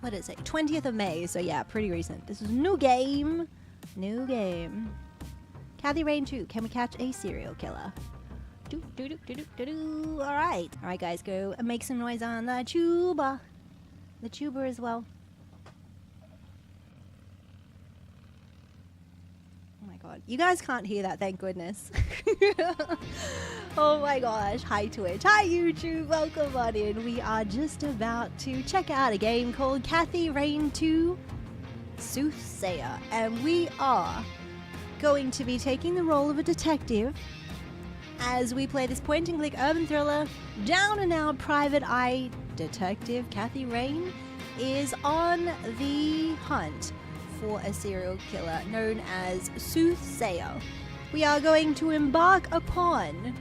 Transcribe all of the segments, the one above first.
what is it? 20th of May. So yeah, pretty recent. This is a new game. New game. Kath Rain 2. Can we catch a serial killer? Do do do do do do do. All right, guys, go and make some noise on the tuba. The tuba as well. Oh my god, you guys can't hear that, thank goodness. Oh my gosh, hi Twitch, hi YouTube, welcome on in. We are just about to check out a game called Kath Rain 2 Soothsayer, and we are going to be taking the role of a detective as we play this point-and-click urban thriller. Down and out private eye detective Kath Rain is on the hunt for a serial killer known as Soothsayer. We are going to embark upon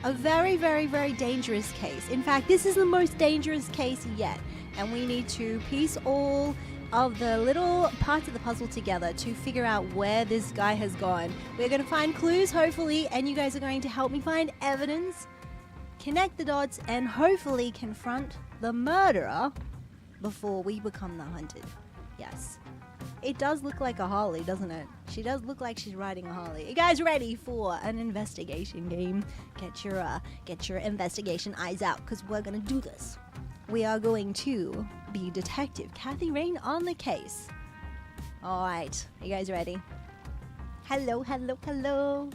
a very, very, very dangerous case. In fact, this is the most dangerous case yet, and we need to piece all of the little parts of the puzzle together to figure out where this guy has gone. We're going to find clues, hopefully, and you guys are going to help me find evidence, connect the dots, and hopefully confront the murderer before we become the hunted. Yes. It does look like a Harley, doesn't it? She does look like she's riding a Harley. You guys ready for an investigation game? Get your investigation eyes out, because we're going to do this. We are going to be Detective Kath Rain on the case. Alright, are you guys ready? Hello, hello, hello.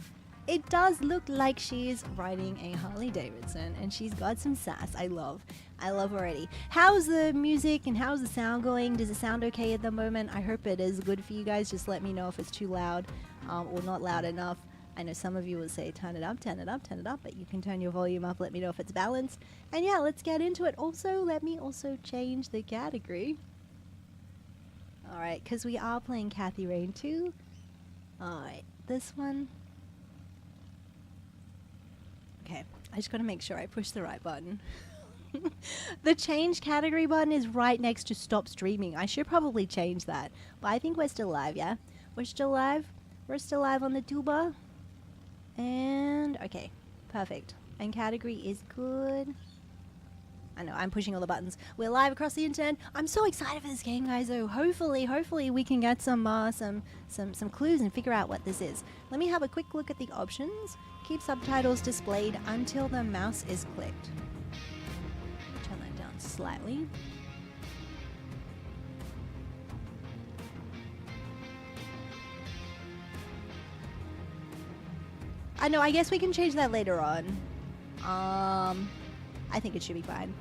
It does look like she's riding a Harley Davidson, and she's got some sass. I love already. How's the music and how's the sound going? Does it sound okay at the moment? I hope it is good for you guys. Just let me know if it's too loud or not loud enough. I know some of you will say turn it up, turn it up, turn it up, but you can turn your volume up. Let me know if it's balanced. And yeah, let's get into it. Also, let me also change the category. Alright, because we are playing Kath Rain 2. Alright, this one. Okay, I just gotta make sure I push the right button. The change category button is right next to stop streaming. I should probably change that. But I think we're still live, yeah? We're still live? We're still live on the tuba. And okay, perfect. And category is good. I know, I'm pushing all the buttons. We're live across the internet. I'm so excited for this game, guys. So hopefully we can get some clues and figure out what this is. Let me have a quick look at the options. Keep subtitles displayed until the mouse is clicked. Turn that down slightly. I know, I guess we can change that later on. I think it should be fine.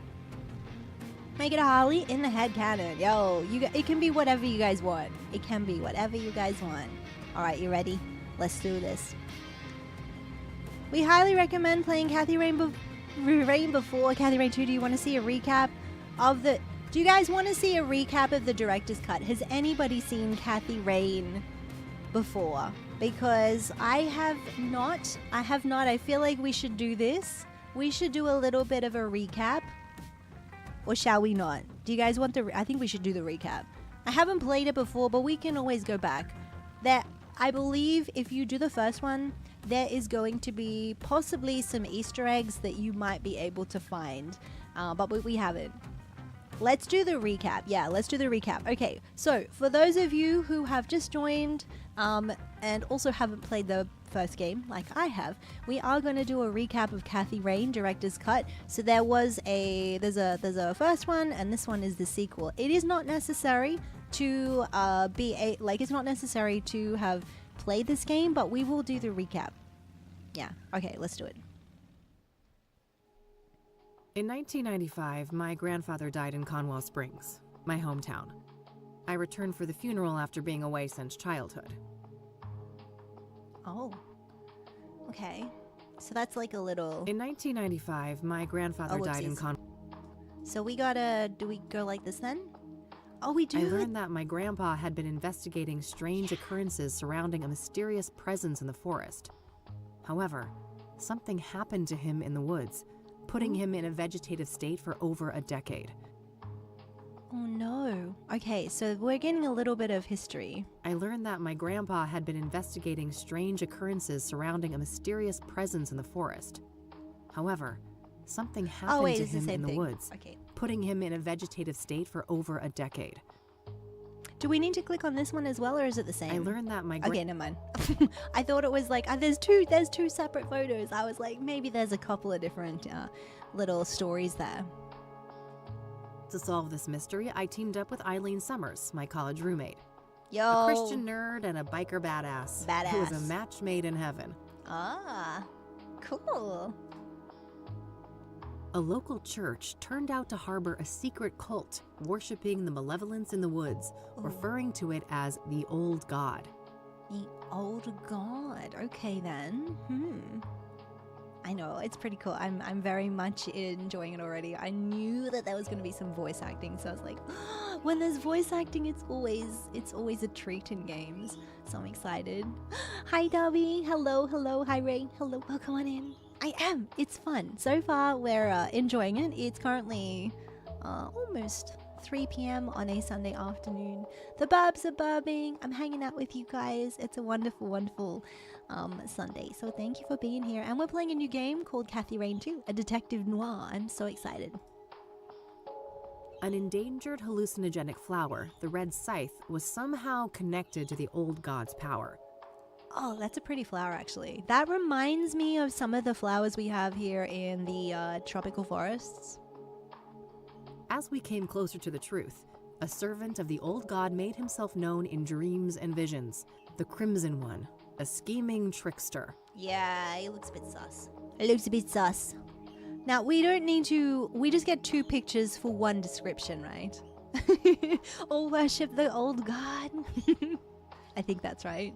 Make it a Harley in the head cannon. Yo, it can be whatever you guys want. It can be whatever you guys want. Alright, you ready? Let's do this. We highly recommend playing Kath Rain before Kath Rain 2. Do you want to see a recap of the... Do you guys want to see a recap of the director's cut? Has anybody seen Kath Rain before? Because I have not. I feel like we should do this. We should do a little bit of a recap. Or shall we not? Do you guys want the... I think we should do the recap. I haven't played it before, but we can always go back. I believe if you do the first one, there is going to be possibly some Easter eggs that you might be able to find. But we haven't. Let's do the recap. Yeah, let's do the recap. Okay, so for those of you who have just joined and also haven't played the first game like I have, we are going to do a recap of Kath Rain director's cut. So there's a first one, and this one is the sequel. It is not necessary to it's not necessary to have played this game, but we will do the recap. Yeah, okay, let's do it. In 1995, my grandfather died in Conwell Springs, my hometown. I returned for the funeral after being away since childhood. Oh, okay. So that's like a little... In 1995, my grandfather died in Conwell. So we gotta... Do we go like this then? Oh, we do? I learned that my grandpa had been investigating strange occurrences surrounding a mysterious presence in the forest. However, something happened to him in the woods, putting him in a vegetative state for over a decade. Oh no. Okay, so we're getting a little bit of history. I learned that my grandpa had been investigating strange occurrences surrounding a mysterious presence in the forest. However, something happened to him in the woods, putting him in a vegetative state for over a decade. Do we need to click on this one as well, or is it the same? I learned that my Okay, never mind. I thought it was like, there's two separate photos. I was like, maybe there's a couple of different little stories there. To solve this mystery, I teamed up with Eileen Summers, my college roommate. Yo. A Christian nerd and a biker badass. Who was a match made in heaven. Ah, cool. A local church turned out to harbor a secret cult worshipping the malevolence in the woods, referring to it as the Old God. The Old God. Okay then. I know, it's pretty cool. I'm very much enjoying it already. I knew that there was going to be some voice acting, so I was like, when there's voice acting, it's always a treat in games. So I'm excited. Hi Darby. Hello. Hi Ray. Hello. Welcome on in. I am. It's fun. So far, we're enjoying it. It's currently almost 3 p.m. on a Sunday afternoon. The burbs are burbing. I'm hanging out with you guys. It's a wonderful, wonderful Sunday. So thank you for being here. And we're playing a new game called Kath Rain 2, a detective noir. I'm so excited. An endangered hallucinogenic flower, the red scythe, was somehow connected to the Old God's power. Oh, that's a pretty flower, actually. That reminds me of some of the flowers we have here in the tropical forests. As we came closer to the truth, a servant of the Old God made himself known in dreams and visions. The Crimson One, a scheming trickster. Yeah, he looks a bit sus. It looks a bit sus. Now, we don't need to... We just get 2 pictures for 1 description, right? All worship the Old God. I think that's right.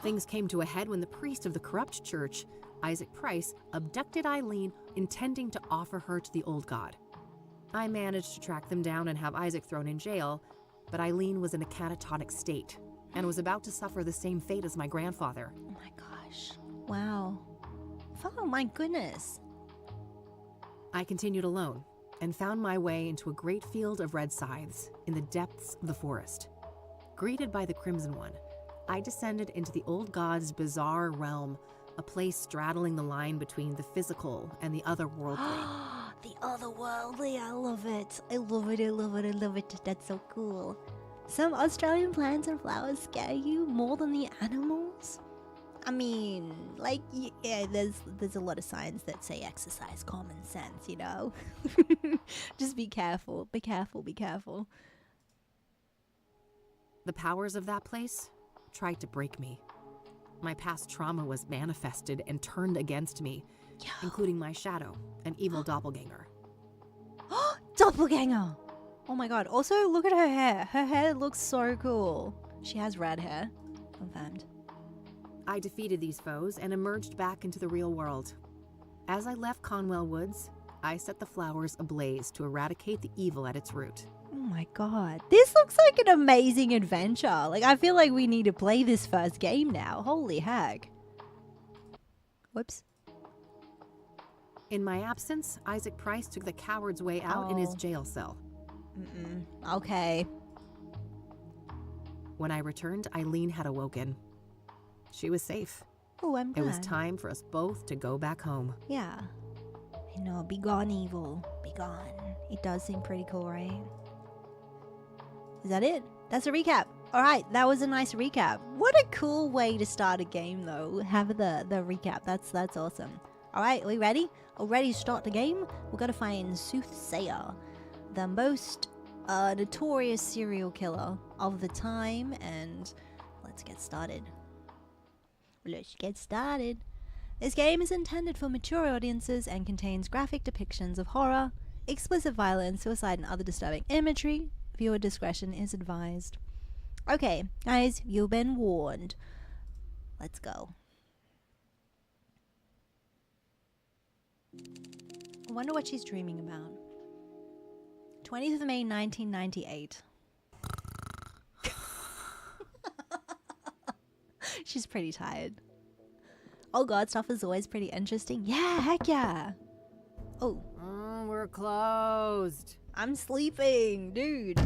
Things came to a head when the priest of the corrupt church, Isaac Price, abducted Eileen, intending to offer her to the Old God. I managed to track them down and have Isaac thrown in jail, but Eileen was in a catatonic state and was about to suffer the same fate as my grandfather. Oh my gosh. Wow. Oh my goodness. I continued alone and found my way into a great field of red scythes in the depths of the forest. Greeted by the Crimson One, I descended into the Old God's bizarre realm, a place straddling the line between the physical and the otherworldly. The otherworldly, I love it. I love it. That's so cool. Some Australian plants and flowers scare you more than the animals? I mean, like, yeah, there's a lot of signs that say exercise common sense, you know? Just be careful. Be careful. The powers of that place tried to break me. My past trauma was manifested and turned against me, including my shadow, an evil doppelganger. Doppelganger! Oh my god. Also, look at her hair. Her hair looks so cool. She has red hair. Confirmed. I defeated these foes and emerged back into the real world. As I left Conwell Woods, I set the flowers ablaze to eradicate the evil at its root. Oh my god. This looks like an amazing adventure. Like, I feel like we need to play this first game now. Holy heck. Whoops. In my absence, Isaac Price took the coward's way out in his jail cell. Okay. When I returned, Eileen had awoken. She was safe. Oh, I'm glad. It was time for us both to go back home. Yeah. I know. Be gone, evil. Be gone. It does seem pretty cool, right? Is that it? That's a recap. Alright, that was a nice recap. What a cool way to start a game, though. Have the recap. That's awesome. Alright, are we ready? Are we ready to start the game? We've got to find Soothsayer, the most notorious serial killer of the time, and let's get started. This game is intended for mature audiences and contains graphic depictions of horror, explicit violence, suicide, and other disturbing imagery. Viewer discretion is advised. Okay, guys, you've been warned. Let's go. I wonder what she's dreaming about. 20th of May, 1998. She's pretty tired. Oh god, stuff is always pretty interesting. Yeah, heck yeah. Oh. We're closed. I'm sleeping, dude.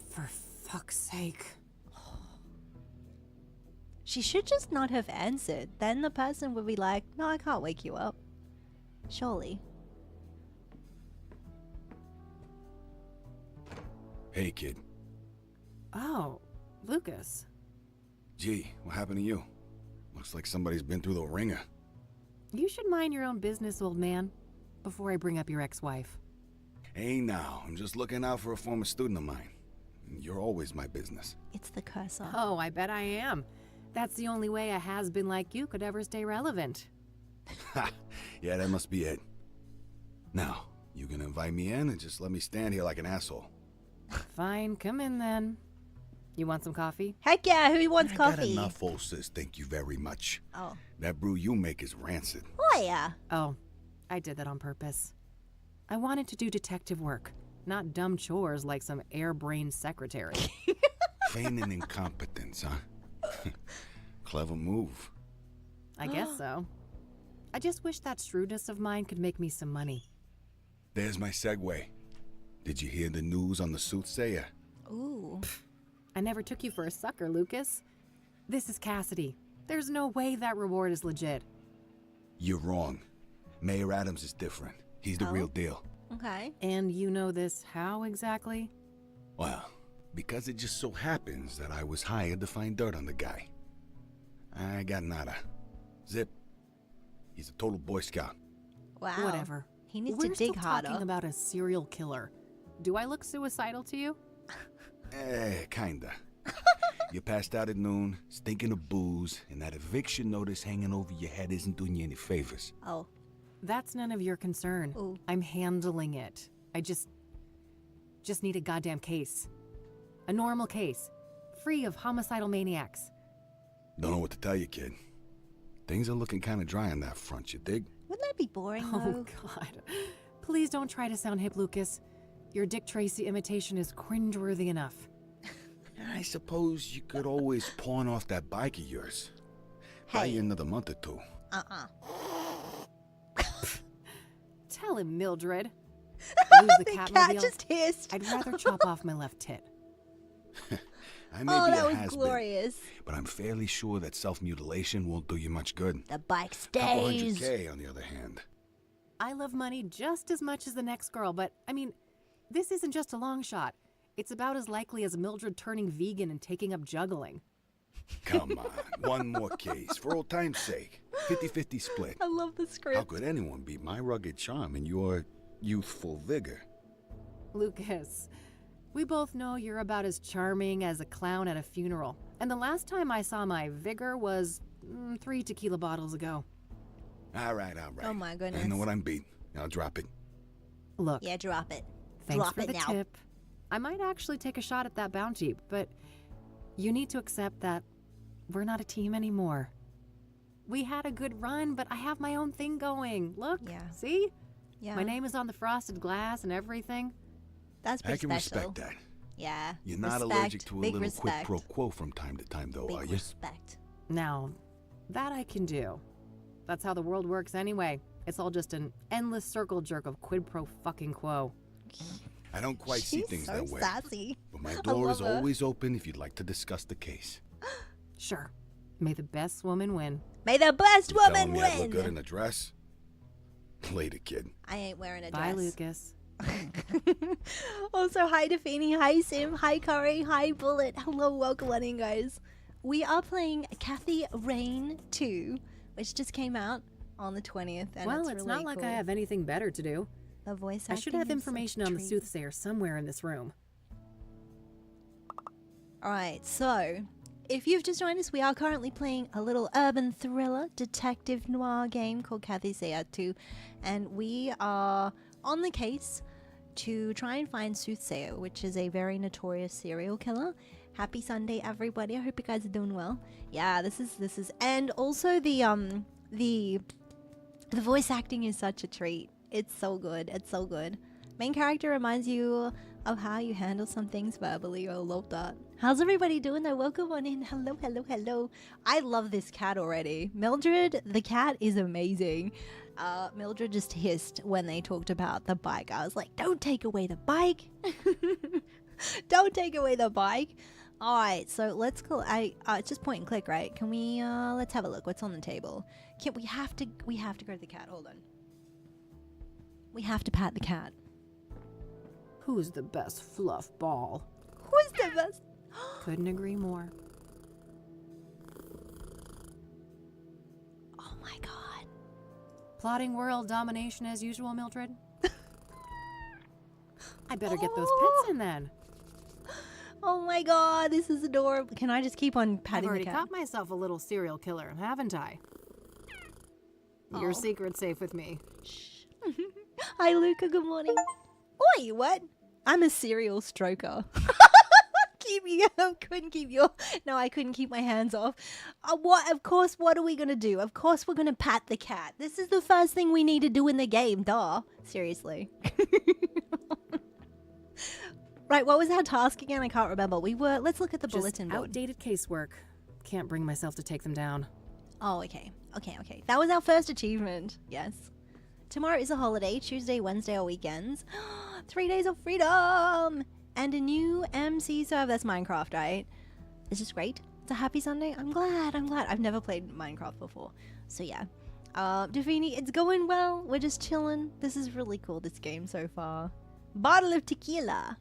For fuck's sake. She should just not have answered. Then the person would be like, no, I can't wake you up. Surely. Hey, kid. Oh, Lucas. Gee, what happened to you? Looks like somebody's been through the ringer. You should mind your own business, old man, before I bring up your ex-wife. Hey, now, I'm just looking out for a former student of mine. You're always my business. It's the cursor. Oh, I bet I am. That's the only way a has-been like you could ever stay relevant. Ha! Yeah, that must be it. Now, you gonna invite me in and just let me stand here like an asshole? Fine, come in then. You want some coffee? Heck yeah, who wants I coffee? got enough, old sis, thank you very much. Oh. That brew you make is rancid. Oh, yeah. Oh, I did that on purpose. I wanted to do detective work, not dumb chores like some airbrained secretary. Feigning incompetence, huh? Clever move. I guess so. I just wish that shrewdness of mine could make me some money. There's my segue. Did you hear the news on the Soothsayer? Ooh. I never took you for a sucker, Lucas. This is Cassidy. There's no way that reward is legit. You're wrong. Mayor Adams is different. He's the real deal. Okay. And you know this how exactly? Well, because it just so happens that I was hired to find dirt on the guy. I got nada. Zip. He's a total Boy Scout. Wow. Whatever. He needs We're to dig still harder. talking about a serial killer. Do I look suicidal to you? Kinda. You passed out at noon, stinking of booze, and that eviction notice hanging over your head isn't doing you any favors. Oh. That's none of your concern. Ooh. I'm handling it. I just need a goddamn case. A normal case. Free of homicidal maniacs. Don't know what to tell you, kid. Things are looking kind of dry on that front, you dig? Wouldn't that be boring, Oh, though? God. Please don't try to sound hip, Lucas. Your Dick Tracy imitation is cringeworthy enough. I suppose you could always pawn off that bike of yours. Buy Hey. you another month or two. Tell him, Mildred. Lose the The cat Catmobile? just hissed. I'd rather chop off my left tit. I may Oh, be that a was has-been, glorious. but I'm fairly sure that self-mutilation won't do you much good. The bike Couple stays. $100K, on the other hand. I love money just as much as the next girl, but, I mean, this isn't just a long shot. It's about as likely as Mildred turning vegan and taking up juggling. Come on, one more case, for old time's sake. 50-50 split. I love the How script. could anyone beat my rugged charm and your youthful vigor? Lucas, we both know you're about as charming as a clown at a funeral. And the last time I saw my vigor was 3 tequila bottles ago. All right. Oh my goodness. I know what I'm beat. I'll drop it. Look, Yeah, drop it. thanks drop for it the now. tip. I might actually take a shot at that bounty, but you need to accept that we're not a team anymore. We had a good run, but I have my own thing going. Look, Yeah. see? Yeah. My name is on the frosted glass and everything. That's I pretty can special. respect that. Yeah. You're not Respect, allergic to a big little respect. quid pro quo from time to time, though, Big are you? respect. Now, that I can do. That's how the world works anyway. It's all just an endless circle jerk of quid pro fucking quo. I don't quite see She's things so that way. sassy. But my I door love is her. always open if you'd like to discuss the case. Sure. May the best woman win. May the best You telling woman me I look good win. in a dress? Later, kid. I ain't wearing a Bye, dress. Lucas. Also, hi Defini, hi Sim, hi Curry, hi Bullet. Hello, welcome on in, guys. We are playing Kath Rain 2, which just came out on the 20th. And Well, it's it's really not like cool. I have anything better to do. The voice I should acting have is information a on the treat. Soothsayer somewhere in this room. Alright, so if you've just joined us, we are currently playing a little urban thriller detective noir game called Kath Rain 2, and we are on the case to try and find Soothsayer, which is a very notorious serial killer. Happy Sunday, everybody! I hope you guys are doing well. Yeah, this is, and also the voice acting is such a treat. It's so good. It's so good. Main character reminds you of how you handle some things verbally. I love that. How's everybody doing though? Welcome on in. Hello, hello, hello. I love this cat already. Mildred, the cat is amazing. Mildred just hissed when they talked about the bike. I was like, don't take away the bike. Don't take away the bike. Alright, so let's go. It's just point and click, right? Can we, let's have a look. What's on the table? We have to go to the cat. Hold on. We have to pat the cat. Who's the best fluff ball? Who's the best? Couldn't agree more. Oh my god. Plotting world domination as usual, Mildred? I better get those pets in then. Oh my god, this is adorable. Can I just keep on I've patting the already cat? caught myself a little serial killer, haven't I? Your secret's safe with me. Shh. Hi, Luca. Good morning. Oi, what? I'm a serial stroker. I couldn't keep my hands off. What? Of course, what are we going to do? Of course, we're going to pat the cat. This is the first thing we need to do in the game. Duh. Seriously. Right, what was our task again? I can't remember. Let's look at the bulletin board. Outdated casework. Can't bring myself to take them down. Oh, okay. That was our first achievement. Yes. Tomorrow is a holiday. Tuesday, Wednesday are weekends. 3 days of freedom! And a new MC server. That's Minecraft, right? It's just great. It's a happy Sunday. I'm glad. I've never played Minecraft before. So yeah. Davini, it's going well. We're just chilling. This is really cool, this game so far. Bottle of tequila.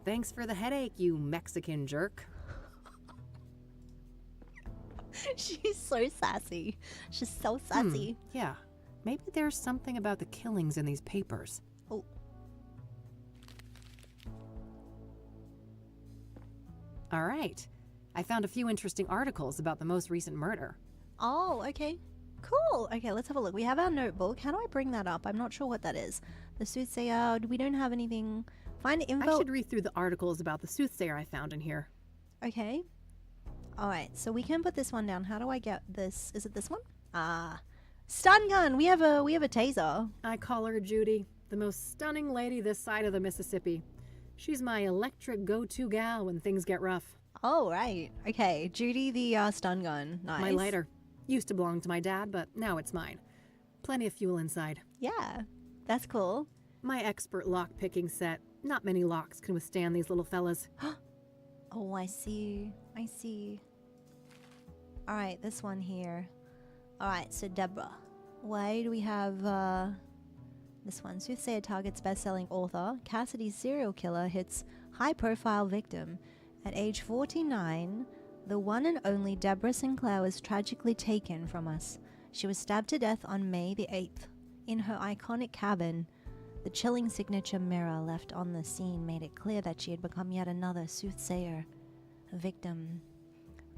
Thanks for the headache, you Mexican jerk. She's so sassy. She's so sassy. Yeah. Maybe there's something about the killings in these papers. Oh. All right. I found a few interesting articles about the most recent murder. Oh, okay. Cool. Okay, let's have a look. We have our notebook. How do I bring that up? I'm not sure what that is. The Soothsayer. We don't have anything. Find info. I should read through the articles about the Soothsayer I found in here. Okay. All right, so we can put this one down. How do I get this? Is it this one? Stun gun. We have a taser. I call her Judy, the most stunning lady this side of the Mississippi. She's my electric go-to gal when things get rough. Oh, right. Okay, Judy the stun gun. Nice. My lighter. Used to belong to my dad, but now it's mine. Plenty of fuel inside. Yeah, that's cool. My expert lock-picking set. Not many locks can withstand these little fellas. Oh, I see. All right, this one here. All right, so Deborah. Why do we have this one? Soothsayer targets best-selling author. Cassidy's serial killer hits high-profile victim. At age 49, the one and only Deborah Sinclair was tragically taken from us. She was stabbed to death on May the 8th in her iconic cabin. The chilling signature mirror left on the scene made it clear that she had become yet another soothsayer, a victim.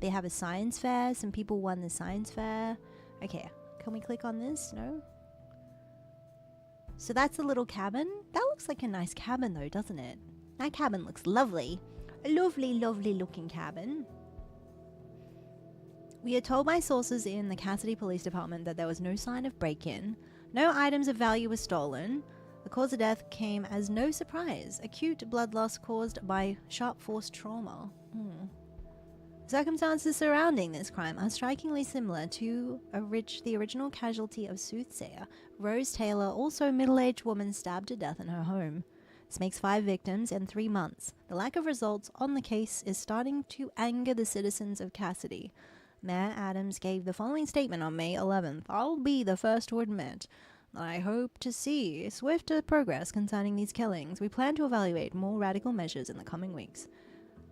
They have a science fair. Some people won the science fair. Okay, can we click on this? No? So that's a little cabin. That looks like a nice cabin though, doesn't it? That cabin looks lovely. A lovely, lovely looking cabin. We are told by sources in the Cassidy Police Department that there was no sign of break-in. No items of value were stolen. The cause of death came as no surprise. Acute blood loss caused by sharp force trauma. Circumstances surrounding this crime are strikingly similar to the original casualty of Soothsayer, Rose Taylor, also a middle-aged woman stabbed to death in her home. This makes 5 victims in 3 months. The lack of results on the case is starting to anger the citizens of Cassidy. Mayor Adams gave the following statement on May 11th. I'll be the first to admit that I hope to see swifter progress concerning these killings. We plan to evaluate more radical measures in the coming weeks.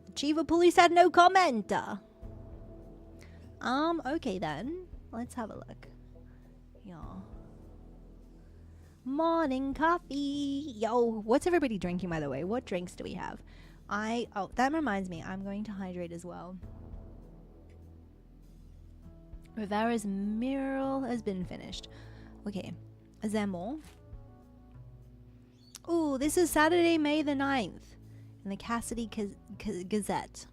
The chief of police had no comment. Okay then. Let's have a look. Y'all. Morning coffee. Yo, what's everybody drinking, by the way? What drinks do we have? Oh, that reminds me. I'm going to hydrate as well. Rivera's mural has been finished. Okay. Is there more? Ooh, this is Saturday, May the 9th. In the Cassidy Gazette.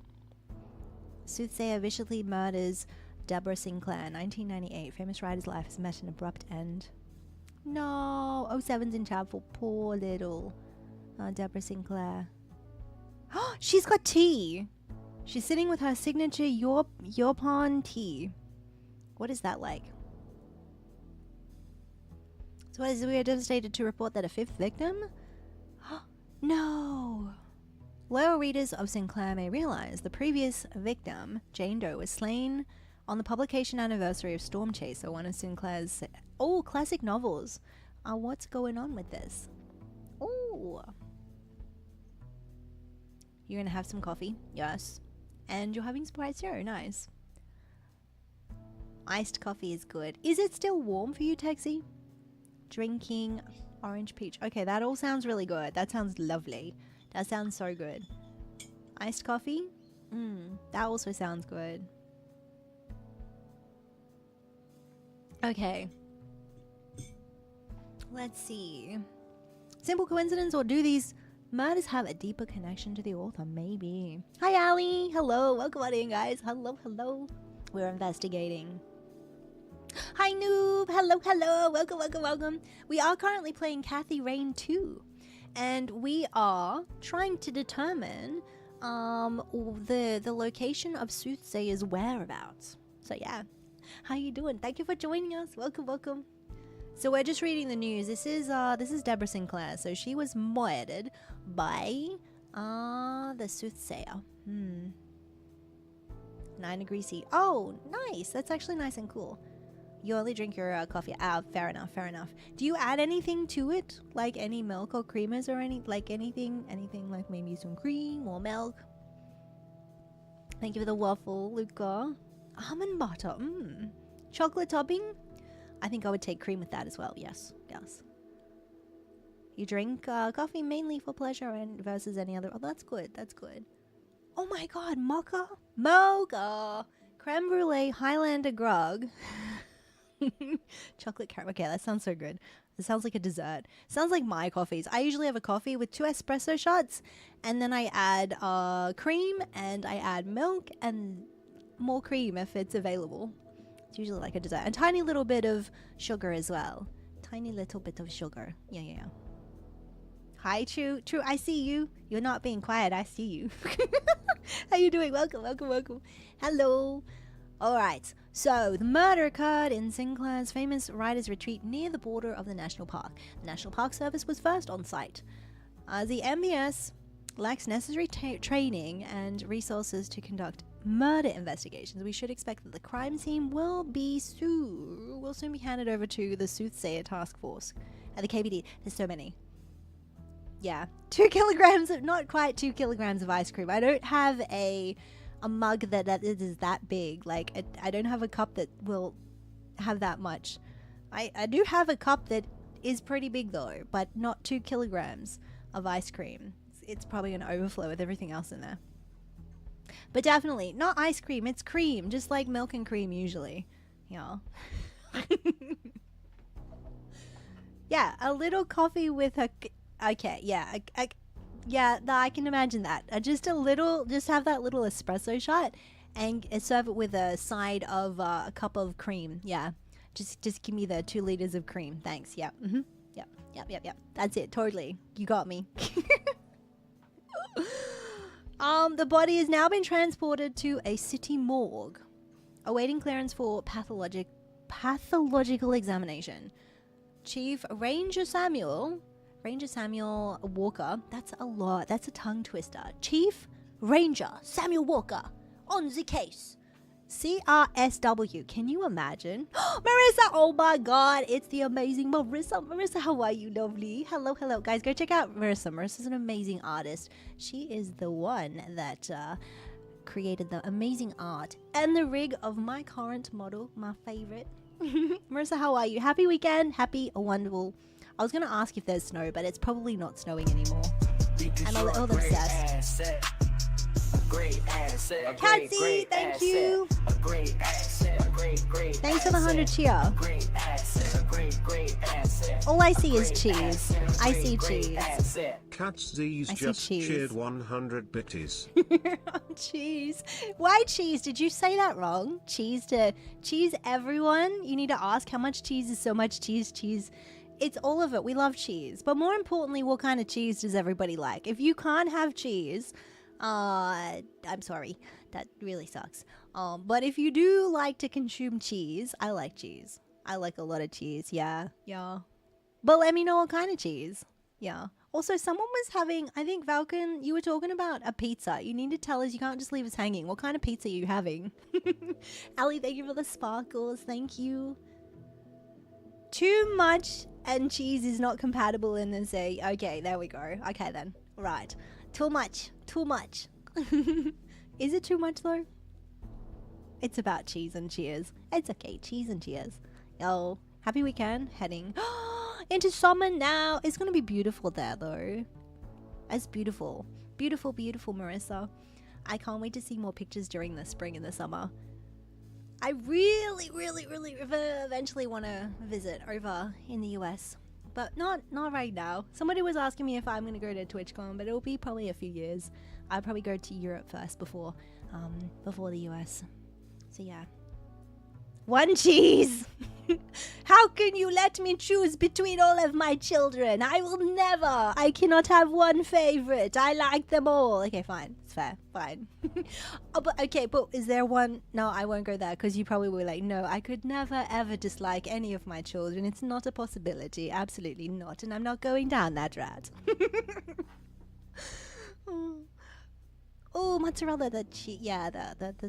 Soothsayer viciously murders Deborah Sinclair. 1998. Famous writer's life has met an abrupt end. No. 07's in chat for poor little Deborah Sinclair. She's got tea. She's sitting with her signature Yorpon tea. What is that like? So we are devastated to report that a 5th victim? No! Loyal readers of Sinclair may realize the previous victim, Jane Doe, was slain on the publication anniversary of Storm Chaser, one of Sinclair's classic novels. What's going on with this? Oh! You're gonna have some coffee. Yes. And you're having Sprite Zero. Nice. Iced coffee is good. Is it still warm for you, Texie? Drinking orange peach. Okay, that all sounds really good. That sounds lovely. That sounds so good. Iced coffee? That also sounds good. Okay. Let's see. Simple coincidence, or do these murders have a deeper connection to the author? Maybe. Hi, Ali. Hello. Welcome on in, guys. Hello, hello. We're investigating. Hi, Noob. Hello, hello. Welcome, welcome, welcome. We are currently playing Kath Rain 2. And we are trying to determine the location of Soothsayer's whereabouts. So, yeah. How you doing? Thank you for joining us. Welcome, welcome. So we're just reading the news. This is Deborah Sinclair. So she was murdered by the Soothsayer. 9 degrees C. Oh, nice. That's actually nice and cool. You only drink your coffee. Fair enough, fair enough. Do you add anything to it? Like any milk or creamers or anything like maybe some cream or milk? Thank you for the waffle, Luca. Almond butter. Chocolate topping? I think I would take cream with that as well. Yes, yes. You drink coffee mainly for pleasure and versus any other. Oh, that's good. That's good. Oh my god, mocha? Mocha! Creme brulee Highlander grog. Chocolate caramel. Okay, that sounds so good. It sounds like a dessert. Sounds like my coffees. I usually have a coffee with 2 espresso shots, and then I add cream, and I add milk, and more cream if it's available. It's usually like a dessert. A tiny little bit of sugar as well. Tiny little bit of sugar. Yeah. Hi, True. True, I see you. You're not being quiet. I see you. How you doing? Welcome, welcome, welcome. Hello. Alright, so the murder occurred in Sinclair's famous writer's retreat near the border of the National Park. The National Park Service was first on site. The MBS lacks necessary training and resources to conduct murder investigations. We should expect that the crime scene will soon be handed over to the Soothsayer Task Force at the KBD. There's so many. Yeah, 2 kilograms of, not quite 2 kilograms of ice cream. I don't have a mug that is that big. Like, I don't have a cup that will have that much. I do have a cup that is pretty big though, but not 2 kilograms of ice cream. It's probably going to overflow with everything else in there. But definitely, not ice cream, it's cream, just like milk and cream usually. Yeah. Yeah, a little coffee with a... Okay, yeah, yeah, I can imagine that. Just have that little espresso shot and serve it with a side of a cup of cream. Yeah, just give me the 2 liters of cream. Thanks. Yep. Yep. That's it. Totally. You got me. The body has now been transported to a city morgue, awaiting clearance for pathological examination. Chief Ranger Samuel Walker, that's a lot, that's a tongue twister. Chief Ranger Samuel Walker on the case. CRSW, can you imagine? Marissa, oh my god, it's the amazing Marissa. Marissa, how are you, lovely? Hello. Guys, go check out Marissa. Marissa's an amazing artist. She is the one that created the amazing art and the rig of my current model, my favorite. Marissa, how are you? Happy weekend, happy, wonderful. I was going to ask if there's snow, but it's probably not snowing anymore. I'm a little obsessed. Catsy, thank you. Thanks for the 100 cheer. All I see is cheese. I see cheese. Catsy's just cheered 100 bitties. Cheese. Why cheese? Did you say that wrong? Cheese everyone? You need to ask how much cheese is so much cheese. It's all of it. We love cheese. But more importantly, what kind of cheese does everybody like? If you can't have cheese, I'm sorry. That really sucks. But if you do like to consume cheese, I like cheese. I like a lot of cheese. Yeah. But let me know what kind of cheese. Yeah. Also, someone was having, I think, Falcon, you were talking about a pizza. You need to tell us. You can't just leave us hanging. What kind of pizza are you having? Ali, thank you for the sparkles. Thank you. Too much and cheese is not compatible in the say. Okay, there we go. Okay then. Right. Too much. Too much. Is it too much though? It's about cheese and cheers. It's okay. Cheese and cheers. Yo, happy weekend. Heading into summer now. It's gonna be beautiful there though. It's beautiful. Beautiful, beautiful, Marissa. I can't wait to see more pictures during the spring and the summer. I really, really, really eventually want to visit over in the US. But not right now. Somebody was asking me if I'm going to go to TwitchCon, but it'll be probably a few years. I'll probably go to Europe first before the US. So yeah. One cheese! How can you let me choose between all of my children? I will never! I cannot have one favorite. I like them all. Okay, fine. It's fair. Fine. Oh, but is there one? No, I won't go there because you probably were like, no, I could never ever dislike any of my children. It's not a possibility. Absolutely not. And I'm not going down that route. Oh, mozzarella, the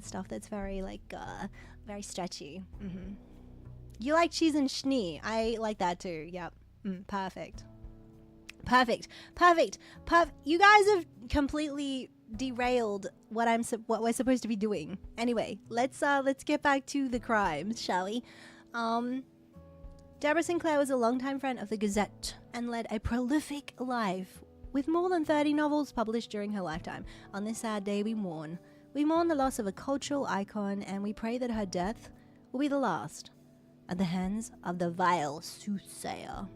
stuff that's very, like, very stretchy. Mm-hmm. You like cheese and schnee. I like that too. Yep. Perfect. You guys have completely derailed what we're supposed to be doing. Anyway, let's get back to the crimes, shall we? Deborah Sinclair was a longtime friend of the Gazette and led a prolific life with more than 30 novels published during her lifetime. On this sad day, we mourn. We mourn the loss of a cultural icon, and we pray that her death will be the last at the hands of the vile Soothsayer.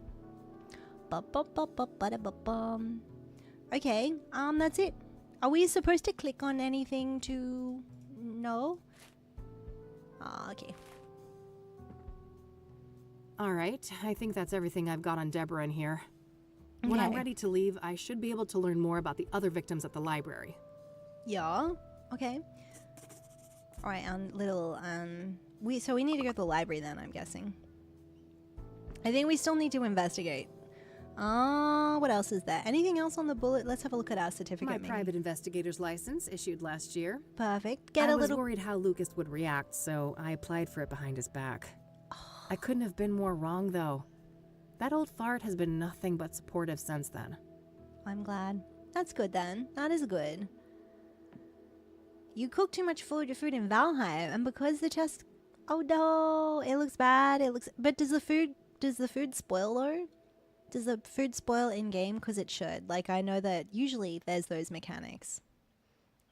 Okay, that's it. Are we supposed to click on anything to know? Okay. All right, I think that's everything I've got on Deborah in here. When I'm ready to leave, I should be able to learn more about the other victims at the library. Yeah. Okay. All right. So we need to go to the library then, I'm guessing. I think we still need to investigate. What else is there? Anything else on the bullet? Let's have a look at our certificate. My private investigator's license, issued last year. Perfect. I was worried how Lucas would react, so I applied for it behind his back. I couldn't have been more wrong, though. That old fart has been nothing but supportive since then. I'm glad. That's good then. That is good. You cook too much food in Valheim, and because the test... Oh no, it looks bad. But does the food spoil though? Does the food spoil in game? Because it should. Like, I know that usually there's those mechanics.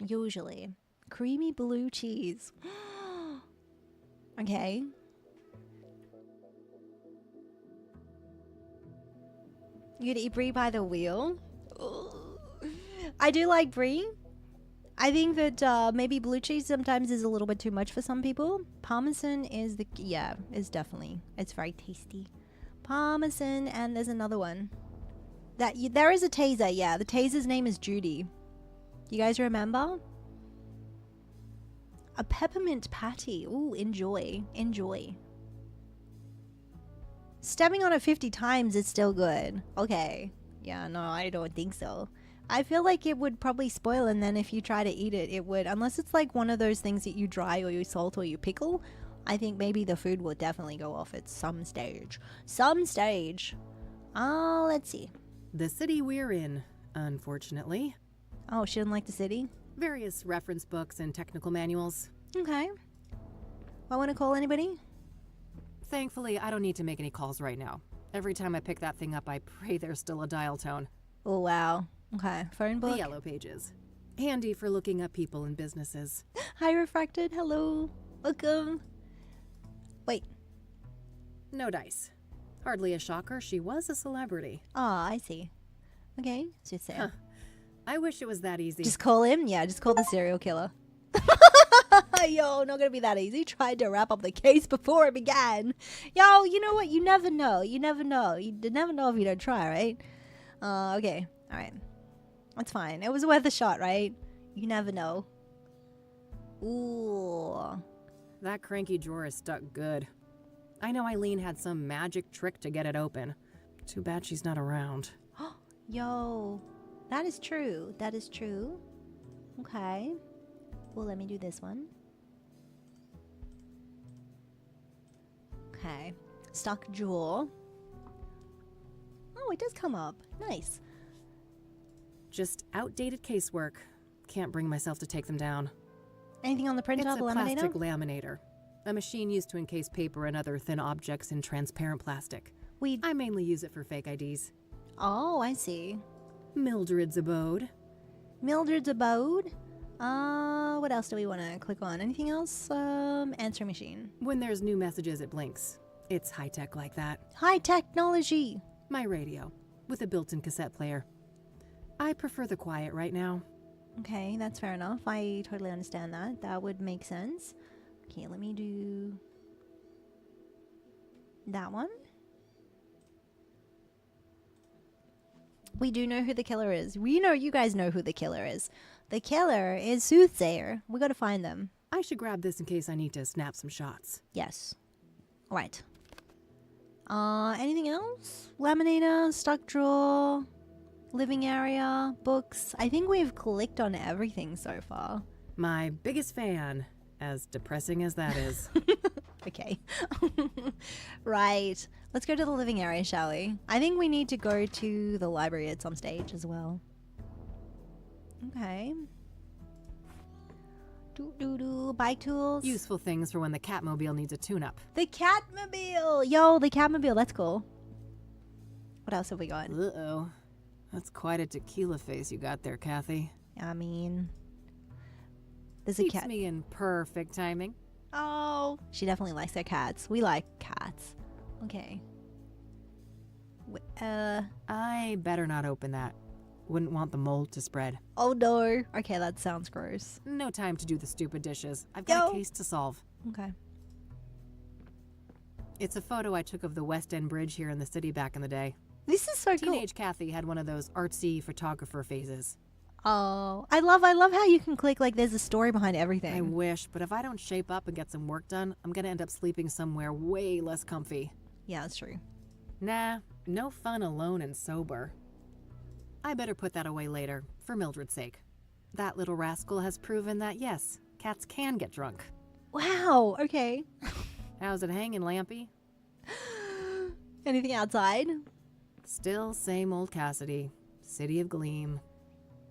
Usually. Creamy blue cheese. Okay. You'd eat brie by the wheel? I do like brie. I think that maybe blue cheese sometimes is a little bit too much for some people. Parmesan is definitely, it's very tasty. Parmesan, and there's another one. There is a taser, yeah. The taser's name is Judy. You guys remember? A peppermint patty. Ooh, enjoy. Stepping on it 50 times is still good. Okay. Yeah, no, I don't think so. I feel like it would probably spoil, and then if you try to eat it, it would. Unless it's like one of those things that you dry or you salt or you pickle. I think maybe the food will definitely go off at some stage. Let's see. The city we're in, unfortunately. Oh, she didn't like the city? Various reference books and technical manuals. Okay. I want to call anybody? Thankfully, I don't need to make any calls right now. Every time I pick that thing up, I pray there's still a dial tone. Oh, wow. Okay. Phone book? The yellow pages. Handy for looking up people and businesses. Hi, Refracted. Hello. Welcome. Wait. No dice. Hardly a shocker, she was a celebrity. Ah, I see. Okay. Soothsayer. Huh. I wish it was that easy. Just call him? Yeah, just call the serial killer. Yo, not gonna be that easy. Tried to wrap up the case before it began. Yo, you know what? You never know. You never know if you don't try, right? Okay. Alright. That's fine. It was worth a shot, right? You never know. Ooh. That cranky drawer is stuck good. I know Eileen had some magic trick to get it open. Too bad she's not around. Yo. That is true. That is true. Okay. Well, let me do this one. Okay. Stuck drawer. Oh, it does come up. Nice. just outdated casework. Can't bring myself to take them down. Anything on the printer, It's the a laminator? plastic laminator. A machine used to encase paper and other thin objects in transparent plastic. I mainly use it for fake IDs. Oh, I see. Mildred's abode. Mildred's abode? What else do we want to click on? Anything else? Answer machine. When there's new messages, it blinks. It's high-tech like that. High technology. My radio, with a built-in cassette player. I prefer the quiet right now. Okay, that's fair enough. I totally understand that. That would make sense. Okay, let me do that one. We do know who the killer is. We know you guys know who the killer is. The killer is Soothsayer. We gotta find them. I should grab this in case I need to snap some shots. Yes. Right. Anything else? Laminator, stock drawer, living area, books. I think we've clicked on everything so far. My biggest fan, as depressing as that is. Okay. Right. Let's go to the living area, shall we? I think we need to go to the library at some stage as well. Okay. Bike tools. Useful things for when the Catmobile needs a tune-up. The Catmobile! Yo, the Catmobile. That's cool. What else have we got? Uh-oh. That's quite a tequila face you got there, Kathy. I mean, there's a Keeps cat. me in perfect timing. Oh, she definitely likes her cats. We like cats. Okay. I better not open that. Wouldn't want the mold to spread. Oh no. Okay, that sounds gross. No time to do the stupid dishes. I've got Yo. a case to solve. Okay. It's a photo I took of the West End Bridge here in the city back in the day. This is so cool. Teenage Kathy had one of those artsy photographer phases. Oh, I love how you can click like there's a story behind everything. I wish, but if I don't shape up and get some work done, I'm gonna end up sleeping somewhere way less comfy. Yeah, that's true. Nah, no fun alone and sober. I better put that away later, for Mildred's sake. That little rascal has proven that yes, cats can get drunk. Wow, okay. How's it hanging, Lampy? Anything outside? Still same old Cassidy. City of Gleam.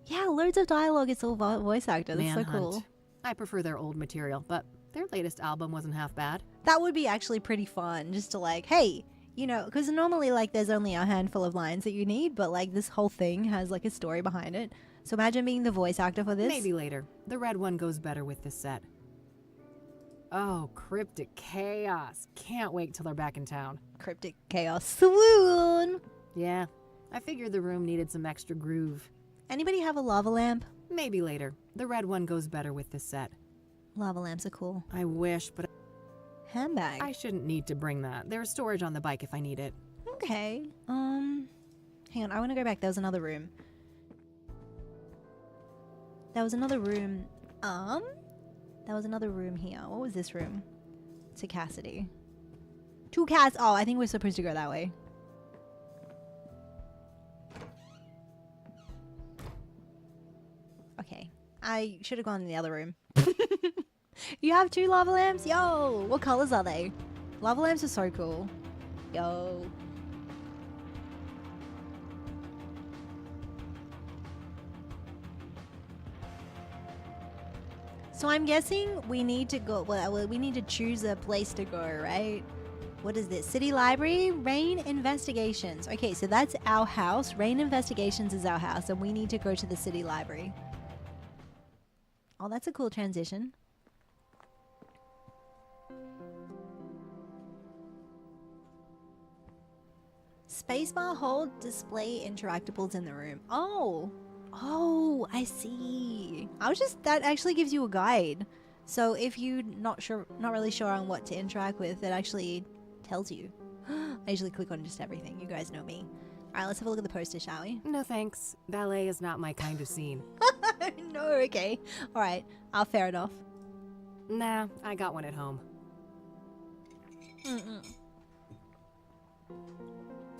Yeah, loads of dialogue. It's all voice actor. That's so Manhunt. cool. I prefer their old material, but their latest album wasn't half bad. That would be actually pretty fun, just to like, hey, you know, because normally like there's only a handful of lines that you need, but like this whole thing has like a story behind it. So imagine being the voice actor for this. Maybe later. The red one goes better with this set. Oh, Cryptic Chaos. Can't wait till they're back in town. Cryptic Chaos. Swoon! Yeah, I figured the room needed some extra groove. Anybody have a lava lamp? Maybe later. The red one goes better with this set. Lava lamps are cool. I wish, but Handbag. I shouldn't need to bring that. There's storage on the bike if I need it. Okay. Hang on. I want to go back. There was another room. There was another room. There was another room here. What was this room? To Cassidy. Two cats. Oh, I think we're supposed to go that way. Okay. I should have gone in the other room. You have two lava lamps? Yo! What colors are they? Lava lamps are so cool. Yo. So I'm guessing we need to go, well, we need to choose a place to go, right? What is this? City Library? Rain Investigations. Okay, so that's our house. Rain Investigations is our house, and we need to go to the City Library. Oh, that's a cool transition. Spacebar, hold, display interactables in the room. Oh, I see. That actually gives you a guide. So if you're not really sure on what to interact with, it actually tells you. I usually click on just everything. You guys know me. All right, let's have a look at the poster, shall we? No thanks. Ballet is not my kind of scene. No, okay. All right, fair enough. Nah, I got one at home.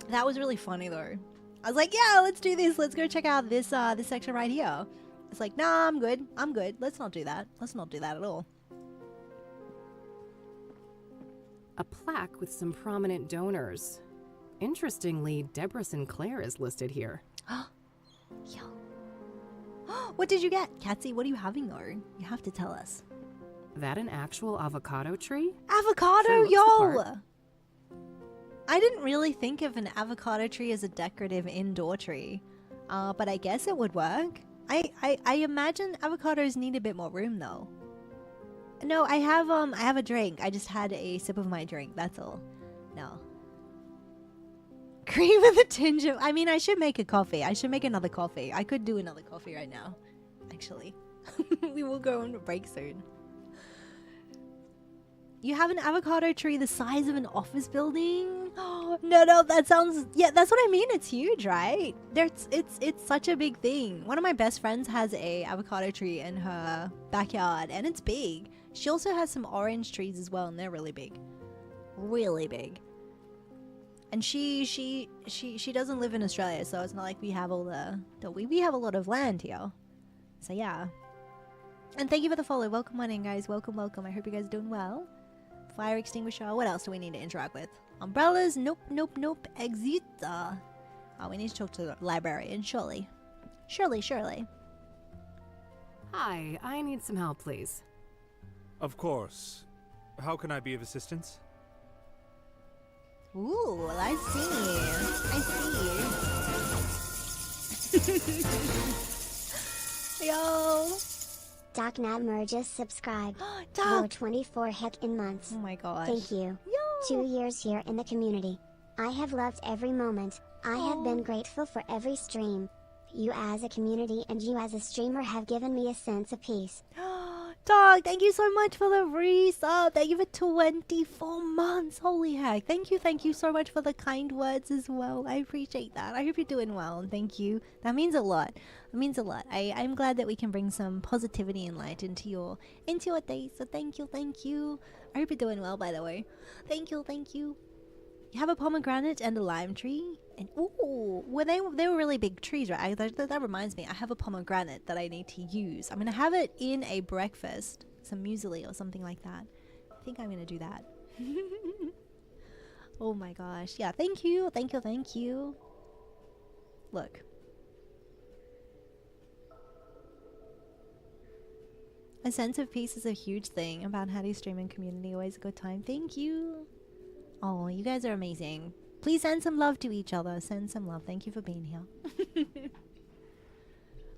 That was really funny though. I was like, yeah, let's do this. Let's go check out this section right here. It's like, nah, I'm good. Let's not do that. Let's not do that at all. A plaque with some prominent donors. Interestingly, Deborah Sinclair is listed here. Yo, What did you get? Katsy, what are you having though? You have to tell us. That an actual avocado tree? Avocado, Sure looks the yo! part. I didn't really think of an avocado tree as a decorative indoor tree, but I guess it would work. I imagine avocados need a bit more room though. No, I have a drink. I just had a sip of my drink. That's all. No. Cream with a tinge of... I mean, I should make a coffee. I should make another coffee. I could do another coffee right now, actually. We will go on a break soon. You have an avocado tree the size of an office building? Oh, no, that sounds... Yeah, that's what I mean. It's huge, right? It's such a big thing. One of my best friends has a avocado tree in her backyard, and it's big. She also has some orange trees as well, and they're really big. Really big. And she doesn't live in Australia, so it's not like we have all we have a lot of land here. So yeah. And thank you for the follow. Welcome on in, guys. Welcome. I hope you guys are doing well. Fire extinguisher. What else do we need to interact with? Umbrellas. Nope. Exit. Oh, we need to talk to the librarian. Surely. Hi, I need some help, please. Of course. How can I be of assistance? Ooh, I see. Yo. Doc Nadmer just subscribed. Doc. For 24 heckin' months. Oh my gosh. Thank you. Yo. 2 years here in the community. I have loved every moment. I have been grateful for every stream. You as a community and you as a streamer have given me a sense of peace. Dog, thank you so much for the resub. Thank you for 24 months. Holy heck. Thank you so much for the kind words as well. I appreciate that. I hope you're doing well, and thank you. That means a lot. It means a lot. I'm glad that we can bring some positivity and light into your day. So thank you. I hope you're doing well, by the way. Thank you. You have a pomegranate and a lime tree. And ooh, well, they were really big trees, right? That reminds me, I have a pomegranate that I need to use. I'm gonna have it in a breakfast, some muesli or something like that. I think I'm gonna do that. Oh my gosh, yeah. Thank you. Look, a sense of peace is a huge thing about how do you stream in community. Always a good time. Thank you. Oh, you guys are amazing. Please send some love to each other. Send some love. Thank you for being here.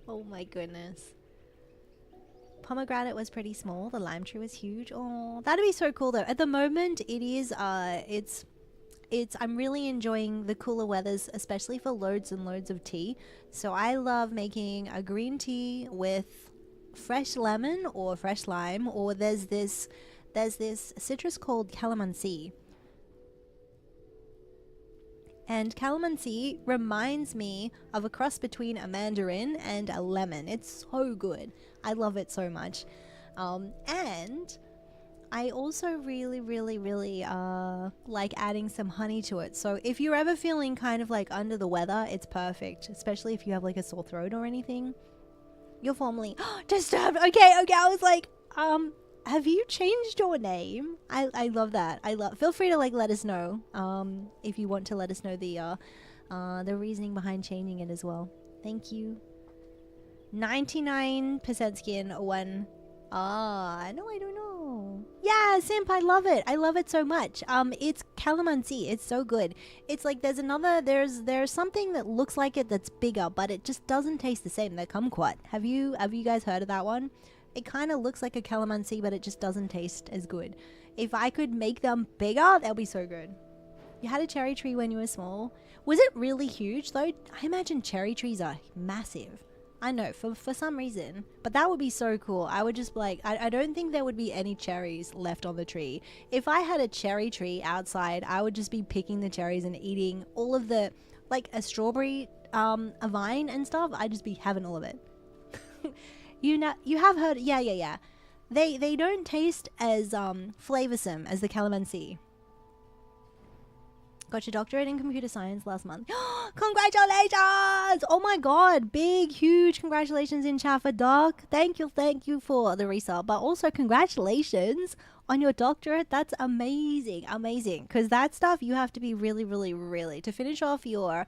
Oh my goodness. Pomegranate was pretty small. The lime tree was huge. Oh, that'd be so cool though. At the moment, it is, I'm really enjoying the cooler weathers, especially for loads and loads of tea. So I love making a green tea with fresh lemon or fresh lime, or there's this citrus called calamansi. And calamansi reminds me of a cross between a mandarin and a lemon. It's so good. I love it so much. And I also really like adding some honey to it. So if you're ever feeling kind of like under the weather, it's perfect. Especially if you have like a sore throat or anything. You're formerly disturbed. Okay. I was like, have you changed your name? I love that. Feel free to like let us know if you want to let us know the reasoning behind changing it as well. Thank you. 99% skin one. No, I don't know. Yeah, Simp, I love it. I love it so much. It's calamansi. It's so good. It's like there's something that looks like it that's bigger, but it just doesn't taste the same. The kumquat. Have you guys heard of that one? It kind of looks like a calamansi, but it just doesn't taste as good. If I could make them bigger, that would be so good. You had a cherry tree when you were small. Was it really huge, though? I imagine cherry trees are massive. I know, for some reason. But that would be so cool. I would just like... I don't think there would be any cherries left on the tree. If I had a cherry tree outside, I would just be picking the cherries and eating all of the... Like a strawberry, a vine and stuff. I'd just be having all of it. You have heard, yeah. They don't taste as flavoursome as the calamansi. Got your doctorate in computer science last month. Congratulations! Oh my god, big, huge congratulations in chat for Doc. Thank you for the resub. But also congratulations on your doctorate. That's amazing, amazing. Because that stuff you have to be really to finish off your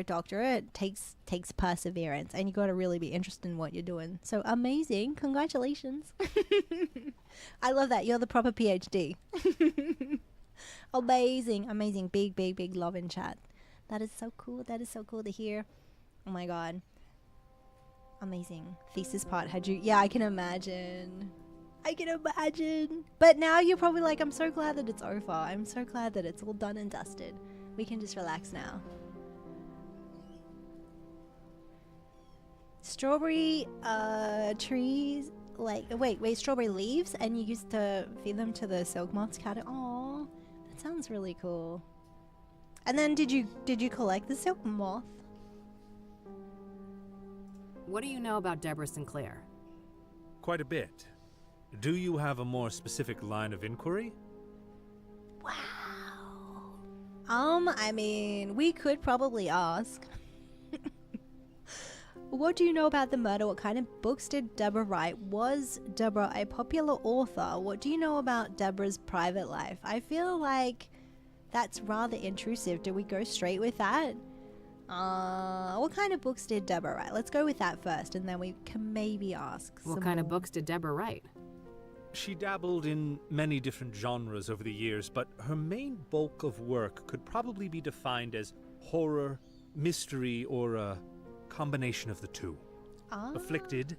doctorate takes perseverance, and you got to really be interested in what you're doing. So amazing, congratulations. I love that. You're the proper PhD. Amazing, big love in chat. That is so cool. That is so cool to hear. Oh my god, amazing. Thesis part had you. Yeah, I can imagine. But now you're probably like, I'm so glad that it's over. I'm so glad that it's all done and dusted. We can just relax now. Strawberry trees, like, wait, strawberry leaves, and you used to feed them to the silk moths. Aww, that sounds really cool. And then did you collect the silk moth? What do you know about Deborah Sinclair? Quite a bit. Do you have a more specific line of inquiry? Wow. I mean, we could probably ask. What do you know about the murder? What kind of books did Deborah write? Was Deborah a popular author? What do you know about Deborah's private life? I feel like that's rather intrusive. Do we go straight with that? What kind of books did Deborah write? Let's go with that first, and then we can maybe ask. What kind of books did Deborah write? She dabbled in many different genres over the years, but her main bulk of work could probably be defined as horror, mystery, or a combination of the two. Afflicted,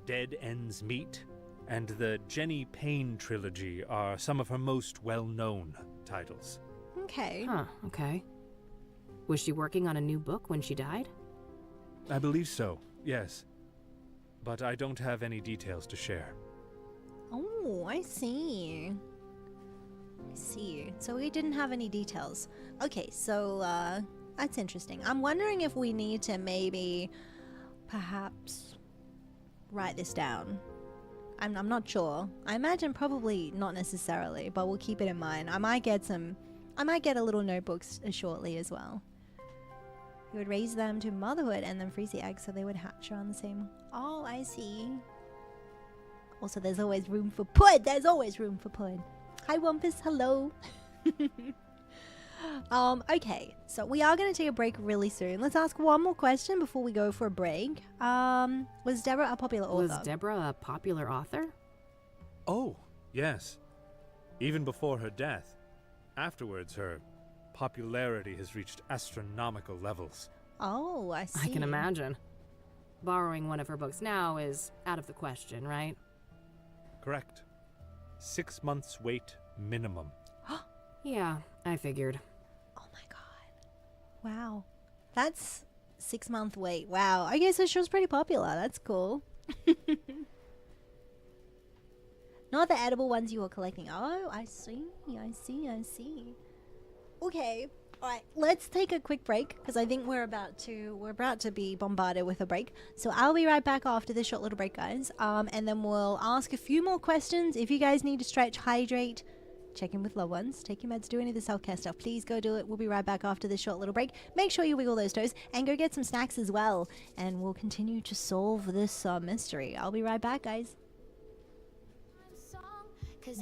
Dead Ends Meet, and the Jenny Payne trilogy are some of her most well-known titles. Okay. Huh, okay. Was she working on a new book when she died? I believe so, yes. But I don't have any details to share. Oh, I see. So we didn't have any details. Okay, so that's interesting. I'm wondering if we need to maybe perhaps write this down. I'm not sure. I imagine probably not necessarily, but we'll keep it in mind. I might get a little notebooks shortly as well. You would raise them to motherhood and then freeze the eggs so they would hatch around the same. Oh, I see. Also, there's always room for pud. There's always room for pud. Hi, Wumpus. Hello. Okay, so we are going to take a break really soon. Let's ask one more question before we go for a break. Was Deborah a popular author? Was Deborah a popular author? Oh, yes. Even before her death. Afterwards, her popularity has reached astronomical levels. Oh, I see. I can imagine. Borrowing one of her books now is out of the question, right? Correct. 6 months wait minimum. Yeah, I figured. Oh my god. Wow. That's 6 month wait. Wow. Okay, so she was pretty popular. That's cool. Not the edible ones you were collecting. Oh, I see. Okay. Alright, let's take a quick break because I think we're about to be bombarded with a break. So I'll be right back after this short little break, guys. And then we'll ask a few more questions. If you guys need to stretch, hydrate, check in with loved ones, take your meds, do any of the self-care stuff, please go do it. We'll be right back after this short little break. Make sure you wiggle those toes and go get some snacks as well. And we'll continue to solve this mystery. I'll be right back, guys.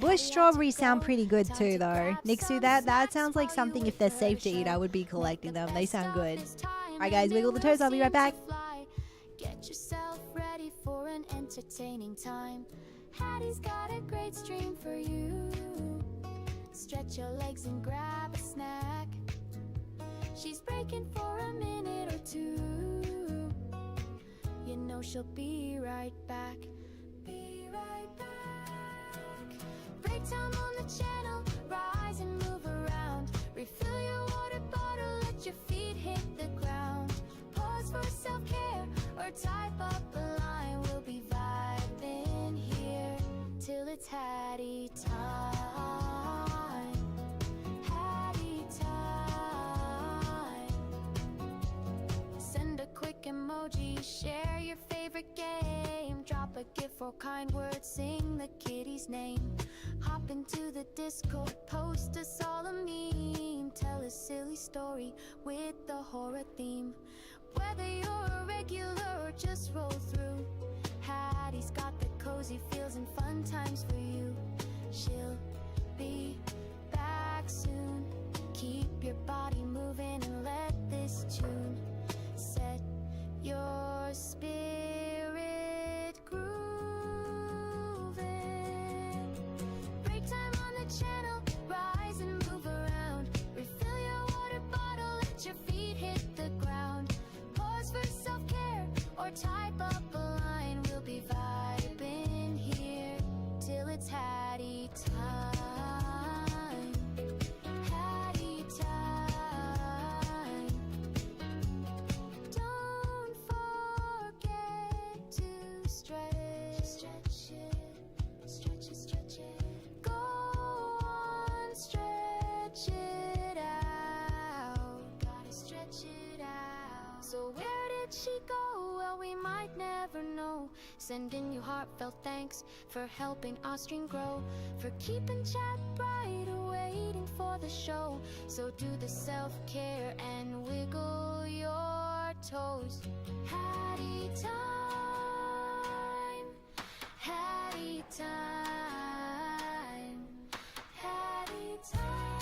Bush strawberries sound pretty good too, though. Nixu, that sounds like something, if they're safe to eat, I would be collecting them. They sound good. Alright guys, wiggle the toes, I'll be right back. Get yourself ready for an entertaining time. Hattie's got a great stream for you. Stretch your legs and grab a snack. She's breaking for a minute or two. You know she'll be right back. Be right back. Break time on the channel, rise and move around. Refill your water bottle, let your feet hit the ground. Pause for self-care or type up a line. We'll be vibing here till it's Hattie time. Hattie time. Send a quick emoji, share your favorite game. Drop a gift for kind words, sing the kitty's name. Hop into the Discord, post us all a meme. Tell a silly story with the horror theme. Whether you're a regular or just roll through, Hattie's got the cozy feels and fun times for you. She'll be back soon. Keep your body moving and let this tune set your spirit grooving. Break time on the channel, rise and move around. Refill your water bottle, let your feet hit the ground. Pause for self-care or type up a line. We'll be vibing here till it's Hattie time. Hattie time. Don't forget to stretch it, stretch it. Go on, stretch it out. Gotta stretch it out. So where did she go? Well, we might never know. Sending you heartfelt thanks for helping our stream grow, for keeping chat bright, waiting for the show. So do the self-care and wiggle your toes. Hattie time, Hattie time, Hattie time,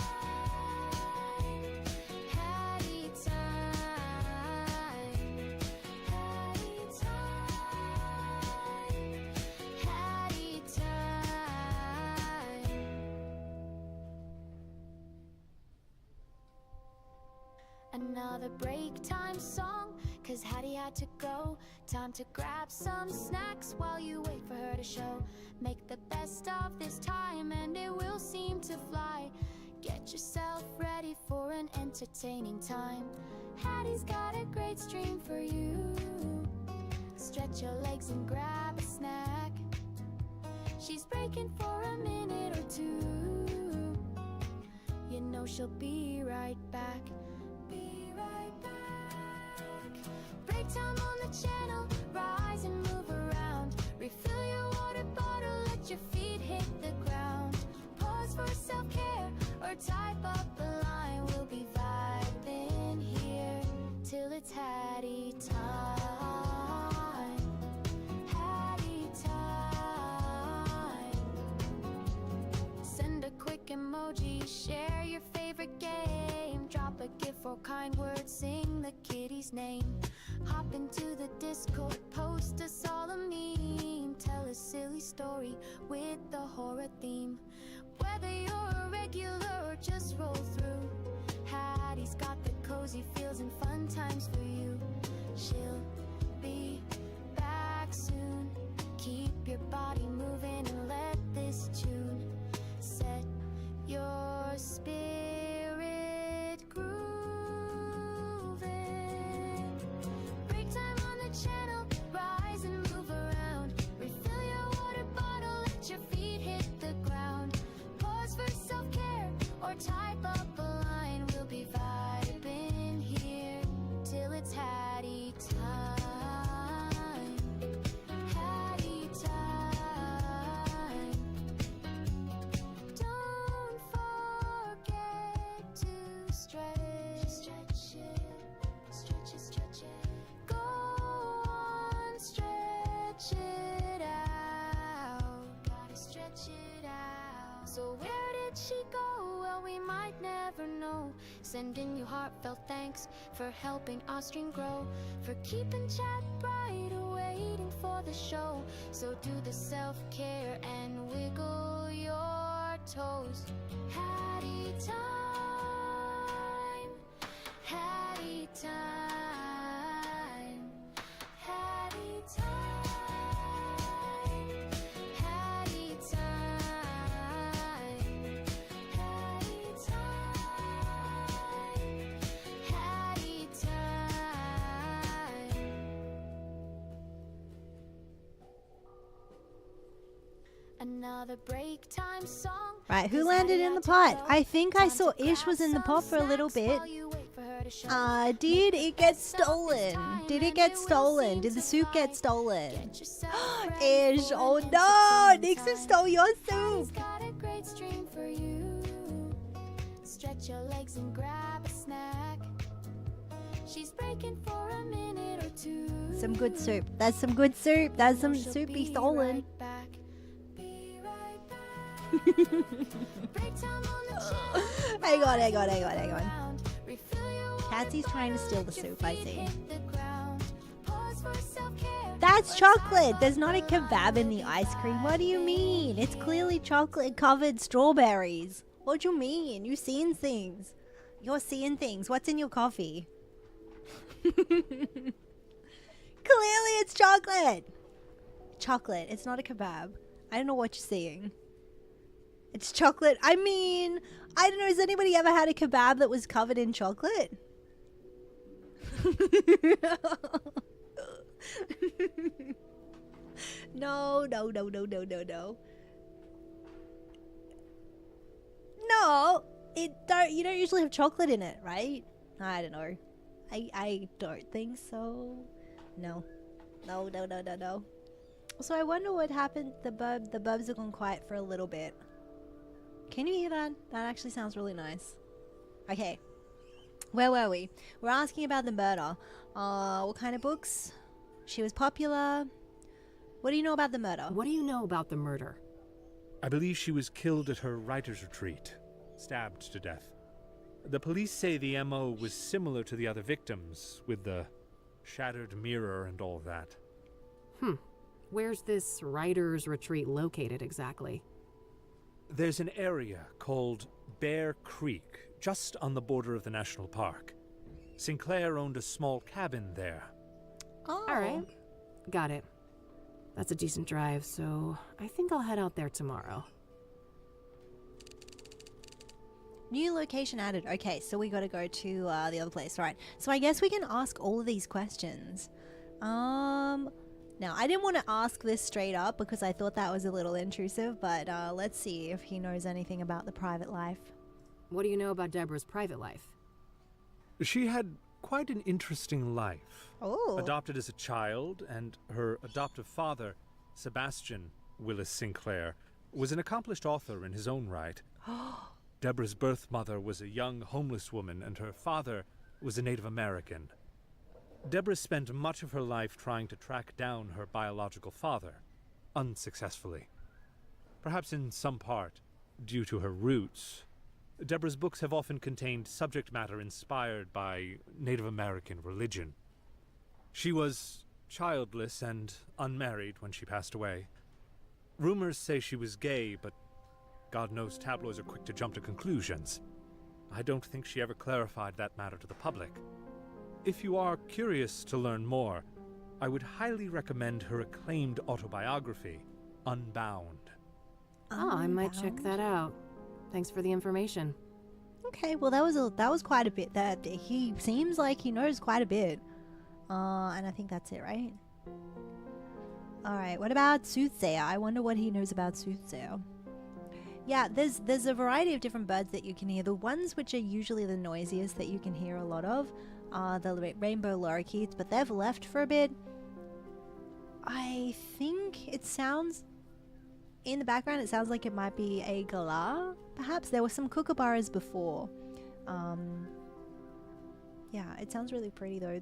Hattie time, Hattie time, Hattie time. Another break time song, 'cause Hattie had to go. Time to grab some snacks while you wait for her to show. Make the best of this time and it will seem to fly. Get yourself ready for an entertaining time. Hattie's got a great stream for you. Stretch your legs and grab a snack. She's breaking for a minute or two. You know she'll be right back. Be right back. Break time on the channel, rise and move around. Refill your water bottle, let your feet hit the ground. Pause for self-care or type up a line. We'll be vibing here till it's Hattie time. Hattie time. Send a quick emoji, share your favorite game. Drop a gift for kind words, sing the kitty's name. Hop into the Discord, post us all a meme. Tell a silly story with the horror theme. Whether you're a regular or just roll through, Hattie's got the cozy feels and fun times for you. She'll be back soon. Keep your body moving and let this tune set your spirit grooving. Break time on the channel, rise and move around. Refill your water bottle, let your feet hit the ground. Pause for self-care or type up a line. We'll be vibing here till it's Hattie time. Hattie time. Don't forget to stretch it, stretch it. Go on, stretch it out. Gotta stretch it out. So where did she go? Well, we might never know. Sending you heartfelt thanks for helping our stream grow, for keeping chat bright, waiting for the show. So do the self-care and wiggle your toes. Hattie time, Hattie time, Hattie time, Hattie time, Hattie time, Hattie time. Another break time song. Right, who landed in the pot? I think I saw Ish was in the pot for a little bit. Did it get stolen? Did it get stolen? Did the soup get stolen? Ish, oh no! Nixon stole your soup! Got a great stream for you. Stretch your legs and grab a snack. She's breaking for a minute or two. Some good soup. That's some good soup. That's some soup be stolen. Hang on. Patsy's trying to steal the soup, I see. That's chocolate! There's not a kebab in the ice cream. What do you mean? It's clearly chocolate covered strawberries. What do you mean? You're seeing things. You're seeing things. What's in your coffee? Clearly it's chocolate! Chocolate. It's not a kebab. I don't know what you're seeing. It's chocolate. I mean, I don't know. Has anybody ever had a kebab that was covered in chocolate? No. No, you don't usually have chocolate in it, right? I don't know. I don't think so. No. So I wonder what happened. The bubs have gone quiet for a little bit. Can you hear that? That actually sounds really nice. Okay. Where were we? We're asking about the murder. What kind of books? She was popular. What do you know about the murder? What do you know about the murder? I believe she was killed at her writer's retreat, stabbed to death. The police say the MO was similar to the other victims, with the shattered mirror and all that. Where's this writer's retreat located exactly? There's an area called Bear Creek, just on the border of the national park. Sinclair owned a small cabin there. Oh. All right. Got it. That's a decent drive, so I think I'll head out there tomorrow. New location added. Okay, so we gotta go to the other place. Right. So I guess we can ask all of these questions. Now, I didn't want to ask this straight up because I thought that was a little intrusive, but let's see if he knows anything about the private life. What do you know about Deborah's private life? She had quite an interesting life. Oh. Adopted as a child, and her adoptive father, Sebastian Willis Sinclair, was an accomplished author in his own right. Deborah's birth mother was a young homeless woman, and her father was a Native American. Deborah spent much of her life trying to track down her biological father, unsuccessfully. Perhaps in some part due to her roots, Deborah's books have often contained subject matter inspired by Native American religion. She was childless and unmarried when she passed away. Rumors say she was gay, but God knows tabloids are quick to jump to conclusions. I don't think she ever clarified that matter to the public. If you are curious to learn more, I would highly recommend her acclaimed autobiography, Unbound. Oh, I might check that out. Thanks for the information. Okay, well that was quite a bit. That he seems like he knows quite a bit. And I think that's it, right? Alright, what about Soothsayer? I wonder what he knows about Soothsayer. Yeah, there's a variety of different birds that you can hear. The ones which are usually the noisiest that you can hear a lot of are the rainbow lorikeets, but they've left for a bit. I think it sounds, in the background, it sounds like it might be a galah, perhaps. There were some kookaburras before. Yeah, it sounds really pretty though.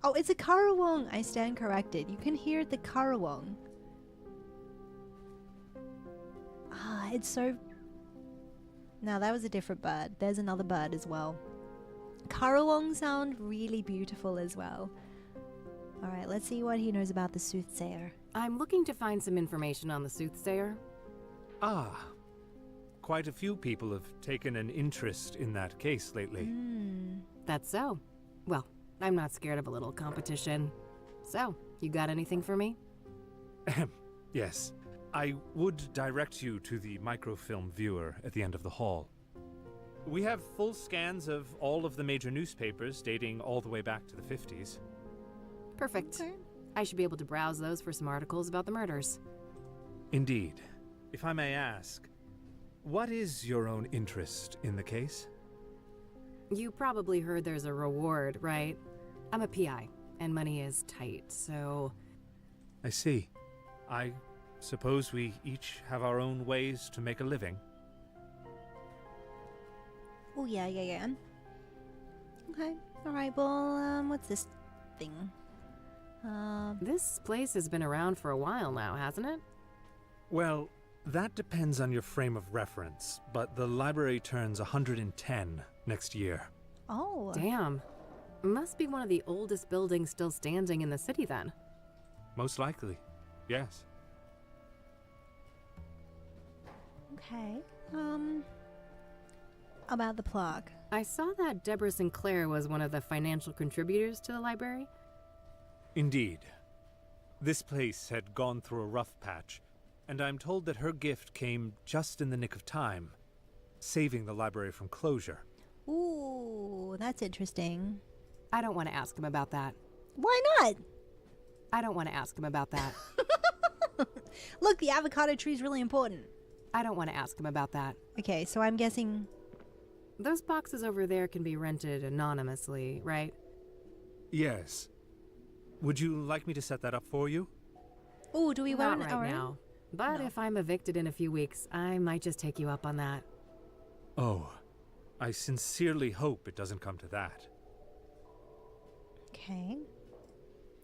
Oh, it's a currawong. I stand corrected. You can hear the currawong. It's so... No, that was a different bird. There's another bird as well. Currawong sound really beautiful as well. Alright, let's see what he knows about the Soothsayer. I'm looking to find some information on the Soothsayer. Quite a few people have taken an interest in that case lately. That's so. Well, I'm not scared of a little competition. So, you got anything for me? Yes. I would direct you to the microfilm viewer at the end of the hall. We have full scans of all of the major newspapers dating all the way back to the 50s. Perfect. Okay. I should be able to browse those for some articles about the murders. Indeed. If I may ask, what is your own interest in the case? You probably heard there's a reward, right? I'm a PI, and money is tight, so... I see. I suppose we each have our own ways to make a living. Oh, yeah. Okay. Alright, well, what's this thing? This place has been around for a while now, hasn't it? Well, that depends on your frame of reference, but the library turns 110 next year. Oh. Damn. Must be one of the oldest buildings still standing in the city then. Most likely, yes. Okay. About the plaque. I saw that Deborah Sinclair was one of the financial contributors to the library. Indeed. This place had gone through a rough patch, and I'm told that her gift came just in the nick of time, saving the library from closure. Ooh, that's interesting. I don't want to ask him about that. Why not? I don't want to ask him about that. Look, the avocado tree is really important. I don't want to ask him about that. Okay, so I'm guessing... Those boxes over there can be rented anonymously, right? Yes. Would you like me to set that up for you? Oh, do we Not want right our now. But if I'm evicted in a few weeks, I might just take you up on that. Oh, I sincerely hope it doesn't come to that. Okay.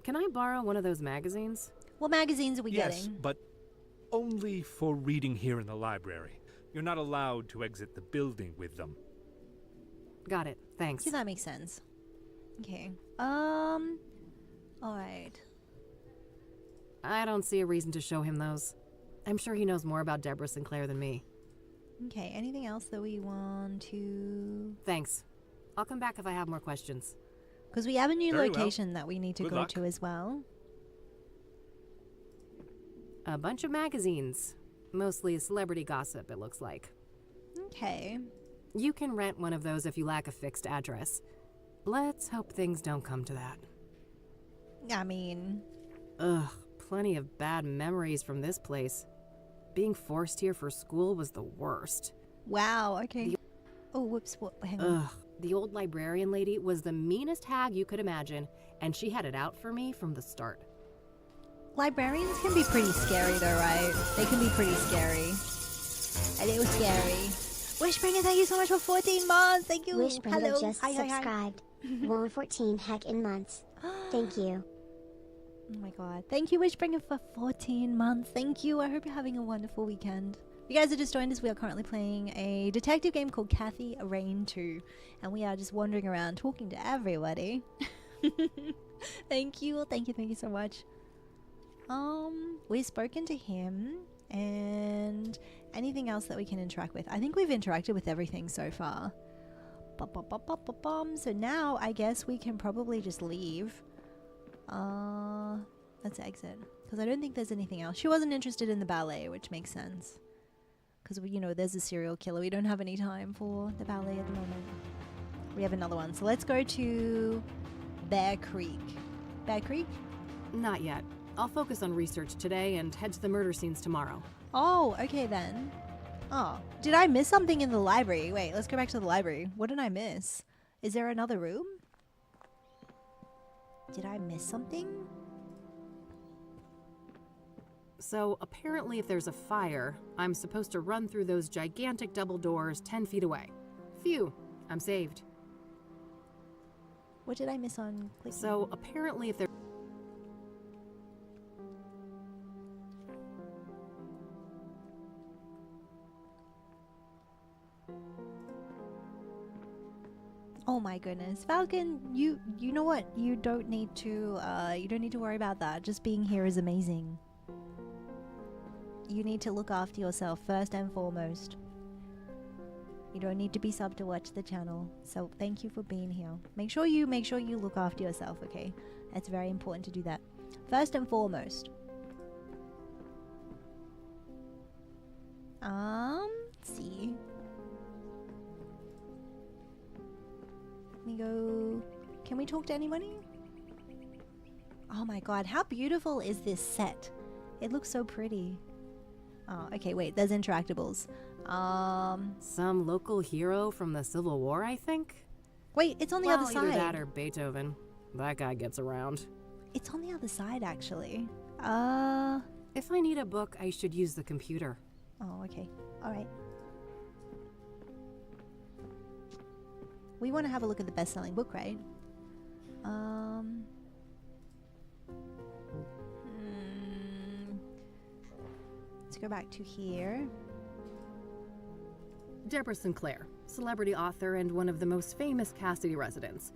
Can I borrow one of those magazines? What magazines are we Yes, getting? but only for reading here in the library. You're not allowed to exit the building with them. Got it. Thanks. See, that makes sense. Okay. Alright. I don't see a reason to show him those. I'm sure he knows more about Deborah Sinclair than me. Okay, anything else that we want to... Thanks. I'll come back if I have more questions. Because we have a new Very well. location that we need to Good go luck. to as well. A bunch of magazines. Mostly celebrity gossip, it looks like. Okay. You can rent one of those if you lack a fixed address. Let's hope things don't come to that. I mean... Ugh, plenty of bad memories from this place. Being forced here for school was the worst. Wow, okay. Oh, whoops, hang on. Ugh, the old librarian lady was the meanest hag you could imagine, and she had it out for me from the start. Librarians can be pretty scary though, right? They can be pretty scary. A little scary. Wishbringer, thank you so much for 14 months. Thank you. Wishbringer Hello. just Hi. subscribed. 114 heck in months. Thank you. Oh my god. Thank you, Wishbringer, for 14 months. Thank you. I hope you're having a wonderful weekend. If you guys are just joined us, we are currently playing a detective game called Kath Rain 2. And we are just wandering around talking to everybody. Thank you. Thank you so much. We've spoken to him. And anything else that we can interact with? I think we've interacted with everything so far. So now I guess we can probably just leave. Let's exit. Because I don't think there's anything else. She wasn't interested in the ballet, which makes sense. Because, you know, there's a serial killer. We don't have any time for the ballet at the moment. We have another one. So let's go to Bear Creek. Bear Creek? Not yet. I'll focus on research today and head to the murder scenes tomorrow. Oh, okay then. Oh, did I miss something in the library? Wait, let's go back to the library. What did I miss? Is there another room? Did I miss something? So apparently if there's a fire, I'm supposed to run through those gigantic double doors 10 feet away. Phew, I'm saved. What did I miss on clicking? So apparently if there... Oh my goodness, Falcon, you know what? You don't need to worry about that. Just being here is amazing. You need to look after yourself first and foremost. You don't need to be subbed to watch the channel. So thank you for being here. Make sure you look after yourself, okay? It's very important to do that. First and foremost. Let's see. Let me go. Can we talk to anybody? Oh my god, how beautiful is this set? It looks so pretty. Oh, okay, wait, there's interactables. Some local hero from the Civil War, I think? Wait, it's on the other side. Either that or Beethoven. That guy gets around. It's on the other side, actually. If I need a book, I should use the computer. Oh, okay. Alright. We want to have a look at the best-selling book, right? Let's go back to here. Deborah Sinclair, celebrity author and one of the most famous Cassidy residents.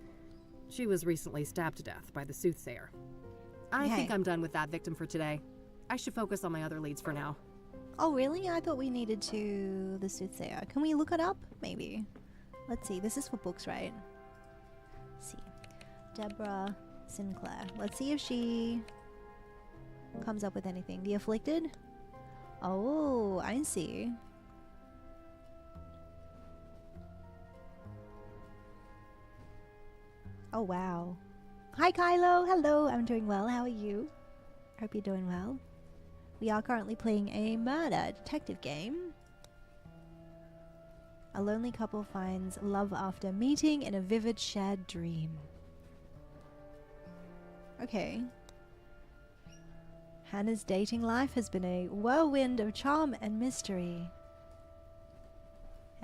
She was recently stabbed to death by the Soothsayer. I think I'm done with that victim for today. I should focus on my other leads for now. Oh, really? I thought we needed to... the Soothsayer. Can we look it up? Maybe. Let's see. This is for books, right? Let's see. Deborah Sinclair. Let's see if she comes up with anything. The Afflicted? Oh, I see. Oh, wow. Hi, Kylo. Hello. I'm doing well. How are you? Hope you're doing well. We are currently playing a murder detective game. A lonely couple finds love after meeting in a vivid shared dream. Okay. Hannah's dating life has been a whirlwind of charm and mystery.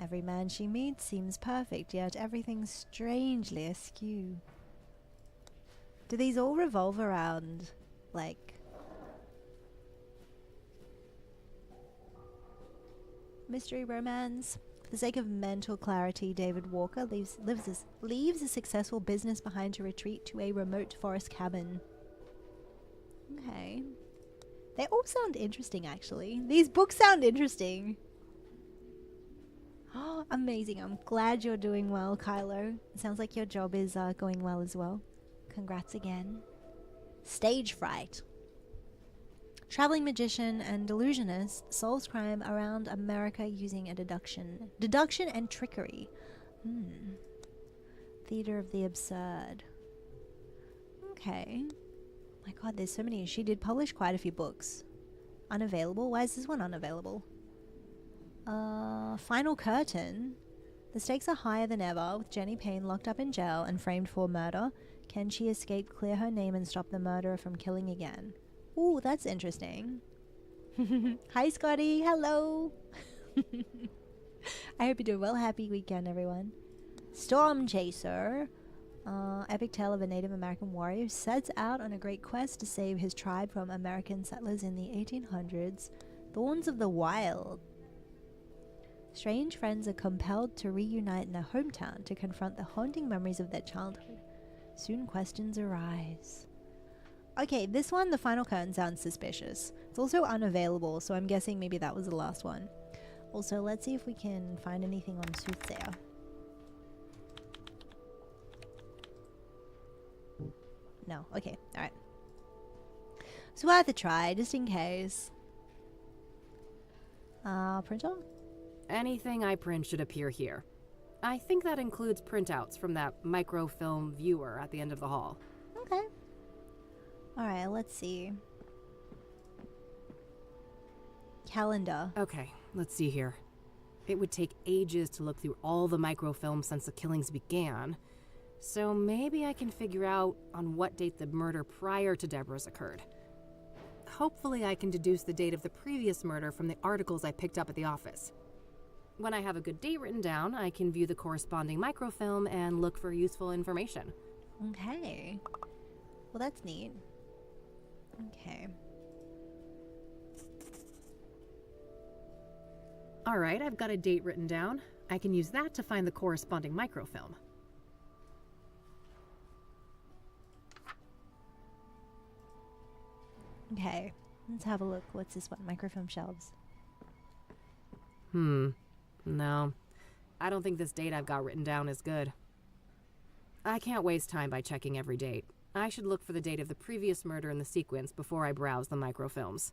Every man she meets seems perfect, yet everything's strangely askew. Do these all revolve around, like, mystery romance? For the sake of mental clarity, David Walker leaves a successful business behind to retreat to a remote forest cabin. Okay. They all sound interesting, actually. These books sound interesting. Oh, amazing. I'm glad you're doing well, Kylo. It sounds like your job is going well as well. Congrats again. Stage fright. Traveling magician and delusionist solves crime around America using a deduction and trickery. Theater of the absurd. Okay. My god, there's so many. She did publish quite a few books. Unavailable? Why is this one unavailable? Final Curtain. The stakes are higher than ever, with Jenny Payne locked up in jail and framed for murder. Can she escape, clear her name, and stop the murderer from killing again? Ooh, that's interesting. Hi, Scotty. Hello. I hope you're doing well. Happy weekend, everyone. Storm Chaser. Epic tale of a Native American warrior who sets out on a great quest to save his tribe from American settlers in the 1800s. Thorns of the Wild. Strange friends are compelled to reunite in their hometown to confront the haunting memories of their childhood. Soon questions arise. Okay, this one, The Final Curtain, sounds suspicious. It's also unavailable, so I'm guessing maybe that was the last one. Also, let's see if we can find anything on Soothsayer. No, okay, alright. It's worth a try, just in case. Printer? Anything I print should appear here. I think that includes printouts from that microfilm viewer at the end of the hall. Okay. Alright, let's see. Calendar. Okay, let's see here. It would take ages to look through all the microfilms since the killings began, so maybe I can figure out on what date the murder prior to Deborah's occurred. Hopefully I can deduce the date of the previous murder from the articles I picked up at the office. When I have a good date written down, I can view the corresponding microfilm and look for useful information. Okay. Well, that's neat. Okay. Alright, I've got a date written down. I can use that to find the corresponding microfilm. Okay. Let's have a look. What's this one? Microfilm shelves. No. I don't think this date I've got written down is good. I can't waste time by checking every date. I should look for the date of the previous murder in the sequence before I browse the microfilms.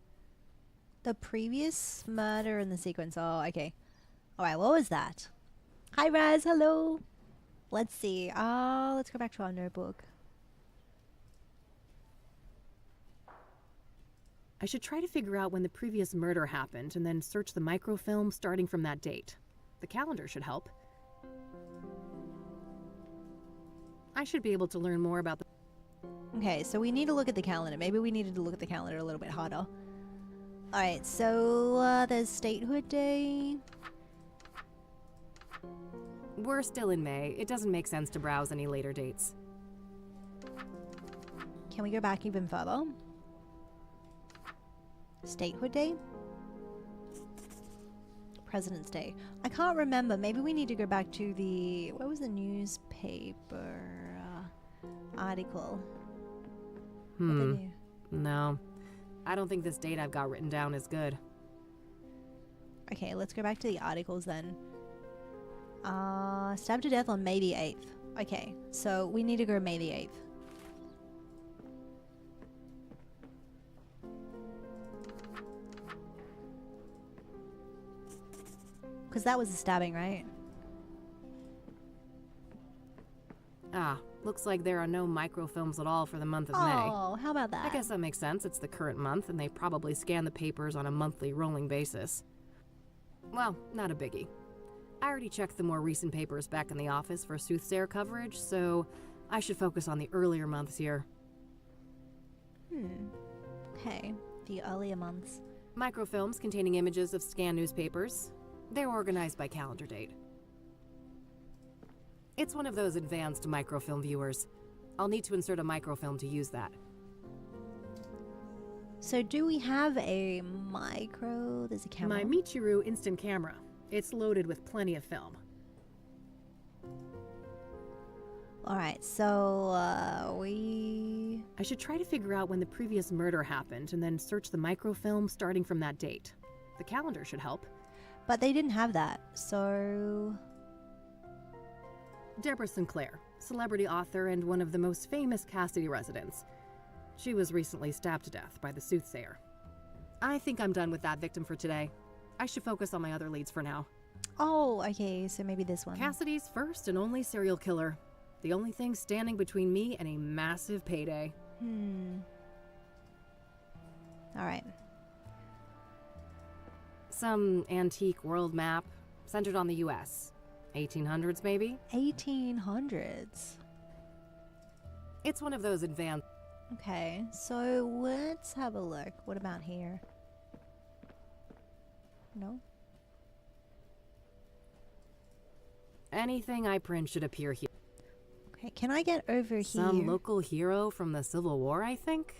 The previous murder in the sequence. Oh, okay. Alright, what was that? Hi, Raz. Hello. Let's see. Let's go back to our notebook. I should try to figure out when the previous murder happened and then search the microfilm starting from that date. The calendar should help. I should be able to learn more about the... Okay, so we need to look at the calendar. Maybe we needed to look at the calendar a little bit harder. Alright, so there's Statehood Day. We're still in May. It doesn't make sense to browse any later dates. Can we go back even further? Statehood Day? President's Day. I can't remember. Maybe we need to go back to the... What was the newspaper article? No. I don't think this date I've got written down is good. Okay, let's go back to the articles then. Stabbed to death on May the 8th. Okay, so we need to go May the 8th. Because that was a stabbing, right? Ah, looks like there are no microfilms at all for the month of May. Oh, how about that? I guess that makes sense. It's the current month, and they probably scan the papers on a monthly rolling basis. Well, not a biggie. I already checked the more recent papers back in the office for Soothsayer coverage, so I should focus on the earlier months here. Okay, the earlier months. Microfilms containing images of scanned newspapers. They're organized by calendar date. It's one of those advanced microfilm viewers. I'll need to insert a microfilm to use that. So do we have a micro? There's a camera. My Michiru instant camera. It's loaded with plenty of film. Alright, so I should try to figure out when the previous murder happened and then search the microfilm starting from that date. The calendar should help. But they didn't have that, so... Deborah Sinclair, celebrity author and one of the most famous Cassidy residents. She was recently stabbed to death by the Soothsayer. I think I'm done with that victim for today. I should focus on my other leads for now. Oh, okay, so maybe this one. Cassidy's first and only serial killer. The only thing standing between me and a massive payday. Alright. Some antique world map centered on the US. 1800s, maybe? 1800s. It's one of those advanced... Okay, so let's have a look. What about here? No? Anything I print should appear here. Okay, can I get over here? Some local hero from the Civil War, I think?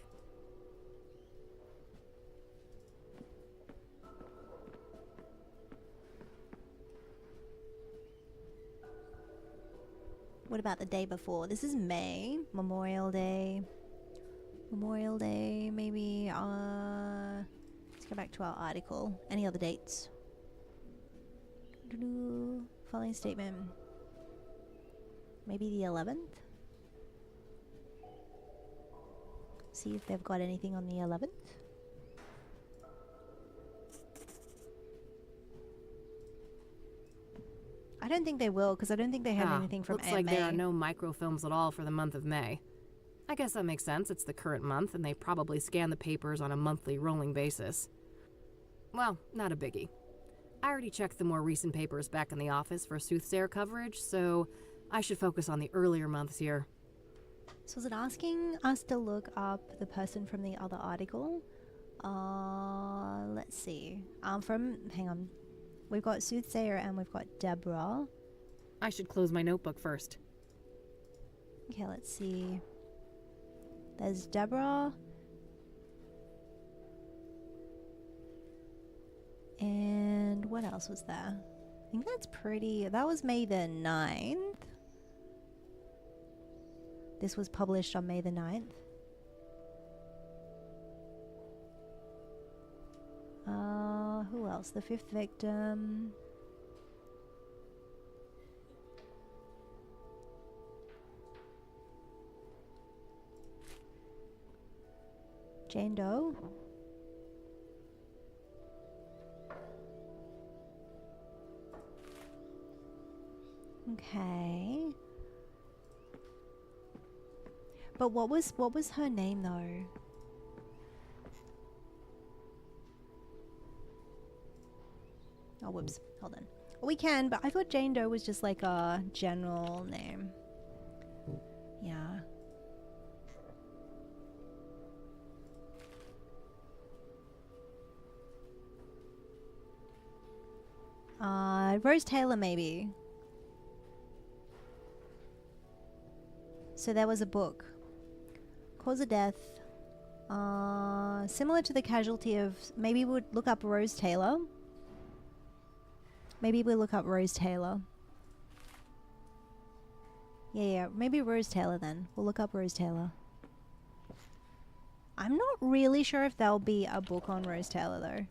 What about the day before? This is May. Memorial Day. Memorial Day, maybe. Let's go back to our article. Any other dates? Following statement. Maybe the 11th? See if they've got anything on the 11th. I don't think they will, because I don't think they have anything from looks AMA. like there are no microfilms at all for the month of May. I guess that makes sense. It's the current month, and they probably scan the papers on a monthly rolling basis. Well, not a biggie. I already checked the more recent papers back in the office for Soothsayer coverage, so I should focus on the earlier months here. So is it asking us to look up the person from the other article? Let's see. Hang on. We've got Soothsayer and we've got Deborah. I should close my notebook first. Okay, let's see. There's Deborah. And what else was there? I think that's pretty... That was May the 9th. This was published on May the 9th. Who else? The 5th victim. Jane Doe. Okay. But what was her name though? Oh, whoops. Hold on. We can, but I thought Jane Doe was just like a general name. Yeah. Rose Taylor, maybe. So there was a book. Cause of death. Similar to the casualty of... Maybe we'd look up Rose Taylor. Maybe we'll look up Rose Taylor. Yeah, maybe Rose Taylor then. We'll look up Rose Taylor. I'm not really sure if there'll be a book on Rose Taylor though.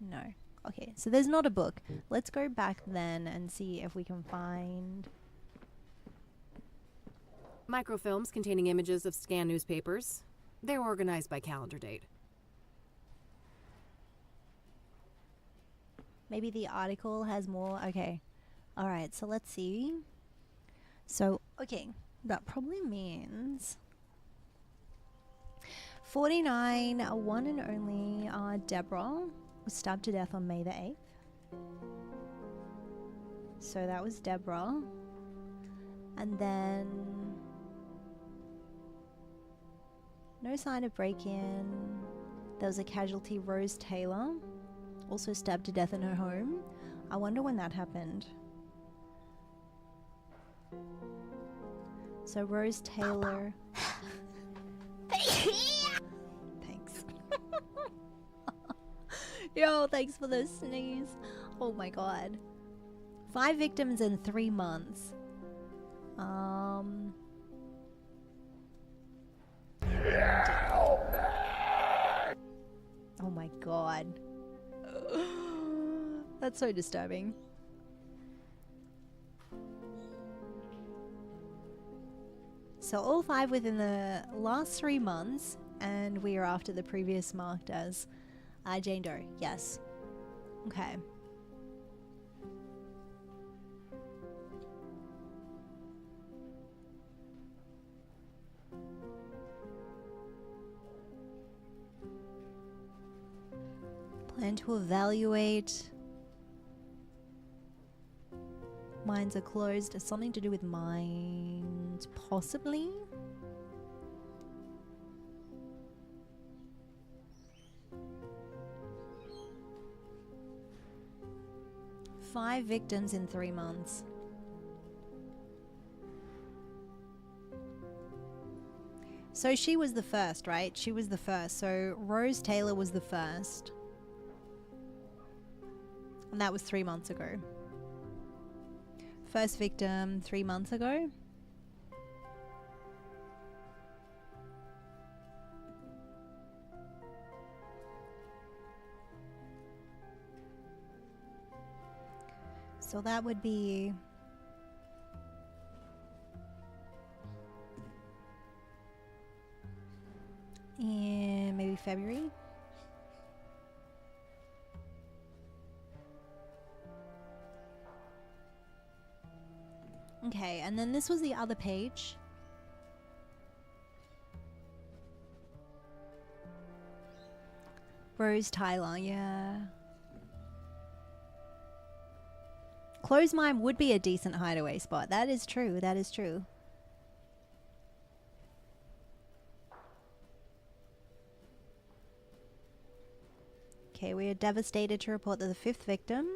No. Okay, so there's not a book. Let's go back then and see if we can find... Microfilms containing images of scanned newspapers. They're organized by calendar date. Maybe the article has more. Okay. Alright, so let's see. So, okay. That probably means... 49, one and only Deborah was stabbed to death on May the 8th. So that was Deborah. And then... no sign of break-in. There was a casualty, Rose Taylor, also stabbed to death in her home. I wonder when that happened. So Rose Taylor... Thanks. Yo, thanks for the sneeze. Oh my god. 5 victims in 3 months. Oh my god. That's so disturbing. So all 5 within the last 3 months, and we are after the previous marked as Jane Doe. Yes. Okay. Plan to evaluate. Mines are closed. Something to do with mines, possibly? Five victims in 3 months. So she was the first, right? She was the first. So Rose Taylor was the first. And that was 3 months ago. First victim 3 months ago. So that would be in maybe February. Okay, and then this was the other page. Rose Tyler, yeah. Closed mine would be a decent hideaway spot. That is true, that is true. Okay, we are devastated to report that the 5th victim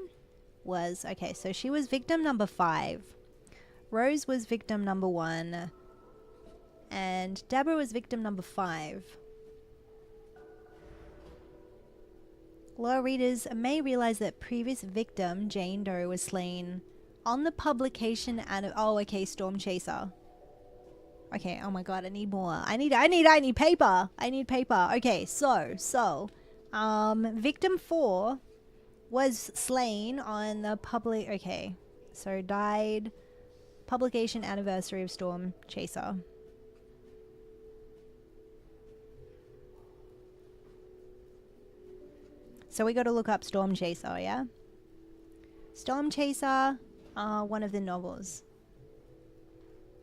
was... Okay, so she was victim number 5. Rose was victim number 1. And Deborah was victim number 5. Lower readers may realize that previous victim, Jane Doe, was slain on the publication and... Oh, okay, Storm Chaser. Okay, oh my god, I need more. I need paper. I need paper. Okay, so, victim 4 was slain on the public... Okay, so died... Publication anniversary of Storm Chaser. So we got to look up Storm Chaser, yeah? Storm Chaser, one of the novels.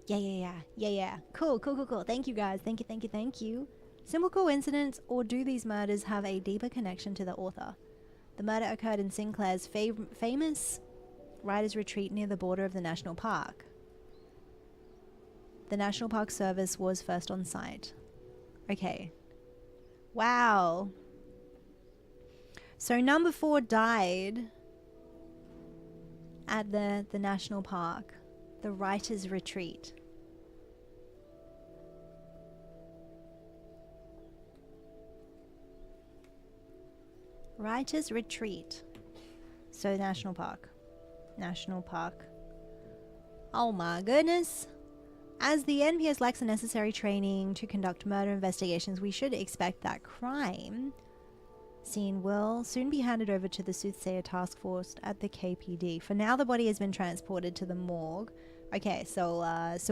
Yeah. Cool. Thank you guys. Thank you. Simple coincidence, or do these murders have a deeper connection to the author? The murder occurred in Sinclair's famous Riders retreat near the border of the national park. The National Park Service was first on site. Okay. Wow. So number 4 died at the national park. The Writers Retreat. Writers Retreat. So National Park. National Park. Oh my goodness. As the NPS lacks the necessary training to conduct murder investigations, we should expect that crime scene will soon be handed over to the Soothsayer task force at the KPD. For now, the body has been transported to the morgue. Okay, so it's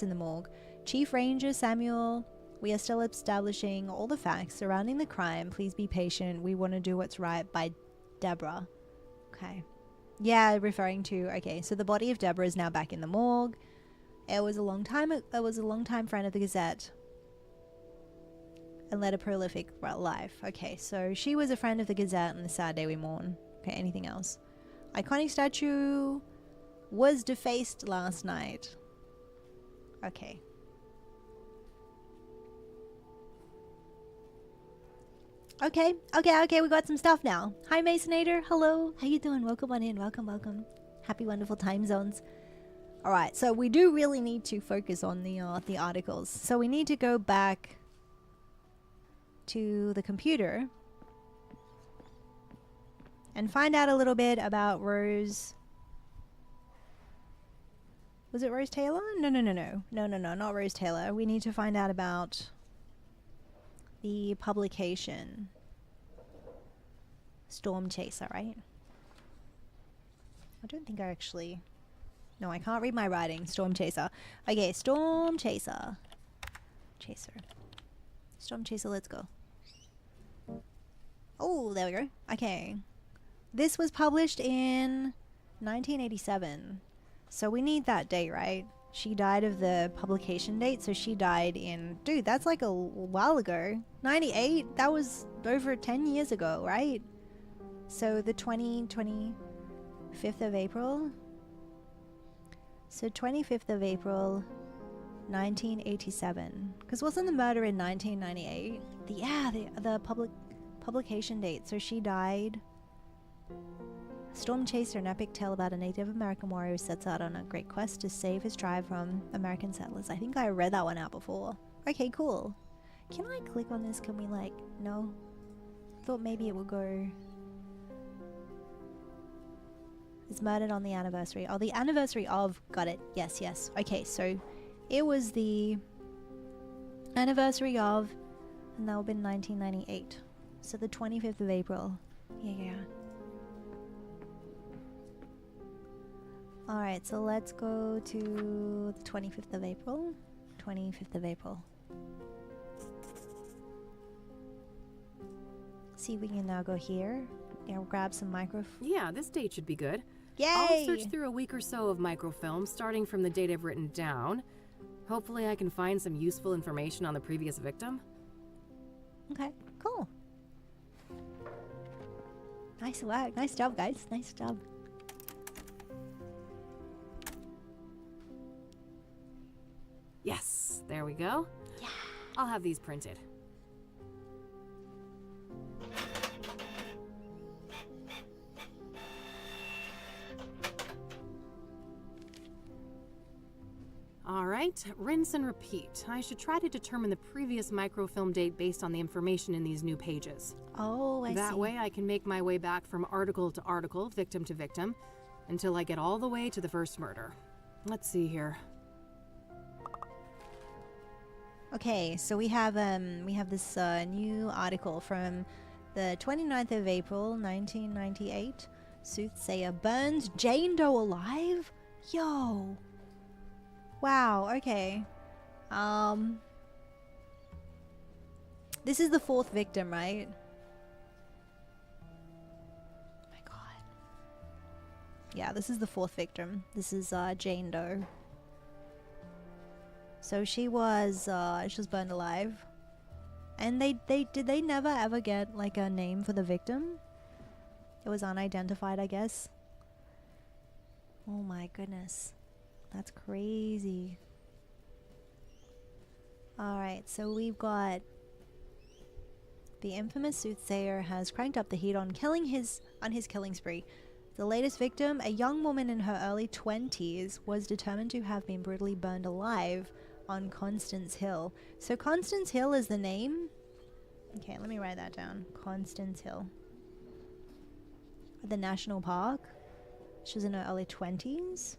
in the morgue. Chief Ranger Samuel, we are still establishing all the facts surrounding the crime. Please be patient. We want to do what's right by Deborah. Okay. Yeah, referring to, okay, so the body of Deborah is now back in the morgue. It was a long time friend of the Gazette and led a prolific life. Okay, so she was a friend of the Gazette and the sad day we mourn. Okay, anything else? Iconic statue was defaced last night. Okay. Okay, we got some stuff now. Hi Masonator, hello. How you doing? Welcome on in, welcome. Happy wonderful time zones. Alright, so we do really need to focus on the articles. So we need to go back to the computer and find out a little bit about Rose. Was it Rose Taylor? No, not Rose Taylor. We need to find out about the publication. Storm Chaser, right? I don't think I actually... No, I can't read my writing. Storm Chaser. Okay, Storm Chaser. Storm Chaser, let's go. Oh, there we go. Okay. This was published in 1987. So we need that date, right? She died of the publication date, so she died in... Dude, that's like a while ago. 98? That was over 10 years ago, right? So the 25th of April... So 25th of April, 1987. Because wasn't the murder in 1998? The publication date. So she died. Storm Chaser, an epic tale about a Native American warrior who sets out on a great quest to save his tribe from American settlers. I think I read that one out before. Okay, cool. Can I click on this? Can we like... No? Thought maybe it would go... Is murdered on the anniversary. Oh, the anniversary of... Got it. Yes. Okay, so it was the anniversary of... And that would have been 1998. So the 25th of April. Yeah. Alright, so let's go to the 25th of April. 25th of April. See if we can now go here. Yeah, we'll grab some Yeah, this date should be good. Yay! I'll search through a week or so of microfilms, starting from the date I've written down. Hopefully I can find some useful information on the previous victim. Okay, cool. Nice work. Nice job, guys. Nice job. Yes, there we go. Yeah. I'll have these printed. Alright, rinse and repeat. I should try to determine the previous microfilm date based on the information in these new pages. Oh, I see. That way I can make my way back from article to article, victim to victim, until I get all the way to the first murder. Let's see here. Okay, so we have this new article from the 29th of April, 1998. Soothsayer burns Jane Doe alive? Yo. Wow, okay. This is the 4th victim, right? Oh my god. Yeah, this is the 4th victim. This is Jane Doe. So she was burned alive. And did they never ever get like a name for the victim? It was unidentified, I guess. Oh my goodness. That's crazy. Alright, so we've got the infamous Soothsayer has cranked up the heat on his killing spree. The latest victim, a young woman in her early 20s, was determined to have been brutally burned alive on Constance Hill. So Constance Hill is the name? Okay, let me write that down. Constance Hill. At the National Park. She was in her early 20s.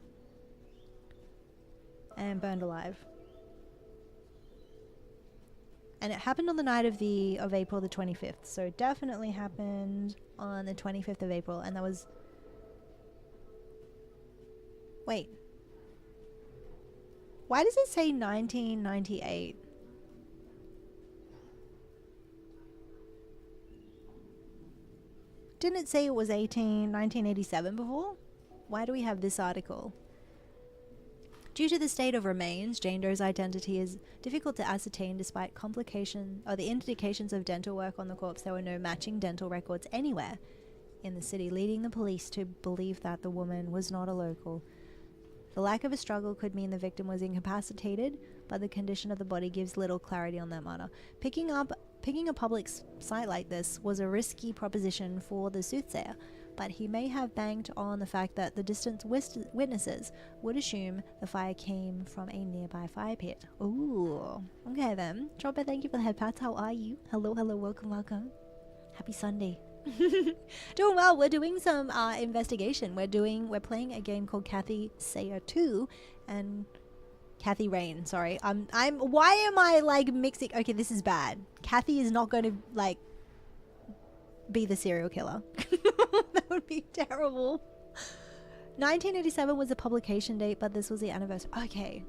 And burned alive. And it happened on the night of April the 25th. So it definitely happened on the 25th of April. And that was... Wait. Why does it say 1998? Didn't it say it was 1987 before? Why do we have this article? Due to the state of remains, Jane Doe's identity is difficult to ascertain despite the indications of dental work on the corpse. There were no matching dental records anywhere in the city, leading the police to believe that the woman was not a local. The lack of a struggle could mean the victim was incapacitated, but the condition of the body gives little clarity on that matter. Picking a public site like this was a risky proposition for the Soothsayer, but he may have banked on the fact that the distant witnesses would assume the fire came from a nearby fire pit. Ooh, okay then. Chopper, thank you for the head pats. How are you? Hello, welcome. Happy Sunday. Doing well. We're doing some investigation. We're playing a game called Kathy Sayer 2 and Kath Rain. Sorry. Why am I like mixing? Okay, this is bad. Kathy is not going to like be the serial killer. That would be terrible. 1987 was the publication date, but this was the anniversary. Okay.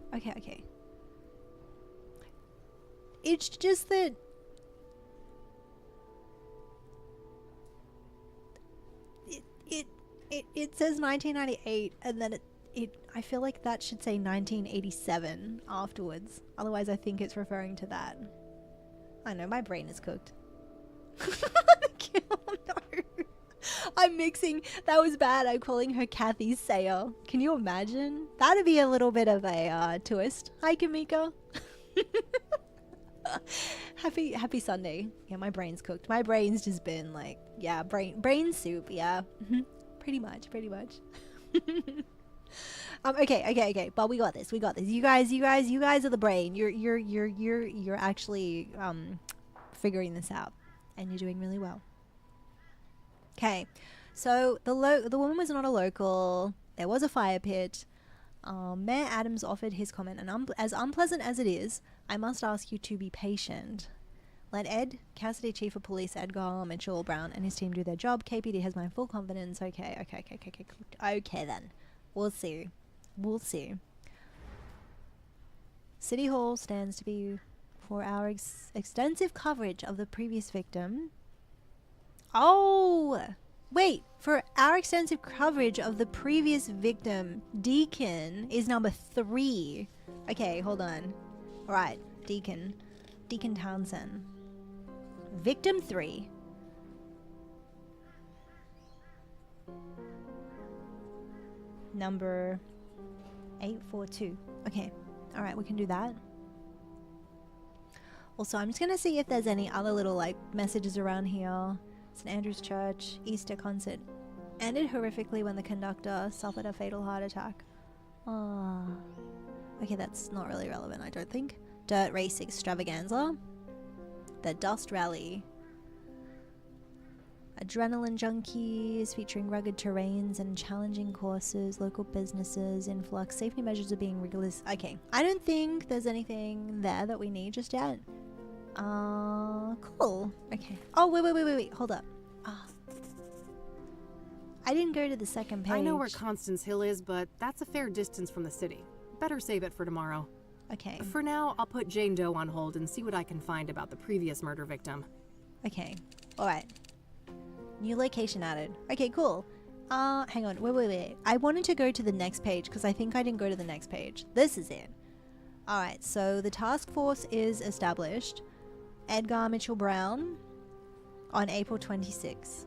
It's just that it says 1998 and then I feel like that should say 1987 afterwards. Otherwise I think it's referring to that. I know, my brain is cooked. No. I'm mixing. That was bad. I'm calling her Kathy Sayer. Can you imagine? That'd be a little bit of a twist. Hi, Kamika. Happy Sunday. Yeah, my brain's cooked. My brain's just been like, yeah, brain soup. Yeah, pretty much. Okay. But we got this. You guys are the brain. You're actually figuring this out, and you're doing really well. Okay, so the woman was not a local. There was a fire pit. Mayor Adams offered his comment, and as unpleasant as it is, I must ask you to be patient. Let Ed, Cassidy Chief of Police Edgar Mitchell Brown, and his team do their job. KPD has my full confidence. Okay then. We'll see. City Hall stands to be for our extensive coverage of the previous victim. Oh! Wait, for our extensive coverage of the previous victim, Deacon is number 3. Okay, hold on. Alright, Deacon Townsend. Victim 3. Number 842. Okay, alright, we can do that. Also, I'm just gonna see if there's any other little like messages around here. St. Andrew's Church, Easter concert ended horrifically when the conductor suffered a fatal heart attack. Okay, that's not really relevant, I don't think. Dirt race extravaganza. The Dust Rally. Adrenaline junkies featuring rugged terrains and challenging courses, local businesses, influx, safety measures are being rigorous. Okay, I don't think there's anything there that we need just yet. Cool. Okay. Oh, wait. Hold up. I didn't go to the second page. I know where Constance Hill is, but that's a fair distance from the city. Better save it for tomorrow. Okay. For now, I'll put Jane Doe on hold and see what I can find about the previous murder victim. Okay. Alright. New location added. Okay, cool. Hang on. Wait. I wanted to go to the next page because I think I didn't go to the next page. This is it. Alright, so the task force is established. Edgar Mitchell Brown on April 26.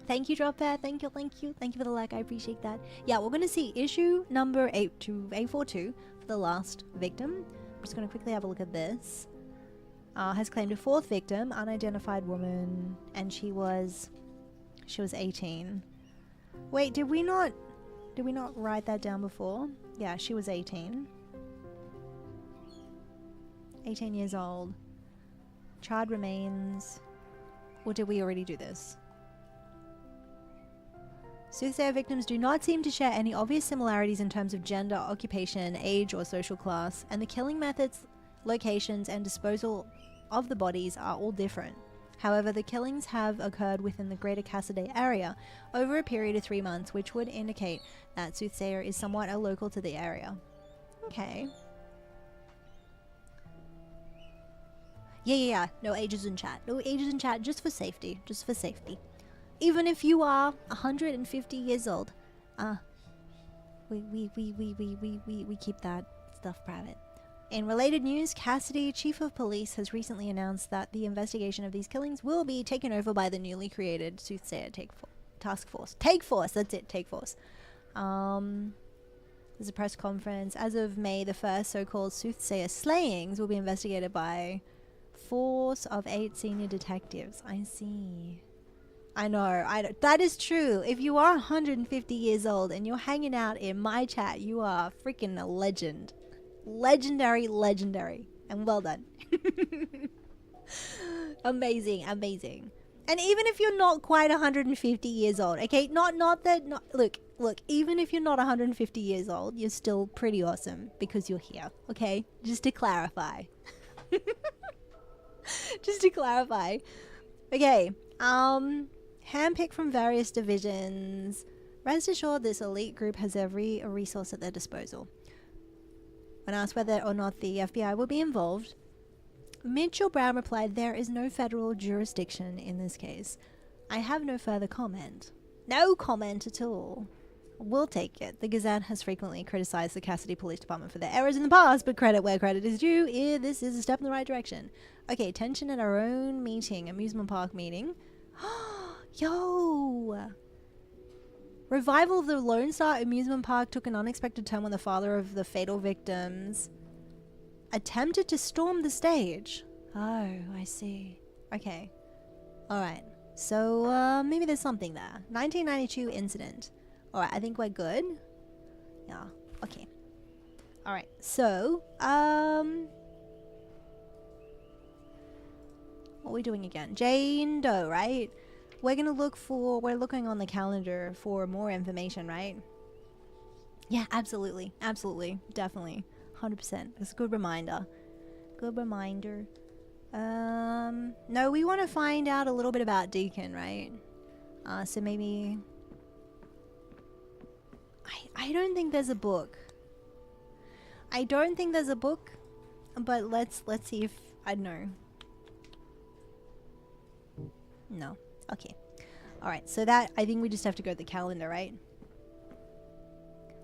Thank you, Drop Bear. Thank you for the like. I appreciate that. Yeah, we're gonna see issue number 842 for the last victim. I'm just gonna quickly have a look at this. Has claimed a fourth victim, unidentified woman, and she was 18. Wait, did we not write that down before? Yeah, she was 18. 18 years old. Child remains. Or did we already do this? Soothsayer victims do not seem to share any obvious similarities in terms of gender, occupation, age, or social class, and the killing methods, locations, and disposal of the bodies are all different. However, the killings have occurred within the greater Cassaday area over a period of 3 months, which would indicate that Soothsayer is somewhat a local to the area. Okay. Yeah. No ages in chat. No ages in chat, just for safety. Just for safety. Even if you are 150 years old, we keep that stuff private. In related news, Cassidy, Chief of Police, has recently announced that the investigation of these killings will be taken over by the newly created Soothsayer Task Force. Take Force, that's it, Take Force. There's a press conference. As of May the 1st, so-called Soothsayer slayings will be investigated by force of 8 senior detectives. I see. I know, that is true. If you are 150 years old and you're hanging out in my chat, you are freaking a legend. Legendary. And well done. Amazing. And even if you're not quite 150 years old, okay? Look, even if you're not 150 years old, you're still pretty awesome because you're here, okay? Just to clarify. Okay, handpicked from various divisions. Rest assured this elite group has every resource at their disposal. When asked whether or not the FBI will be involved, Mitchell Brown replied, "There is no federal jurisdiction in this case. I have no further comment." No comment at all. We'll take it. The Gazette has frequently criticized the Cassidy Police Department for their errors in the past, but credit where credit is due. This is a step in the right direction. Okay, tension at our own meeting, amusement park meeting. Yo! Revival of the Lone Star Amusement Park took an unexpected turn when the father of the fatal victims attempted to storm the stage. Oh, I see. Okay. Alright. So, maybe there's something there. 1992 incident. Alright, I think we're good. Yeah, okay. Alright, so, what are we doing again? Jane Doe, right? We're looking on the calendar for more information, right? Yeah, absolutely. Definitely. 100%. It's a good reminder. No, we want to find out a little bit about Deacon, right? So maybe... I don't think there's a book. But let's see if... I don't know. No. Okay. Alright, so that... I think we just have to go to the calendar, right?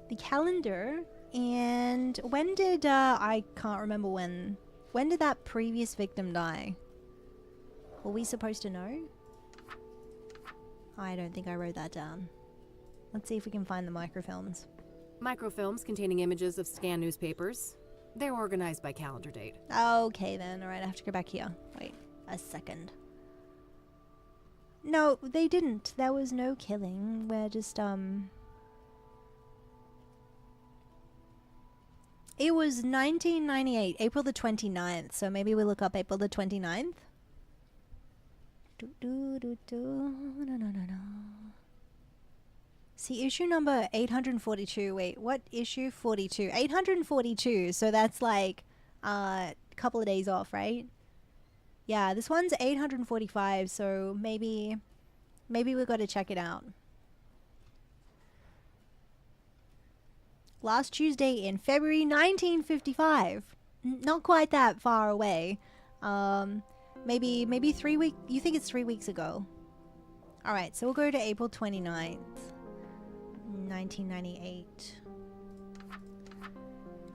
The calendar... And when did... I can't remember when... When did that previous victim die? Were we supposed to know? I don't think I wrote that down. Let's see if we can find the microfilms. Microfilms containing images of scanned newspapers. They're organized by calendar date. Okay then, alright, I have to go back here. Wait, a second. No, they didn't. There was no killing. We're just, It was 1998, April the 29th, so maybe we look up April the 29th. No. See, issue number 842. Wait, what issue? 42. 842, so that's like a couple of days off, right? Yeah, this one's 845, so maybe we've got to check it out. Last Tuesday in February 1955. Not quite that far away. Maybe 3 weeks. You think it's 3 weeks ago? Alright, so we'll go to April 29th. 1998.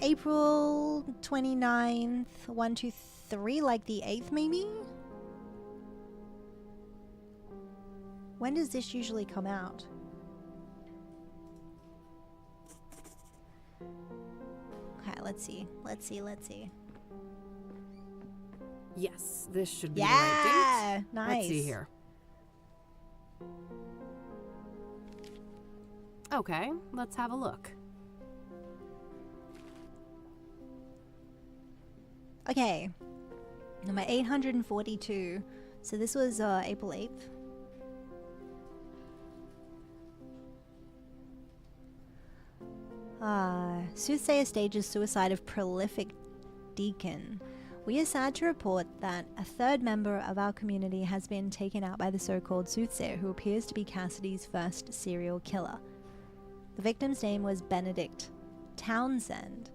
April 29th. 1, 2, 3, like the 8th maybe? When does this usually come out? Okay, let's see. Yes, this should be the right date. Nice. Let's see here. Okay, let's have a look. Okay, number 842. So this was April 8th. Soothsayer stages suicide of prolific deacon. We are sad to report that a third member of our community has been taken out by the so-called Soothsayer, who appears to be Cassidy's first serial killer. The victim's name was Benedict Townsend,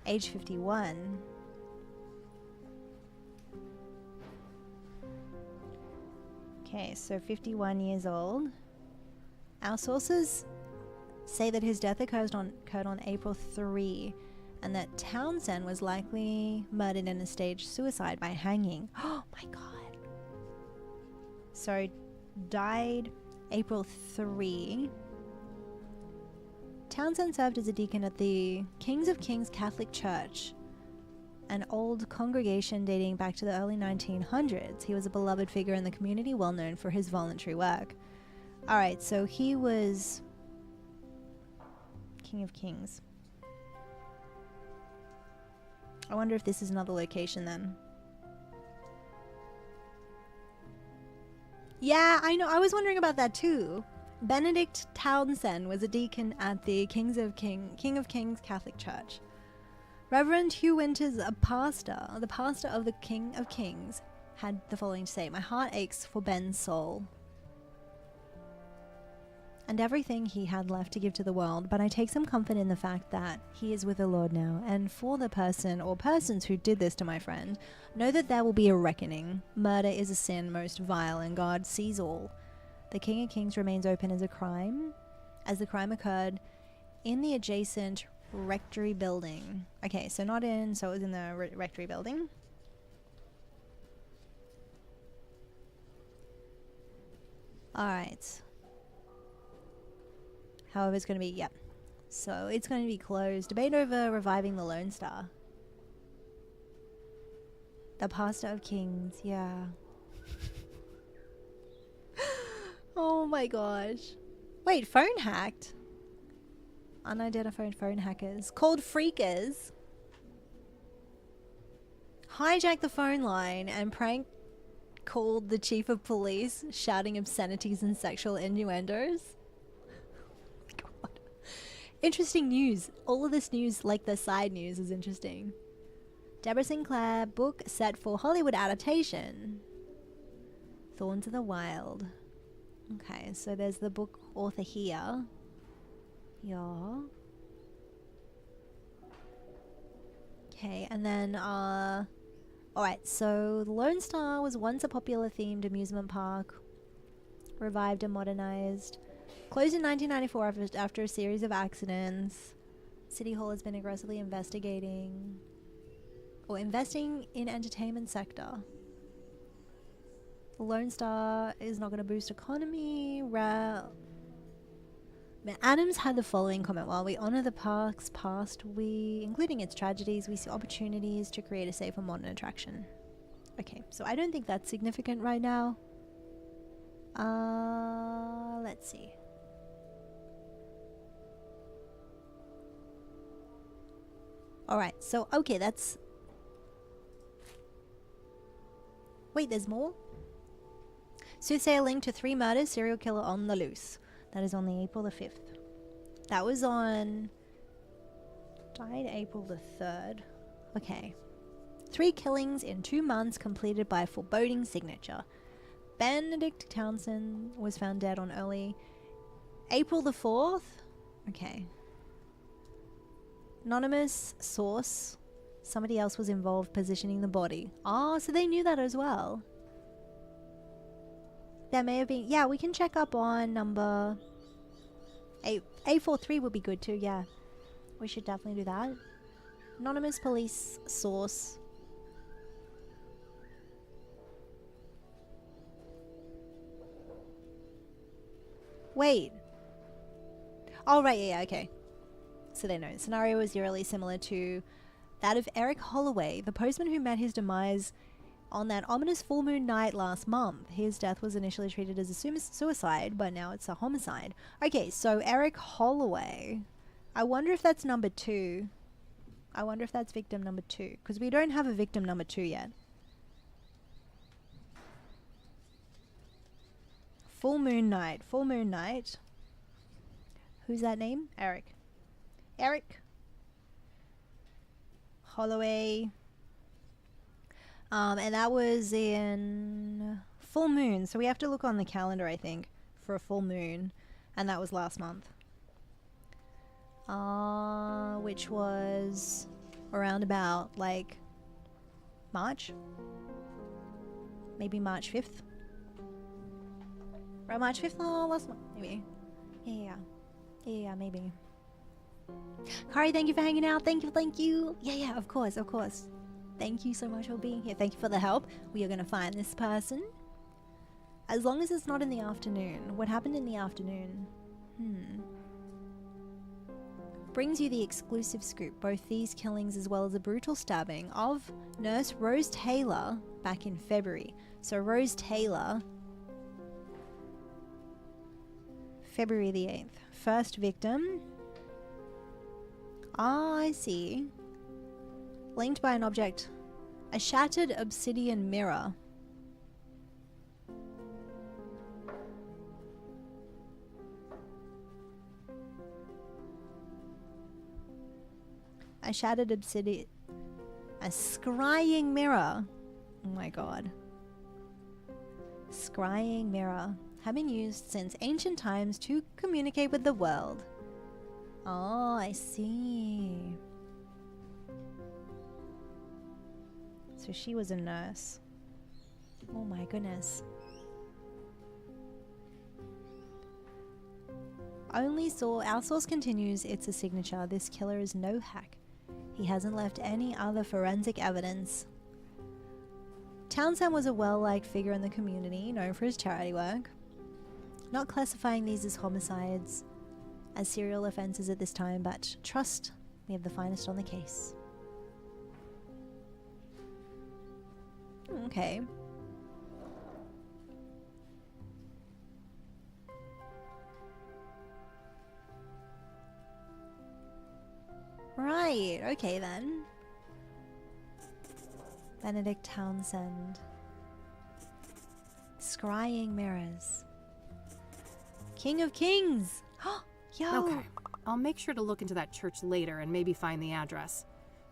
age 51. Okay, so 51 years old. Our sources say that his death occurred on April 3, and that Townsend was likely murdered in a staged suicide by hanging. Oh my god. So, died April 3. Townsend served as a deacon at the Kings of Kings Catholic Church, an old congregation dating back to the early 1900s. He was a beloved figure in the community, well known for his voluntary work. Alright, so he was King of Kings. I wonder if this is another location then. Yeah, I know. I was wondering about that too. Benedict Townsend was a deacon at the King of Kings Catholic Church. Reverend Hugh Winters, the pastor of the King of Kings, had the following to say: "My heart aches for Ben's soul and everything he had left to give to the world, but I take some comfort in the fact that he is with the Lord now, and for the person or persons who did this to my friend, know that there will be a reckoning. Murder is a sin most vile, and God sees all. The King of Kings remains open as the crime occurred in the adjacent rectory building." Okay, so it was in the rectory building. Alright. However, it's going to be, yep. So it's going to be closed. Debate over reviving the Lone Star. The Pastor of Kings, yeah. Oh my gosh. Wait, phone hacked? Unidentified phone hackers called Freakers hijacked the phone line and prank called the chief of police, shouting obscenities and sexual innuendos. God. Interesting news. All of this news, like the side news, is interesting. Deborah Sinclair book set for Hollywood adaptation. Thorns of the Wild. Okay, so there's the book author here. Yeah. Okay, and then, alright, so the Lone Star was once a popular themed amusement park, revived and modernized. Closed in 1994 after a series of accidents. City Hall has been aggressively investing in entertainment sector. The Lone Star is not going to boost economy. Adams had the following comment: "While we honor the park's past, including its tragedies, we see opportunities to create a safer modern attraction." Okay, so I don't think that's significant right now. Let's see. Alright, so, okay, that's... Wait, there's more? Soothsayer linked to 3 murders, serial killer on the loose. That is on the April the 5th. That was on... Died April the 3rd. Okay. 3 killings in 2 months completed by a foreboding signature. Benedict Townsend was found dead on early April the 4th. Okay. Anonymous source. Somebody else was involved positioning the body. Oh, so they knew that as well. There may have been... Yeah, we can check up on number... 843 would be good too, yeah. We should definitely do that. Anonymous police source. Wait. Oh, right, yeah, okay. So they know. Scenario is eerily similar to that of Eric Holloway, the postman who met his demise on that ominous full moon night last month. His death was initially treated as a suicide, but now it's a homicide. Okay, so Eric Holloway. I wonder if that's number 2. I wonder if that's victim number 2, because we don't have a victim number 2 yet. Full moon night. Full moon night. Who's that name? Eric. Eric Holloway. And that was in full moon. So we have to look on the calendar, I think, for a full moon. And that was last month. Which was around about, like, March? Maybe March 5th? Around March 5th? Oh, last month, maybe. Yeah, maybe. Kari, thank you for hanging out. Thank you. Yeah, of course. Thank you so much for being here. Thank you for the help. We are going to find this person. As long as it's not in the afternoon. What happened in the afternoon? Brings you the exclusive scoop. Both these killings as well as a brutal stabbing of nurse Rose Taylor back in February. So Rose Taylor, February the 8th. First victim. I see. Linked by an object. A shattered obsidian mirror. A shattered obsidian. A scrying mirror. Oh my god. Scrying mirror. Have been used since ancient times to communicate with the world. Oh, I see. So she was a nurse. Oh my goodness. Our source continues, it's a signature. This killer is no hack. He hasn't left any other forensic evidence. Townsend was a well-liked figure in the community, known for his charity work. Not classifying these as homicides, as serial offences at this time, but trust, we have the finest on the case. Okay. Right, okay then. Benedict Townsend. Scrying mirrors. King of Kings! Yo! Okay, I'll make sure to look into that church later and maybe find the address.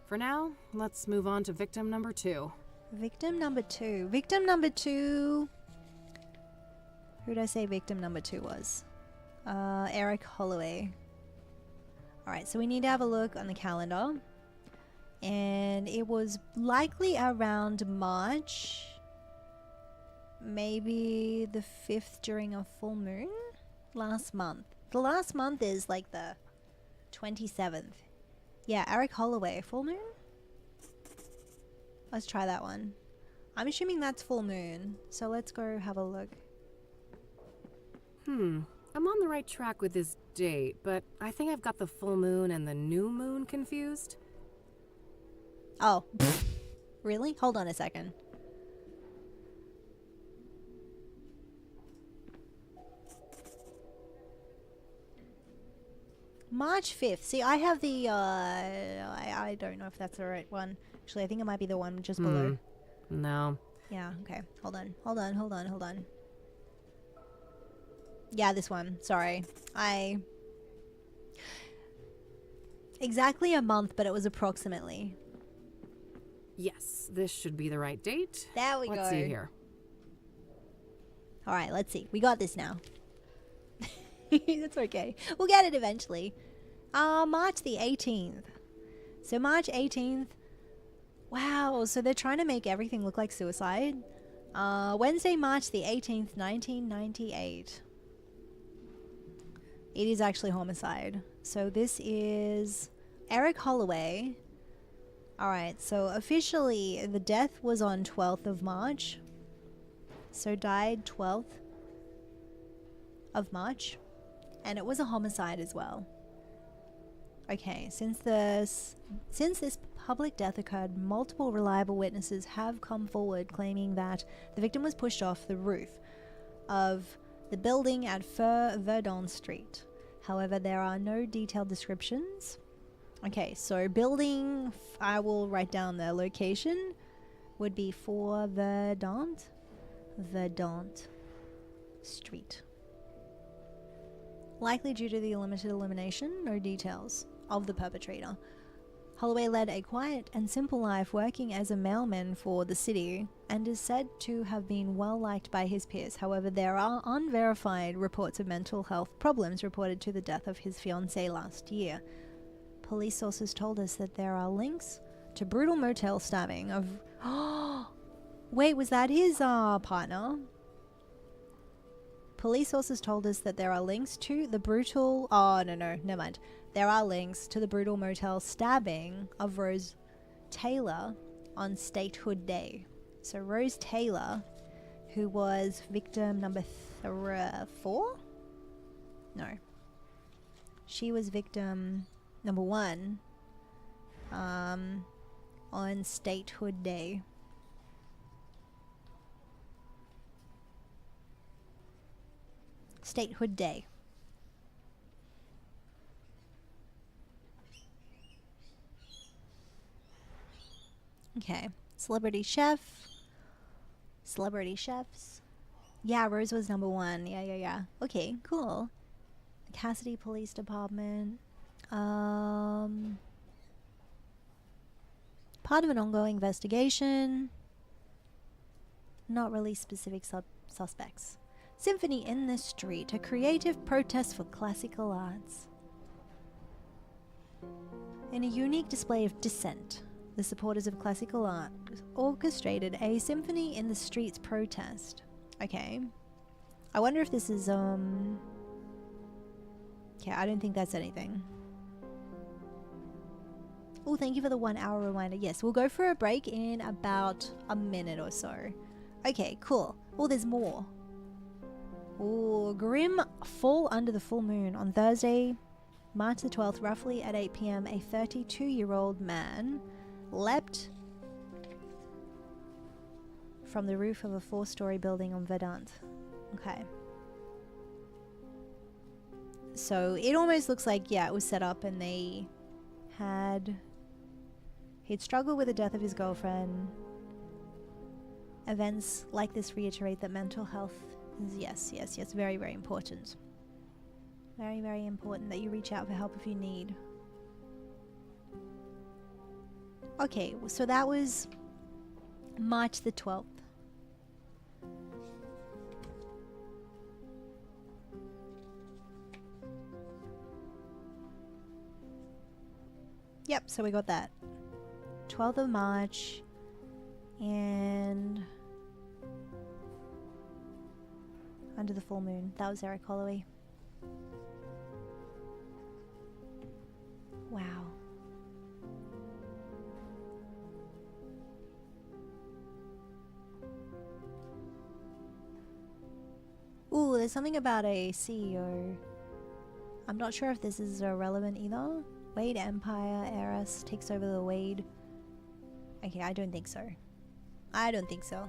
For now, let's move on to victim number 2. Victim number 2. Victim number 2... Who did I say victim number 2 was? Eric Holloway. Alright, so we need to have a look on the calendar. And it was likely around March. Maybe the 5th during a full moon? Last month. The last month is like the 27th. Yeah, Eric Holloway. Full moon? Let's try that one. I'm assuming that's full moon. So let's go have a look. I'm on the right track with this date, but I think I've got the full moon and the new moon confused. Oh. Really? Hold on a second. March 5th. See, I have the, I don't know if that's the right one. Actually, I think it might be the one just below. No. Yeah, okay. Hold on. Yeah, this one. Sorry. Exactly a month, but it was approximately. Yes, this should be the right date. There we go. Let's see here. Alright, let's see. We got this now. That's okay. We'll get it eventually. March the 18th. So March 18th. Wow, so they're trying to make everything look like suicide. Wednesday, March the 18th, 1998. It is actually homicide. So this is Eric Holloway. Alright, so officially the death was on 12th of March. So died 12th of March. And it was a homicide as well. Okay, since this public death occurred, multiple reliable witnesses have come forward claiming that the victim was pushed off the roof of the building at Verdun Street. However, there are no detailed descriptions. Okay, so building, I will write down the location, would be 4 Verdun Street. Likely due to the limited illumination, no details of the perpetrator. Holloway led a quiet and simple life working as a mailman for the city and is said to have been well liked by his peers. However, there are unverified reports of mental health problems reported to the death of his fiancée last year. Police sources told us that there are links to brutal motel stabbing of... Wait, was that his partner? Police sources told us that there are links to the brutal... Oh, no, never mind. There are links to the brutal motel stabbing of Rose Taylor on Statehood Day. So Rose Taylor, who was victim number 4? No. She was victim number 1 on Statehood Day. Statehood Day. Okay. Celebrity chef. Celebrity chefs. Yeah, Rose was number 1. Yeah. Okay, cool. The Cassidy Police Department. Part of an ongoing investigation. Not really specific suspects. Symphony in the Street, a creative protest for classical arts. In a unique display of dissent, the supporters of classical art orchestrated a Symphony in the Streets protest. Okay. I wonder if this is, Okay, I don't think that's anything. Oh, thank you for the 1 hour reminder. Yes, we'll go for a break in about a minute or so. Okay, cool. Oh, there's more. Oh, grim fall under the full moon. On Thursday, March the 12th, roughly at 8 p.m, a 32-year-old man leapt from the roof of a 4-story building on Verdun. Okay. So it almost looks like, yeah, it was set up and he'd struggled with the death of his girlfriend. Events like this reiterate that mental health is, yes, very, very important. Very, very important that you reach out for help if you need. Okay, so that was March the 12th. Yep, so we got that. 12th of March. And under the full moon. That was Eric Holloway. Wow. Ooh, there's something about a CEO. I'm not sure if this is relevant either. Wade Empire heiress takes over the Wade. Okay, I don't think so. I don't think so.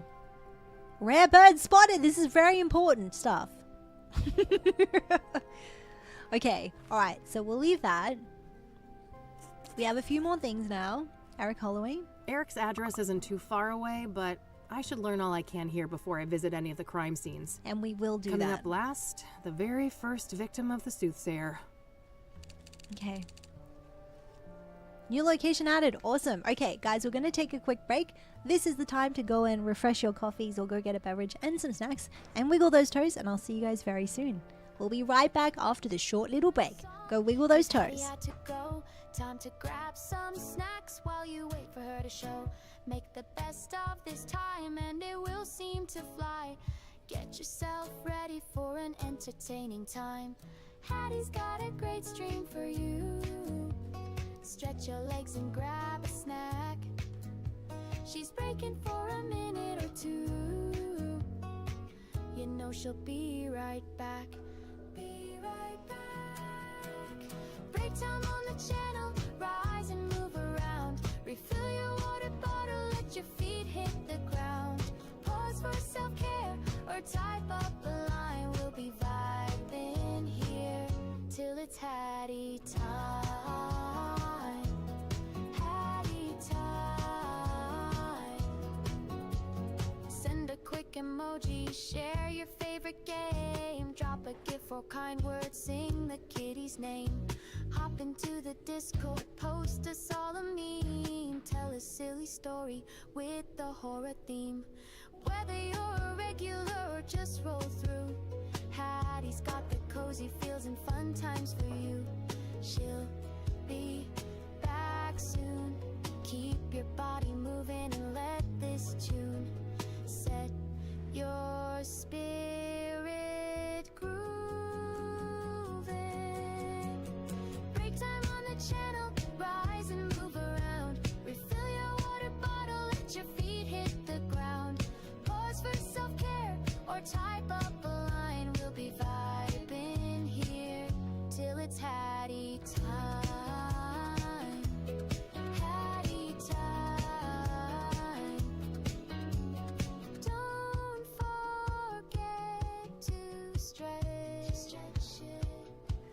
Rare bird spotted! This is very important stuff. Okay, alright, so we'll leave that. We have a few more things now. Eric Holloway. Eric's address isn't too far away, but I should learn all I can here before I visit any of the crime scenes. And we will do Coming that. up last, the very first victim of the Soothsayer. Okay. New location added. Awesome. Okay, guys, we're going to take a quick break. This is the time to go and refresh your coffees or go get a beverage and some snacks and wiggle those toes, and I'll see you guys very soon. We'll be right back after this short little break. Go wiggle those toes. Time to grab some snacks while you wait for her to show. Make the best of this time and it will seem to fly. Get yourself ready for an entertaining time. Hattie's got a great stream for you. Stretch your legs and grab a snack. She's breaking for a minute or two. You know she'll be right back. Be right back. time on the channel, rise and move around. Refill your water bottle, let your feet hit the ground. Pause for self-care or type up a line. We'll be vibing here till it's Hattie time. Hattie time. Send a quick emoji, share your favorite game. Drop a gif or kind word, sing the kitty's name. Hop into the Discord, post us all a meme. Tell a silly story with the horror theme. Whether you're a regular or just roll through, Hattie's got the cozy feels and fun times for you. She'll be back soon. Keep your body moving and let this tune set your spirit grooving. Break time on the channel, rise and move around. Refill your water bottle, let your feet hit the ground. Pause for self-care or type up a line. We'll be vibing here till it's Hattie time. Hattie time. Don't forget to stretch. Stretch it.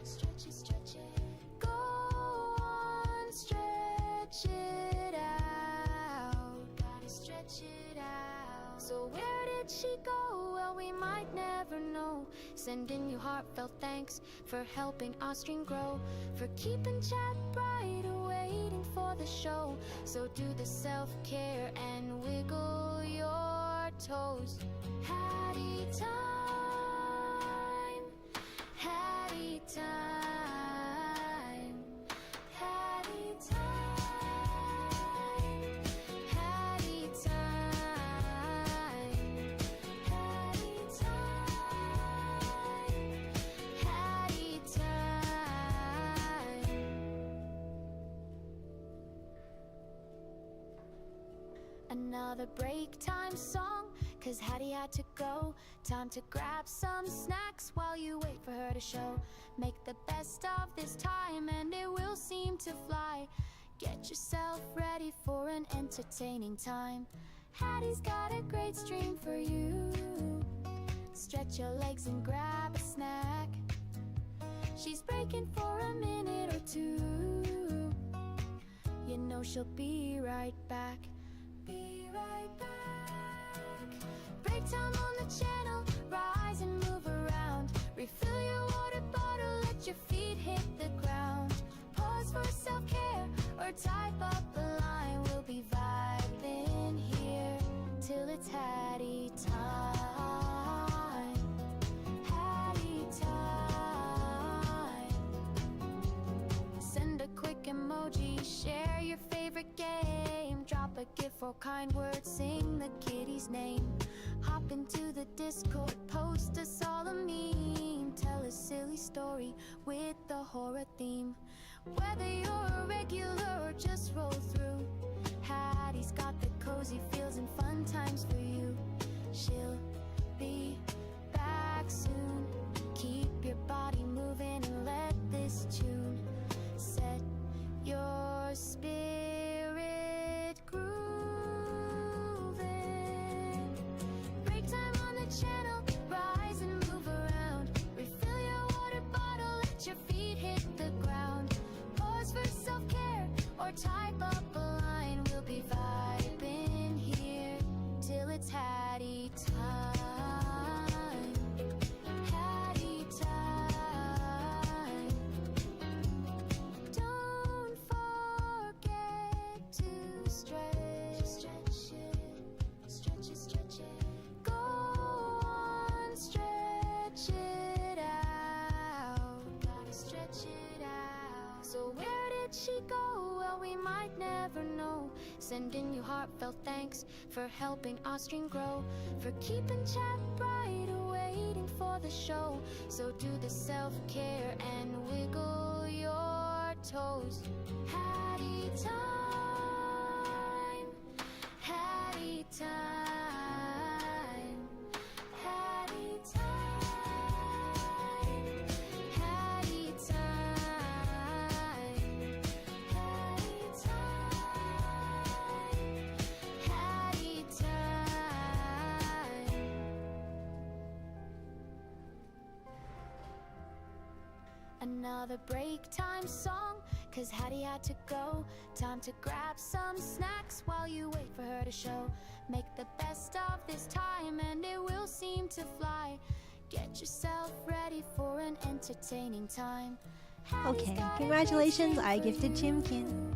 Stretch it, stretch it. Go on, stretch it out. Gotta stretch it out. So where did she go? Well, we might never know. Sending you heartfelt thanks for helping our stream grow, for keeping chat bright, waiting for the show. So do the self-care and wiggle your toes. Hattie time. Hattie time. Hattie time. Hattie time. Hattie time. Hattie time. Another break time song, 'cause Hattie had to go. Time to grab some snacks while you wait for her to show. Make the best of this time and it will seem to fly. Get yourself ready for an entertaining time. Hattie's got a great stream for you. Stretch your legs and grab a snack. She's breaking for a minute or two. You know she'll be right back. Be right back. Break time on the channel, rise and move around. Refill your water bottle, let your feet hit the ground. Pause for self-care or type up a line. We'll be vibing here till it's Hattie time. Hattie time. Send a quick emoji, share your favorite game. Drop a gif or kind word, sing the kitty's name. Hop into the Discord, post us all a meme. Tell a silly story with the horror theme. Whether you're a regular or just roll through, Hattie's got the cozy feels and fun times for you. She'll be back soon. Keep your body moving and let this tune set your spirit grooving. Break time on the channel, rise and move around. Refill your water bottle, let your feet hit the ground. Pause for self-care or type up a line. We'll be vibing here till it's Hattie time. Hattie time. Don't forget to stretch. Stretch it. Stretch it, stretch it. Go on, stretch it out. Gotta stretch it out. So where did she go? Well, we might never know. Sending you heartfelt thanks for helping our stream grow, for keeping chat bright, waiting for the show. So do the self-care and wiggle your toes. Hattie time. Hattie time. Hattie time. Hattie time. another break time song, 'cause Hattie had to go. Time to grab some snacks while you wait for her to show. Make the best of this time and it will seem to fly. Get yourself ready for an entertaining time. Okay, congratulations, I gifted Chimkin.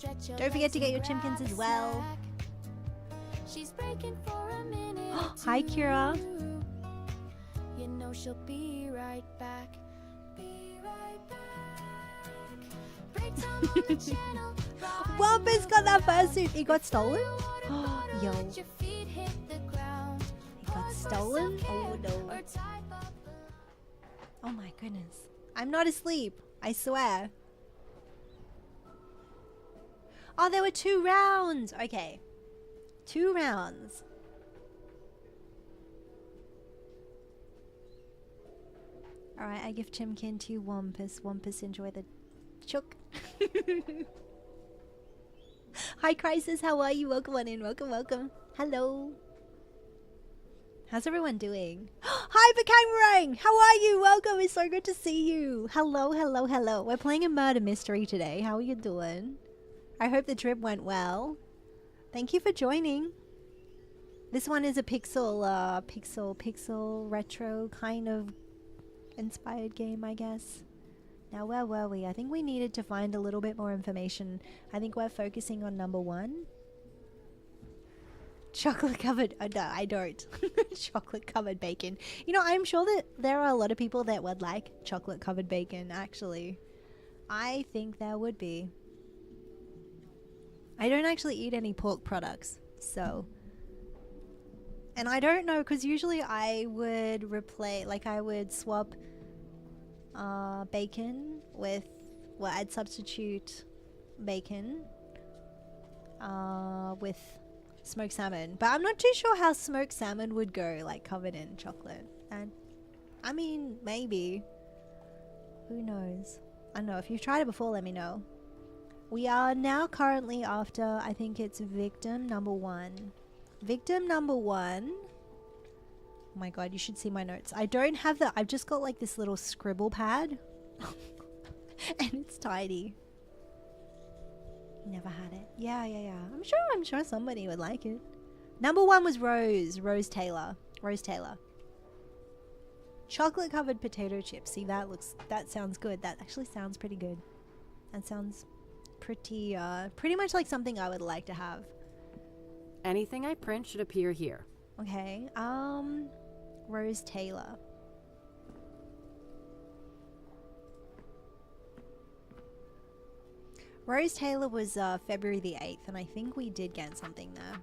Don't forget to get your Chimkins as well. She's breaking for a minute. Hi, Kira. You know she'll be right back. Be right back. Break time on the channel. Wampus got that fursuit. It got stolen? Yo. Your feet hit the ground. It got stolen? Oh no. Oh my goodness. I'm not asleep. I swear. Oh, there were 2 rounds. Okay. 2 rounds. Alright, I give Chimkin to Wampus. Wampus, enjoy the chook. Hi, Crisis. How are you? Welcome on in. Welcome, welcome. Hello. How's everyone doing? Hi, Kath Rain. How are you? Welcome. It's so good to see you. Hello, hello, hello. We're playing a murder mystery today. How are you doing? I hope the trip went well. Thank you for joining. This one is a pixel retro kind of inspired game, I guess. Now, where were we? I think we needed to find a little bit more information. I think we're focusing on number 1. Chocolate covered, no, I don't. Chocolate covered bacon. You know, I'm sure that there are a lot of people that would like chocolate covered bacon, actually. I think there would be. I don't actually eat any pork products, so. And I don't know, because usually I would replace, like I would swap bacon with, well, I'd substitute bacon with smoked salmon. But I'm not too sure how smoked salmon would go, like covered in chocolate. And I mean, maybe. Who knows? I don't know. If you've tried it before, let me know. We are now currently after, I think it's victim number 1. Victim number 1. Oh my god, you should see my notes. I don't have the, I've just got like this little scribble pad. And it's tiny. Never had it. Yeah. I'm sure somebody would like it. Number 1 was Rose Taylor. Chocolate covered potato chips. See, that sounds good. That actually sounds pretty good. That sounds pretty much like something I would like to have. Anything I print should appear here. Okay, Rose Taylor. Rose Taylor was February the 8th, and I think we did get something there.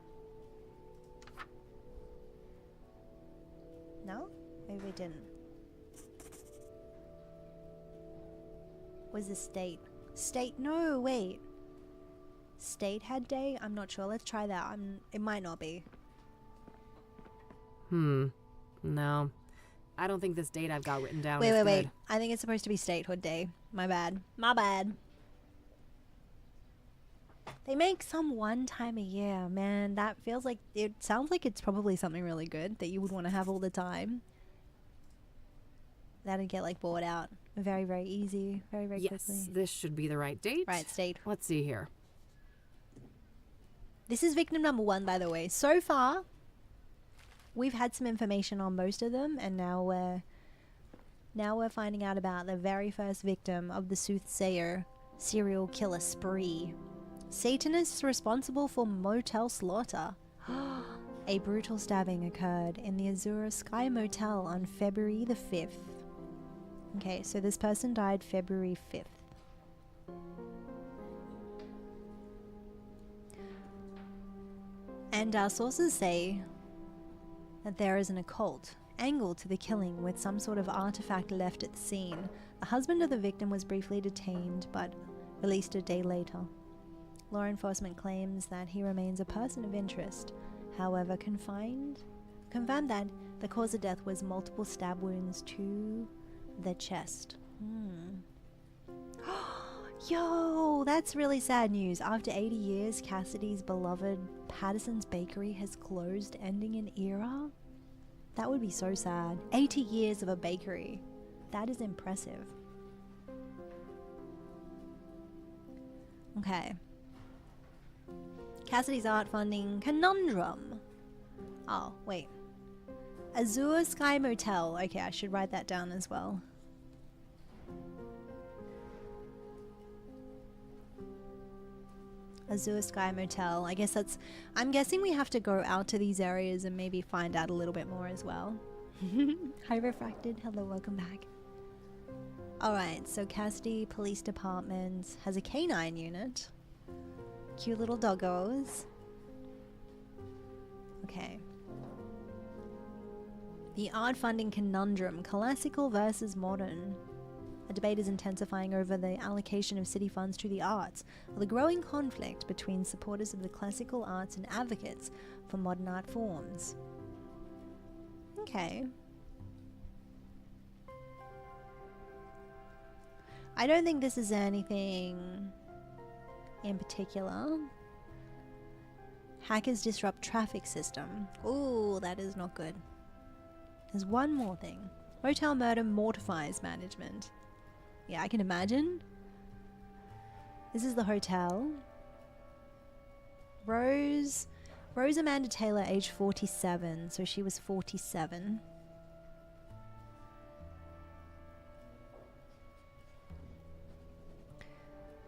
No? Maybe we didn't. Was the state? No, wait. State had day? I'm not sure. Let's try that. It might not be. No. I don't think this date I've got written down is Wait. good. I think it's supposed to be statehood day. My bad. They make some one time a year, man. That feels like, it sounds like it's probably something really good that you would want to have all the time. That'd get like bored out very, very easy, very, very quickly. Yes, this should be the right date. Right, state. Let's see here. This is victim number 1, by the way. So far, we've had some information on most of them, and now we're finding out about the very first victim of the Soothsayer serial killer spree. Satanists responsible for motel slaughter. A brutal stabbing occurred in the Azura Sky Motel on February the 5th. Okay, so this person died February 5th. And our sources say that there is an occult angle to the killing with some sort of artifact left at the scene. The husband of the victim was briefly detained but released a day later. Law enforcement claims that he remains a person of interest. However, confirmed that the cause of death was multiple stab wounds to the chest. Yo, that's really sad news. After 80 years, Cassidy's beloved Patterson's Bakery has closed, ending an era. That would be so sad. 80 years of a bakery. That is impressive. Okay. Cassidy's art funding conundrum. Oh, wait. Azure Sky Motel. Okay, I should write that down as well. Azure Sky Motel. I guess that's... I'm guessing we have to go out to these areas and maybe find out a little bit more as well. Hi, Refracted. Hello, welcome back. Alright, so Cassidy Police Department has a canine unit. Cute little doggos. Okay. The art funding conundrum. Classical versus modern. A debate is intensifying over the allocation of city funds to the arts, or the growing conflict between supporters of the classical arts and advocates for modern art forms. Okay. I don't think this is anything in particular. Hackers disrupt traffic system. Ooh, that is not good. There's one more thing. Motel murder mortifies management. Yeah, I can imagine. This is the hotel. Rose Amanda Taylor, age 47. So she was 47.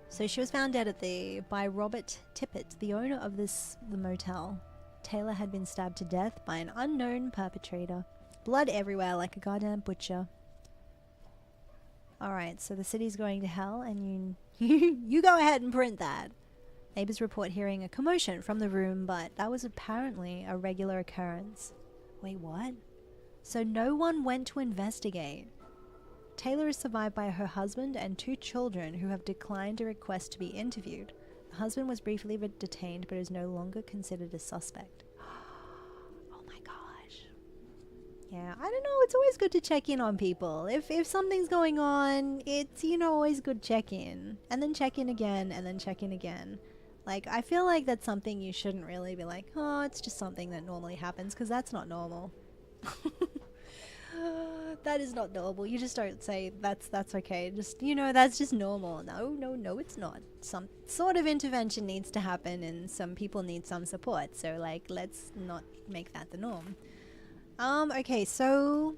So she was found dead by Robert Tippett, the owner of the motel. Taylor had been stabbed to death by an unknown perpetrator. Blood everywhere like a goddamn butcher. Alright, so the city's going to hell and you go ahead and print that. Neighbors report hearing a commotion from the room, but that was apparently a regular occurrence. Wait, what? So no one went to investigate. Taylor is survived by her husband and 2 children who have declined a request to be interviewed. The husband was briefly detained but is no longer considered a suspect. Oh my gosh. Yeah, I don't know, it's always good to check in on people. If something's going on, it's, you know, always good to check in. And then check in again, and then check in again. Like, I feel like that's something you shouldn't really be like, oh, it's just something that normally happens, because that's not normal. That is not normal. You just don't say that's okay. Just, you know, that's just normal. No, it's not. Some sort of intervention needs to happen, and some people need some support. So, like, let's not make that the norm. Okay, so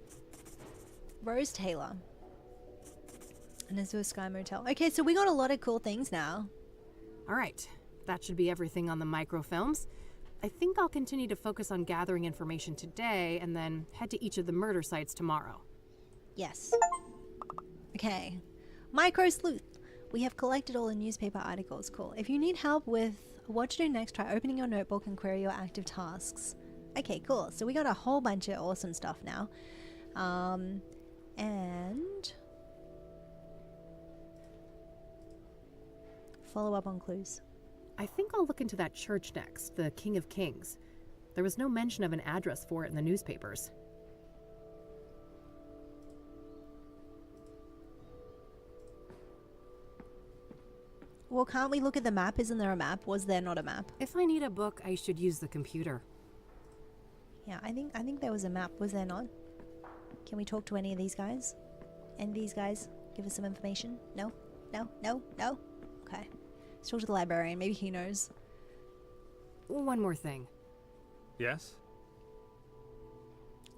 Rose Taylor and Azure Sky Motel. Okay, so we got a lot of cool things now. All right, that should be everything on the microfilms. I think I'll continue to focus on gathering information today and then head to each of the murder sites tomorrow. Yes. Okay. Micro Sleuth. We have collected all the newspaper articles. Cool. If you need help with what to do next, try opening your notebook and query your active tasks. Okay, cool. So we got a whole bunch of awesome stuff now. And follow up on clues. I think I'll look into that church next, the King of Kings. There was no mention of an address for it in the newspapers. Well, can't we look at the map? Isn't there a map? Was there not a map? If I need a book, I should use the computer. Yeah, I think there was a map. Was there not? Can we talk to any of these guys? Any of these guys give us some information? No? No? No? No? Okay. Let's talk to the librarian. Maybe he knows. One more thing. Yes?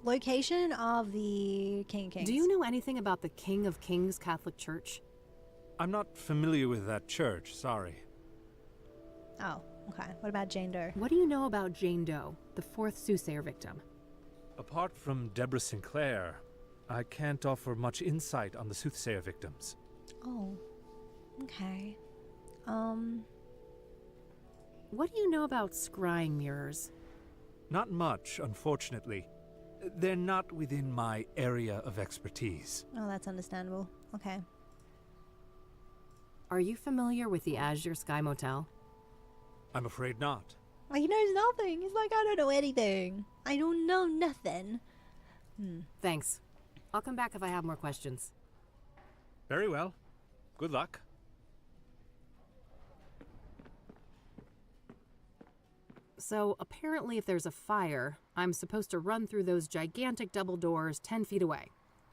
Location of the King of Kings. Do you know anything about the King of Kings Catholic Church? I'm not familiar with that church, sorry. Oh, okay. What about Jane Doe? What do you know about Jane Doe, the 4th Soothsayer victim? Apart from Deborah Sinclair, I can't offer much insight on the Soothsayer victims. Oh, okay. What do you know about scrying mirrors? Not much, unfortunately. They're not within my area of expertise. Oh, that's understandable. Okay. Are you familiar with the Azure Sky Motel? I'm afraid not. Oh, he knows nothing. He's like, I don't know anything. I don't know nothing. Thanks. I'll come back if I have more questions. Very well. Good luck. So, apparently if there's a fire, I'm supposed to run through those gigantic double doors 10 feet away.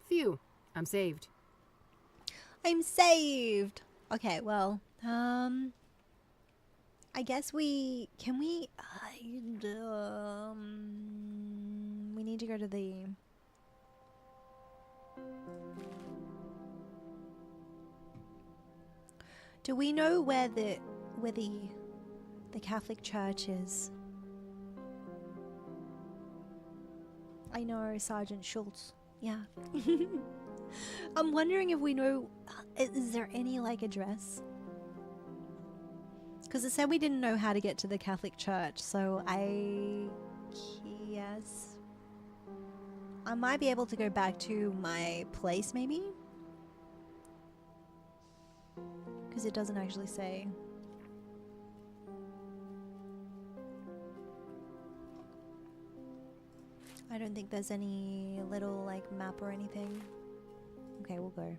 Phew, I'm saved. I'm saved. Okay, well, I guess we need to go to the Do we know where the Catholic Church is? I know, Sergeant Schultz. Yeah. I'm wondering if we know, is there any like address? Because it said we didn't know how to get to the Catholic Church, so I guess I might be able to go back to my place maybe? Because it doesn't actually say. I don't think there's any little like map or anything. Okay, we'll go.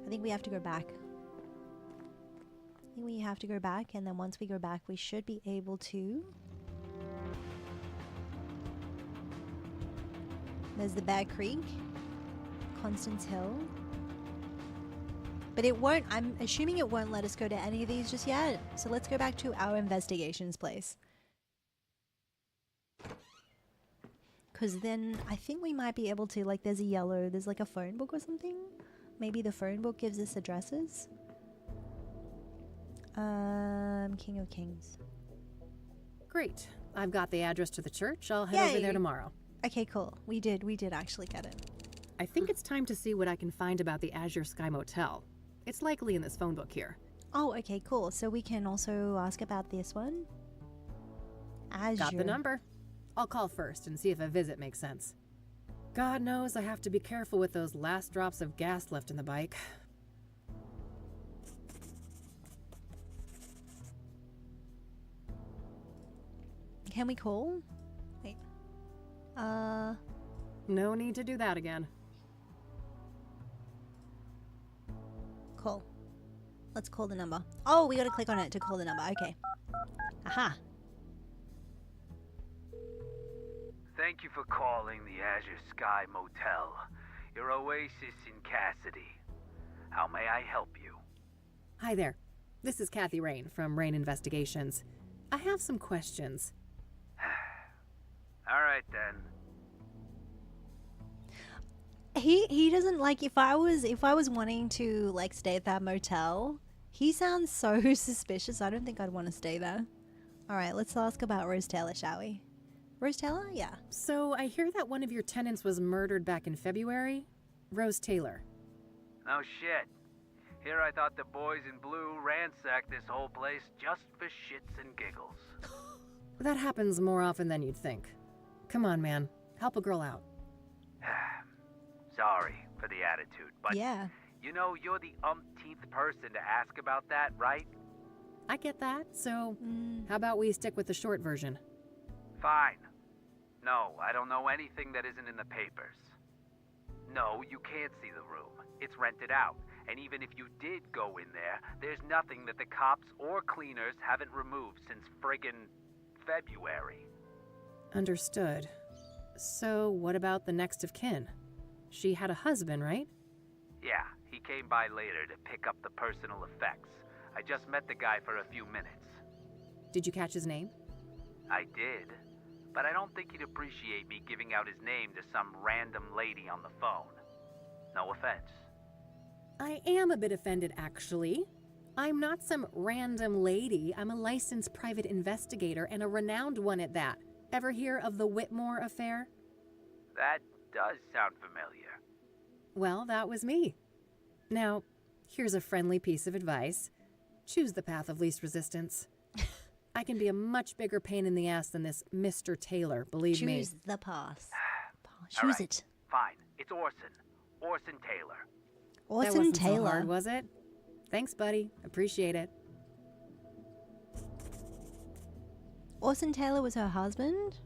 I think we have to go back. I think we have to go back, and then once we go back, we should be able to. There's the Bear Creek, Constance Hill. But it won't, I'm assuming it won't let us go to any of these just yet. So let's go back to our investigations place. Because then I think we might be able to, like, there's like a phone book or something. Maybe the phone book gives us addresses. King of Kings. Great. I've got the address to the church. I'll head over there tomorrow. Okay, cool. We did actually get it. I think it's time to see what I can find about the Azure Sky Motel. It's likely in this phone book here. Oh, okay, cool. So we can also ask about this one. Azure. Got the number. I'll call first and see if a visit makes sense. God knows I have to be careful with those last drops of gas left in the bike. Can we call? Wait. No need to do that again. Call. Let's call the number. Oh, we gotta click on it to call the number. Okay. Aha. Thank you for calling the Azure Sky Motel, your oasis in Cassidy. How may I help you? Hi there. This is Kath Rain from Rain Investigations. I have some questions. All right then. He doesn't like, if I was wanting to like stay at that motel, he sounds so suspicious. I don't think I'd want to stay there. All right, let's ask about Rose Taylor, shall we? Rose Taylor? Yeah. So I hear that one of your tenants was murdered back in February? Rose Taylor. No shit. Here I thought the boys in blue ransacked this whole place just for shits and giggles. That happens more often than you'd think. Come on, man. Help a girl out. Sorry for the attitude, but yeah. You know you're the umpteenth person to ask about that, right? I get that, so how about we stick with the short version? Fine. No, I don't know anything that isn't in the papers. No, you can't see the room. It's rented out. And even if you did go in there, there's nothing that the cops or cleaners haven't removed since friggin' February. Understood. So what about the next of kin? She had a husband, right? Yeah, he came by later to pick up the personal effects. I just met the guy for a few minutes. Did you catch his name? I did, but I don't think he'd appreciate me giving out his name to some random lady on the phone. No offense. I am a bit offended, actually. I'm not some random lady. I'm a licensed private investigator, and a renowned one at that. Ever hear of the Whitmore affair? That does sound familiar. Well, that was me. Now, here's a friendly piece of advice. Choose the path of least resistance. I can be a much bigger pain in the ass than this Mr. Taylor, believe me. Choose the path. All Choose right, it. Fine. It's Orson. Orson Taylor. Orson That wasn't Taylor. so hard, was it? Thanks, buddy. Appreciate it. Orson Taylor was her husband?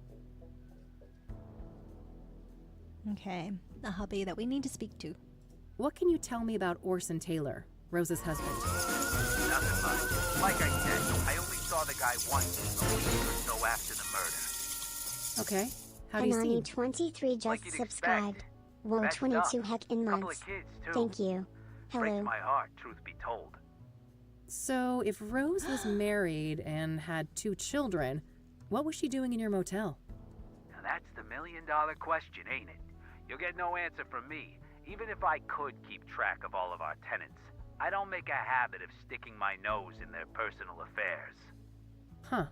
Okay, the hubby that we need to speak to. What can you tell me about Orson Taylor, Rose's husband? Nothing much. Like I said, I only saw the guy once, a week or so after the murder. Okay. How do you seem? 23 just Like you'd subscribed. expect. Whoa, Messed 22 up. heck in Couple months. of kids, too. Thank you. Breaks Hello. my heart, truth be told. So, if Rose was married and had 2 children, what was she doing in your motel? Now that's the million-dollar question, ain't it? You'll get no answer from me. Even if I could keep track of all of our tenants, I don't make a habit of sticking my nose in their personal affairs. Huh.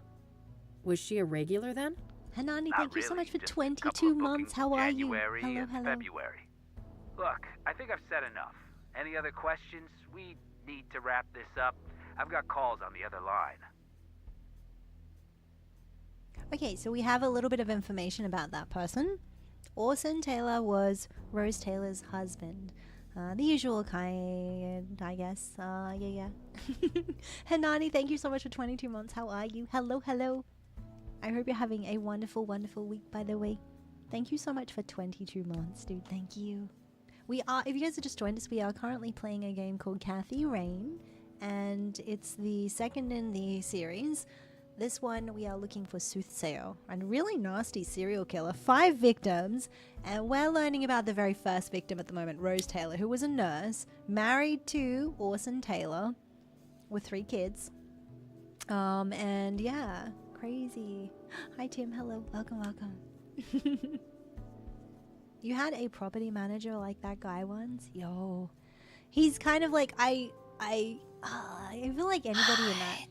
Was she a regular then? Hanani, Not thank you so really, much for just a 22 couple of months. bookings How in are you? January Hello, and hello. February. Look, I think I've said enough. Any other questions? We need to wrap this up. I've got calls on the other line. Okay, so we have a little bit of information about that person. Orson Taylor was Rose Taylor's husband. The usual kind, I guess. Yeah. Hanani, thank you so much for 22 months. How are you? Hello, hello. I hope you're having a wonderful, wonderful week, by the way. Thank you so much for 22 months, dude. Thank you. We are, if you guys have just joined us, we are currently playing a game called Kath Rain, and it's the second in the series. This one, we are looking for Soothsayer, a really nasty serial killer, 5 victims, and we're learning about the very first victim at the moment, Rose Taylor, who was a nurse, married to Orson Taylor, with 3 kids. And yeah, crazy. Hi Tim, hello, welcome. You had a property manager like that guy once? Yo. He's kind of like, I feel like anybody in that,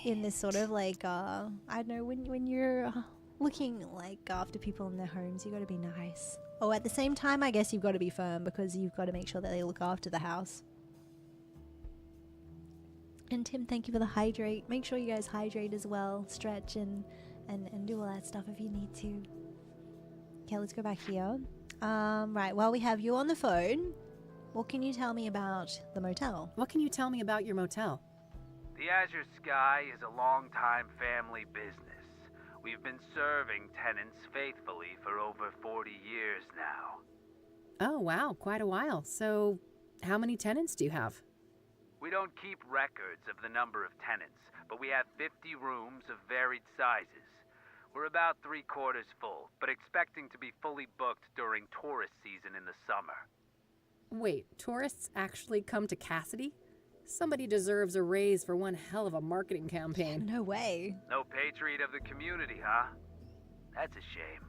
in this sort of like, I don't know, when you're looking like after people in their homes, you got to be nice. Oh, at the same time, I guess you've got to be firm because you've got to make sure that they look after the house. And Tim, thank you for the hydrate. Make sure you guys hydrate as well. Stretch and do all that stuff if you need to. Okay, let's go back here. Right, while we have you on the phone, what can you tell me about the motel? What can you tell me about your motel? The Azure Sky is a long-time family business. We've been serving tenants faithfully for over 40 years now. Oh, wow, quite a while. So, how many tenants do you have? We don't keep records of the number of tenants, but we have 50 rooms of varied sizes. We're about 3/4 full, but expecting to be fully booked during tourist season in the summer. Wait, tourists actually come to Cassidy? Somebody deserves a raise for one hell of a marketing campaign. No way. No patriot of the community, huh? That's a shame.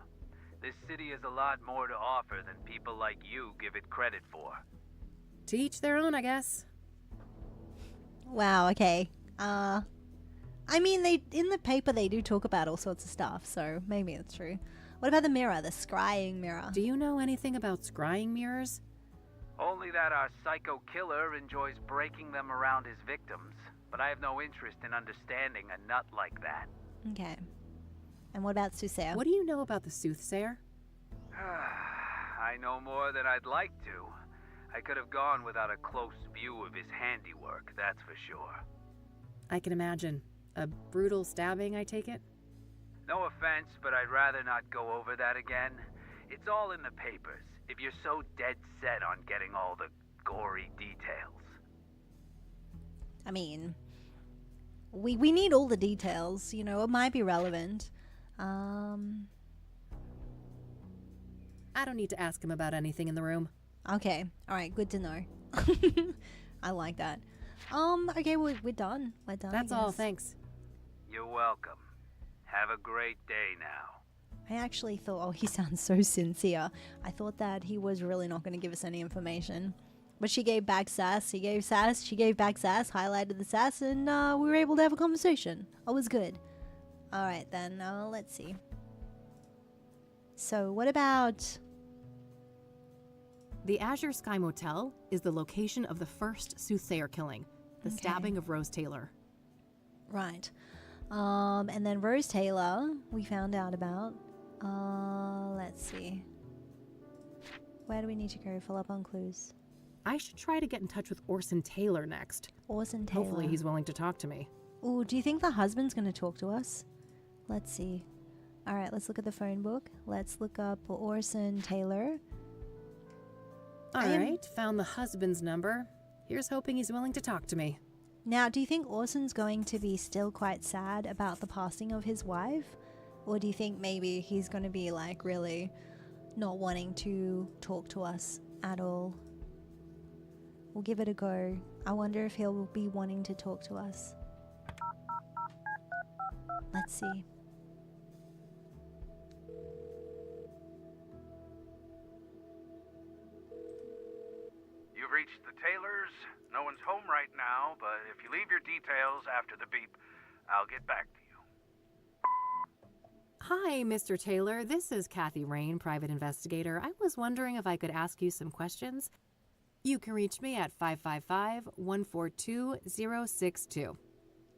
This city has a lot more to offer than people like you give it credit for. To each their own, I guess. Wow, okay. I mean, in the paper they do talk about all sorts of stuff, so maybe it's true. What about the mirror, the scrying mirror? Do you know anything about scrying mirrors? Only that our psycho killer enjoys breaking them around his victims, but I have no interest in understanding a nut like that. Okay. And what about Soothsayer? What do you know about the Soothsayer? I know more than I'd like to. I could have gone without a close view of his handiwork, that's for sure. I can imagine. A brutal stabbing, I take it? No offense, but I'd rather not go over that again. It's all in the papers, if you're so dead set on getting all the gory details. I mean, we need all the details, you know, it might be relevant. I don't need to ask him about anything in the room. Okay, alright, good to know. I like that. Okay, we're done. We're done. That's all, thanks. You're welcome. Have a great day now. I actually thought, oh, he sounds so sincere. I thought that he was really not going to give us any information. But she gave back sass, he gave sass, she gave back sass, highlighted the sass, and we were able to have a conversation. It was good. Alright then, let's see. So what about... The Azure Sky Motel is the location of the first Soothsayer killing, the stabbing of Rose Taylor. Right. And then Rose Taylor, we found out about. Let's see. Where do we need to go? Follow up on clues. I should try to get in touch with Orson Taylor next. Orson Taylor. Hopefully he's willing to talk to me. Ooh, do you think the husband's going to talk to us? Let's see. Alright, let's look at the phone book. Let's look up Orson Taylor. Alright, found the husband's number. Here's hoping he's willing to talk to me. Now, do you think Orson's going to be still quite sad about the passing of his wife? Or do you think maybe he's going to be like really not wanting to talk to us at all? We'll give it a go. I wonder if he'll be wanting to talk to us. Let's see. You've reached the Taylors. No one's home right now, but if you leave your details after the beep, I'll get back to you. Hi, Mr. Taylor. This is Kath Rain, private investigator. I was wondering if I could ask you some questions. You can reach me at 555-142-062.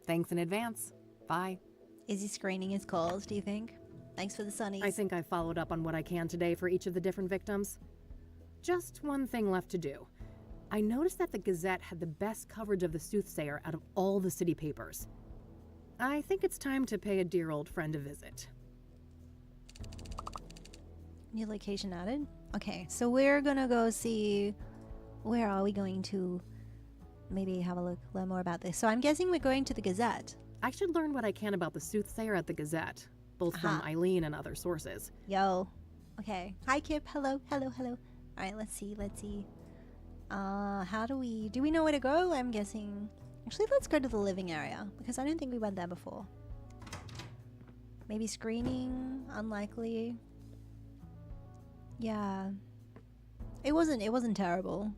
Thanks in advance. Bye. Is he screening his calls, do you think? Thanks for the sunnies. I think I followed up on what I can today for each of the different victims. Just one thing left to do. I noticed that the Gazette had the best coverage of the Soothsayer out of all the city papers. I think it's time to pay a dear old friend a visit. New location added? Okay, so we're gonna go see... Where are we going to maybe have a look, learn more about this? So I'm guessing we're going to the Gazette. I should learn what I can about the Soothsayer at the Gazette, both from Eileen and other sources. Yo. Okay. Hi, Kip. Hello, hello, hello. All right, let's see. How do we know where to go? I'm guessing... Actually, let's go to the living area, because I don't think we went there before. Maybe screening? Unlikely. Yeah. It wasn't terrible.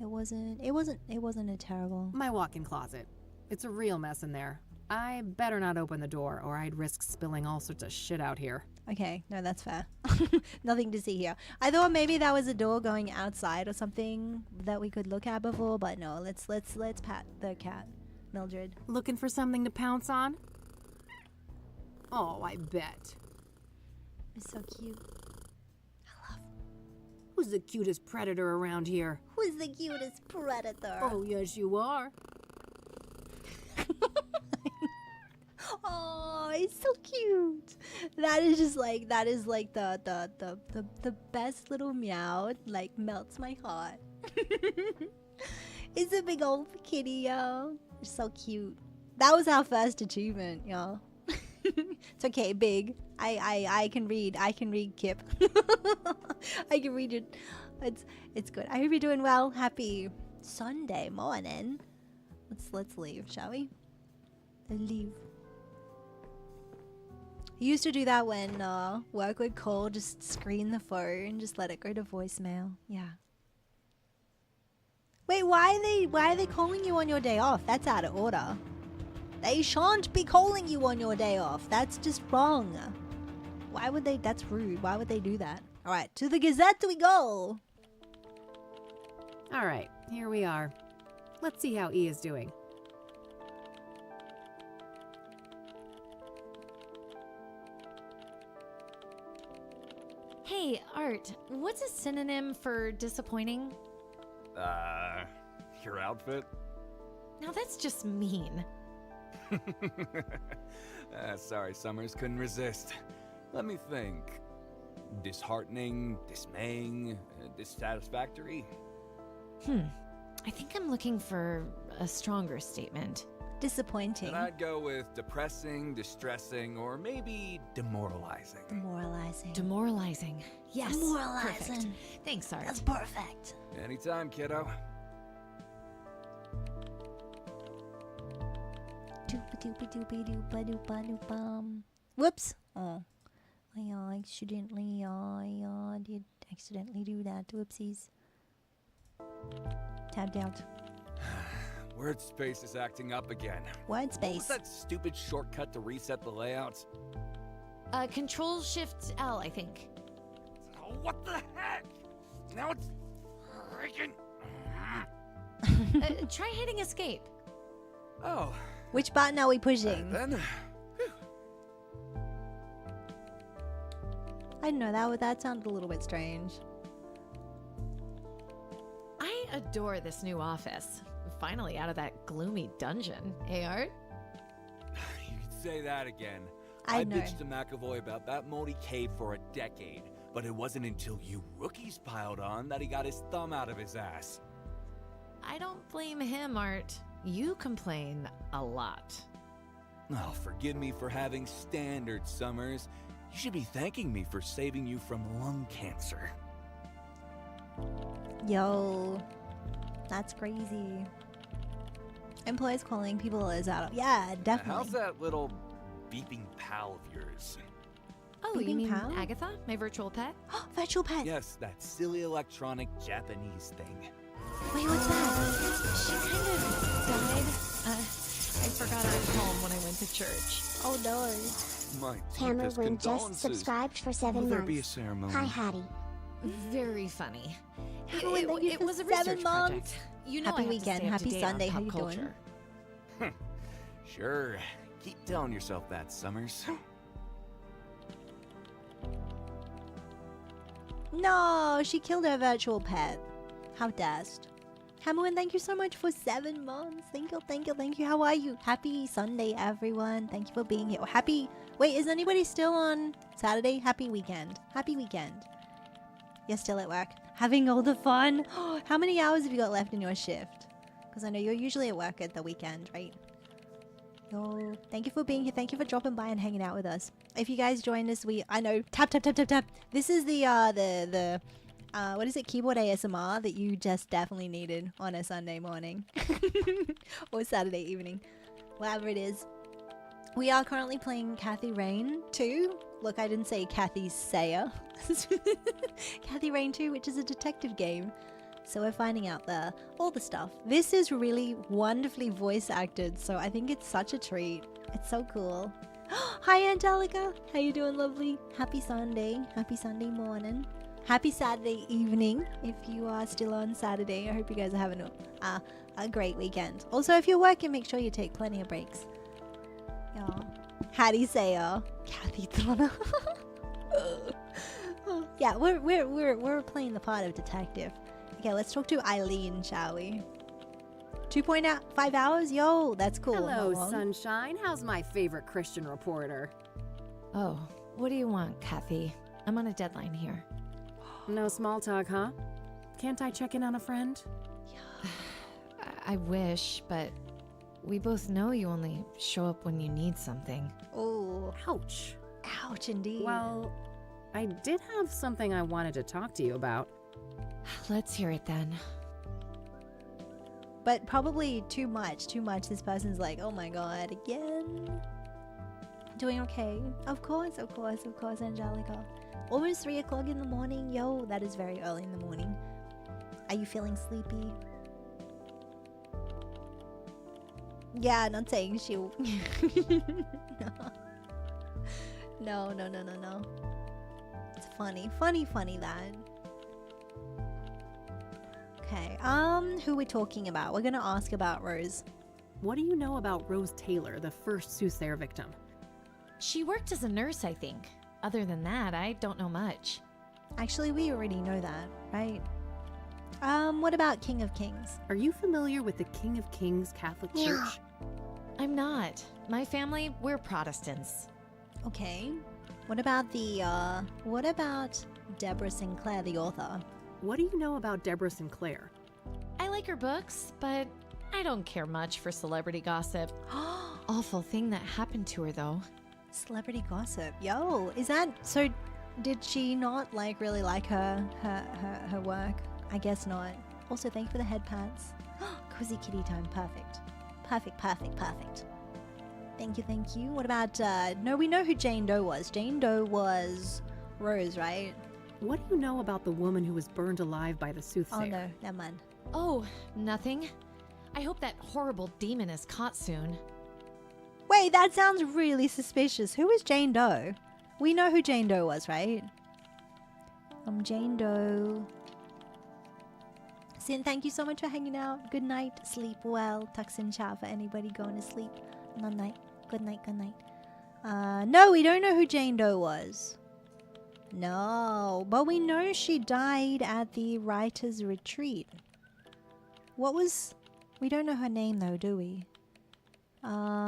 It wasn't a terrible... My walk-in closet. It's a real mess in there. I better not open the door, or I'd risk spilling all sorts of shit out here. Okay, no, that's fair. Nothing to see here. I thought maybe that was a door going outside or something that we could look at before, but no, let's pat the cat, Mildred. Looking for something to pounce on? Oh, I bet. It's so cute. Who's the cutest predator around here? Who's the cutest predator? Oh, yes, you are. Oh, it's so cute. That is like the best little meow. Like melts my heart. It's a big old kitty, yo. It's so cute. That was our first achievement, y'all. It's okay, big. I can read. I can read, Kip. I can read it. It's good. I hope you're doing well. Happy Sunday morning. Let's leave, shall we? Let's leave. I used to do that when work would call, just screen the phone, just let it go to voicemail. Yeah. Wait, why are they calling you on your day off? That's out of order. They shan't be calling you on your day off. That's just wrong. Why would they? That's rude. Why would they do that? All right, to the Gazette we go. All right, here we are. Let's see how E is doing. Hey, Art, what's a synonym for disappointing? Your outfit? Now that's just mean. Sorry, Summers, couldn't resist. Let me think. Disheartening, dismaying, dissatisfactory? I think I'm looking for a stronger statement. Disappointing. Then I'd go with depressing, distressing, or maybe demoralizing. Demoralizing. Yes. Demoralizing. Perfect. Thanks, Art. That's perfect. Anytime, kiddo. Whoops. Oh. I accidentally, I did accidentally do that. Whoopsies. Tabbed out. Word space is acting up again. Word space. What was that stupid shortcut to reset the layouts? Control-Shift-L, I think. Oh, what the heck? Now it's freaking... Try hitting escape. Oh. Which button are we pushing? Then... I don't know, that sounded a little bit strange. I adore this new office. Finally out of that gloomy dungeon, eh, Art? You could say that again. I know. bitched to McAvoy about that moldy cave for a decade, but it wasn't until you rookies piled on that he got his thumb out of his ass. I don't blame him, Art. You complain a lot. Oh, forgive me for having standards, Summers. You should be thanking me for saving you from lung cancer. Yo. That's crazy. Employees calling people is out of... Yeah, definitely. How's that little beeping pal of yours? Oh, Beeping you mean pal? Agatha, my virtual pet? Virtual pet. Yes, that silly electronic Japanese thing. Wait, what's that? She kind of died. I forgot her at home when I went to church. Oh no. My Hammer deepest Win just condolences. subscribed for 7 Will there be a months. ceremony? Hi, Hattie. Very funny. Oh, and thank you It for was a 7 research months. project. You know Happy I have to weekend. stay up to Happy date on Sunday. How pop you doing? culture. Sure. Keep telling yourself that, Summers. No, she killed her virtual pet. How dast. Hammerwin, thank you so much for 7 months. Thank you, thank you, thank you. How are you? Happy Sunday, everyone. Thank you for being here. Happy... Wait, is anybody still on Saturday? Happy weekend. Happy weekend. You're still at work. Having all the fun. How many hours have you got left in your shift? Because I know you're usually at work at the weekend, right? Yo, thank you for being here. Thank you for dropping by and hanging out with us. If you guys joined us, I know, tap, tap, tap, tap, tap. This is the what is it, keyboard ASMR that you just definitely needed on a Sunday morning. Or Saturday evening. Whatever it is. We are currently playing Kath Rain 2. Look, I didn't say Kathy Sayer. Kath Rain 2, which is a detective game. So we're finding out all the stuff. This is really wonderfully voice acted, so I think it's such a treat. It's so cool. Hi, Angelica. How you doing, lovely? Happy Sunday. Happy Sunday morning. Happy Saturday evening if you are still on Saturday. I hope you guys are having a great weekend. Also, if you're working, make sure you take plenty of breaks. Yeah. Hattie Sayer. Kathy Throna. Yeah, we're playing the part of detective. Okay, let's talk to Eileen, shall we? 2.5 hours? Yo, that's cool. Hello, sunshine. How's my favorite Christian reporter? Oh, what do you want, Kathy? I'm on a deadline here. No small talk, huh? Can't I check in on a friend? I wish, but we both know you only show up when you need something. Oh, Ouch. ouch indeed. Well, I did have something I wanted to talk to you about. Let's hear it then. But probably too much. This person's like, oh my god, again? Doing okay? Of course, Angelica. Almost 3 o'clock in the morning? Yo, that is very early in the morning. Are you feeling sleepy? Yeah, not saying she... No. No. It's funny that. Okay, who we're talking about? We're gonna ask about Rose. What do you know about Rose Taylor, the first Soothsayer victim? She worked as a nurse, I think. Other than that, I don't know much. Actually, we already know that, right? What about King of Kings? Are you familiar with the King of Kings Catholic Church? I'm not. My family, we're Protestants. Okay. What about Deborah Sinclair, the author? What do you know about Deborah Sinclair? I like her books, but I don't care much for celebrity gossip. Awful thing that happened to her, though. Celebrity gossip. Yo, is that so? Did she not really like her work? I guess not. Also, thank you for the head pats. Cozy kitty time. Perfect. Thank you. What about no, we know who Jane Doe was. Jane Doe was Rose, right? What do you know about the woman who was burned alive by the Soothsayer? Oh no, never mind. Oh, nothing. I hope that horrible demon is caught soon. Wait, that sounds really suspicious. Who is Jane Doe? We know who Jane Doe was, right? Jane Doe. Sin, thank you so much for hanging out. Good night. Sleep well. Tuxin Chow for anybody going to sleep. Night. Good night. No, we don't know who Jane Doe was. No, but we know she died at the writer's retreat. We don't know her name though, do we?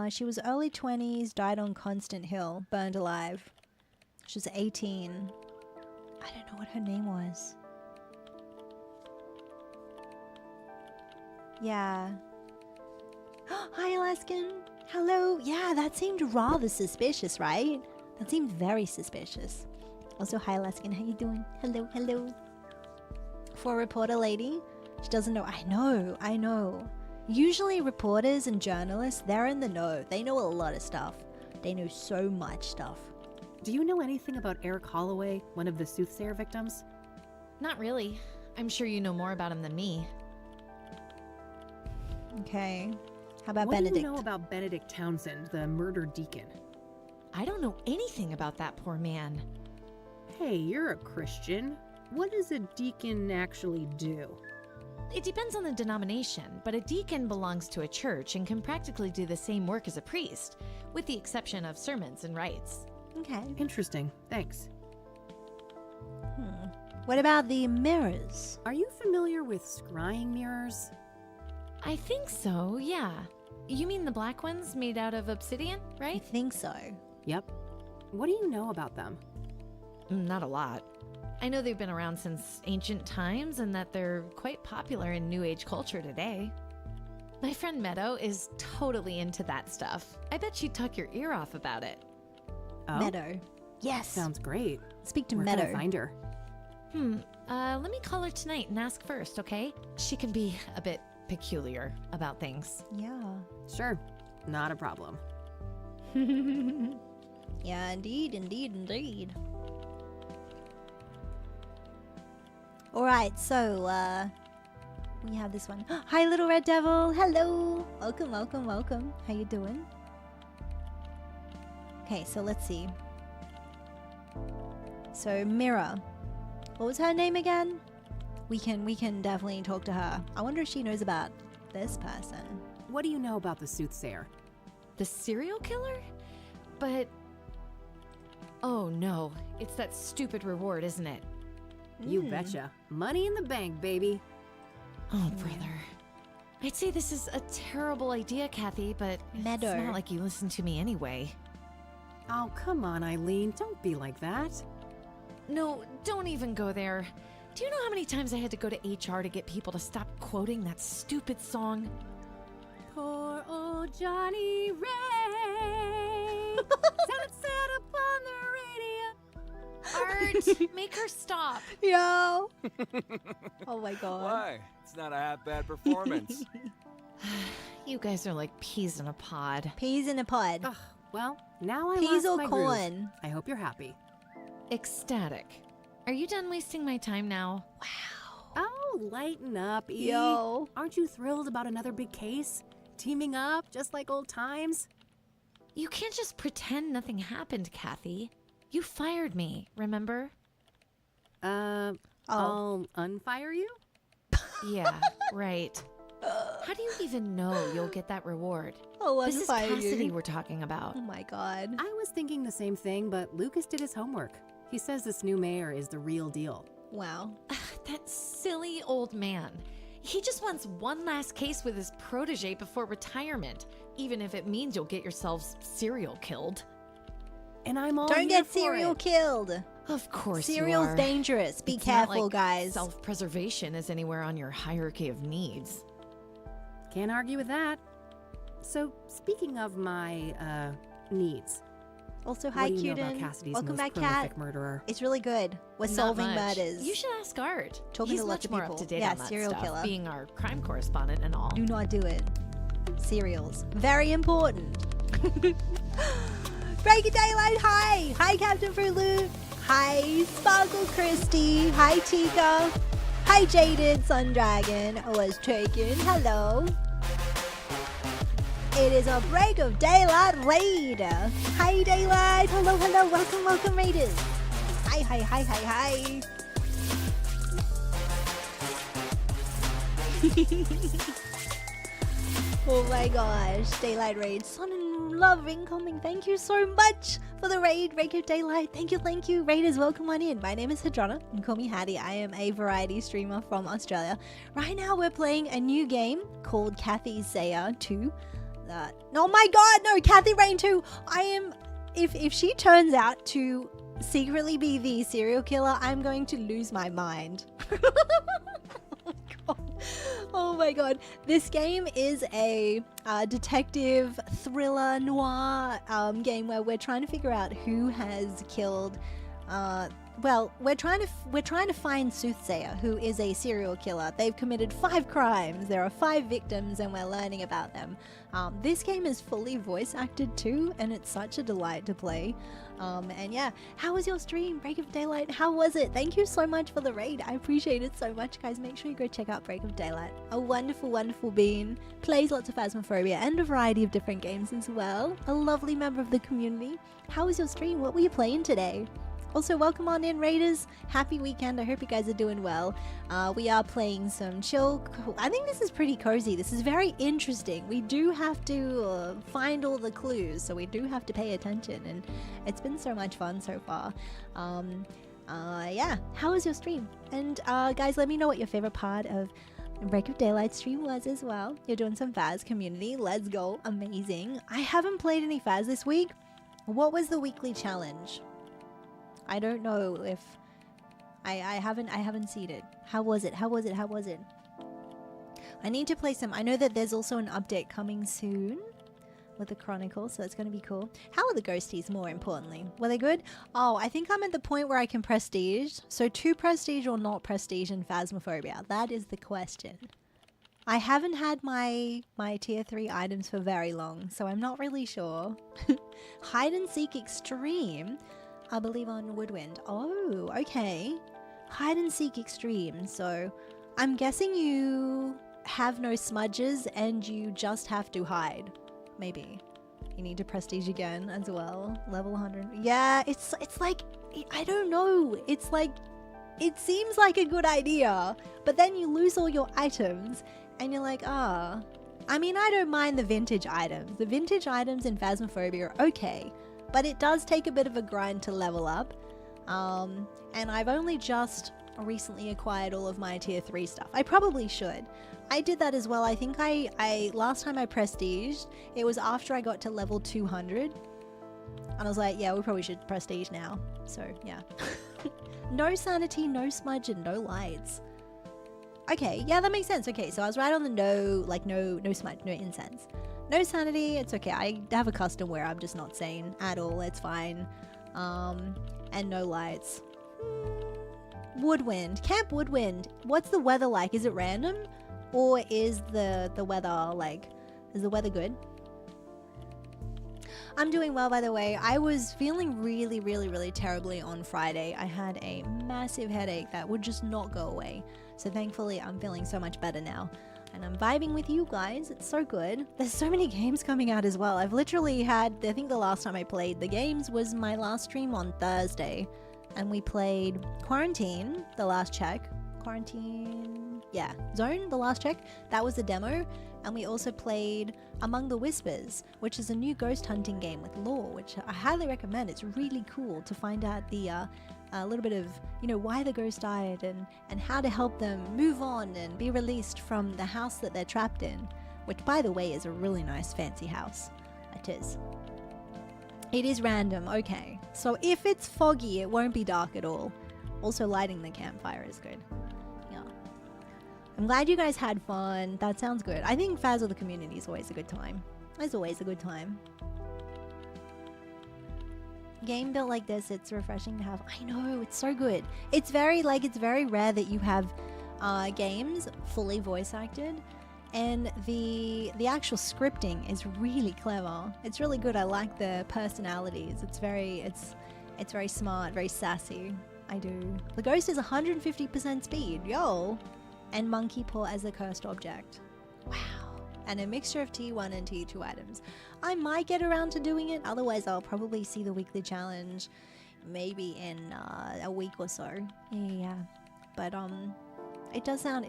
She was early 20s, died on Constant Hill, burned alive. She was 18. I don't know what her name was. Yeah. Hi, Alaskan. Hello. Yeah, that seemed rather suspicious, right? That seemed very suspicious. Also, hi, Alaskan. How you doing? Hello. For a reporter lady, She doesn't know. I know. Usually reporters and journalists, they're in the know. They know a lot of stuff. They know so much stuff. Do you know anything about Eric Holloway, one of the Soothsayer victims? Not really. I'm sure you know more about him than me. Okay. How about what Benedict? What do you know about Benedict Townsend, the murdered deacon? I don't know anything about that poor man. Hey, you're a Christian. What does a deacon actually do? It depends on the denomination, but a deacon belongs to a church and can practically do the same work as a priest, with the exception of sermons and rites. Okay. Interesting. Thanks. What about the mirrors? Are you familiar with scrying mirrors? I think so, yeah. You mean the black ones made out of obsidian, I right? think so. Yep. What do you know about them? Not a lot. I know they've been around since ancient times and that they're quite popular in New Age culture today. My friend Meadow is totally into that stuff. I bet she'd tuck your ear off about it. Oh? Meadow. Yes. Sounds great. Speak to Where Meadow. can I find her? Let me call her tonight and ask first, okay? She can be a bit peculiar about things. Yeah. Sure. Not a problem. Yeah, indeed. Alright, so, we have this one. Hi, little red devil. Hello. Welcome. How you doing? Okay, so let's see. So, Mira. What was her name again? We can definitely talk to her. I wonder if she knows about this person. What do you know about the Soothsayer? The serial killer? But... oh no, it's that stupid reward, isn't it? You betcha. Money in the bank, baby. Oh, brother. I'd say this is a terrible idea, Kathy, but Meadow. it's not like you listen to me anyway. Oh, come on, Eileen. Don't be like that. No, don't even go there. Do you know how many times I had to go to HR to get people to stop quoting that stupid song? Poor old Johnny Ray. Sunset upon the Art, make her stop. Yo. Oh my god. Why? It's not a half bad performance. You guys are like peas in a pod. Peas in a pod. Ugh, well, now I Peas lost or my corn? groove. I hope you're happy. Ecstatic. Are you done wasting my time now? Oh, lighten up, E. Yo. Aren't you thrilled about another big case? Teaming up, just like old times? You can't just pretend nothing happened, Kathy. You fired me, remember? I'll unfire you? Yeah, right. How do you even know you'll get that reward? Oh, This is unfire Cassidy you. we're talking about. Oh my god. I was thinking the same thing, but Lucas did his homework. He says this new mayor is the real deal. Wow. That silly old man. He just wants one last case with his protege before retirement, even if it means you'll get yourselves serial killed. And I'm all Don't here get for serial it. killed. Of course Cereal's you are. dangerous. Be It's not careful, like guys. Self-preservation is anywhere on your hierarchy of needs. Can't argue with that. So, speaking of my, needs, Also, what hi, do you know about Cuden. Cassidy's Welcome most back, prolific Kat. murderer? It's really good. We're Not solving much. murders. You should ask Art. Talking He's to lots much of more people. up to date Yeah, on that serial stuff, killer. being our crime correspondent and all. Do not do it. Cereals. Very important. Break it Daylight, hi! Hi, Captain Fruit Loop. Hi, Sparkle Christy. Hi, Tika. Hi, Jaded Sundragon. Was taken. Hello. It is a Break of Daylight raid. Hi, Daylight. Hello. Welcome, raiders. Hi. Oh my gosh, Daylight raid. Sun and love incoming. Thank you so much for the raid, Break of Daylight. Thank you. Raiders, welcome on in. My name is Hadrona. You can call me Hattie. I am a variety streamer from Australia. Right now we're playing a new game called Kath Sayer 2. Oh my god, no, Kath Rain 2. If she turns out to secretly be the serial killer, I'm going to lose my mind. Oh my god. This game is a detective thriller noir game where we're trying to figure out who has killed well, we're trying to find Soothsayer, who is a serial killer. They've committed 5 crimes. There are 5 victims, and we're learning about them. This game is fully voice acted too, and it's such a delight to play. And yeah, how was your stream, Break of Daylight? How was it? Thank you so much for the raid. I appreciate it so much, guys. Make sure you go check out Break of Daylight. A wonderful, wonderful bean. Plays lots of Phasmophobia and a variety of different games as well. A lovely member of the community. How was your stream? What were you playing today? Also, welcome on in, Raiders. Happy weekend. I hope you guys are doing well. We are playing some chill. I think this is pretty cozy. This is very interesting. We do have to find all the clues, so we do have to pay attention. And it's been so much fun so far. Yeah. How was your stream? And guys, let me know what your favorite part of Break of Daylight stream was as well. You're doing some Phas community. Let's go. Amazing. I haven't played any Phas this week. What was the weekly challenge? I don't know if I haven't seen it. How was it? I need to play some. I know that there's also an update coming soon with the Chronicle, so that's going to be cool. How are the ghosties, more importantly? Were they good? Oh, I think I'm at the point where I can prestige. So 2 prestige or not prestige in Phasmophobia? That is the question. I haven't had my tier 3 items for very long, so I'm not really sure. Hide and Seek Extreme, I believe on Woodwind. Oh, okay. Hide and Seek Extreme. So I'm guessing you have no smudges and you just have to hide. Maybe. You need to prestige again as well. Level 100. Yeah, it's like, I don't know. It's like, it seems like a good idea, but then you lose all your items and you're like, ah. I mean, I don't mind the vintage items. The vintage items in Phasmophobia are okay, but it does take a bit of a grind to level up. And I've only just recently acquired all of my tier 3 stuff. I probably should. I did that as well. I think I last time I prestiged, it was after I got to level 200. And I was like, yeah, we probably should prestige now. So, yeah. No sanity, no smudge, and no lights. Okay, yeah, that makes sense. Okay, so I was right on the no smudge, no incense. No sanity, it's okay. I have a custom where I'm just not sane at all. It's fine. And no lights. Woodwind. Camp Woodwind. What's the weather like? Is it random? Or is the weather like... Is the weather good? I'm doing well, by the way. I was feeling really, really, really terribly on Friday. I had a massive headache that would just not go away. So thankfully, I'm feeling so much better now. And I'm vibing with you guys. It's so good. There's so many games coming out as well. I've literally had... I think the last time I played the games was my last stream on Thursday. And we played Quarantine, the last check. Quarantine... Yeah. Zone, the last check. That was the demo. And we also played Among the Whispers, which is a new ghost hunting game with lore, which I highly recommend. It's really cool to find out the a little bit of, you know, why the ghost died and how to help them move on and be released from the house that they're trapped in, which, by the way, is a really nice fancy house. It is. It is random, okay. So if it's foggy, it won't be dark at all. Also, lighting the campfire is good. Yeah. I'm glad you guys had fun. That sounds good. I think Phas with the community is always a good time. It's always a good time. Game built like this, it's refreshing to have. I know, it's so good. It's very rare that you have games fully voice acted, and the actual scripting is really clever. It's really good. I like the personalities. It's very smart, very sassy. I do. The ghost is 150% speed, yo, and monkey paw as a cursed object. Wow. And a mixture of T1 and T2 items. I might get around to doing it, otherwise I'll probably see the weekly challenge maybe in a week or so. Yeah. But it does sound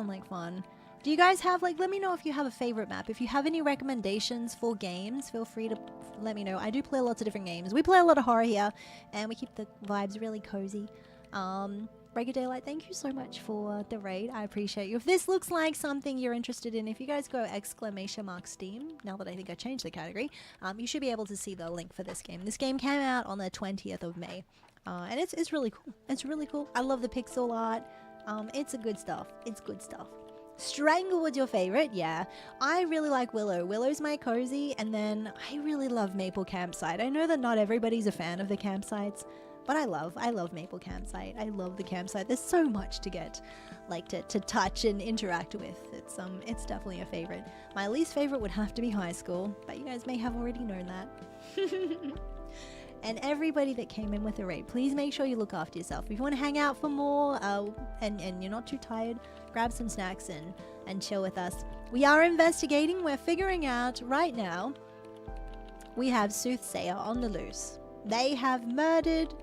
like fun. Do you guys have, like, let me know if you have a favorite map. If you have any recommendations for games, feel free to let me know. I do play lots of different games. We play a lot of horror here, and we keep the vibes really cozy. Break of Daylight, thank you so much for the raid. I appreciate you. If this looks like something you're interested in, if you guys go !Steam, now that I think I changed the category, you should be able to see the link for this game. This game came out on the 20th of May, and it's really cool. It's really cool. I love the pixel art. It's a good stuff. It's good stuff. Stranglewood's your favorite? Yeah. I really like Willow. Willow's my cozy, and then I really love Maple Campsite. I know that not everybody's a fan of the campsites, But I love Maple Campsite. I love the campsite. There's so much to get, like, to touch and interact with. It's definitely a favorite. My least favorite would have to be high school, but you guys may have already known that. And everybody that came in with a raid, please make sure you look after yourself. If you want to hang out for more, and you're not too tired, grab some snacks and chill with us. We are investigating. We're figuring out right now. We have Soothsayer on the loose. They have murdered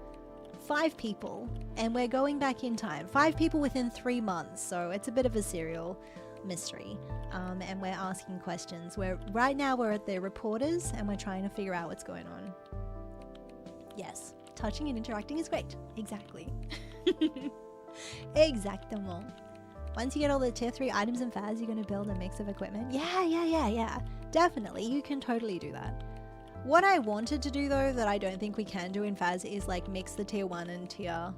5 people, and we're going back in time. 5 people within 3 months, so it's a bit of a serial mystery. And we're asking questions. Right now we're at the reporters, and we're trying to figure out what's going on. Yes, touching and interacting is great. Exactly. Exactement. Once you get all the tier 3 items and fads, you're going to build a mix of equipment. Yeah. Definitely, you can totally do that. What I wanted to do, though, that I don't think we can do in Faz is, like, mix the tier 1 and tier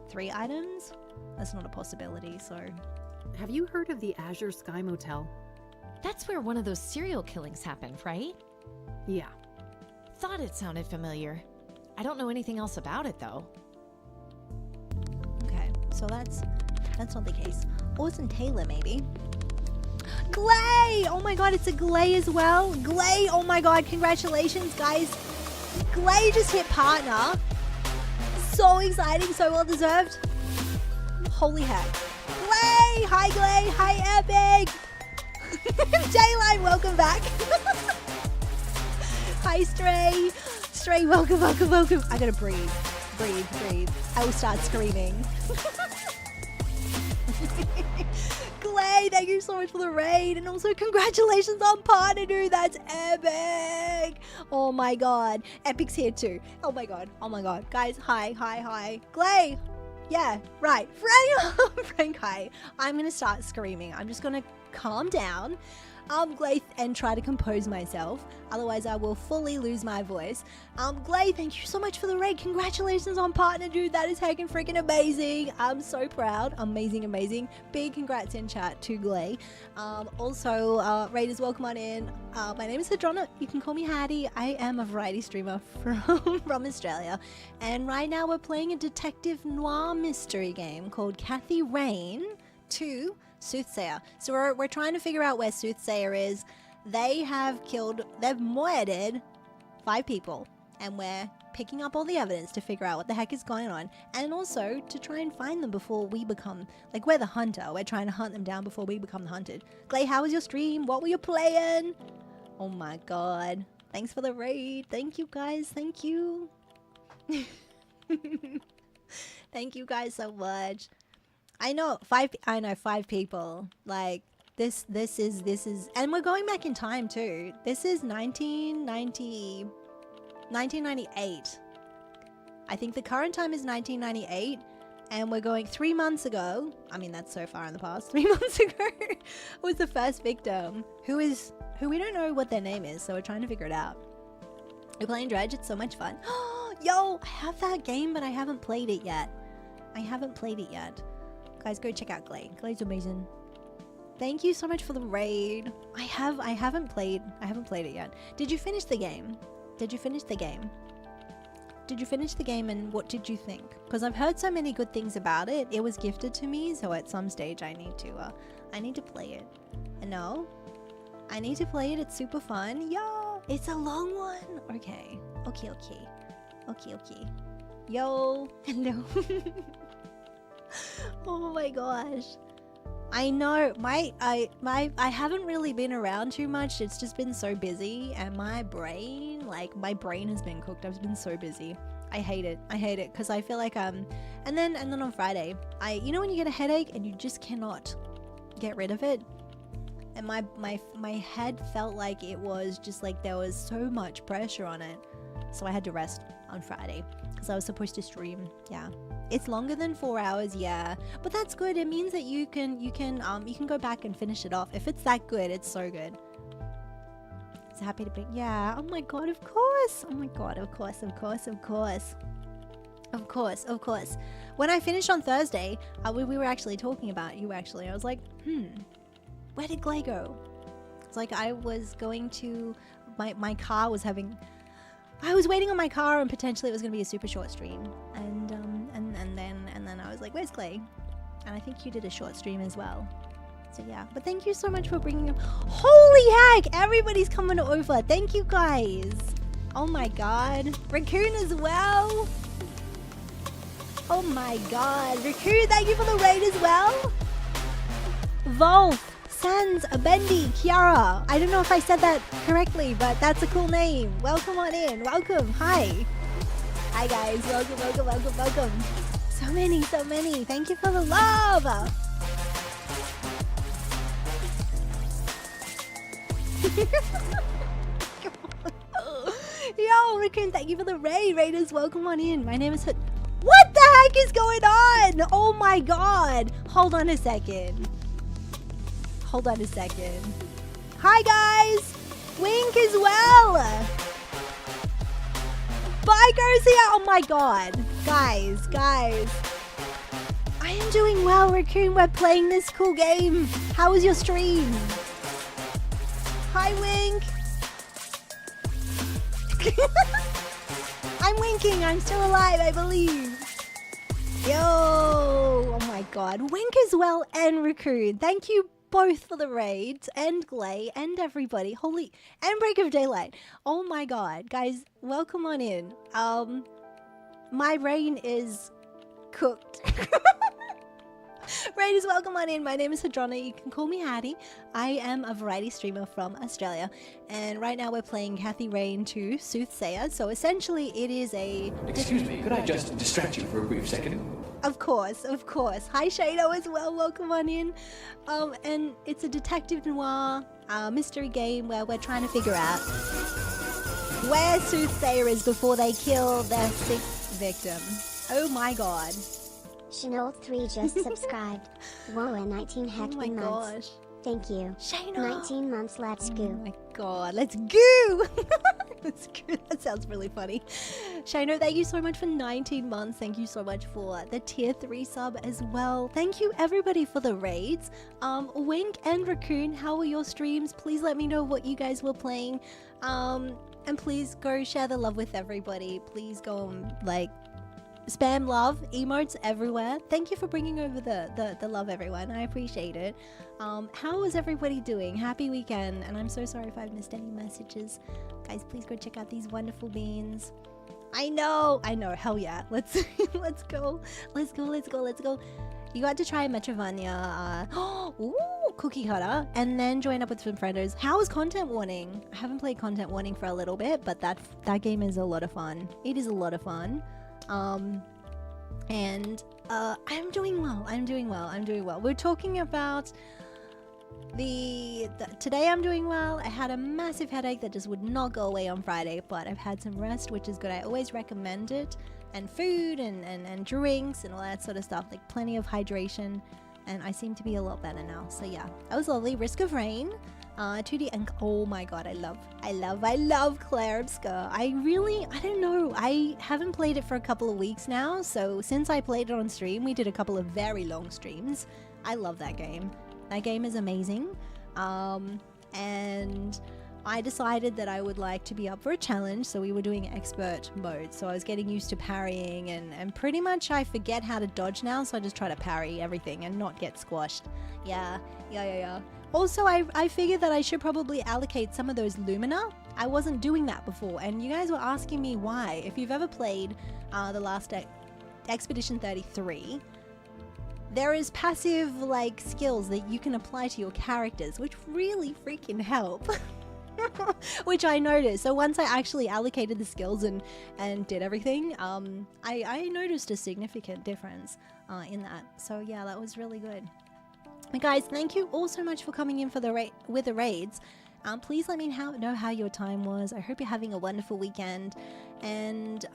3 items. That's not a possibility, so... Have you heard of the Azure Sky Motel? That's where one of those serial killings happened, right? Yeah. Thought it sounded familiar. I don't know anything else about it, though. Okay, so that's not the case. Orson Taylor, maybe. Glay! Oh my god, it's a Glay as well. Glay, oh my god, congratulations, guys. Glay just hit partner. So exciting, so well deserved. Holy heck. Glay! Hi, Glay. Hi, Epic. J-Line, welcome back. Hi, Stray. Stray, welcome. I gotta breathe. Breathe. I will start screaming. Glay, thank you so much for the raid, and also congratulations on partner, dude. That's epic. Oh my god, Epic's here too. Oh my god, guys, hi. Glay, yeah, right. Frank, hi. I'm gonna start screaming. I'm just gonna calm down, Glay, and try to compose myself. Otherwise, I will fully lose my voice. Glay, thank you so much for the raid. Congratulations on partner, dude. That is heckin' freaking amazing. I'm so proud. Amazing. Big congrats in chat to Glay. Also, raiders, welcome on in. My name is Hadrona. You can call me Hattie. I am a variety streamer from Australia. And right now we're playing a detective noir mystery game called Kath Rain 2 Soothsayer. So we're trying to figure out where Soothsayer is. They've murdered 5 people, and we're picking up all the evidence to figure out what the heck is going on, and also to try and find them before we become, like, we're the hunter. We're trying to hunt them down before we become the hunted. Glay, how was your stream? What were you playing? Oh my god. Thanks for the raid. Thank you, guys. Thank you. Thank you guys so much. I know 5 people. Like, this is, and we're going back in time too. This is 1998. I think the current time is 1998, and we're going 3 months ago. I mean, that's so far in the past. 3 months ago was the first victim, who we don't know what their name is, so we're trying to figure it out. We're playing Dredge. It's so much fun. Yo, I have that game, but I haven't played it yet. Guys, go check out Glay. Glay's amazing. Thank you so much for the raid. I haven't played it yet. Did you finish the game? And what did you think? Because I've heard so many good things about it. It was gifted to me, so at some stage I need to play it. No, I need to play it. It's super fun. Yo, it's a long one. Okay. Yo, hello. Oh my gosh. I know, I haven't really been around too much. It's just been so busy, and my brain has been cooked. I've been so busy. I hate it because I feel like and then on Friday, you know when you get a headache and you just cannot get rid of it, and my head felt like it was just like there was so much pressure on it, so I had to rest on Friday because I was supposed to stream. Yeah. It's longer than 4 hours, yeah, but that's good. It means that you can go back and finish it off. If it's that good, it's so good. It's happy to be, yeah. Oh my god, of course. Oh my god, of course. When I finished on Thursday, we were actually talking about you. Actually, I was like, where did Glay go? It's like I was going to my car was having. I was waiting on my car, and potentially it was going to be a super short stream, like, where's Clay? And I think you did a short stream as well. So yeah, but thank you so much for bringing up. Holy heck, everybody's coming over. Thank you guys. Oh my god. Raccoon as well. Oh my god. Raccoon, thank you for the raid as well. Volf, Sans, Bendy, Kiara. I don't know if I said that correctly, but that's a cool name. Welcome on in. Welcome. Hi. Hi guys. Welcome, welcome, welcome, welcome. So many, so many. Thank you for the love. Yo, Raccoon, thank you for the raid. Raiders, welcome on in. My name is... What the heck is going on? Oh my god. Hold on a second. Hold on a second. Hi, guys. Wink as well. Bye, Garcia. Oh my god. Guys. I am doing well, Raccoon. We're playing this cool game. How was your stream? Hi, Wink. I'm winking. I'm still alive, I believe. Yo. Oh my god. Wink as well and Raccoon. Thank you both for the raids and Glay and everybody. Holy. And Break of Daylight. Oh my god. Guys, welcome on in. My brain is cooked. Raiders, welcome on in. My name is Hadrona. You can call me Hattie. I am a variety streamer from Australia. And right now we're playing Kath Rain 2, Soothsayer. So essentially it is a... Excuse me, could I just distract you for a brief second? Of course, of course. Hi Shado as well, welcome on in. And it's a detective noir mystery game where we're trying to figure out where Soothsayer is before they kill their 6th victim. Oh my god. Chanel 3 just subscribed. Whoa, 19 heckin' months. Gosh. Thank you. Shayna. 19 months, let's go. Oh my god, let's go! Let's go. That sounds really funny. Shayna, thank you so much for 19 months. Thank you so much for the tier 3 sub as well. Thank you everybody for the raids. Wink and Raccoon, how were your streams? Please let me know what you guys were playing. And please go share the love with everybody. Please go and spam love emotes everywhere. Thank you for bringing over the love, everyone. I appreciate it. How is everybody doing? Happy weekend. And I'm so sorry if I've missed any messages. Guys, please go check out these wonderful beans. I know. Hell yeah. Let's go. You got to try Metroidvania. Ooh, Cookie Cutter. And then join up with some friendos. How is Content Warning? I haven't played Content Warning for a little bit, but that game is a lot of fun. It is a lot of fun. I'm doing well. We're talking about today I'm doing well. I had a massive headache that just would not go away on Friday, but I've had some rest, which is good. I always recommend it, and food and drinks and all that sort of stuff, like plenty of hydration, and I seem to be a lot better now. So yeah, that was lovely. Risk of Rain. 2D and oh my god, I love Clarebska. I don't know. I haven't played it for a couple of weeks now, so since I played it on stream, we did a couple of very long streams. I love that game. That game is amazing. And I decided that I would like to be up for a challenge, so we were doing expert mode. So I was getting used to parrying and pretty much I forget how to dodge now, so I just try to parry everything and not get squashed. Yeah. Also, I figured that I should probably allocate some of those Lumina. I wasn't doing that before, and you guys were asking me why. If you've ever played the last Expedition 33, there is passive skills that you can apply to your characters, which really freaking help. Which I noticed. So once I actually allocated the skills and did everything, I noticed a significant difference in that. So yeah, that was really good. And guys, thank you all so much for coming in for the raids. Please let me know how your time was. I hope you're having a wonderful weekend. And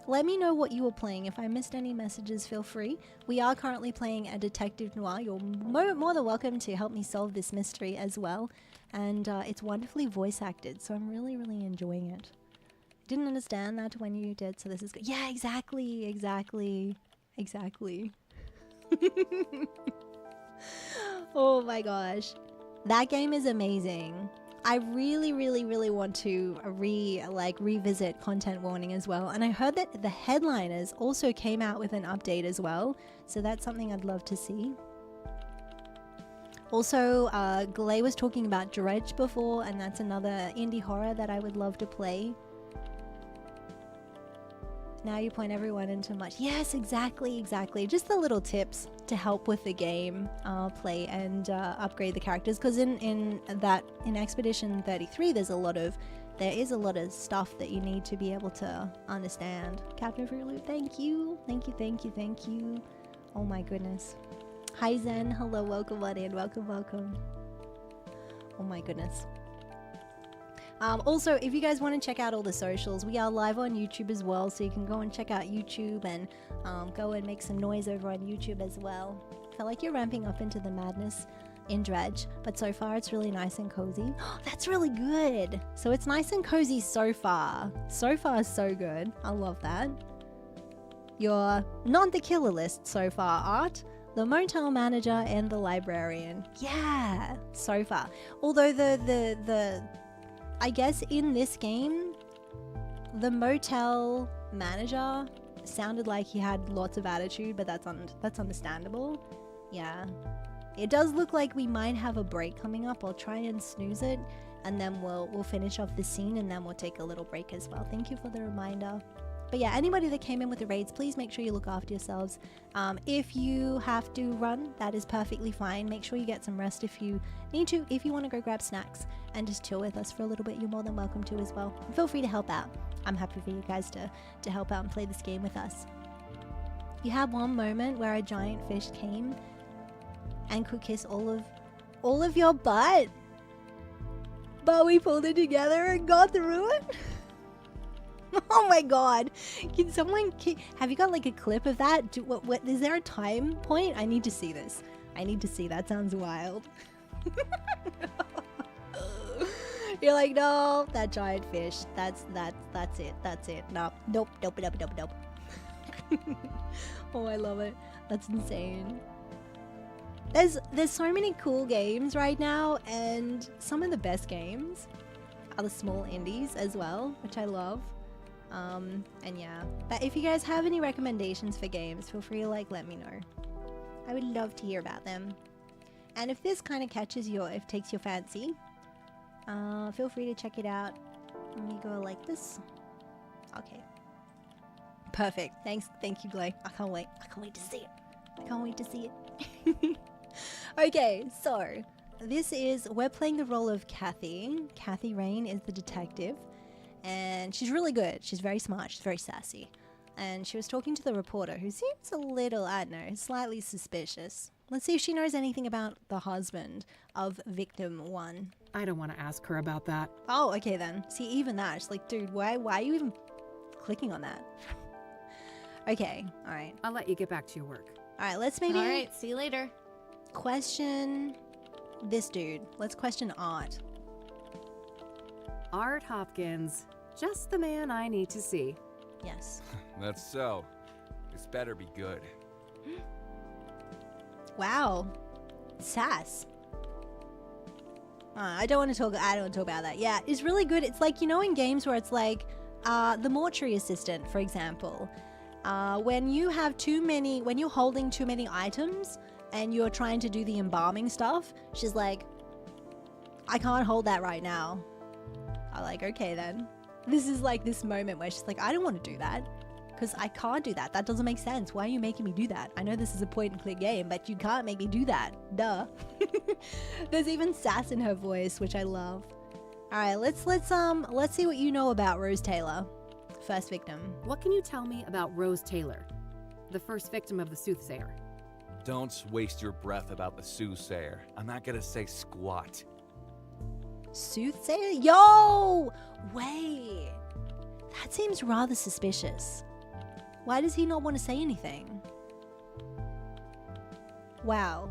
let me know what you were playing. If I missed any messages, feel free. We are currently playing a detective noir. You're more than welcome to help me solve this mystery as well. And it's wonderfully voice acted, so I'm really, really enjoying it. Didn't understand that when you did, so this is good. Yeah, exactly. Oh my gosh. That game is amazing. I really, really, really want to revisit content warning as well. And I heard that the headliners also came out with an update as well. So that's something I'd love to see. Also, Glay was talking about Dredge before, and that's another indie horror that I would love to play. Now you point everyone into much. Yes, exactly. Just the little tips to help with the game play and upgrade the characters. Because in Expedition 33, there is a lot of stuff that you need to be able to understand. Captain Fruit, thank you. Oh my goodness. Hi Zen, hello, welcome on in, welcome. Oh my goodness. Also, if you guys want to check out all the socials, we are live on YouTube as well, so you can go and check out YouTube and go and make some noise over on YouTube as well. I feel like you're ramping up into the madness in Dredge, but so far it's really nice and cozy. That's really good. So it's nice and cozy so far. So far, so good. I love that. You're not the killer list so far, Art. The motel manager and the librarian. Yeah, so far. Although the I guess in this game, the motel manager sounded like he had lots of attitude, but that's understandable. Yeah. It does look like we might have a break coming up. I'll try and snooze it, and then we'll finish off the scene, and then we'll take a little break as well. Thank you for the reminder. But yeah, anybody that came in with the raids, please make sure you look after yourselves. If you have to run, that is perfectly fine. Make sure you get some rest if you need to. If you want to go grab snacks and just chill with us for a little bit, you're more than welcome to as well. And feel free to help out. I'm happy for you guys to help out and play this game with us. You had one moment where a giant fish came and could kiss all of your butt, but we pulled it together and got through it. Oh my god. Can someone have you got like a clip of that? What is there a time point? I need to see this. That sounds wild. You're like, no, that giant fish. That's it. Nope. Oh, I love it. That's insane. There's so many cool games right now, and some of the best games are the small indies as well, which I love. And yeah, but if you guys have any recommendations for games, feel free to let me know. I would love to hear about them. And if this kind of takes your fancy, feel free to check it out. Let me go like this. Okay. Perfect. Thank you, Glay. I can't wait to see it. Okay, so we're playing the role of Kathy. Kath Rain is the detective. And she's really good. She's very smart. She's very sassy. And she was talking to the reporter, who seems a little, I don't know, slightly suspicious. Let's see if she knows anything about the husband of victim 1. I don't want to ask her about that. Oh, okay then. See, even that. She's like, dude, why are you even clicking on that? Okay, all right. I'll let you get back to your work. All right, let's maybe... All right, see you later. Question this dude. Let's question Art. Art Hopkins. Just the man I need to see. Yes. That's so. This better be good. Wow. Sass. I don't want to talk about that. Yeah, it's really good. It's like, in games where it's like the mortuary assistant, for example. When you're holding too many items and you're trying to do the embalming stuff, she's like, I can't hold that right now. I'm like, okay then. This is like this moment where she's like, I don't want to do that because I can't do that. That doesn't make sense. Why are you making me do that? I know this is a point and click game, but you can't make me do that. Duh. There's even sass in her voice, which I love. All right, let's see what you know about Rose Taylor, first victim. What can you tell me about Rose Taylor, the first victim of the Soothsayer? Don't waste your breath about the Soothsayer. I'm not gonna say squat. Soothsayer? Yo! Wait. That seems rather suspicious. Why does he not want to say anything? Wow.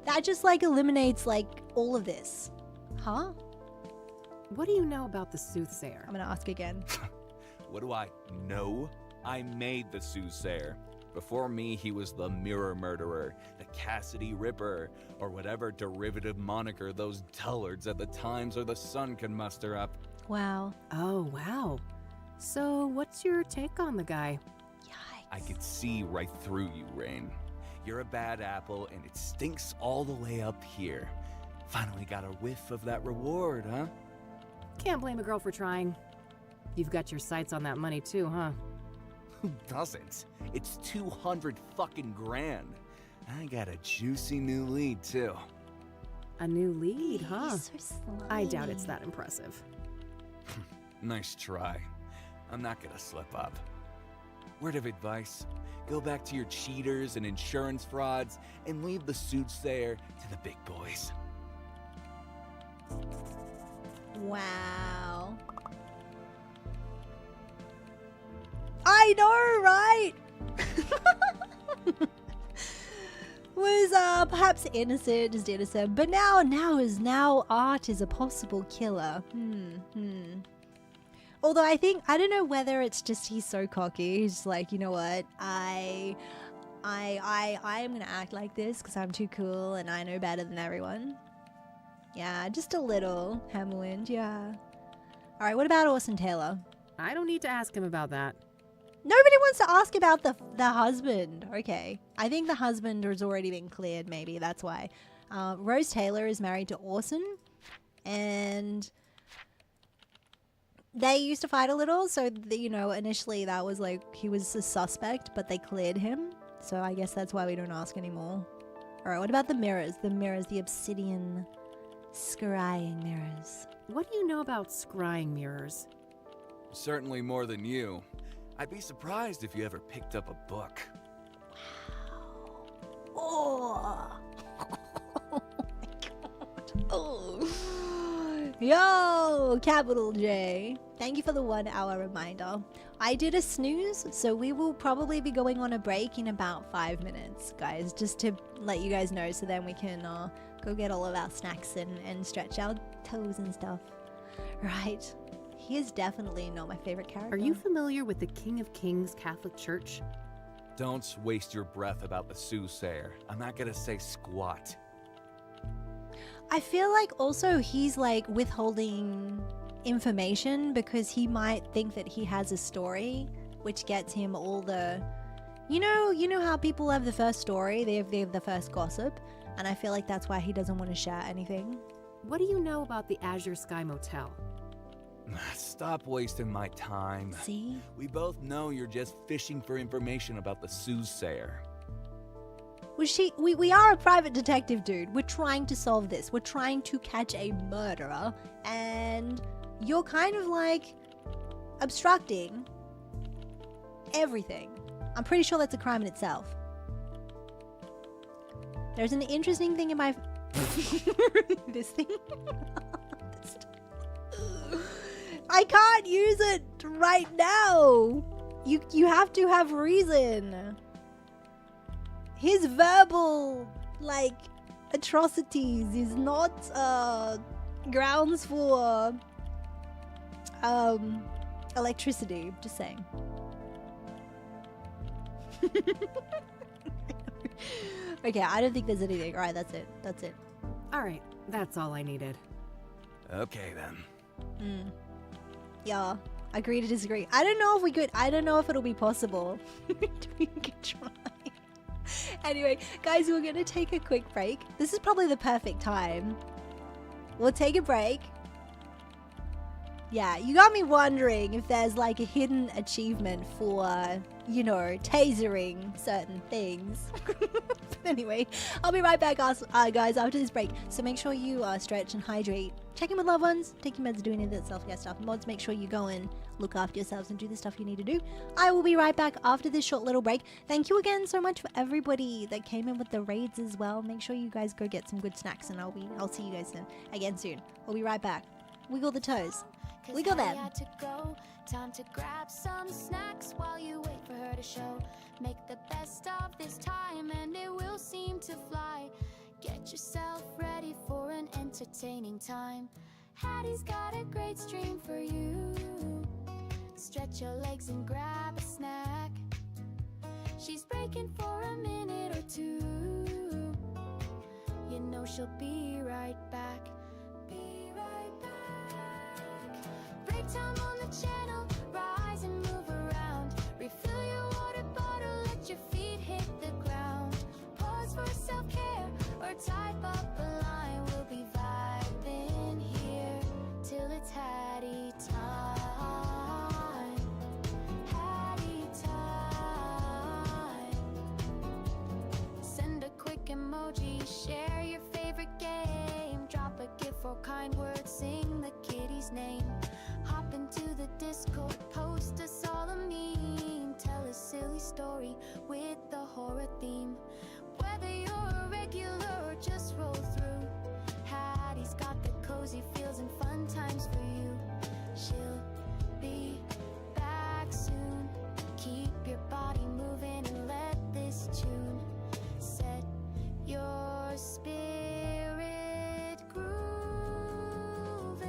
That just eliminates all of this. Huh? What do you know about the Soothsayer? I'm gonna ask again. What do I know? I made the Soothsayer. Before me, he was the Mirror Murderer, the Cassidy Ripper, or whatever derivative moniker those dullards at the Times or the Sun can muster up. Wow. Oh, wow. So, what's your take on the guy? Yikes. I could see right through you, Rain. You're a bad apple, and it stinks all the way up here. Finally got a whiff of that reward, huh? Can't blame a girl for trying. You've got your sights on that money too, huh? Who doesn't? It's 200 fucking grand. I got a juicy new lead, too. A new lead, huh? He's so slimy. I doubt it's that impressive. Nice try. I'm not gonna slip up. Word of advice, go back to your cheaters and insurance frauds and leave the Soothsayer to the big boys. Wow. I know, right? Was perhaps innocent, just innocent, but now art is a possible killer. Although I don't know whether it's just he's so cocky. He's like, you know what? I am gonna act like this because I'm too cool and I know better than everyone. Yeah, just a little Hammerwind, yeah. All right, what about Orson Taylor? I don't need to ask him about that. Nobody wants to ask about the husband. Okay, I think the husband has already been cleared. Maybe that's why. Rose Taylor is married to Orson, and they used to fight a little. So initially that was like he was a suspect, but they cleared him. So I guess that's why we don't ask anymore. All right, what about the mirrors? The mirrors, the obsidian scrying mirrors. What do you know about scrying mirrors? Certainly more than you. I'd be surprised if you ever picked up a book. Wow. Oh my god. Oh. Yo, capital J. Thank you for the 1 hour reminder. I did a snooze, so we will probably be going on a break in about 5 minutes, guys, just to let you guys know so then we can go get all of our snacks and stretch our toes and stuff. Right. He is definitely not my favorite character. Are you familiar with the King of Kings Catholic Church? Don't waste your breath about the Soothsayer. I'm not gonna say squat. I feel like also he's like withholding information because he might think that he has a story, which gets him all the... You know how people have the first story, they have the first gossip, and I feel like that's why he doesn't want to share anything. What do you know about the Azure Sky Motel? Stop wasting my time. See? We both know you're just fishing for information about the Soothsayer. We are a private detective, dude. We're trying to solve this. We're trying to catch a murderer, and you're kind of like obstructing everything. I'm pretty sure that's a crime in itself. There's an interesting thing in my... this thing? I can't use it right now. You have to have reason. His verbal, like, atrocities is not grounds for electricity. Just saying. Okay, I don't think there's anything. All right, that's it. That's it. All right, that's all I needed. Okay then. Yeah, agree to disagree. I don't know if we could. I don't know if it'll be possible. We could try. Anyway, guys, we're gonna take a quick break. This is probably the perfect time. We'll take a break. Yeah, you got me wondering if there's like a hidden achievement for, tasering certain things. But anyway, I'll be right back, guys, after this break. So make sure you stretch and hydrate. Check in with loved ones. Take your meds, do any of that self-care stuff. Mods, make sure you go and look after yourselves and do the stuff you need to do. I will be right back after this short little break. Thank you again so much for everybody that came in with the raids as well. Make sure you guys go get some good snacks, and I'll see you guys again soon. We'll be right back. Wiggle the toes. Wiggle them. Time to grab some snacks while you wait for her to show. Make the best of this time and it will seem to fly. Get yourself ready for an entertaining time. Hattie's got a great stream for you. Stretch your legs and grab a snack. She's breaking for a minute or two. You know she'll be right back. Be right back. Break time on the channel, rise and move around. Refill your water bottle, let your feet hit the ground. Pause for self-care or type up a line. We'll be vibing here till it's Hattie time. Hattie time. Send a quick emoji, share your favorite game. Drop a gif or kind words, sing the kitty's name. Hop into the Discord, post us all a meme. Tell a silly story with the horror theme. Whether you're a regular or just roll through, Hattie's got the cozy feels and fun times for you. She'll be back soon. Keep your body moving and let this tune set your spirit grooving.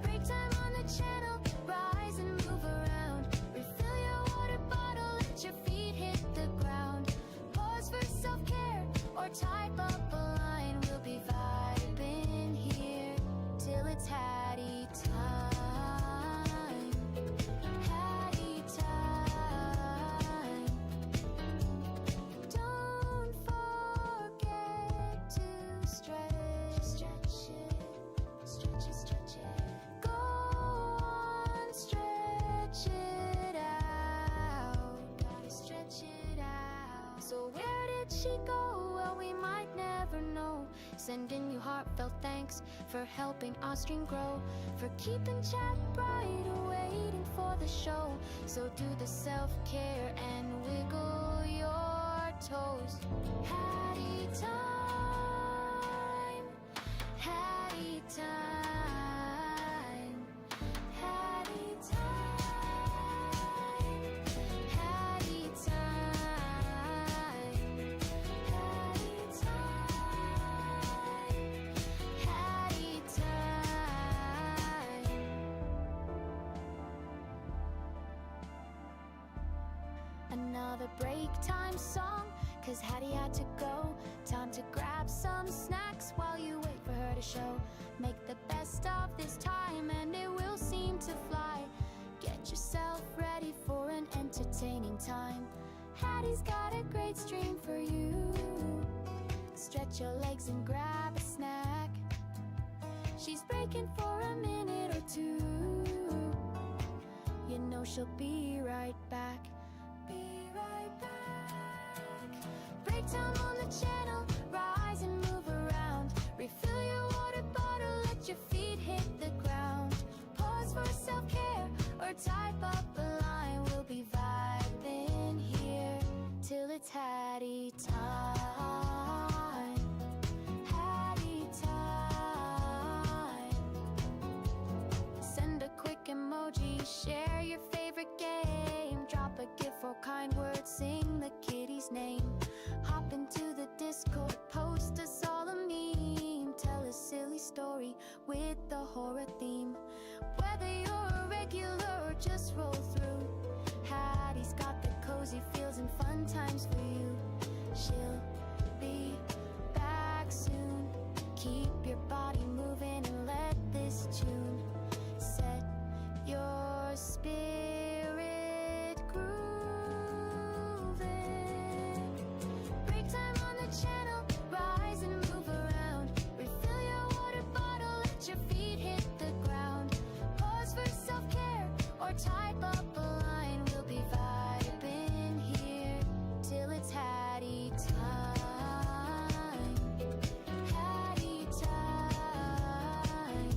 Break time on the channel, rise and move around. Refill your water bottle, let your feet hit the ground. Pause for self-care or type up a line. We'll be vibing here till it's Hattie time. Hattie time. Don't forget to stretch, stretch it, stretch it, stretch it. Go on, stretch it out. Gotta stretch it out. So where did she go? Well, we might never know. Sending you heartfelt thanks for helping our stream grow, for keeping chat bright or waiting for the show. So do the self-care and wiggle your toes. Hattie time. Hattie time. Hattie time. Hattie time. Hattie time. Hattie time. Another break time song, 'cause Hattie had to go. Time to grab some snacks while you wait for her to show. Make the best of this time and it will seem to fly. Get yourself ready for an entertaining time. Hattie's got a great stream for you. Stretch your legs and grab a snack. She's breaking for a minute or two. You know she'll be right back. Be right back. Break time on the channel, rise and move around. Refill your water bottle, let your feet hit the ground. Pause for self-care or type up a line. We'll be vibing here till it's Hattie time. Hattie time. Send a quick emoji, share your favorite game. Drop a gif or kind words, sing the kitty's name. Hop into the Discord, post us all a meme. Tell a silly story with the horror theme. Whether you're a regular or just roll through, Hattie's got the cozy feels and fun times for you. She'll be back soon. Keep your body moving and let this tune set your spirit grooving. Break time on the channel, rise and move around. Refill your water bottle, let your feet hit the ground. Pause for self-care or type up a line. We'll be vibing here till it's Hattie time. Hattie time.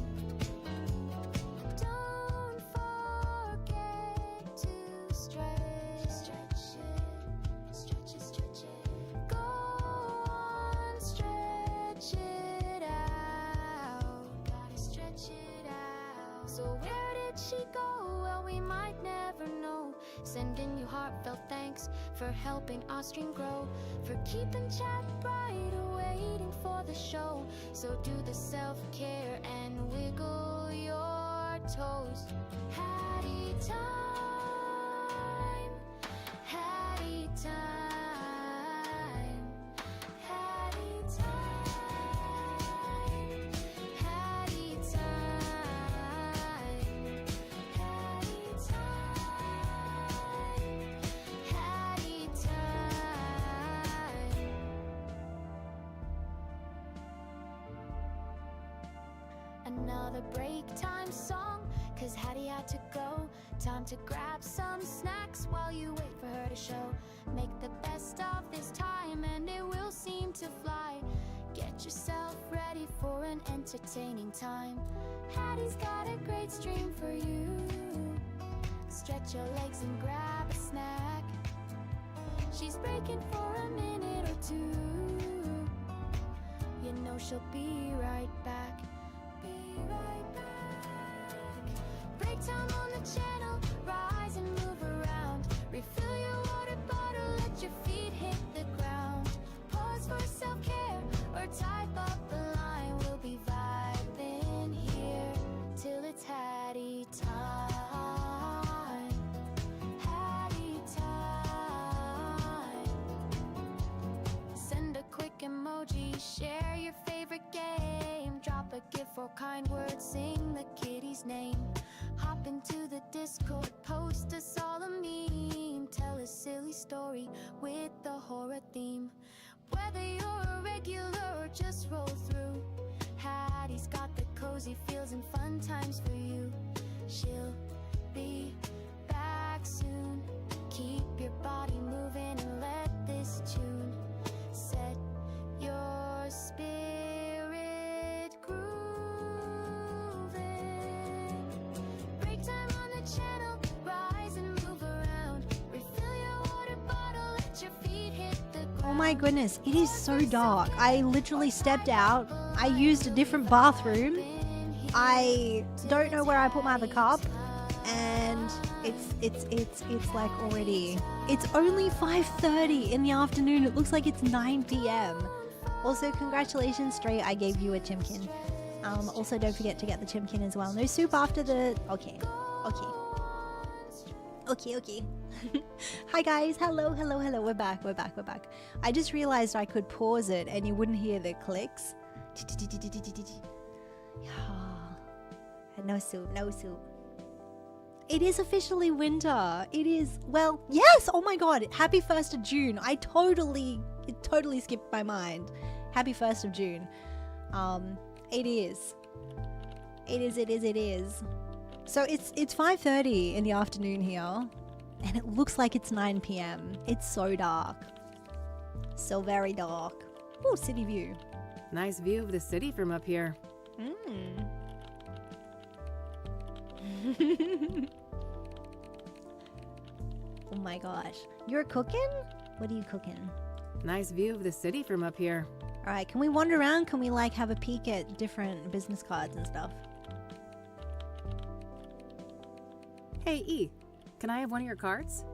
Don't forget to stretch, stretch it, stretch it, stretch it. Go on, stretch it out. Gotta stretch it out. So where did she go? Well, we might never know. Sending you heartfelt thanks for helping our stream grow, for keeping chat bright or waiting for the show. So do the self-care and wiggle your toes. Hattie time. Hattie time. Hattie time. Hattie time. Hattie time. Hattie time. Another break time song, 'cause Hattie had to go. Time to grab some snacks while you wait for her to show. Make the best of this time and it will seem to fly. Get yourself ready for an entertaining time. Hattie's got a great stream for you. Stretch your legs and grab a snack. She's breaking for a minute or two. You know she'll be right back. Be right back. Break time on the channel. Rise and move around. Refill your water bottle. Let your feet hit the ground. Pause for self-care or type up a line. We'll be vibing here till it's Hattie time. Hattie time. Send a quick emoji. Share your favorite game. Drop a gif or kind word. Sing the kitty's name. Hop into the Discord, post us all a meme. Tell a silly story with the horror theme. Whether you're a regular or just roll through, Hattie's got the cozy feels and fun times for you. She'll be back soon. Keep your body moving and let this tune set your spirit grooving. Break time on the channel, rise and move around. Refill your water bottle, let your feet hit the ground. Oh my goodness, it is so dark. I literally stepped out. I used a different bathroom. I don't know where I put my other cup, and it's like already. It's only 5:30 in the afternoon. It looks like it's 9 p.m. Also, congratulations, Stray. I gave you a chimkin. Also, don't forget to get the chimkin as well. No soup after the. Okay. Hi guys, hello. We're back. I just realized I could pause it and you wouldn't hear the clicks. No soup. It is officially winter. It is, well, yes. Oh my god, happy 1st of June. It totally skipped my mind. Happy 1st of June. It is. So it's 5:30 in the afternoon here, and it looks like it's 9 p.m. It's so dark. So very dark. Oh, city view. Nice view of the city from up here. Oh my gosh. You're cooking? What are you cooking? Nice view of the city from up here. Alright, can we wander around? Can we like have a peek at different business cards and stuff? Hey, E, can I have one of your cards?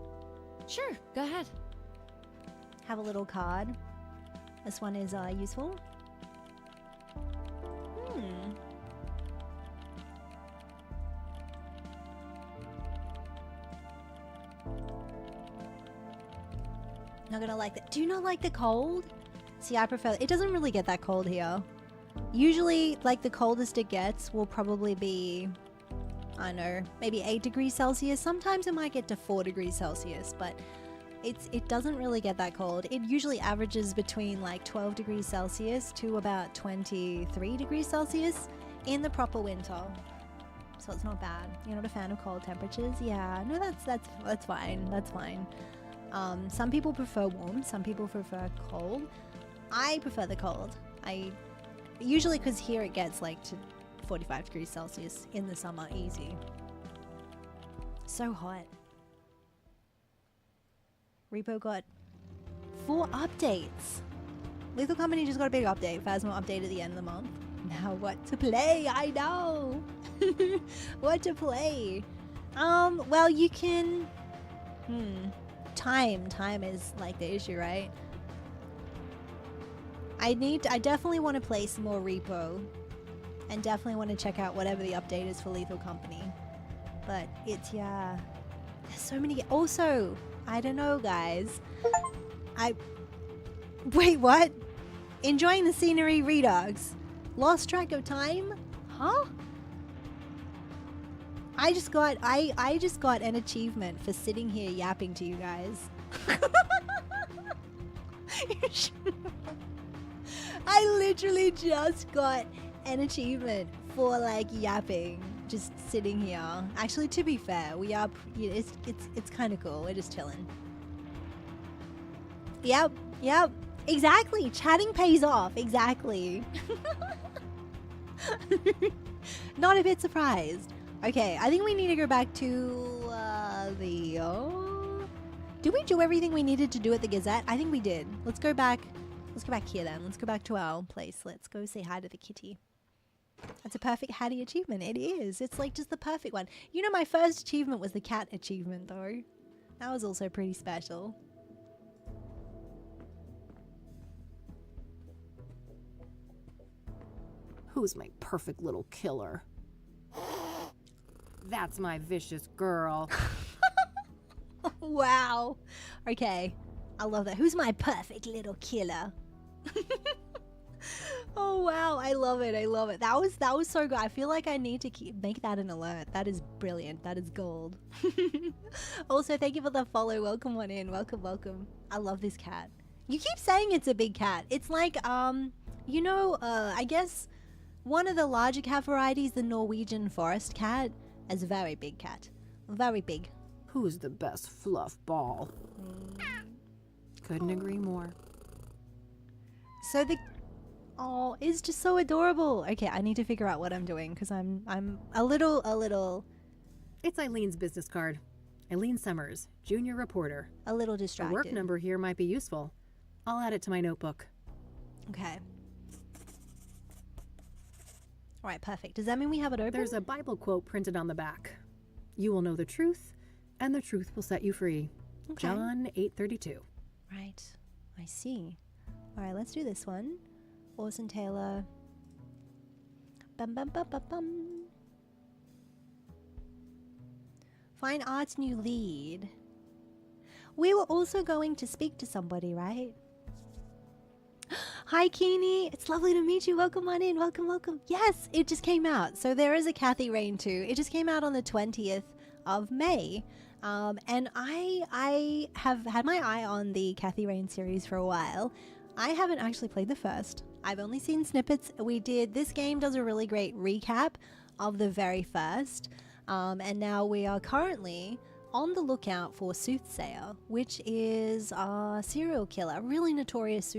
Sure, go ahead. Have a little card. This one is useful. Not gonna like that. Do you not like the cold? See, I prefer. It doesn't really get that cold here. Usually, like the coldest it gets will probably be, I don't know, maybe 8 degrees Celsius. Sometimes it might get to 4 degrees Celsius, but it doesn't really get that cold. It usually averages between like 12 degrees Celsius to about 23 degrees Celsius in the proper winter. So it's not bad. You're not a fan of cold temperatures? Yeah, no, that's fine. That's fine. Some people prefer warm, some people prefer cold. I prefer the cold. Usually because here it gets like to 45 degrees Celsius in the summer, easy. So hot. Repo got 4 updates. Lethal Company just got a big update. Phasma update at the end of the month. Now what to play? I know. What to play? Well, you can. Time is like the issue, right? I definitely want to play some more Repo, and definitely want to check out whatever the update is for Lethal Company. But it's, yeah, there's so many. Also, I don't know, guys. Wait, what? Enjoying the scenery, Redogs. Lost track of time? Huh? I just got an achievement for sitting here yapping to you guys. I literally just got an achievement for like yapping, just sitting here. Actually, to be fair, we are. It's kind of cool. We're just chilling. Yep. Exactly. Chatting pays off. Exactly. Not a bit surprised. Okay, I think we need to go back to did we do everything we needed to do at the Gazette? I think we did. Let's go back here then. Let's go back to our place. Let's go say hi to the kitty. That's a perfect Hattie achievement. It is. It's like just the perfect one. You know, my first achievement was the cat achievement though. That was also pretty special. Who's my perfect little killer? That's my vicious girl. Wow. Okay. I love that. Who's my perfect little killer? Oh wow, I love it. I love it. That was so good. I feel like I need to make that an alert. That is brilliant. That is gold. Also, thank you for the follow. Welcome on in. Welcome. I love this cat. You keep saying it's a big cat. It's like you know, I guess one of the larger cat varieties, the Norwegian forest cat, is a very big cat. Very big. Who's the best fluff ball? Couldn't agree more. So oh, it's just so adorable. Okay, I need to figure out what I'm doing because I'm a little. It's Eileen's business card. Eileen Summers, junior reporter. A little distracted. The work number here might be useful. I'll add it to my notebook. Okay. All right, perfect. Does that mean we have it open? There's a Bible quote printed on the back. You will know the truth, and the truth will set you free. Okay. John 8:32. Right. I see. All right, let's do this one. Orson Taylor. Bum bum bum bum bum. Fine Arts new lead. We were also going to speak to somebody, right? Hi, Keeney. It's lovely to meet you. Welcome on in. Welcome. Yes, it just came out. So there is a Kath Rain 2. It just came out on the 20th of May. And I have had my eye on the Kath Rain series for a while. I haven't actually played the first. I've only seen snippets. This game does a really great recap of the very first. And now we are currently on the lookout for Soothsayer, which is a serial killer, a really notorious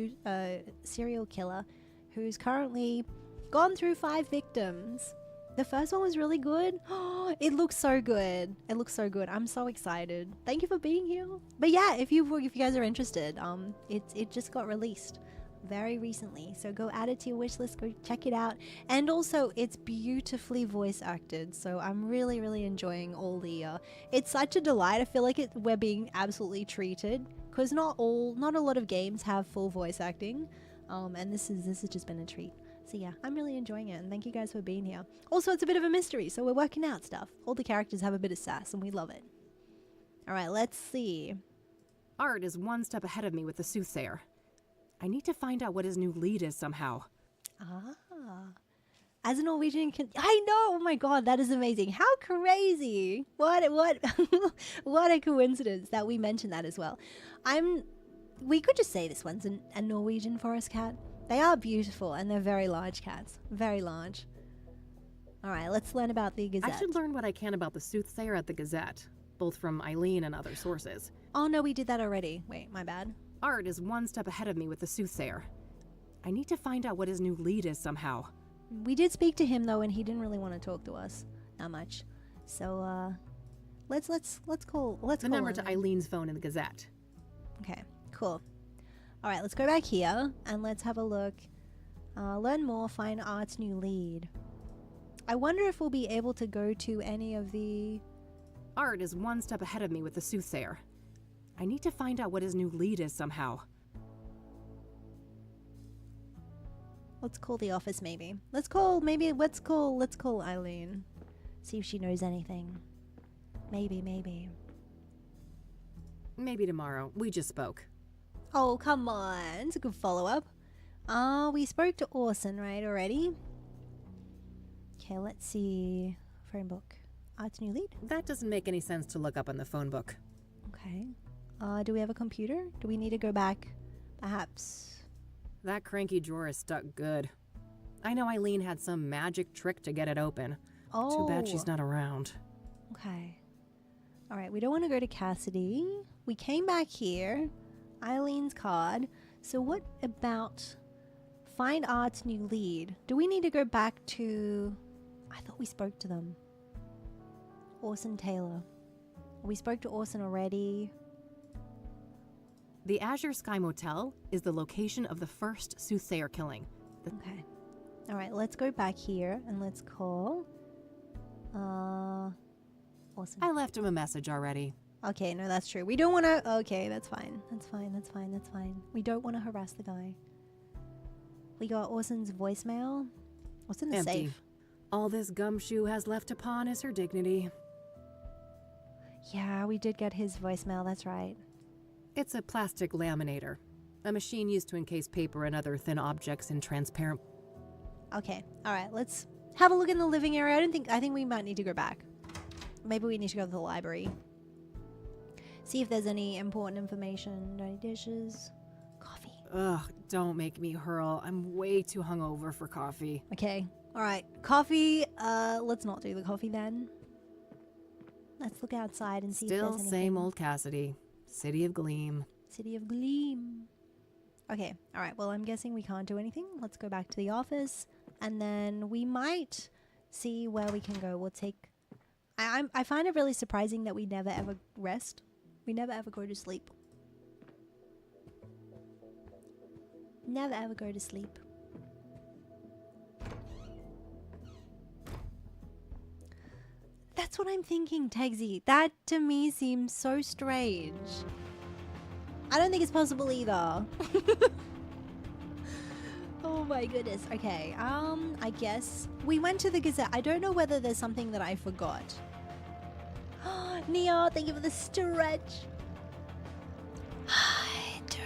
serial killer who's currently gone through 5 victims. The first one was really good. Oh, it looks so good. I'm so excited. Thank you for being here. But yeah, if you guys are interested, it just got released very recently, so go add it to your wish list, go check it out. And also it's beautifully voice acted, so I'm really enjoying all the it's such a delight. I feel like we're being absolutely treated, because not a lot of games have full voice acting, and this has just been a treat. So yeah, I'm really enjoying it, and thank you guys for being here. Also, it's a bit of a mystery, so we're working out stuff. All the characters have a bit of sass, and we love it. All right, let's see. Art is one step ahead of me with the Soothsayer. I need to find out what his new lead is somehow. As a Norwegian, I know. Oh my god, that is amazing. How crazy! What what a coincidence that we mentioned that as well. We could just say this one's a Norwegian forest cat. They are beautiful, and they're very large cats. Very large. All right, let's learn about the Gazette. I should learn what I can about the Soothsayer at the Gazette, both from Eileen and other sources. Oh no, we did that already. Wait, my bad. Art is one step ahead of me with the Soothsayer. I need to find out what his new lead is somehow. We did speak to him though, and he didn't really want to talk to us that much. So let's call the number to Eileen's phone in the Gazette. Okay, cool. All right, let's go back here and let's have a look. Learn more. Find Art's new lead. I wonder if we'll be able to go to any of the. Art is one step ahead of me with the Soothsayer. I need to find out what his new lead is somehow. Let's call the office maybe. Let's call Eileen. See if she knows anything. Maybe. Maybe tomorrow. We just spoke. Oh, come on. It's a good follow-up. We spoke to Orson, right, already? Okay, let's see. Phone book. Art's new lead? That doesn't make any sense to look up on the phone book. Okay. Do we have a computer? Do we need to go back? Perhaps. That cranky drawer is stuck good. I know Eileen had some magic trick to get it open. Oh. Too bad she's not around. Okay. All right, we don't want to go to Cassidy. We came back here. Eileen's card. So what about find Art's new lead? Do we need to go back to... I thought we spoke to them. Orson Taylor. We spoke to Orson already. The Azure Sky Motel is the location of the first Soothsayer killing. Okay. All right, let's go back here and let's call... Orson. I left him a message already. Okay, no, that's true. We don't want to... Okay, that's fine. That's fine, that's fine, that's fine. We don't want to harass the guy. We got Orson's voicemail. What's in the Empty. safe? All this gumshoe has left to pawn is her dignity. Yeah, we did get his voicemail, that's right. It's a plastic laminator. A machine used to encase paper and other thin objects in transparent... Okay, alright, let's have a look in the living area. I think we might need to go back. Maybe we need to go to the library. See if there's any important information. Dirty dishes. Coffee. Ugh, don't make me hurl. I'm way too hungover for coffee. Okay, alright. Coffee, let's not do the coffee then. Let's look outside and see if there's anything. Still same old Cassidy. City of Gleam. City of Gleam. Okay, alright, well I'm guessing we can't do anything. Let's go back to the office. And then we might see where we can go. We'll take... I find it really surprising that we never ever rest. We never ever go to sleep. Never ever go to sleep. That's what I'm thinking, Tegsy. That to me seems so strange. I don't think it's possible either. Oh my goodness. Okay, I guess we went to the Gazette. I don't know whether there's something that I forgot. Neo, thank you for the stretch. Hydrate.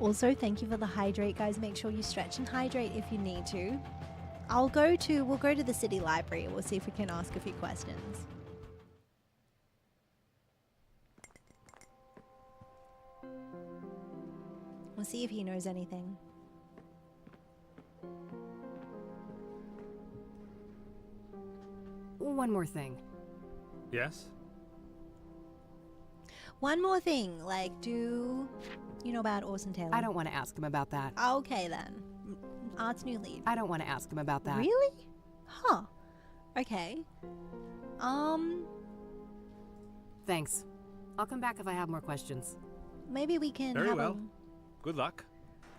Also, thank you for the hydrate, guys. Make sure you stretch and hydrate if you need to. We'll go to the city library. We'll see if we can ask a few questions. We'll see if he knows anything. One more thing. Yes? One more thing, like, do you know about Orson Taylor? I don't want to ask him about that. Okay then. Art's new lead. I don't want to ask him about that. Really? Huh. Okay. Thanks. I'll come back if I have more questions. Maybe we can Very have well. Good luck.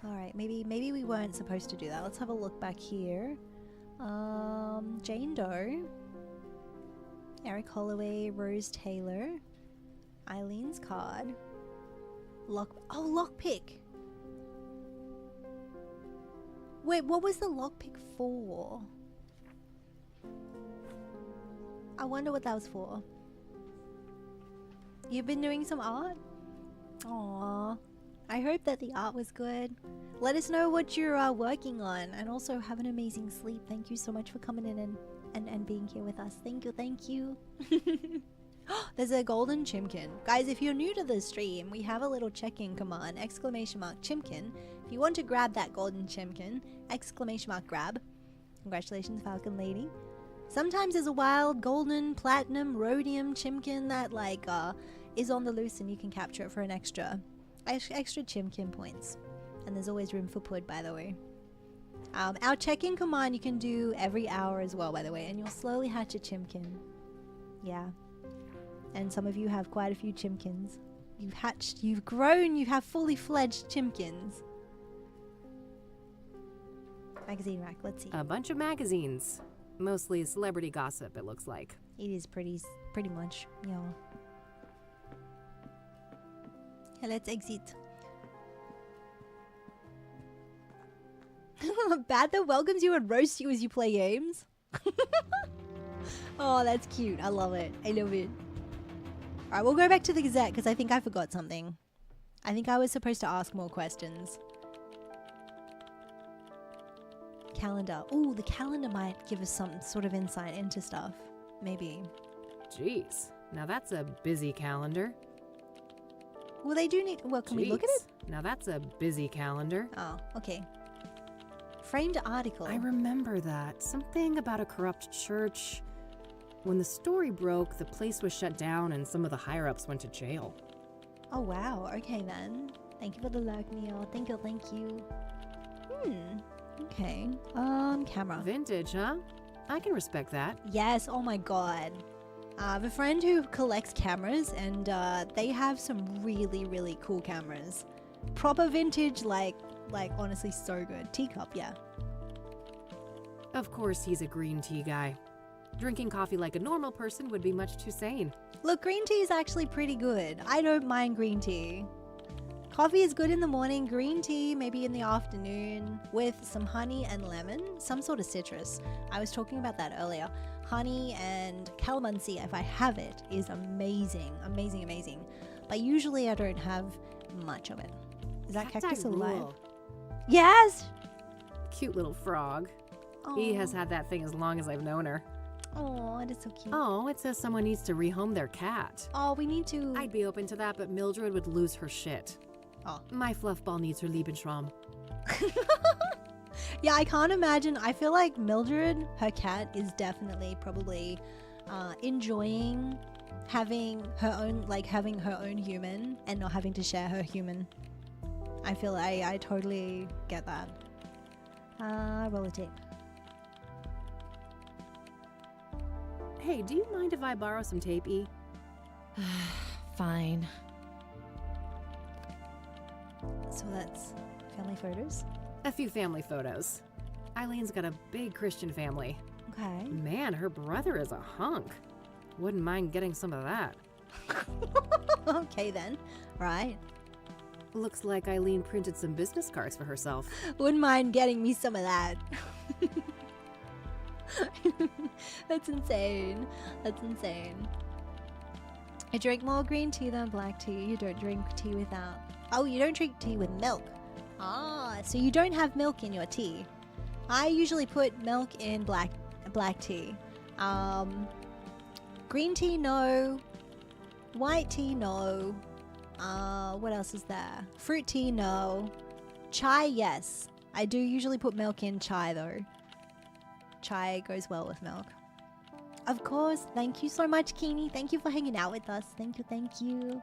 Alright, maybe we weren't supposed to do that. Let's have a look back here. Jane Doe. Eric Holloway, Rose Taylor. Eileen's card. Lockpick. Wait, what was the lockpick for? I wonder what that was for. You've been doing some art? Aww. I hope that the art was good. Let us know what you're working on, and also have an amazing sleep. Thank you so much for coming in and being here with us. Thank you. There's a golden chimkin. Guys, if you're new to the stream, we have a little check-in command, !chimkin. If you want to grab that golden chimkin, !grab. Congratulations, Falcon Lady. Sometimes there's a wild golden, platinum, rhodium chimkin that is on the loose, and you can capture it for an extra chimkin points. And there's always room for pud, by the way. Our check-in command you can do every hour as well, by the way, and you'll slowly hatch a chimkin. Yeah. And some of you have quite a few chimkins. You've hatched, you've grown, you have fully fledged chimkins. Magazine rack, let's see. A bunch of magazines. Mostly celebrity gossip, it looks like. It is pretty much, yeah. Yeah, let's exit. Bather welcomes you and roasts you as you play games. Oh, that's cute. I love it. I love it. Alright, we'll go back to the Gazette because I think I forgot something. I think I was supposed to ask more questions. Calendar. Ooh, the calendar might give us some sort of insight into stuff. Maybe. Jeez, now that's a busy calendar. Well, they do need... Well, can we look at it? Now that's a busy calendar. Oh, okay. Framed article. I remember that. Something about a corrupt church. When the story broke, the place was shut down and some of the higher-ups went to jail. Oh, wow. Okay, then. Thank you for the like, Neil. Thank you, thank you. Okay. Camera. Vintage, huh? I can respect that. Yes, oh my god. I have a friend who collects cameras and they have some really, really cool cameras. Proper vintage, like honestly so good. Teacup, yeah. Of course he's a green tea guy. Drinking coffee like a normal person would be much too sane. Look, green tea is actually pretty good. I don't mind green tea. Coffee is good in the morning, green tea maybe in the afternoon with some honey and lemon, some sort of citrus. I was talking about that earlier. Honey and calamansi, if I have it, is amazing, amazing, amazing. But usually I don't have much of it. Is that cactus alive? Yes! Cute little frog. He has had that thing as long as I've known her. Oh, it is so cute. Oh, it says someone needs to rehome their cat. Oh, we need to... I'd be open to that, but Mildred would lose her shit. Oh. My fluffball needs her Lebensraum. Yeah, I can't imagine. I feel like Mildred, her cat, is definitely probably enjoying having her own human and not having to share her human. I feel I totally get that. Roller tape. Hey, do you mind if I borrow some tape, E? Fine. So that's family photos? A few family photos. Eileen's got a big Christian family. Okay. Man, her brother is a hunk. Wouldn't mind getting some of that. Okay then. Right. Looks like Eileen printed some business cards for herself. Wouldn't mind getting me some of that. That's insane. That's insane. I drink more green tea than black tea. You don't drink tea without... Oh, you don't drink tea with milk. Ah, so you don't have milk in your tea. I usually put milk in black tea. Green tea, no. White tea, no. What else is there? Fruit tea, no. Chai, yes. I do usually put milk in chai though. Chai goes well with milk. Of course. Thank you so much, Keeney. Thank you for hanging out with us. Thank you, thank you.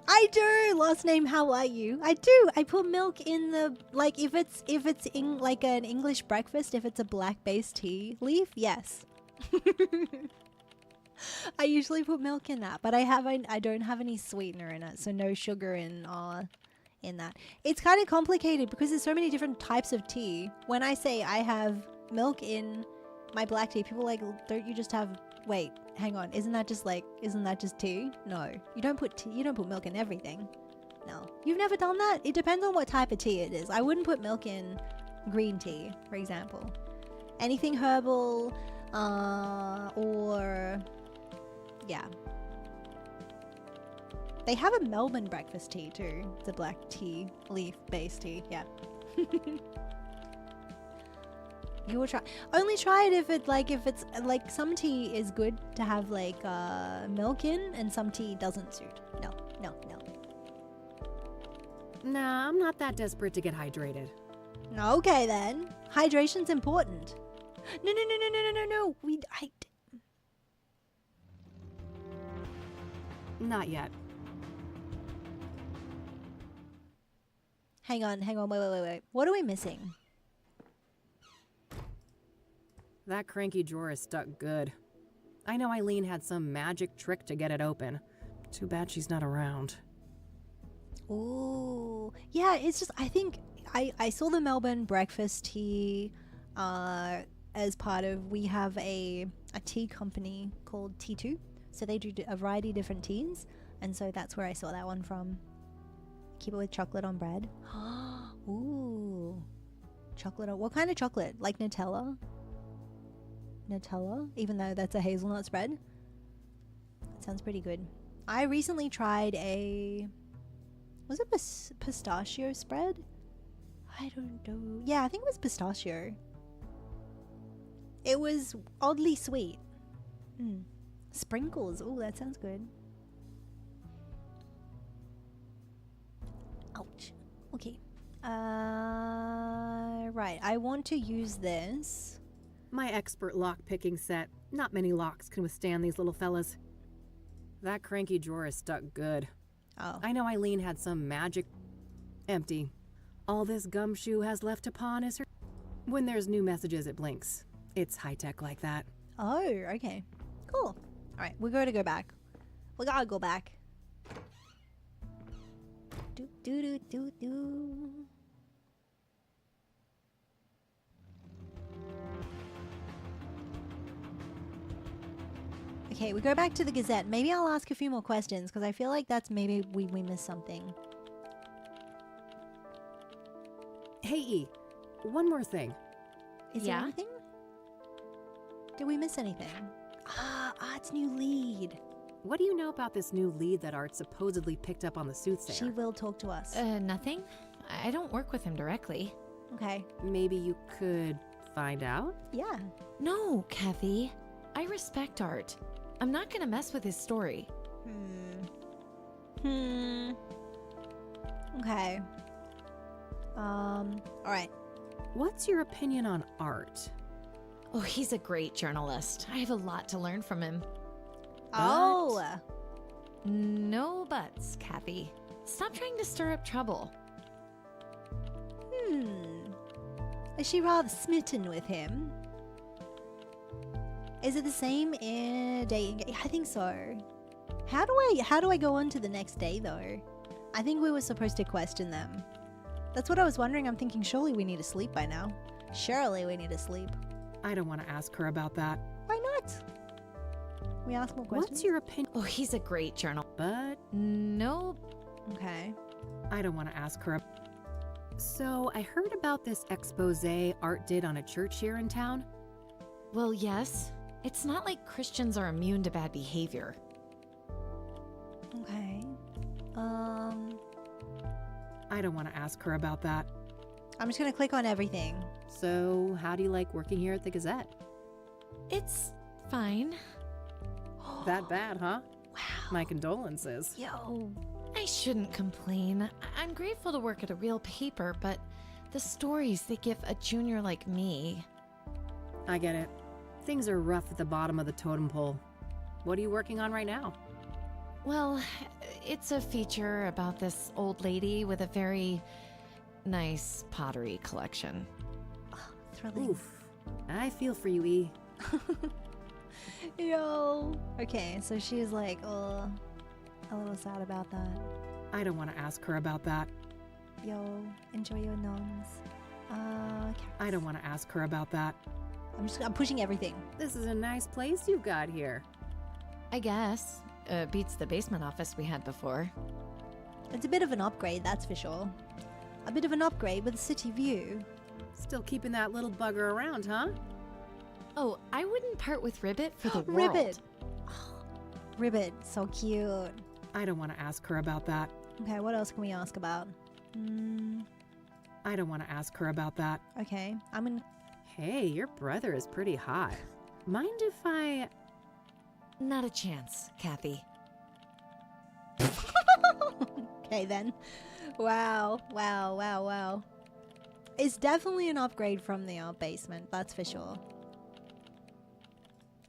I do. Last name, how are you? I do. I put milk in the, like, if it's in like an English breakfast, if it's a black based tea leaf, yes. I usually put milk in that, but I don't have any sweetener in it, so no sugar in that. It's kind of complicated because there's so many different types of tea. When I say I have milk in my black tea, people are like, don't you just have, wait, hang on, isn't that just tea? No, you don't put milk in everything. No, you've never done that? It depends on what type of tea it is. I wouldn't put milk in green tea, for example. Anything herbal, or yeah. They have a Melbourne breakfast tea too. It's a black tea leaf based tea. Yeah. You will try. Only try it if it's like some tea is good to have like milk in, and some tea doesn't suit. No. Nah, I'm not that desperate to get hydrated. Okay then. Hydration's important. No. Not yet. Hang on. Wait. What are we missing? That cranky drawer is stuck good. I know Eileen had some magic trick to get it open. Too bad she's not around. Ooh. Yeah, it's just, I think I saw the Melbourne breakfast tea as part of, we have a tea company called T2. So they do a variety of different teas. And so that's where I saw that one from. Keep it with chocolate on bread. Ooh. Chocolate on, what kind of chocolate? Like Nutella? Nutella, even though that's a hazelnut spread. That sounds pretty good. I recently tried was it pistachio spread? I don't know. Yeah, I think it was pistachio. It was oddly sweet. Sprinkles. Oh, that sounds good. Ouch. Okay. Right. I want to use this. My expert lock-picking set. Not many locks can withstand these little fellas. That cranky drawer is stuck good. Oh. I know Eileen had some magic. Empty. All this gumshoe has left upon is her. When there's new messages, it blinks. It's high-tech like that. Oh, okay. Cool. Alright, we're going to go back. We gotta go back. Do do do do do. Okay, we go back to the Gazette. Maybe I'll ask a few more questions because I feel like that's maybe we missed something. Hey, E. One more thing. Is there anything? Did we miss anything? Art's new lead. What do you know about this new lead that Art supposedly picked up on the Soothsayer? She will talk to us. Nothing. I don't work with him directly. Okay. Maybe you could find out? Yeah. No, Kathy. I respect Art. I'm not gonna mess with his story. Okay. Alright. What's your opinion on Art? Oh, he's a great journalist. I have a lot to learn from him. Oh! No buts, Kathy. Stop trying to stir up trouble. Is she rather smitten with him? Is it the same in dating? I think so. How do I go on to the next day though? I think we were supposed to question them. That's what I was wondering. I'm thinking surely we need to sleep by now. Surely we need to sleep. I don't want to ask her about that. Why not? We ask more questions. What's your opinion? Oh, he's a great journalist. But no. Okay. I don't want to ask her. So I heard about this expose Art did on a church here in town. Well, yes. It's not like Christians are immune to bad behavior. Okay. I don't want to ask her about that. I'm just gonna click on everything. So, how do you like working here at the Gazette? It's fine. That bad, huh? Wow. My condolences. Yo. I shouldn't complain. I'm grateful to work at a real paper, but the stories they give a junior like me. I get it. Things are rough at the bottom of the totem pole. What are you working on right now? Well, it's a feature about this old lady with a very nice pottery collection. Oh, thrilling. Oof. I feel for you, E. Yo. Okay, so she's like, a little sad about that. I don't want to ask her about that. Yo, enjoy your noms. I don't want to ask her about that. I'm pushing everything. This is a nice place you've got here. I guess. Beats the basement office we had before. It's a bit of an upgrade, that's for sure. A bit of an upgrade with a city view. Still keeping that little bugger around, huh? Oh, I wouldn't part with Ribbit for the world. Ribbit! Oh, Ribbit, so cute. I don't want to ask her about that. Okay, what else can we ask about? I don't want to ask her about that. Okay, I'm gonna... Hey, your brother is pretty hot. Mind if I... Not a chance, Kathy. Okay then. Wow. It's definitely an upgrade from the basement, that's for sure.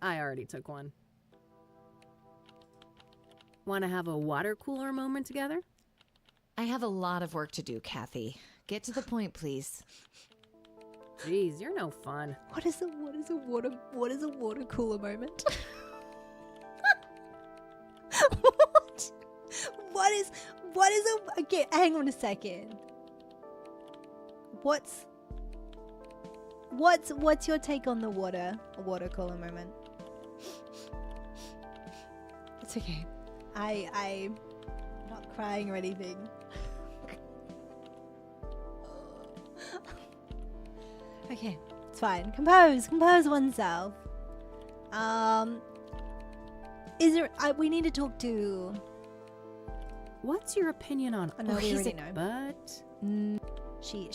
I already took one. Want to have a water cooler moment together? I have a lot of work to do, Kathy. Get to the point, please. Jeez, you're no fun. What is a water cooler moment? What is a... Okay, hang on a second. What's your take on the water cooler moment? It's okay. I'm not crying or anything. Okay, it's fine. Compose oneself. Is there? We need to talk to. What's your opinion on? Oh, no, we he's already a know. But She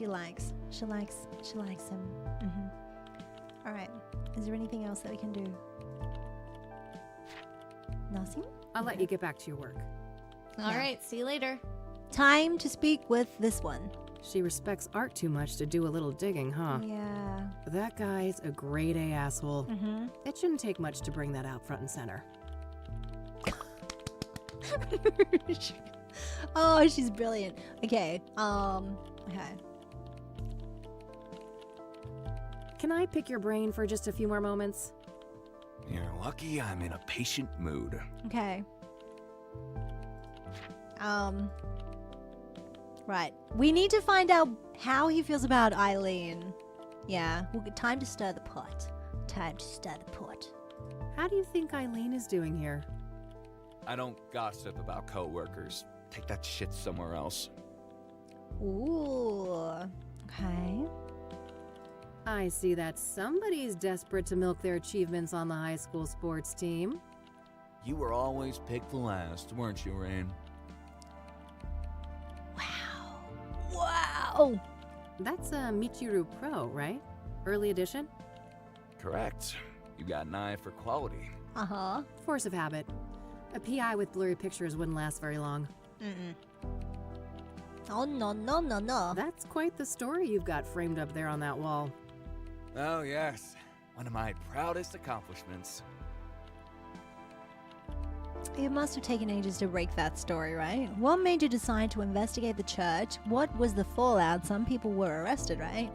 likes him. All right. Is there anything else that we can do? Nothing. I'll let you get back to your work. All right, see you later. Time to speak with this one. She respects art too much to do a little digging, huh? Yeah. That guy's a grade A asshole. It shouldn't take much to bring that out front and center. Oh, she's brilliant. Okay. Okay. Can I pick your brain for just a few more moments? You're lucky I'm in a patient mood. Okay. Right. We need to find out how he feels about Eileen. Yeah. Time to stir the pot. Time to stir the pot. How do you think Eileen is doing here? I don't gossip about coworkers. Take that shit somewhere else. Ooh. Okay. I see that somebody's desperate to milk their achievements on the high school sports team. You were always picked last, weren't you, Rain? Wow. That's a Michiru Pro, right? Early edition? Correct. You got an eye for quality. Uh-huh. Force of habit. A PI with blurry pictures wouldn't last very long. Oh, no. That's quite the story you've got framed up there on that wall. Oh, yes. One of my proudest accomplishments. It must have taken ages to break that story, right? What made you decide to investigate the church? What was the fallout? Some people were arrested, right?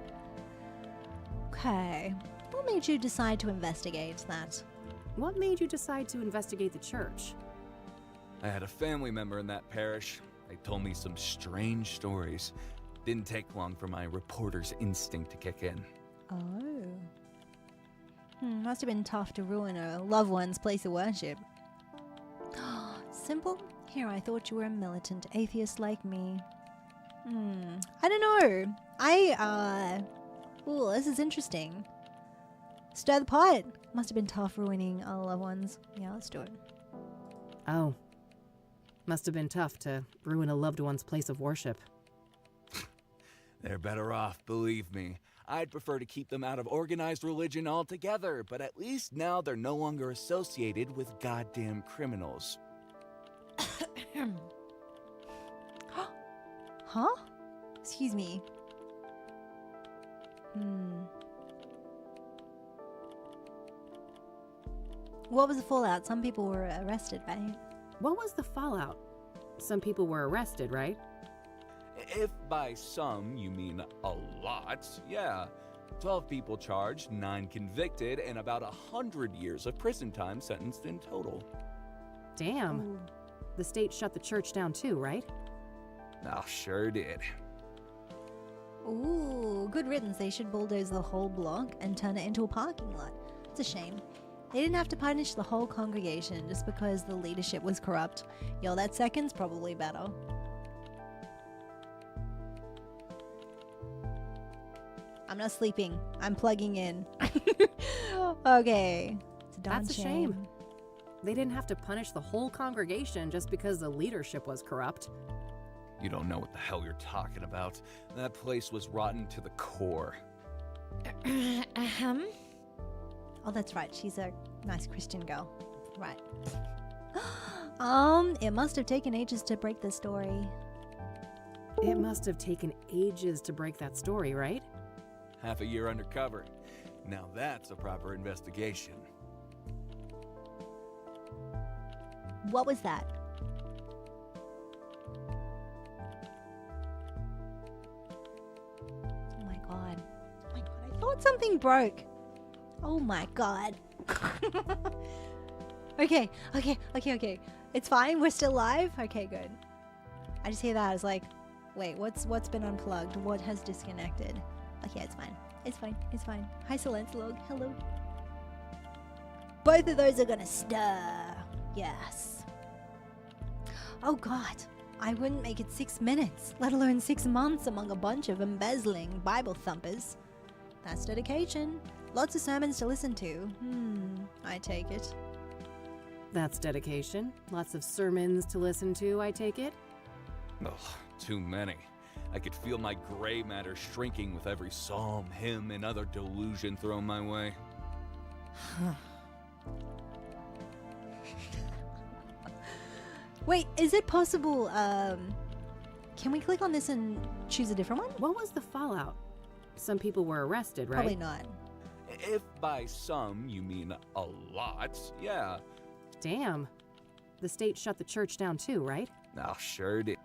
Okay. What made you decide to investigate that? What made you decide to investigate the church? I had a family member in that parish. They told me some strange stories. Didn't take long for my reporter's instinct to kick in. Oh. Must have been tough to ruin a loved one's place of worship. Simple? Here, I thought you were a militant atheist like me. I don't know. Ooh, this is interesting. Stir the pot. Must have been tough ruining our loved ones. Yeah, let's do it. Oh. Must have been tough to ruin a loved one's place of worship. They're better off, believe me. I'd prefer to keep them out of organized religion altogether, but at least now they're no longer associated with goddamn criminals. Huh? Excuse me. What was the fallout? Some people were arrested, right? What was the fallout? Some people were arrested, right? If by some you mean a lot, yeah. 12 people charged, 9 convicted, and about 100 years of prison time sentenced in total. Damn. Ooh. The state shut the church down too, right? Oh, sure did. Ooh, good riddance. They should bulldoze the whole block and turn it into a parking lot. It's a shame. They didn't have to punish the whole congregation just because the leadership was corrupt. Yo, that second's probably better. I'm not sleeping. I'm plugging in. Okay. It's a darn That's a shame. They didn't have to punish the whole congregation just because the leadership was corrupt. You don't know what the hell you're talking about. That place was rotten to the core. Oh, that's right. She's a nice Christian girl. Right. It must have taken ages to break the story. It must have taken ages to break that story, right? Half a year undercover. Now that's a proper investigation. What was that? Oh my god. Oh my god, I thought something broke. Oh my god. Okay. It's fine, we're still live? Okay, good. I just hear that, I was like, wait, what's been unplugged? What has disconnected? Okay, it's fine. Hi, Silencelog, hello. Both of those are gonna stir. Yes. Oh god, I wouldn't make it 6 minutes, let alone 6 months among a bunch of embezzling Bible thumpers. That's dedication. Lots of sermons to listen to. I take it. That's dedication. Lots of sermons to listen to, I take it. Ugh, too many. I could feel my gray matter shrinking with every psalm, hymn, and other delusion thrown my way. Wait, is it possible, can we click on this and choose a different one? What was the fallout? Some people were arrested, right? Probably not. If by some you mean a lot, yeah. Damn. The state shut the church down too, right? Oh, sure did.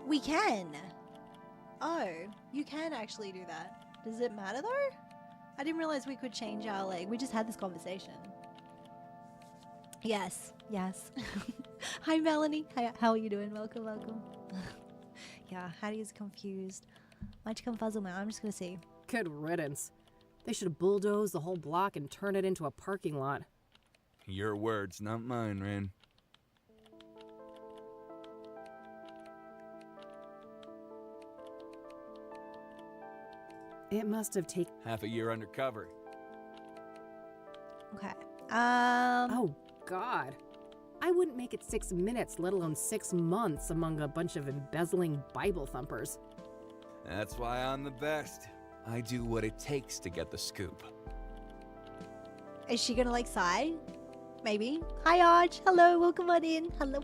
We can. Oh, you can actually do that. Does it matter though? I didn't realize we could change our we just had this conversation. Yes. Hi Melanie. How are you doing? Welcome. Yeah, Hattie's confused. Might you come fuzzle now? I'm just gonna see. Good riddance. They should bulldoze the whole block and turn it into a parking lot. Your words, not mine, Rain. It must have taken half a year undercover. Okay. Oh, God. I wouldn't make it 6 minutes, let alone 6 months among a bunch of embezzling Bible thumpers. That's why I'm the best. I do what it takes to get the scoop. Is she gonna sigh? Maybe. Hi Arch. Hello. Welcome on in. Hello.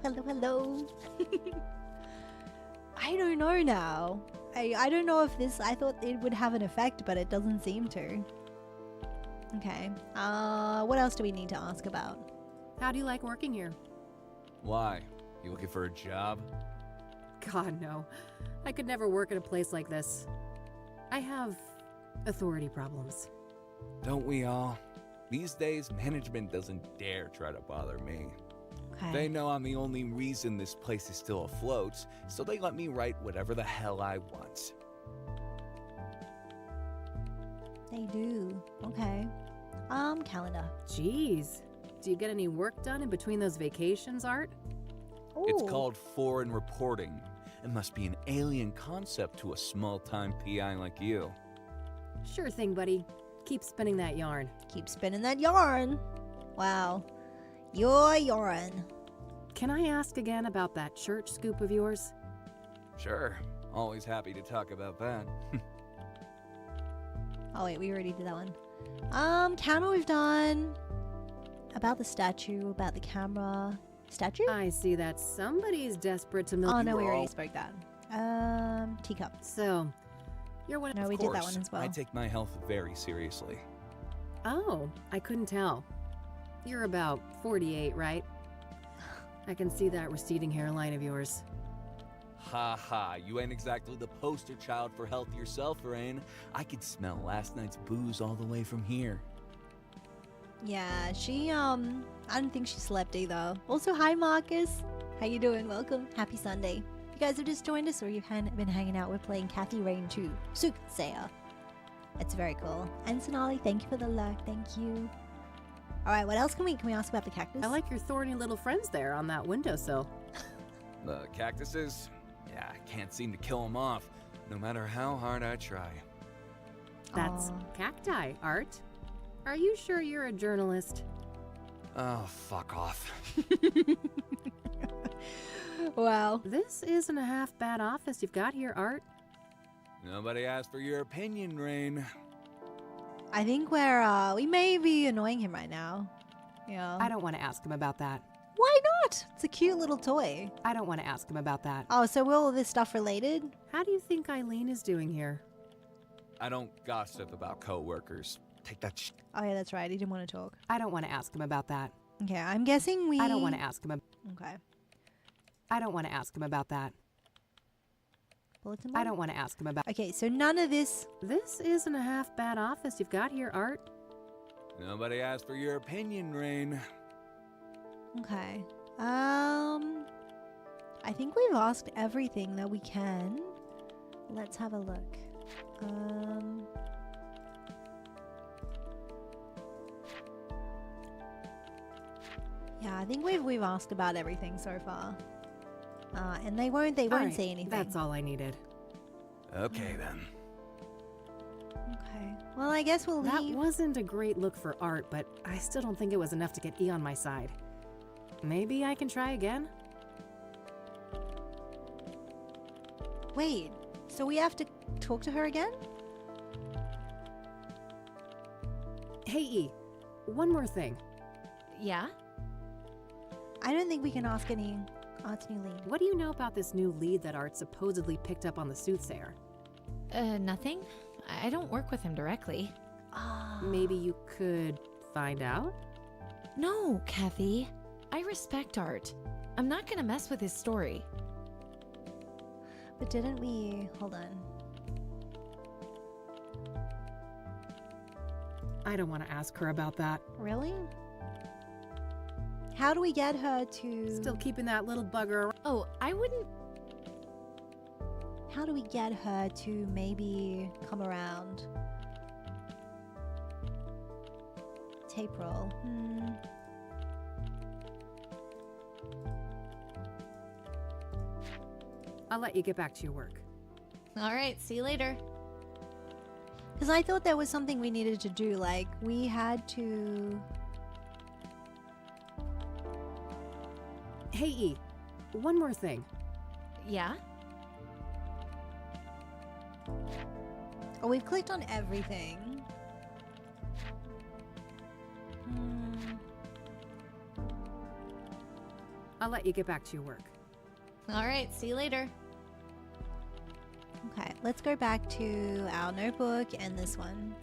I don't know now. I don't know if this. I thought it would have an effect, but it doesn't seem to. Okay. What else do we need to ask about? How do you like working here? Why? You looking for a job? God, no. I could never work at a place like this. I have authority problems. Don't we all? These days, management doesn't dare try to bother me. Okay. They know I'm the only reason this place is still afloat, so they let me write whatever the hell I want. They do. Okay. Calendar. Jeez. Do you get any work done in between those vacations, Art? Ooh. It's called foreign reporting. It must be an alien concept to a small-time PI like you. Sure thing, buddy. Keep spinning that yarn. Keep spinning that yarn. Wow. Your yarn. Can I ask again about that church scoop of yours? Sure. Always happy to talk about that. Oh wait, we already did that one. Camera we've done. About the statue, about the camera. Statue? I see that somebody's desperate to milk. Oh no, we already spoke that. Teacup. So, you're one of No, we did that one as well. I take my health very seriously. Oh, I couldn't tell. You're about 48, right? I can see that receding hairline of yours. Ha ha, you ain't exactly the poster child for health yourself, Rain. I could smell last night's booze all the way from here. Yeah, she, I don't think she slept either. Also, hi Marcus. How you doing? Welcome. Happy Sunday. If you guys have just joined us or you've been hanging out, we're playing Kath Rain 2, Soothsayer. It's very cool. And Sonali, thank you for the lurk. Thank you. Alright, what else can we ask about the cactus? I like your thorny little friends there on that windowsill. The cactuses? Yeah, I can't seem to kill them off, no matter how hard I try. That's cacti, Art. Are you sure you're a journalist? Oh, fuck off. Wow. This isn't a half bad office you've got here, Art. Nobody asked for your opinion, Rain. I think we may be annoying him right now. Yeah. I don't want to ask him about that. Why not? It's a cute little toy. I don't want to ask him about that. Oh, so will all this stuff related? How do you think Eileen is doing here? I don't gossip about coworkers. Take that Oh yeah, that's right. He didn't want to talk. I don't want to ask him about that. Okay, I'm guessing we... I don't want to ask him. Okay. I don't want to ask him about that. Bulletin board? I don't want to ask him about... Okay, so none of this... This isn't a half bad office you've got here, Art. Nobody asked for your opinion, Rain. Okay. I think we've asked everything that we can. Let's have a look. Yeah, I think we've asked about everything so far. And they won't Right, say anything. That's all I needed. Okay, then. Okay. Well, I guess we'll That leave. wasn't a great look for art, but I still don't think it was enough to get E on my side. Maybe I can try again? Wait, so we have to talk to her again? Hey E, one more thing. Yeah? I don't think we can ask any Art's new lead. What do you know about this new lead that Art supposedly picked up on the Soothsayer? Nothing. I don't work with him directly. Maybe you could find out? No, Kathy. I respect Art. I'm not gonna mess with his story. But didn't we... Hold on. I don't want to ask her about that. Really? How do we get her to... Still keeping that little bugger around. Oh, I wouldn't... How do we get her to maybe come around? Tape roll. I'll let you get back to your work. All right, see you later. Because I thought there was something we needed to do. Like, we had to... Hey E, one more thing. Yeah? Oh, we've clicked on everything. I'll let you get back to your work. All right, see you later. Okay, let's go back to our notebook and this one.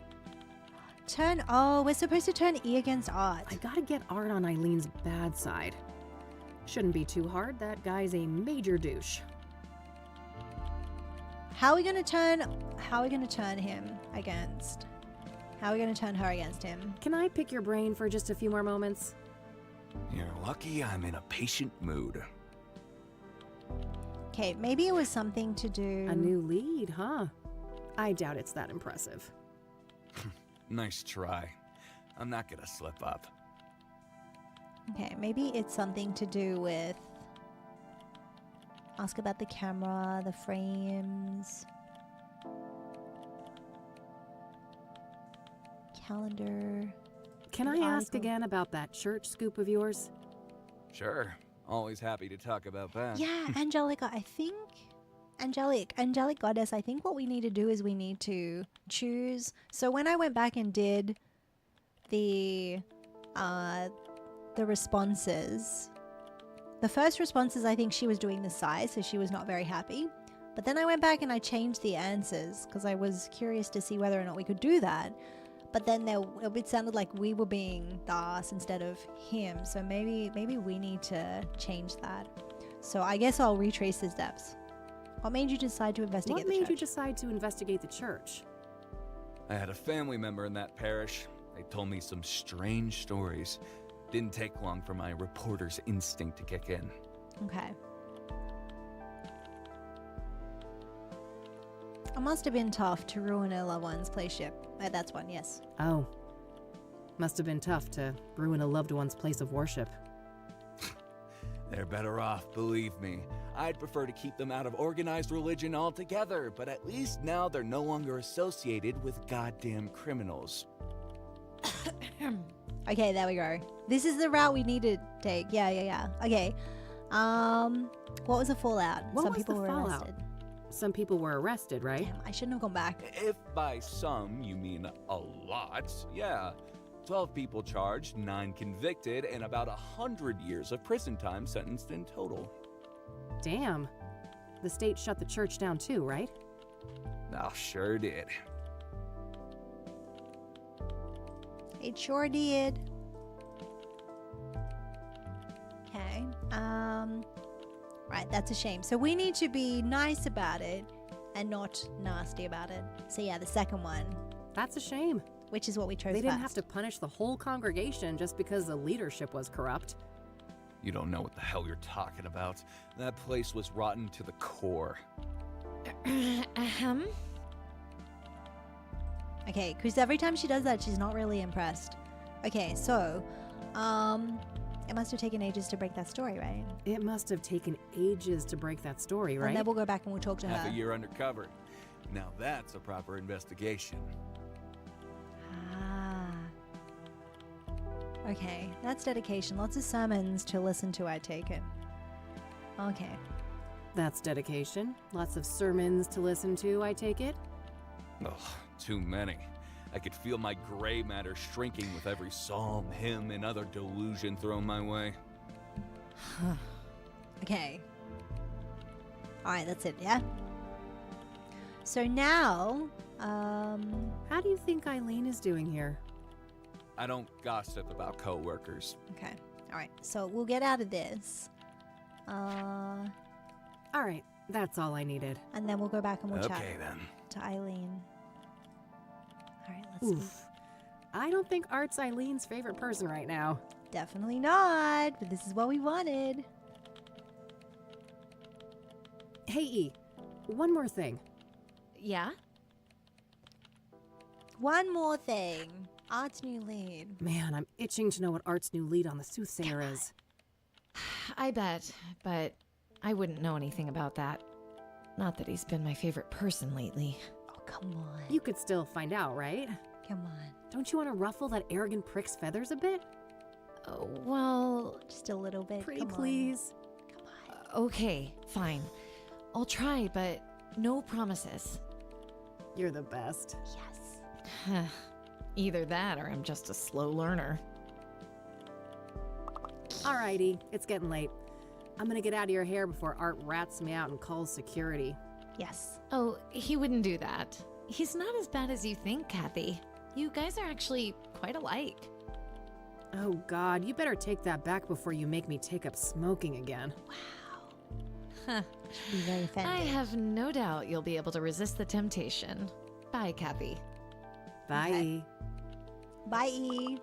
Turn... Oh, we're supposed to turn E against Art. I gotta get Art on Eileen's bad side. Shouldn't be too hard. That guy's a major douche. How are we gonna turn him against? How are we gonna turn her against him? Can I pick your brain for just a few more moments? You're lucky I'm in a patient mood. Okay, maybe it was something to do... A new lead, huh? I doubt it's that impressive. Nice try. I'm not gonna slip up. Okay, maybe it's something to do with... Ask about the camera, the frames... Calendar... Can I ask again about that church scoop of yours? Sure. Always happy to talk about that. Yeah, Angelica, I think... Angelic Goddess, I think what we need to do is we need to choose... So when I went back and did the responses... The first responses, I think she was doing the size, so she was not very happy. But then I went back and I changed the answers because I was curious to see whether or not we could do that. But then it sounded like we were being the ass instead of him. So maybe we need to change that. So I guess I'll retrace the steps. What made you decide to investigate the church? What made you decide to investigate the church? I had a family member in that parish. They told me some strange stories. Didn't take long for my reporter's instinct to kick in. Okay. It must have been tough to ruin a loved one's playship. That's one, yes. Oh. Must have been tough to ruin a loved one's place of worship. They're better off, believe me. I'd prefer to keep them out of organized religion altogether, but at least now they're no longer associated with goddamn criminals. Okay, there we go. This is the route we need to take. Yeah. Okay. What was the fallout? Some people were arrested. Some people were arrested, right? Damn, I shouldn't have gone back. If by some you mean a lot, yeah. 12 people charged, 9 convicted, and about 100 years of prison time sentenced in total. Damn. The state shut the church down too, right? Oh, sure did. It sure did. Okay. Right, that's a shame. So we need to be nice about it and not nasty about it. So yeah, the second one. That's a shame. Which is what we chose They didn't first. have to punish the whole congregation just because the leadership was corrupt. You don't know what the hell you're talking about. That place was rotten to the core. Okay, because every time she does that, she's not really impressed. Okay, so, it must have taken ages to break that story, right? It must have taken ages to break that story, right? And then we'll go back and we'll talk to Half her. a year undercover. Now that's a proper investigation. Ah. Okay, that's dedication. Lots of sermons to listen to, I take it. Okay. That's dedication. Lots of sermons to listen to, I take it. Ugh, too many. I could feel my gray matter shrinking with every psalm, hymn, and other delusion thrown my way. Okay. Alright, that's it, yeah? So now, how do you think Eileen is doing here? I don't gossip about coworkers. Okay, alright. So we'll get out of this. Alright, that's all I needed. And then we'll go back and we'll chat Okay, then. to Eileen. Alright, let's see. I don't think Art's Eileen's favorite person right now. Definitely not, but this is what we wanted. Hey, E, one more thing. Yeah? One more thing. Art's new lead. Man, I'm itching to know what Art's new lead on the Soothsayer is. I bet, but I wouldn't know anything about that. Not that he's been my favorite person lately. Oh, come on. You could still find out, right? Come on. Don't you want to ruffle that arrogant prick's feathers a bit? Oh, well... Just a little bit. Pretty Come on. please. Come on. Okay, fine. I'll try, but no promises. You're the best. Yes. Either that or I'm just a slow learner. Alrighty, it's getting late. I'm gonna get out of your hair before Art rats me out and calls security. Yes. Oh, he wouldn't do that. He's not as bad as you think, Kathy. You guys are actually quite alike. Oh God, you better take that back before you make me take up smoking again. Huh. Be very offended. I have no doubt you'll be able to resist the temptation. Bye, Kathy. Bye. Okay. Bye, E.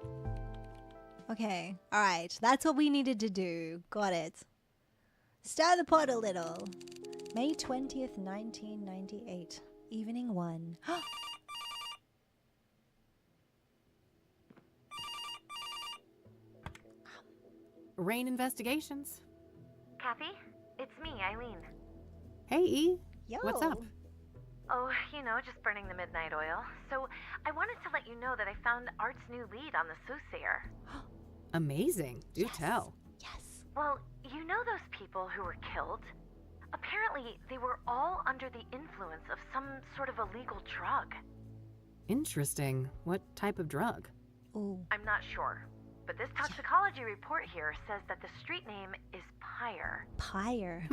Okay, alright. That's what we needed to do. Got it. Stir the pot a little. May 20th, 1998. Evening 1. Rain Investigations. Kathy, it's me, Eileen. Hey, E. Yo. What's up? Oh, you know, just burning the midnight oil. So, I wanted to let you know that I found Art's new lead on the Soothsayer. Amazing. Do Yes. tell. Yes. Well, you know those people who were killed? Apparently, they were all under the influence of some sort of illegal drug. Interesting. What type of drug? Ooh. I'm not sure, but this toxicology report here says that the street name is Pyre. Pyre.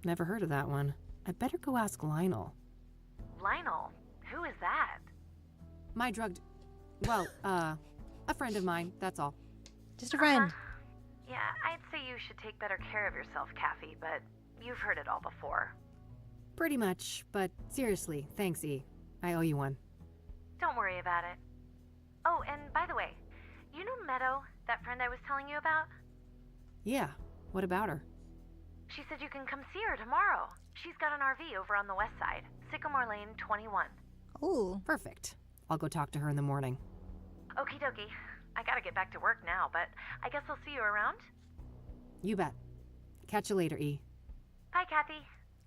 Never heard of that one. I better go ask Lionel. Lionel, who is that? My drugged... Well, a friend of mine, that's all. Just a friend. Yeah, I'd say you should take better care of yourself, Kathy, but you've heard it all before. Pretty much, but seriously, thanks, E. I owe you one. Don't worry about it. Oh, and by the way, you know Meadow, that friend I was telling you about? Yeah, what about her? She said you can come see her tomorrow. She's got an RV over on the west side, Sycamore Lane 21. Ooh. Perfect. I'll go talk to her in the morning. Okie dokie. I gotta get back to work now, but I guess I'll see you around. You bet. Catch you later, E. Bye, Kathy.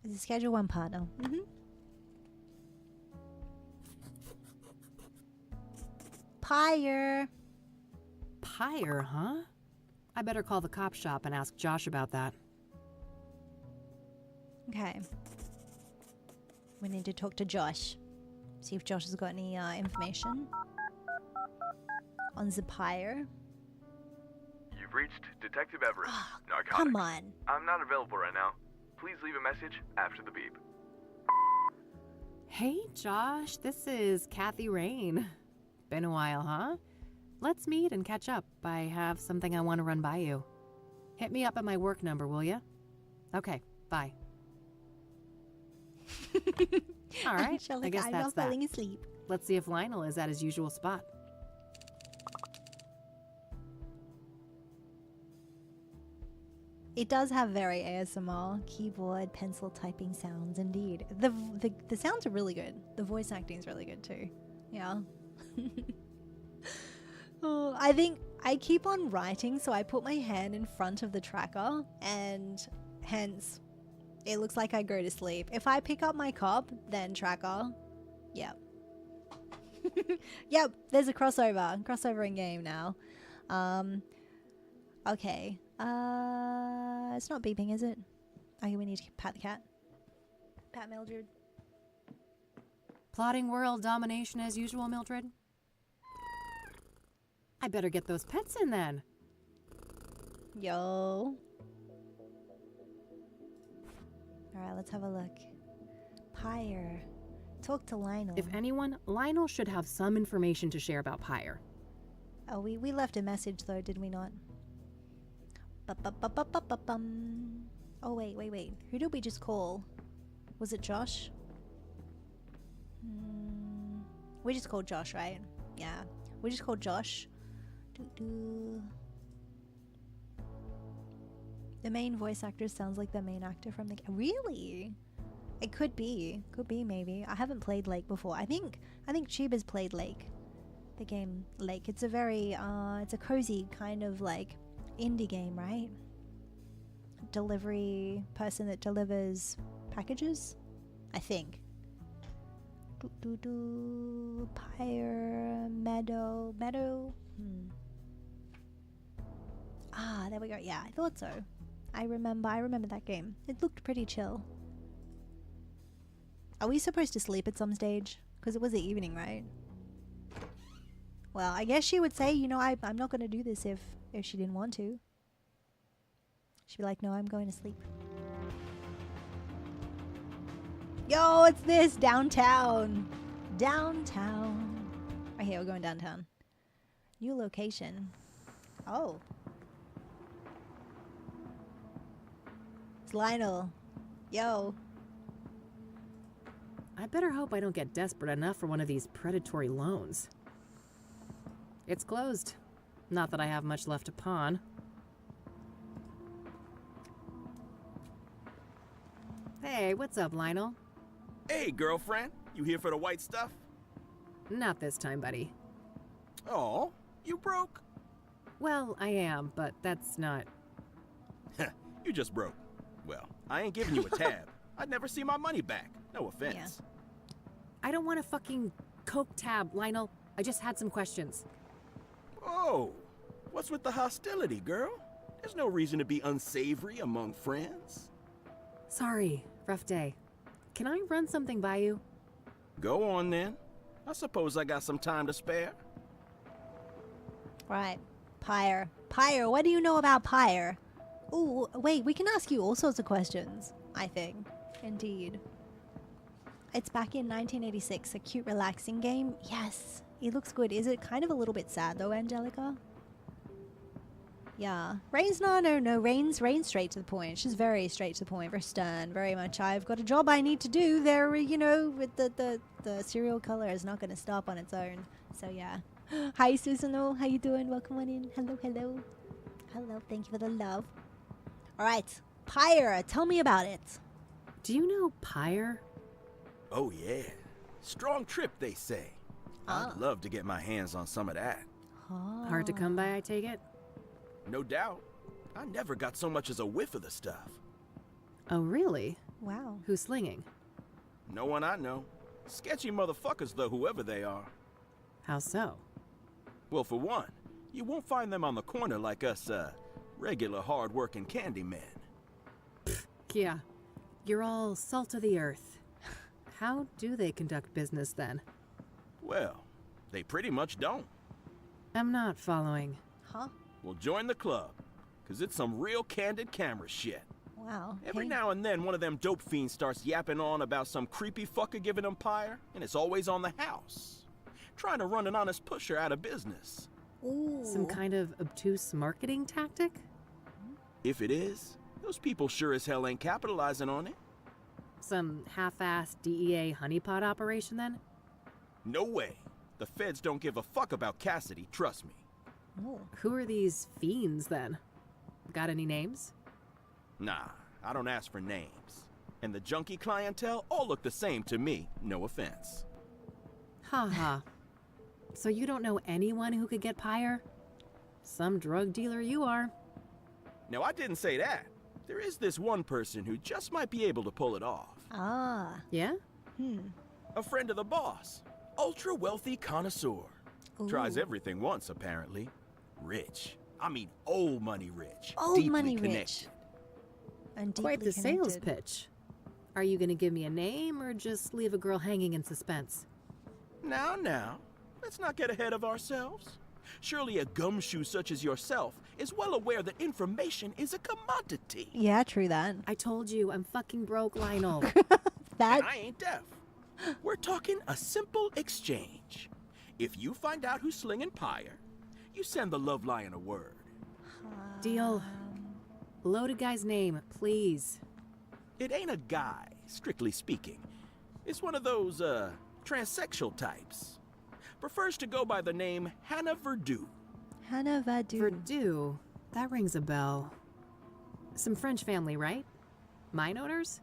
It's a Schedule 1 partner. Pyre. Pyre, huh? I better call the cop shop and ask Josh about that. Okay. We need to talk to Josh. See if Josh has got any information on the Pyre. You've reached Detective Everest, Narcotics. Come on. I'm not available right now. Please leave a message after the beep. Hey, Josh, this is Kathy Rain. Been a while, huh? Let's meet and catch up. I have something I want to run by you. Hit me up at my work number, will you? Okay, bye. All right, I guess I'm that's not that. falling asleep. Let's see if Lionel is at his usual spot. It does have very ASMR keyboard pencil typing sounds indeed. The sounds are really good. The voice acting is really good too. Yeah. Oh, I think I keep on writing, so I put my hand in front of the tracker, and hence It looks like I go to sleep. If I pick up my cop, then tracker. Yep. Yep, there's a crossover in game now. Okay. It's not beeping, is it? Okay, we need to pat the cat. Pat Mildred. Plotting world domination as usual, Mildred? I better get those pets in then. Yo. Alright, let's have a look. Pyre. Talk to Lionel. If anyone, Lionel should have some information to share about Pyre. Oh, we left a message though, did we not? Oh, wait. Who did we just call? Was it Josh? We just called Josh, right? Yeah. We just called Josh. The main voice actor sounds like the main actor from the game. Really? It could be. Could be, maybe. I haven't played Lake before. I think Chiba's played Lake. The game Lake. It's a very, it's a cozy kind of like indie game, right? Delivery person that delivers packages? I think. Pyre, Meadow. Ah, there we go. Yeah, I thought so. I remember that game. It looked pretty chill. Are we supposed to sleep at some stage? Because it was the evening, right? Well, I guess she would say, you know, I'm not going to do this if she didn't want to. She'd be like, no, I'm going to sleep. Yo, it's this! Downtown! Downtown. Right here, we're going downtown. New location. Oh. It's Lionel. Yo. I better hope I don't get desperate enough for one of these predatory loans. It's closed. Not that I have much left to pawn. Hey, what's up, Lionel? Hey, girlfriend. You here for the white stuff? Not this time, buddy. Oh, you broke? Well, I am, but that's not... You just broke. Well, I ain't giving you a tab. I'd never see my money back. No offense. Yeah. I don't want a fucking Coke tab, Lionel. I just had some questions. Oh, what's with the hostility, girl? There's no reason to be unsavory among friends. Sorry, rough day. Can I run something by you? Go on then. I suppose I got some time to spare. Right. Pyre. Pyre, what do you know about Pyre? Ooh, wait, we can ask you all sorts of questions, I think. Indeed. It's back in 1986, a cute, relaxing game. Yes, it looks good. Is it kind of a little bit sad, though, Angelica? Yeah. Rain's Rain's straight to the point. She's very straight to the point, very stern, very much, I've got a job I need to do. There, you know, with the serial killer is not going to stop on its own. So, yeah. Hi, Susanoo. How you doing? Welcome on in. Hello, hello. Hello, thank you for the love. All right. Pyre, tell me about it. Do you know Pyre? Oh, yeah. Strong trip, they say. I'd love to get my hands on some of that. Oh. Hard to come by, I take it? No doubt. I never got so much as a whiff of the stuff. Oh, really? Wow. Who's slinging? No one I know. Sketchy motherfuckers, though, whoever they are. How so? Well, for one, you won't find them on the corner like us, regular hard-working candy men. Yeah. You're all salt of the earth. How do they conduct business, then? Well, they pretty much don't. I'm not following. Huh? Well, join the club, because it's some real candid camera shit. Wow. Every now and then, one of them dope fiends starts yapping on about some creepy fucker giving them Pyre, and it's always on the house. Trying to run an honest pusher out of business. Ooh. Some kind of obtuse marketing tactic? If it is, those people sure as hell ain't capitalizing on it. Some half-assed DEA honeypot operation, then? No way. The feds don't give a fuck about Cassidy, trust me. Oh. Who are these fiends, then? Got any names? Nah, I don't ask for names. And the junkie clientele all look the same to me, no offense. Ha. So you don't know anyone who could get Pyre? Some drug dealer you are. No, I didn't say that. there is this one person who just might be able to pull it off. Ah. Yeah? A friend of the boss. Ultra wealthy connoisseur. Ooh. Tries everything once, apparently. Rich. I mean, old money rich. Old deeply money connected. rich. And Quite deeply the sales connected. pitch. Are you gonna give me a name or just leave a girl hanging in suspense? Now, let's not get ahead of ourselves. Surely a gumshoe such as yourself is well aware that information is a commodity. Yeah, true that. I told you, I'm fucking broke, Lionel. That. And I ain't deaf. We're talking a simple exchange. If you find out who's slinging pyre, you send the love lion a word. Deal. Loaded guy's name, please. It ain't a guy, strictly speaking. It's one of those, transsexual types. Prefers to go by the name Hannah Verdu. Hannah Verdu. Verdu? That rings a bell. Some French family, right? Mine owners?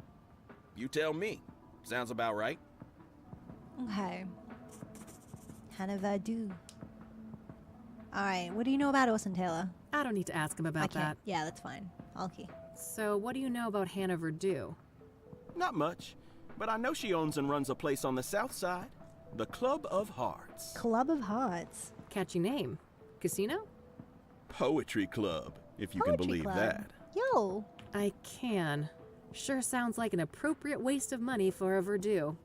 You tell me. Sounds about right. Okay. Hannah Verdu. Alright, what do you know about Orson Taylor? I don't need to ask him about that. Yeah, that's fine. Okay. So, what do you know about Hannah Verdu? Not much, but I know she owns and runs a place on the south side. The Club of Hearts. Club of Hearts. Catchy name. Casino? Poetry Club, if you Poetry can believe club. that. Yo. I can. Sure sounds like an appropriate waste of money for a Verdu.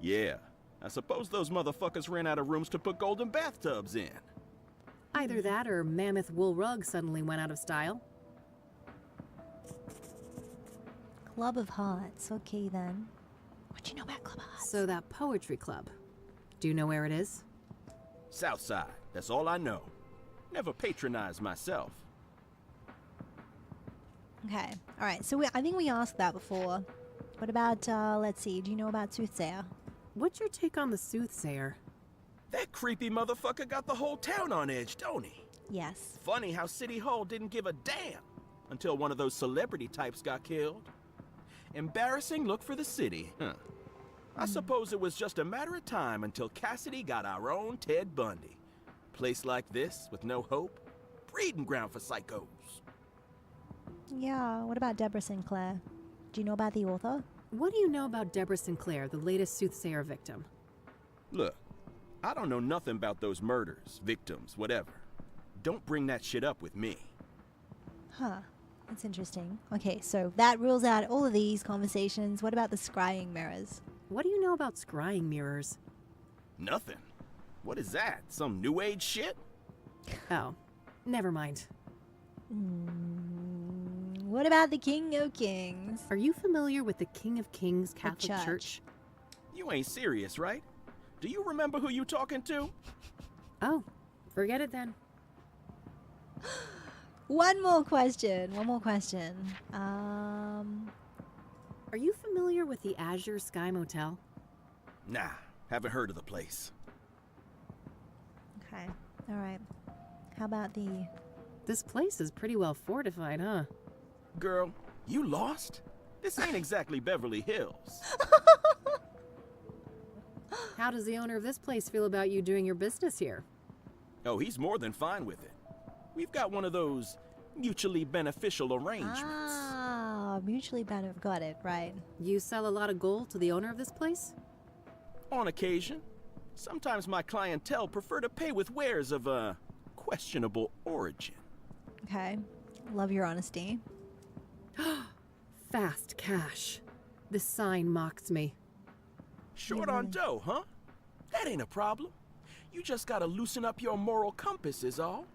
Yeah. I suppose those motherfuckers ran out of rooms to put golden bathtubs in. Either that or mammoth wool rug suddenly went out of style. Club of Hearts. Okay, then. What do you know about Club of Hearts? So that poetry club. Do you know where it is? South side, that's all I know. Never patronized myself. Okay. Alright, so I think we asked that before. What about, let's see, do you know about Soothsayer? What's your take on the Soothsayer? That creepy motherfucker got the whole town on edge, don't he? Yes. Funny how City Hall didn't give a damn until one of those celebrity types got killed. Embarrassing look for the city, huh? I suppose it was just a matter of time until Cassidy got our own Ted Bundy. Place like this, with no hope, breeding ground for psychos. Yeah, what about Deborah Sinclair? Do you know about the author? What do you know about Deborah Sinclair, the latest Soothsayer victim? Look, I don't know nothing about those murders, victims, whatever. Don't bring that shit up with me. Huh. That's interesting. Okay, so that rules out all of these conversations. What about the scrying mirrors? What do you know about scrying mirrors? Nothing. What is that? Some new age shit? Oh, never mind. What about the King of Kings? Are you familiar with the King of Kings Catholic Church? You ain't serious, right? Do you remember who you talking to? Oh, forget it then. One more question. Are you familiar with the Azure Sky Motel? Nah, haven't heard of the place. Okay, alright. How about the... This place is pretty well fortified, huh? Girl, you lost? This ain't exactly Beverly Hills. How does the owner of this place feel about you doing your business here? Oh, he's more than fine with it. We've got one of those mutually beneficial arrangements. Ah, mutually beneficial. Got it, right. You sell a lot of gold to the owner of this place? On occasion. Sometimes my clientele prefer to pay with wares of questionable origin. Okay. Love your honesty. Fast cash. This sign mocks me. Short on dough, huh? That ain't a problem. You just gotta loosen up your moral compass is all.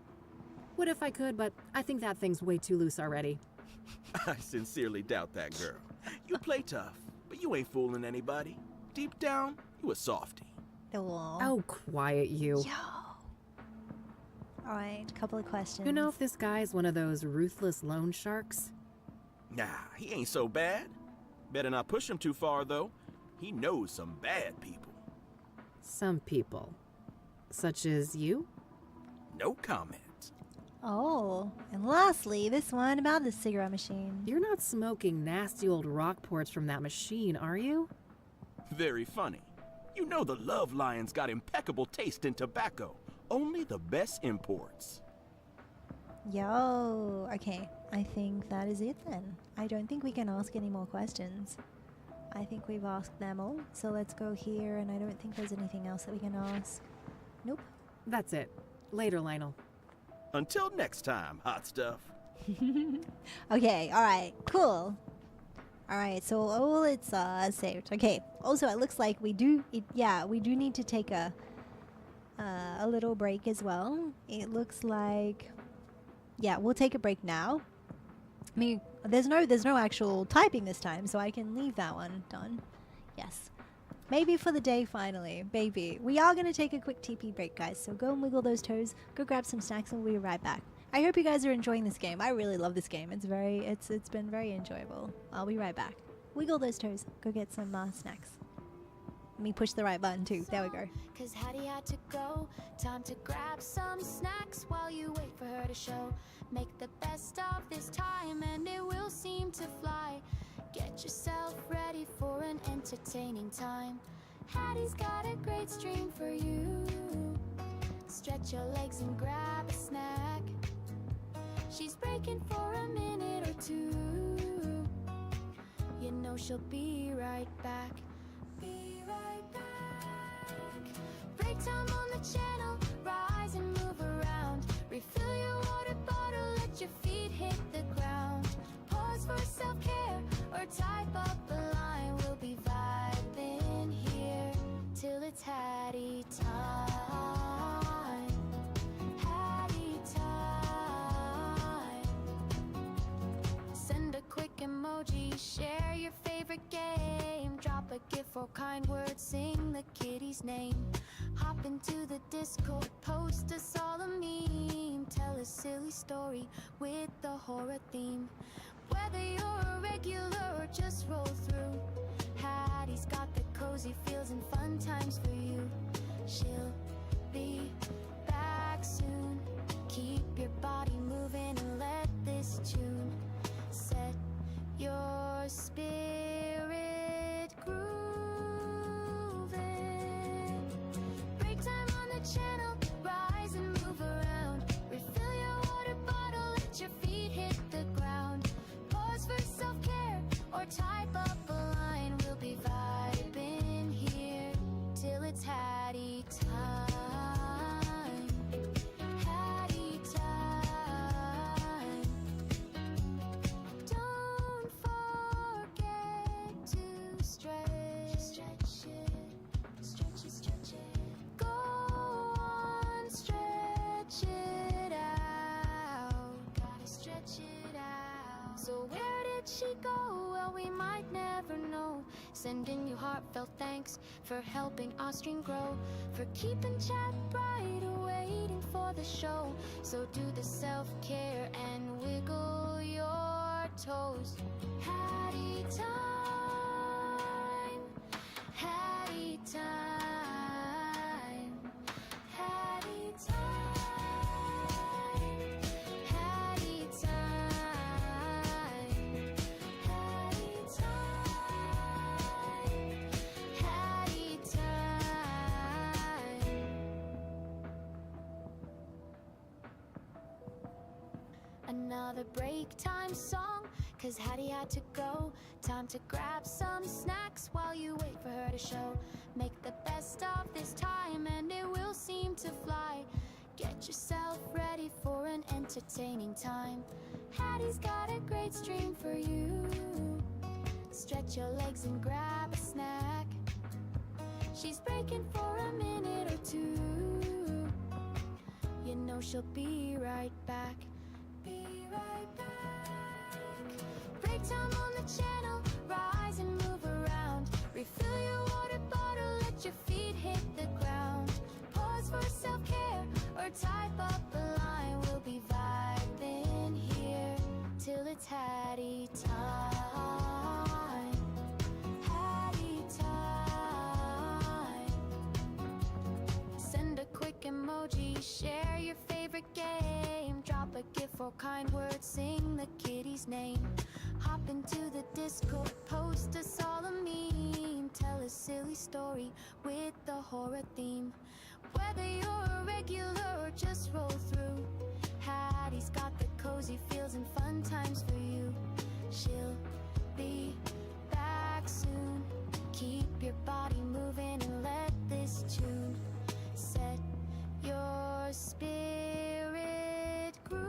What if I could, but I think that thing's way too loose already. I sincerely doubt that, girl. You play tough, but you ain't fooling anybody. Deep down, you a softie. Oh, quiet you. Alright, couple of questions. You know if this guy's one of those ruthless loan sharks? Nah, he ain't so bad. Better not push him too far, though. He knows some bad people. Some people. Such as you? No comment. Oh, and lastly, this one about the cigarette machine. You're not smoking nasty old Rockports from that machine, are you? Very funny. You know the Love Lion's got impeccable taste in tobacco. Only the best imports. Yo, okay. I think that is it then. I don't think we can ask any more questions. I think we've asked them all. So let's go here, and I don't think there's anything else that we can ask. Nope. That's it. Later, Lionel. Until next time, hot stuff. Okay, alright, cool. Alright, so all it's saved. Okay, also it looks like we do need to take a little break as well. It looks like, yeah, we'll take a break now. I mean, there's no actual typing this time, so I can leave that one done. Yes. Maybe for the day finally, baby. We are going to take a quick TP break, guys, so go and wiggle those toes, go grab some snacks, and we'll be right back. I hope you guys are enjoying this game. I really love this game. It's been very enjoyable. I'll be right back. Wiggle those toes, go get some snacks. Let me push the right button too. There we go. Cause Hattie had to go. Time to grab some snacks while you wait for her to show. Make the best of this time and it will seem to fly. Get yourself ready for an entertaining time. Hattie's got a great stream for you. Stretch your legs and grab a snack. She's breaking for a minute or two. You know she'll be right back. Be right back. Break time on the channel. Rise and move around. Refill your water bottle. Let your feet hit the ground. Pause for self-care or type up a line. We'll be vibing here till it's Hattie time. Hattie time. Send a quick emoji. Share your favorite game. Drop a gif or kind word. Sing the kitty's name. Hop into the Discord. Post us all a meme. Tell a silly story with the horror theme. Whether you're a regular or just roll through, Hattie's got the cozy feels and fun times for you. She'll be back soon. Keep your body moving and let this tune set your spirit grooving. Break time on the channel. Rise and move around. Refill your water bottle. Let your feet hit the ground. Pause for self-care or type up a line. We'll be vibing here till it's Hattie time. Hattie time. Don't forget to stretch. Stretch it. Stretch it, stretch it. Go on, stretch it out. Gotta stretch it out. So where did she go? Well, we might never know. Sending you heartfelt thanks for helping our stream grow, for keeping chat bright, waiting for the show. So do the self-care and wiggle your toes. Hattie time. Hattie time. Hattie time. Hattie time. Hattie time. Hattie time. Another break time song, cause Hattie had to go. Time to grab some snacks while you wait for her to show. Make the best of this time and it will seem to fly. Get yourself ready for an entertaining time. Hattie's got a great stream for you. Stretch your legs and grab a snack. She's breaking for a minute or two. You know she'll be right back. Be right back. Break time on the channel. Rise and move around. Refill your water bottle. Let your feet hit the ground. Pause for self-care or type up a line. We'll be vibing here till it's Hattie time. Hattie time. Send a quick emoji. Share your favorite game. Drop a gif or kind word. Sing the kitty's name. Hop into the Discord. Post us all a meme. Tell a silly story with the horror theme. Whether you're a regular or just roll through, Hattie's got the cozy feels and fun times for you. She'll be back soon. Keep your body moving and let this tune set your spirit grooving.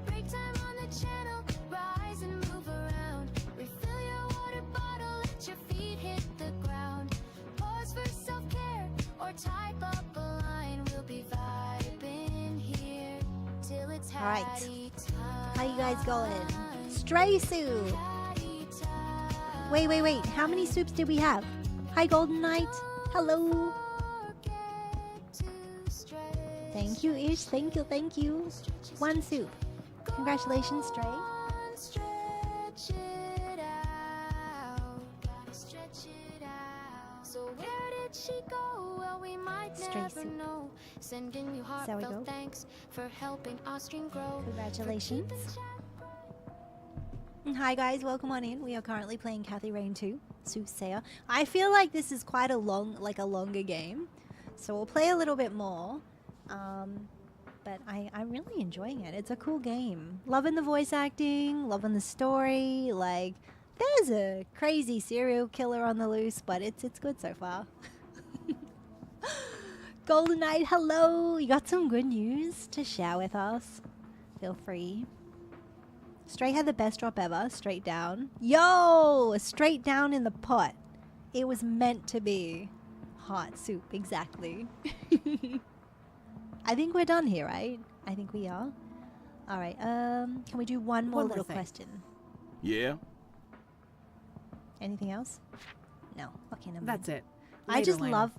Break time on the channel, rise and move around. Refill your water bottle, let your feet hit the ground. Pause for self-care or type up a line. We'll be vibing here till it's Hattie time. How you guys going? Stray soup. Wait. How many soups did we have? Hi, Golden Knight. Hello. Thank you, Ish. Thank you. One soup. Congratulations, Stray. So where did she go? Well, we might never know. Sending you heartfelt thanks for helping our stream grow. Congratulations. Hi guys, welcome on in. We are currently playing Kath Rain 2, Soothsayer. I feel like this is quite a longer game, so we'll play a little bit more. But I'm really enjoying it. It's a cool game. Loving the voice acting, loving the story. Like, there's a crazy serial killer on the loose, but it's good so far. Golden Knight, hello. You got some good news to share with us? Feel free. Stray had the best drop ever. Straight down. Yo! Straight down in the pot. It was meant to be. Hot soup, exactly. I think we're done here, right? I think we are. Alright, can we do one more little question? Yeah? Anything else? No. Okay, never mind. That's it. I just love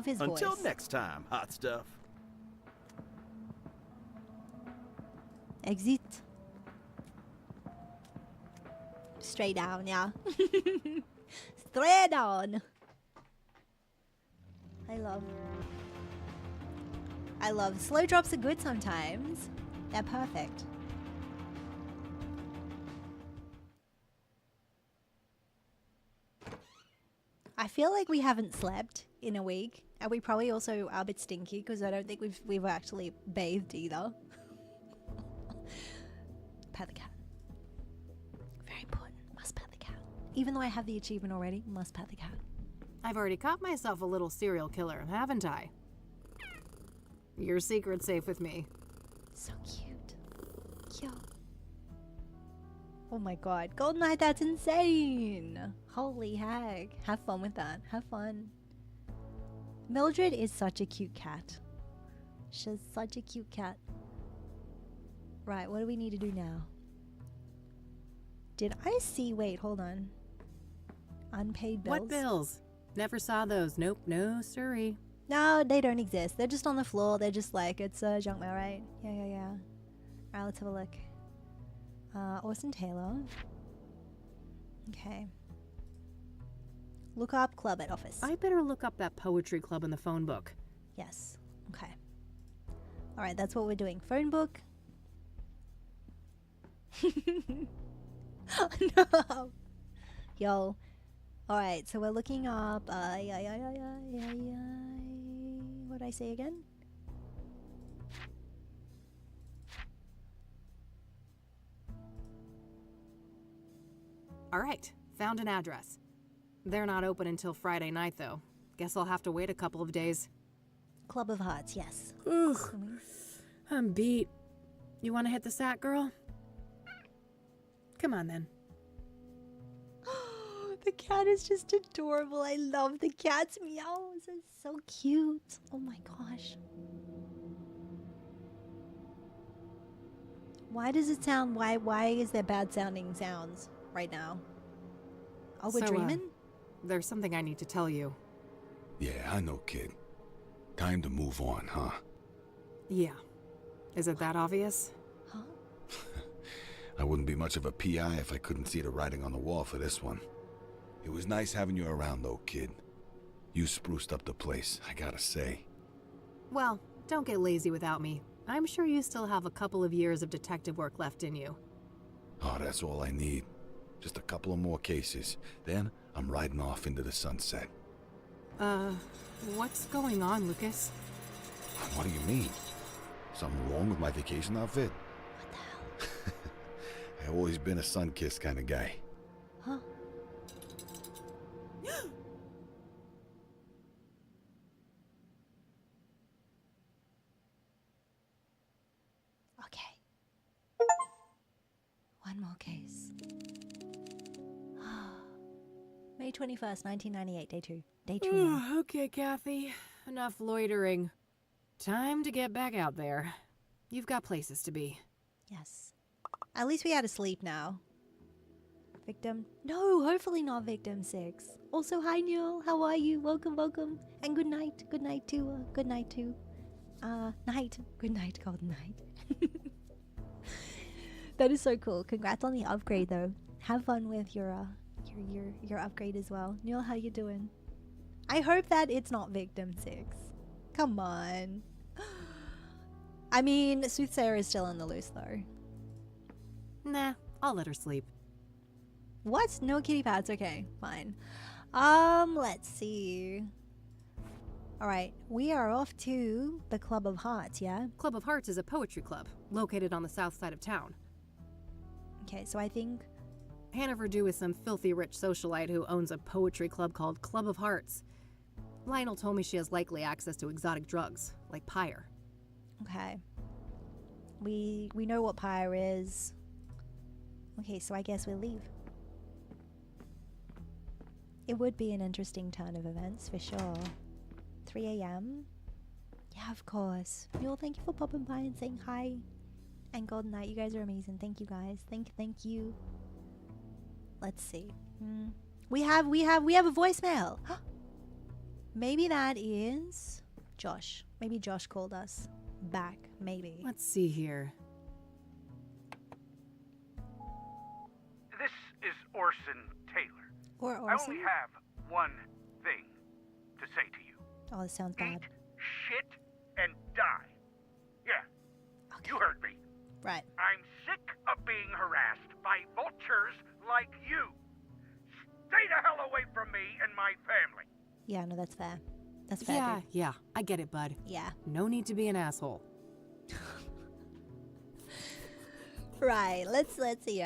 his voice. Until next time, hot stuff. Exit. Straight down, yeah. Straight down. I love slow drops are good sometimes. They're perfect. I feel like we haven't slept in a week, and we probably also are a bit stinky because I don't think we've actually bathed either. Pet the cat. Very important. Must pet the cat. Even though I have the achievement already, must pet the cat. I've already caught myself a little serial killer, haven't I? Your secret's safe with me. So cute. Yo. Oh my god. Golden Knight, that's insane. Holy heck. Have fun with that. Have fun. Mildred is such a cute cat. She's such a cute cat. Right, what do we need to do now? Did I see... Wait, hold on. Unpaid bills? What bills? Never saw those. Nope, no siree. No, they don't exist. They're just on the floor. They're just like, it's junk mail, right? Yeah. Alright, let's have a look. Austin Taylor. Okay. Look up club at office. I better look up that poetry club in the phone book. Yes. Okay. Alright, that's what we're doing. Phone book. No. Yo. Alright, so we're looking up, what did I say again? Alright, found an address. They're not open until Friday night, though. Guess I'll have to wait a couple of days. Club of Hearts, yes. Ugh, I'm beat. You want to hit the sack, girl? Come on, then. The cat is just adorable. I love the cat's meows. It's so cute. Oh my gosh. Why does it sound... Why is there bad sounding sounds right now? Oh, we're dreaming? There's something I need to tell you. Yeah, I know, kid. Time to move on, huh? Yeah. Is it that obvious? Huh? I wouldn't be much of a PI if I couldn't see the writing on the wall for this one. It was nice having you around, though, kid. You spruced up the place, I gotta say. Well, don't get lazy without me. I'm sure you still have a couple of years of detective work left in you. Oh, that's all I need. Just a couple of more cases. Then I'm riding off into the sunset. What's going on, Lucas? What do you mean? Something wrong with my vacation outfit? What the hell? I've always been a sun-kissed kind of guy. Huh? Okay. One more case. May 21st, 1998, day 2. Day 2 now. Okay, Kathy. Enough loitering. Time to get back out there. You've got places to be. Yes. At least we had to sleep now. Victim? No, hopefully not victim 6. Also, hi Neil, how are you? Welcome, welcome. And good night. Good night to, night. Good night, golden night. That is so cool. Congrats on the upgrade though. Have fun with your upgrade as well. Neil, how you doing? I hope that it's not victim 6. Come on. I mean, Soothsayer is still in the loose though. Nah, I'll let her sleep. What? No kitty pads? Okay, fine. Let's see. Alright, we are off to the Club of Hearts, yeah? Club of Hearts is a poetry club, located on the south side of town. Okay, so I think... Hannah Verdue is some filthy rich socialite who owns a poetry club called Club of Hearts. Lionel told me she has likely access to exotic drugs, like pyre. Okay. We know what pyre is. Okay, so I guess we'll leave. It would be an interesting turn of events, for sure. 3 a.m.? Yeah, of course. Mule, thank you for popping by and saying hi. And Golden Knight, you guys are amazing. Thank you, guys. Thank you. Let's see. We have a voicemail. Maybe that is Josh. Maybe Josh called us back. Maybe. Let's see here. This is Orson Taylor. Or Orson? I only have one thing to say to you. Oh, this sounds bad. Eat shit and die. Yeah, okay. You heard me. Right. I'm sick of being harassed by vultures like you. Stay the hell away from me and my family. Yeah, no, that's fair. That's fair. Dude. Yeah, I get it, bud. Yeah. No need to be an asshole. Right, let's see.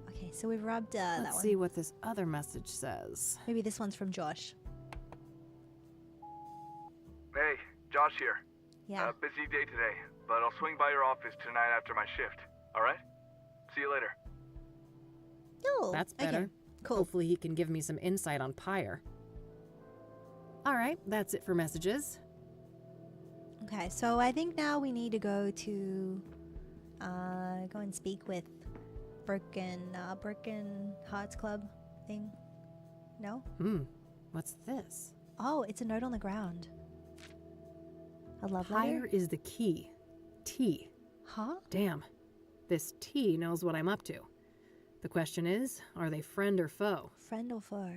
Okay, so we've rubbed that one. Let's see what this other message says. Maybe this one's from Josh. Hey, Josh here. Yeah. Busy day today, but I'll swing by your office tonight after my shift. All right? See you later. Oh, that's better. Okay, cool. Hopefully he can give me some insight on pyre. All right, that's it for messages. Okay, so I think now we need to go to go and speak with Birkin Hearts Club thing. No? What's this? Oh, it's a note on the ground. A love letter? Pyre is the key. T. Huh? Damn. This T knows what I'm up to. The question is, are they friend or foe? Friend or foe?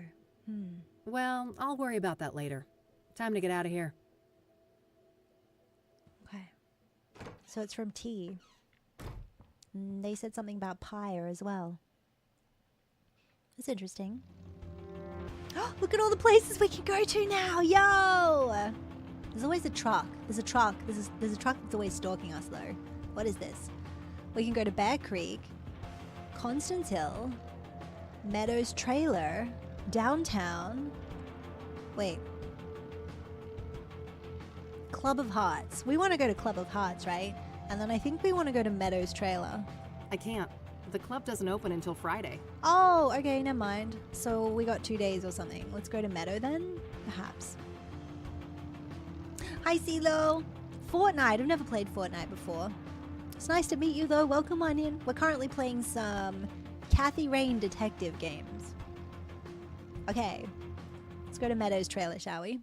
Well, I'll worry about that later. Time to get out of here. Okay. So it's from T. They said something about pyre as well. That's interesting. Look at all the places we can go to now! Yo! There's always a truck. There's a truck. There's a truck that's always stalking us, though. What is this? We can go to Bear Creek, Constance Hill, Meadows Trailer, downtown. Wait. Club of Hearts. We want to go to Club of Hearts, right? And then I think we want to go to Meadows Trailer. I can't. The club doesn't open until Friday. Oh, okay, never mind. So we got 2 days or something. Let's go to Meadow then? Perhaps. Hi, CeeLo. Fortnite. I've never played Fortnite before. It's nice to meet you, though. Welcome on in. We're currently playing some Kath Rain detective games. Okay. Let's go to Meadows Trailer, shall we?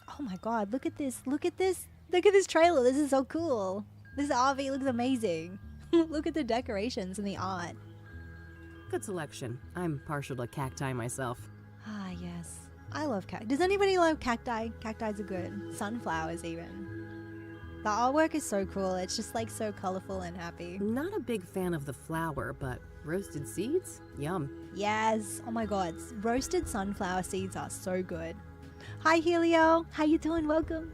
Oh my god, look at this. Look at this. Look at this trailer. This is so cool. This RV looks amazing. Look at the decorations and the art. Good selection. I'm partial to cacti myself. Ah, yes. I love cacti. Does anybody love cacti? Cacti's are good. Sunflowers, even. The artwork is so cool. It's just like so colorful and happy. Not a big fan of the flower, but roasted seeds? Yum. Yes. Oh my god. Roasted sunflower seeds are so good. Hi Helio. How you doing? Welcome.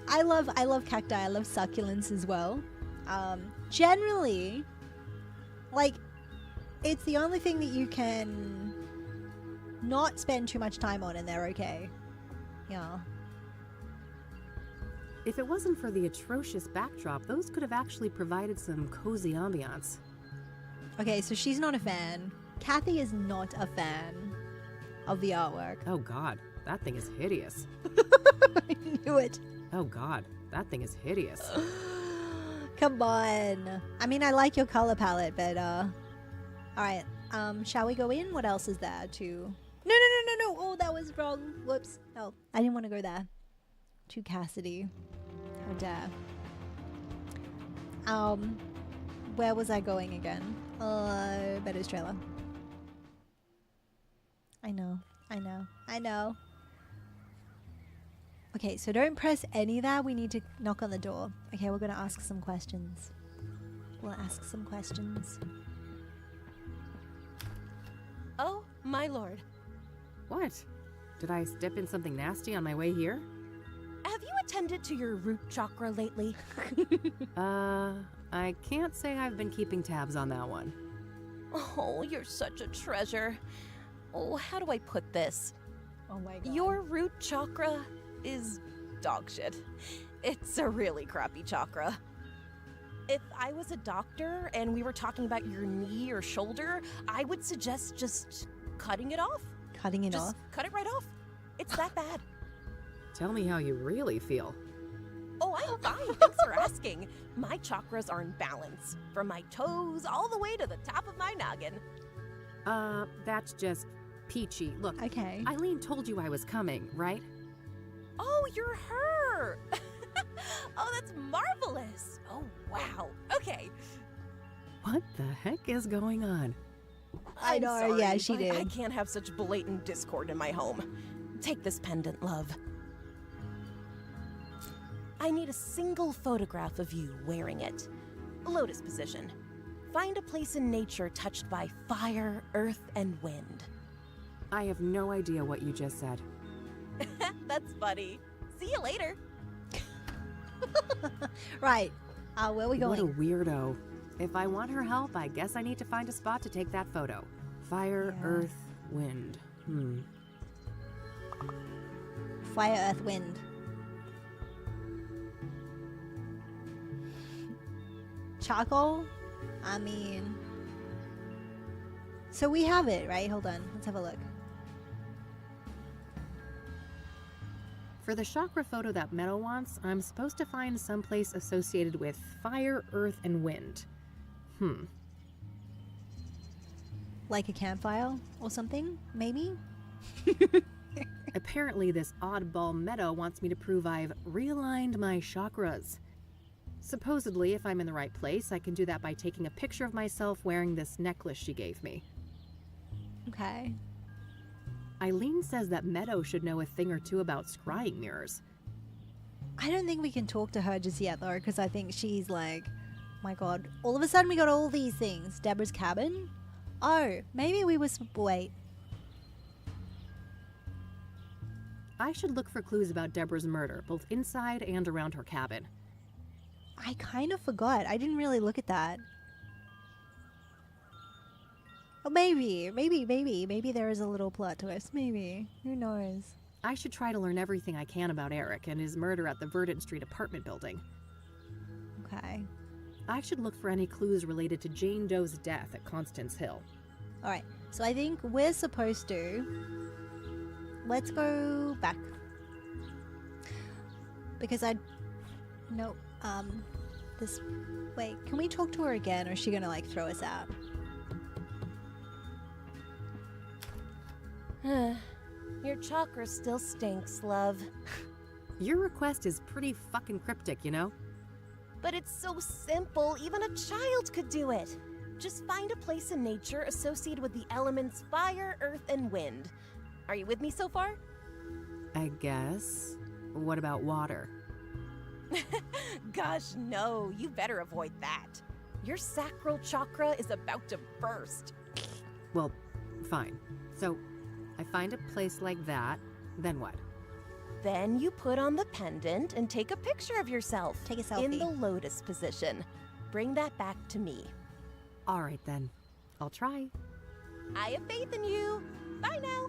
I love cacti. I love succulents as well. Generally, like, it's the only thing that you can not spend too much time on and they're okay. Yeah. If it wasn't for the atrocious backdrop, those could have actually provided some cozy ambiance. Okay, so she's not a fan. Kathy is not a fan of the artwork. Oh god, that thing is hideous. I knew it. Oh god, that thing is hideous. Come on. I mean, I like your color palette, but alright, shall we go in? What else is there to... No. Oh, that was wrong. Whoops. No, I didn't want to go there. To Cassidy. How dare. Where was I going again? Betty's trailer. I know. Okay, so don't press any of that. We need to knock on the door. Okay, we're gonna ask some questions. We'll ask some questions. Oh, my lord. What? Did I step in something nasty on my way here? Have you attended to your root chakra lately? I can't say I've been keeping tabs on that one. Oh, you're such a treasure. Oh, how do I put this? Oh my god. Your root chakra is dog shit. It's a really crappy chakra. If I was a doctor and we were talking about your knee or shoulder, I would suggest just cutting it off. Cutting it off? Cut it right off. It's that bad. Tell me how you really feel. Oh, I'm fine. Thanks for asking. My chakras are in balance. From my toes all the way to the top of my noggin. That's just peachy. Look, okay. Eileen told you I was coming, right? Oh, you're her. Oh, that's marvelous. Oh, wow. Okay. What the heck is going on? I know, I'm sorry, yeah, she but did. I can't have such blatant discord in my home. Take this pendant, love. I need a single photograph of you wearing it. Lotus position. Find a place in nature touched by fire, earth, and wind. I have no idea what you just said. That's funny. See you later. Right. Where are we going? What a weirdo. If I want her help, I guess I need to find a spot to take that photo. Fire, earth, wind. Fire, earth, wind. Charcoal? I mean... So we have it, right? Hold on. Let's have a look. For the chakra photo that Meadow wants, I'm supposed to find someplace associated with fire, earth, and wind. Like a campfire or something, maybe? Apparently this oddball Meadow wants me to prove I've realigned my chakras. Supposedly, if I'm in the right place, I can do that by taking a picture of myself wearing this necklace she gave me. Okay. Eileen says that Meadow should know a thing or two about scrying mirrors. I don't think we can talk to her just yet, though, because I think she's like, my god, all of a sudden we got all these things. Deborah's cabin? Oh, maybe we was... Wait. I should look for clues about Deborah's murder, both inside and around her cabin. I kind of forgot. I didn't really look at that. Oh, maybe there is a little plot twist. Maybe. Who knows? I should try to learn everything I can about Eric and his murder at the Verdant Street apartment building. Okay. I should look for any clues related to Jane Doe's death at Constance Hill. Alright, so I think we're supposed to... Let's go back. Because No, this... Wait, can we talk to her again, or is she gonna, like, throw us out? Your chakra still stinks, love. Your request is pretty fucking cryptic, you know? But it's so simple, even a child could do it. Just find a place in nature associated with the elements fire, earth, and wind. Are you with me so far? I guess. What about water? Gosh, no, you better avoid that. Your sacral chakra is about to burst. Well, fine. So, I find a place like that, then what? Then you put on the pendant and take a picture of yourself. Take a selfie. In the lotus position. Bring that back to me. All right, then. I'll try. I have faith in you. Bye now.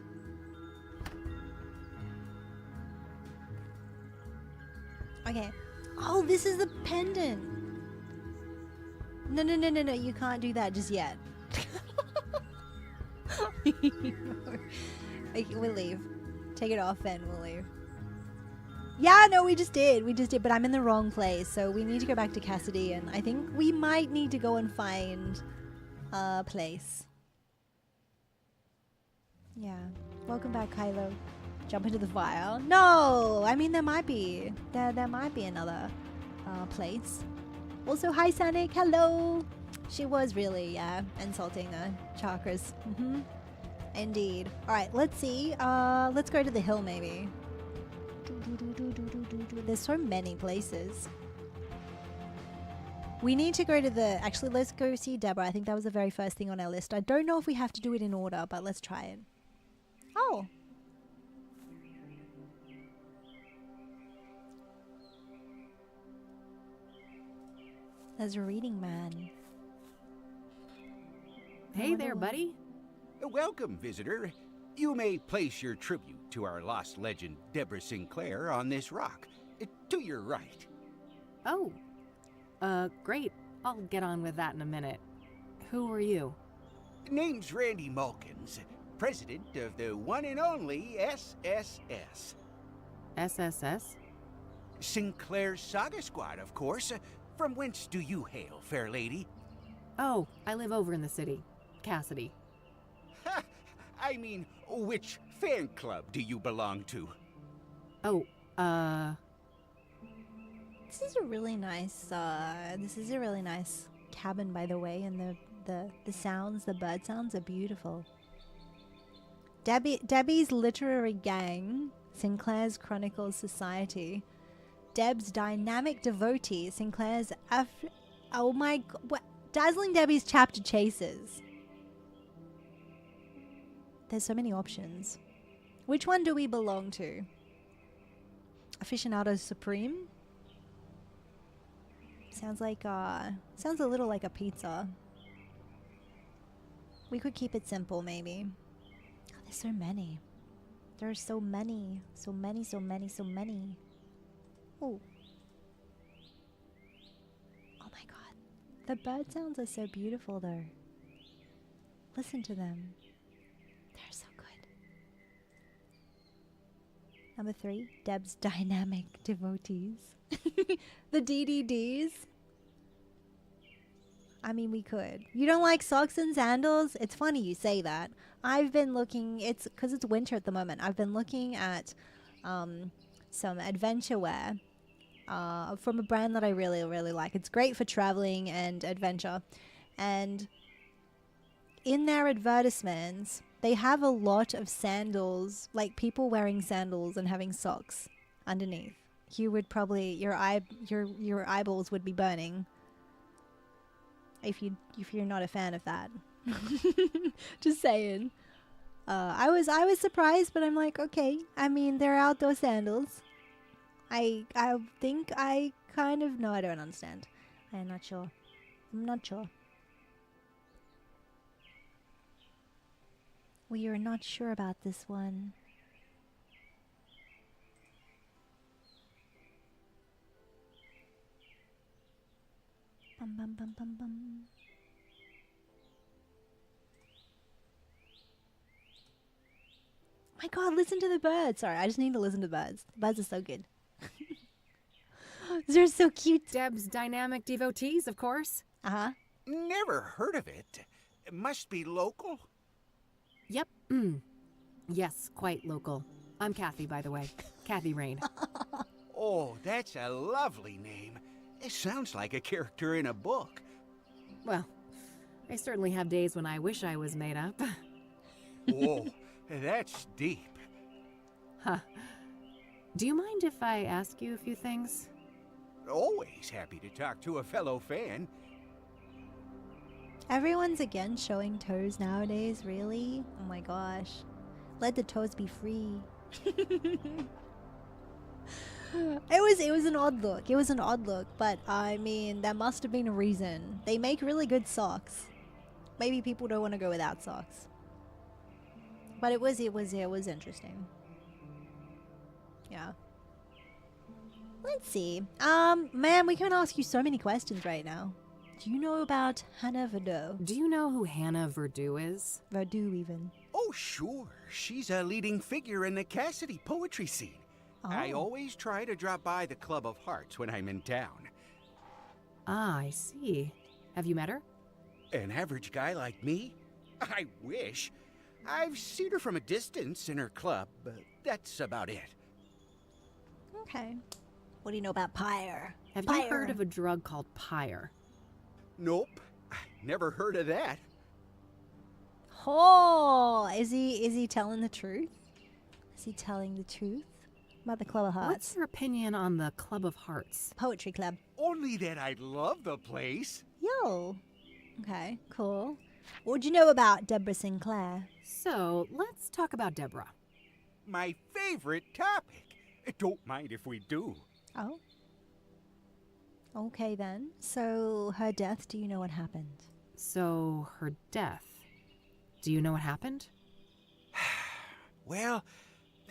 Okay. Oh, this is the pendant. No, you can't do that just yet. Okay, we'll leave. Take it off and we'll leave. Yeah, no, we just did, but I'm in the wrong place, so we need to go back to Cassidy, and I think we might need to go and find a place. Yeah. Welcome back, Kylo. Jump into the fire. No! I mean, there might be. There might be another place. Also, hi, Sonic. Hello! She was really, insulting the chakras. Indeed. Alright, let's see. Let's go to the hill, maybe. There's so many places. We need to go to the... Actually, let's go see Deborah. I think that was the very first thing on our list. I don't know if we have to do it in order, but let's try it. Oh! There's a reading man. Hey there, buddy. Welcome, visitor. You may place your tribute to our lost legend, Deborah Sinclair, on this rock. To your right. Oh. Great. I'll get on with that in a minute. Who are you? Name's Randy Mulkins, president of the one and only SSS. SSS? Sinclair's Saga Squad, of course. From whence do you hail, fair lady? Oh, I live over in the city. Cassidy. Ha! I mean, which fan club do you belong to? Oh, This is a really nice cabin, by the way, and the sounds, the bird sounds are beautiful. Debbie's Literary Gang, Sinclair's Chronicles Society, Deb's Dynamic Devotee, Sinclair's oh my god, what? Dazzling Debbie's Chapter Chasers. There's so many options. Which one do we belong to? Aficionados Supreme? Sounds like, sounds a little like a pizza. We could keep it simple, maybe. Oh, there's so many. There are so many. So many. Oh. Oh my god. The bird sounds are so beautiful, though. Listen to them. They're so good. Number 3, Deb's Dynamic Devotees. The DDDs. I mean, we could. You don't like socks and sandals? It's funny you say that. I've been looking, it's because it's winter at the moment. I've been looking at some adventure wear from a brand that I really, really like. It's great for traveling and adventure. And in their advertisements, they have a lot of sandals, like people wearing sandals and having socks underneath. You would probably, your eyeballs would be burning if you're not a fan of that. Just saying. I was surprised, but I'm like, okay. I mean, they're outdoor sandals. I think I kind of, no, I don't understand. I'm not sure. We are not sure about this one. Bum, bum, bum, bum, bum. My god, listen to the birds. Sorry, I just need to listen to the birds. The birds are so good. They're so cute. Deb's Dynamic Devotees, of course. Uh-huh. Never heard of it. It must be local. Yep. Yes, quite local. I'm Kathy, by the way. Kathy Rain. Oh, that's a lovely name. It sounds like a character in a book. Well, I certainly have days when I wish I was made up. Whoa, that's deep. Huh. Do you mind if I ask you a few things? Always happy to talk to a fellow fan. Everyone's again showing toes nowadays, really? Oh my gosh. Let the toes be free. It was an odd look. It was an odd look, but I mean, there must have been a reason. They make really good socks. Maybe people don't want to go without socks. But it was interesting. Yeah. Let's see. Man, we can ask you so many questions right now. Do you know about Hannah Verdue? Do you know who Hannah Verdue is? Verdue, even. Oh, sure. She's a leading figure in the Cassidy poetry scene. Oh. I always try to drop by the Club of Hearts when I'm in town. Ah, I see. Have you met her? An average guy like me? I wish. I've seen her from a distance in her club, but that's about it. Okay. What do you know about Pyre? Have you heard of a drug called Pyre? Nope. Never heard of that. Oh, is he telling the truth? Is he telling the truth about the Club of Hearts? What's your opinion on the Club of Hearts? Poetry club. Only that I love the place. Yo. Okay, cool. What do you know about Deborah Sinclair? So, let's talk about Deborah. My favorite topic. Don't mind if we do. Oh. Okay then. So, her death, do you know what happened? So, her death. Do you know what happened? Well,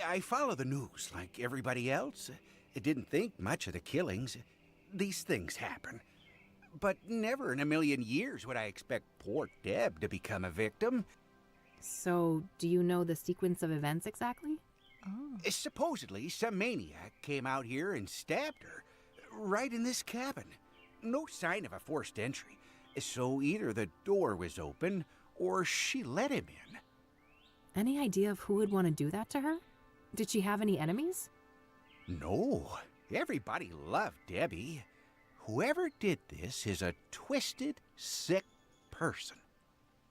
I follow the news like everybody else. I didn't think much of the killings. These things happen. But never in a million years would I expect poor Deb to become a victim. So, do you know the sequence of events exactly? Oh. Supposedly, some maniac came out here and stabbed her, right in this cabin. No sign of a forced entry, so either the door was open or she let him in. Any idea of who would want to do that to her? Did she have any enemies? No, everybody loved Debbie. Whoever did this is a twisted, sick person.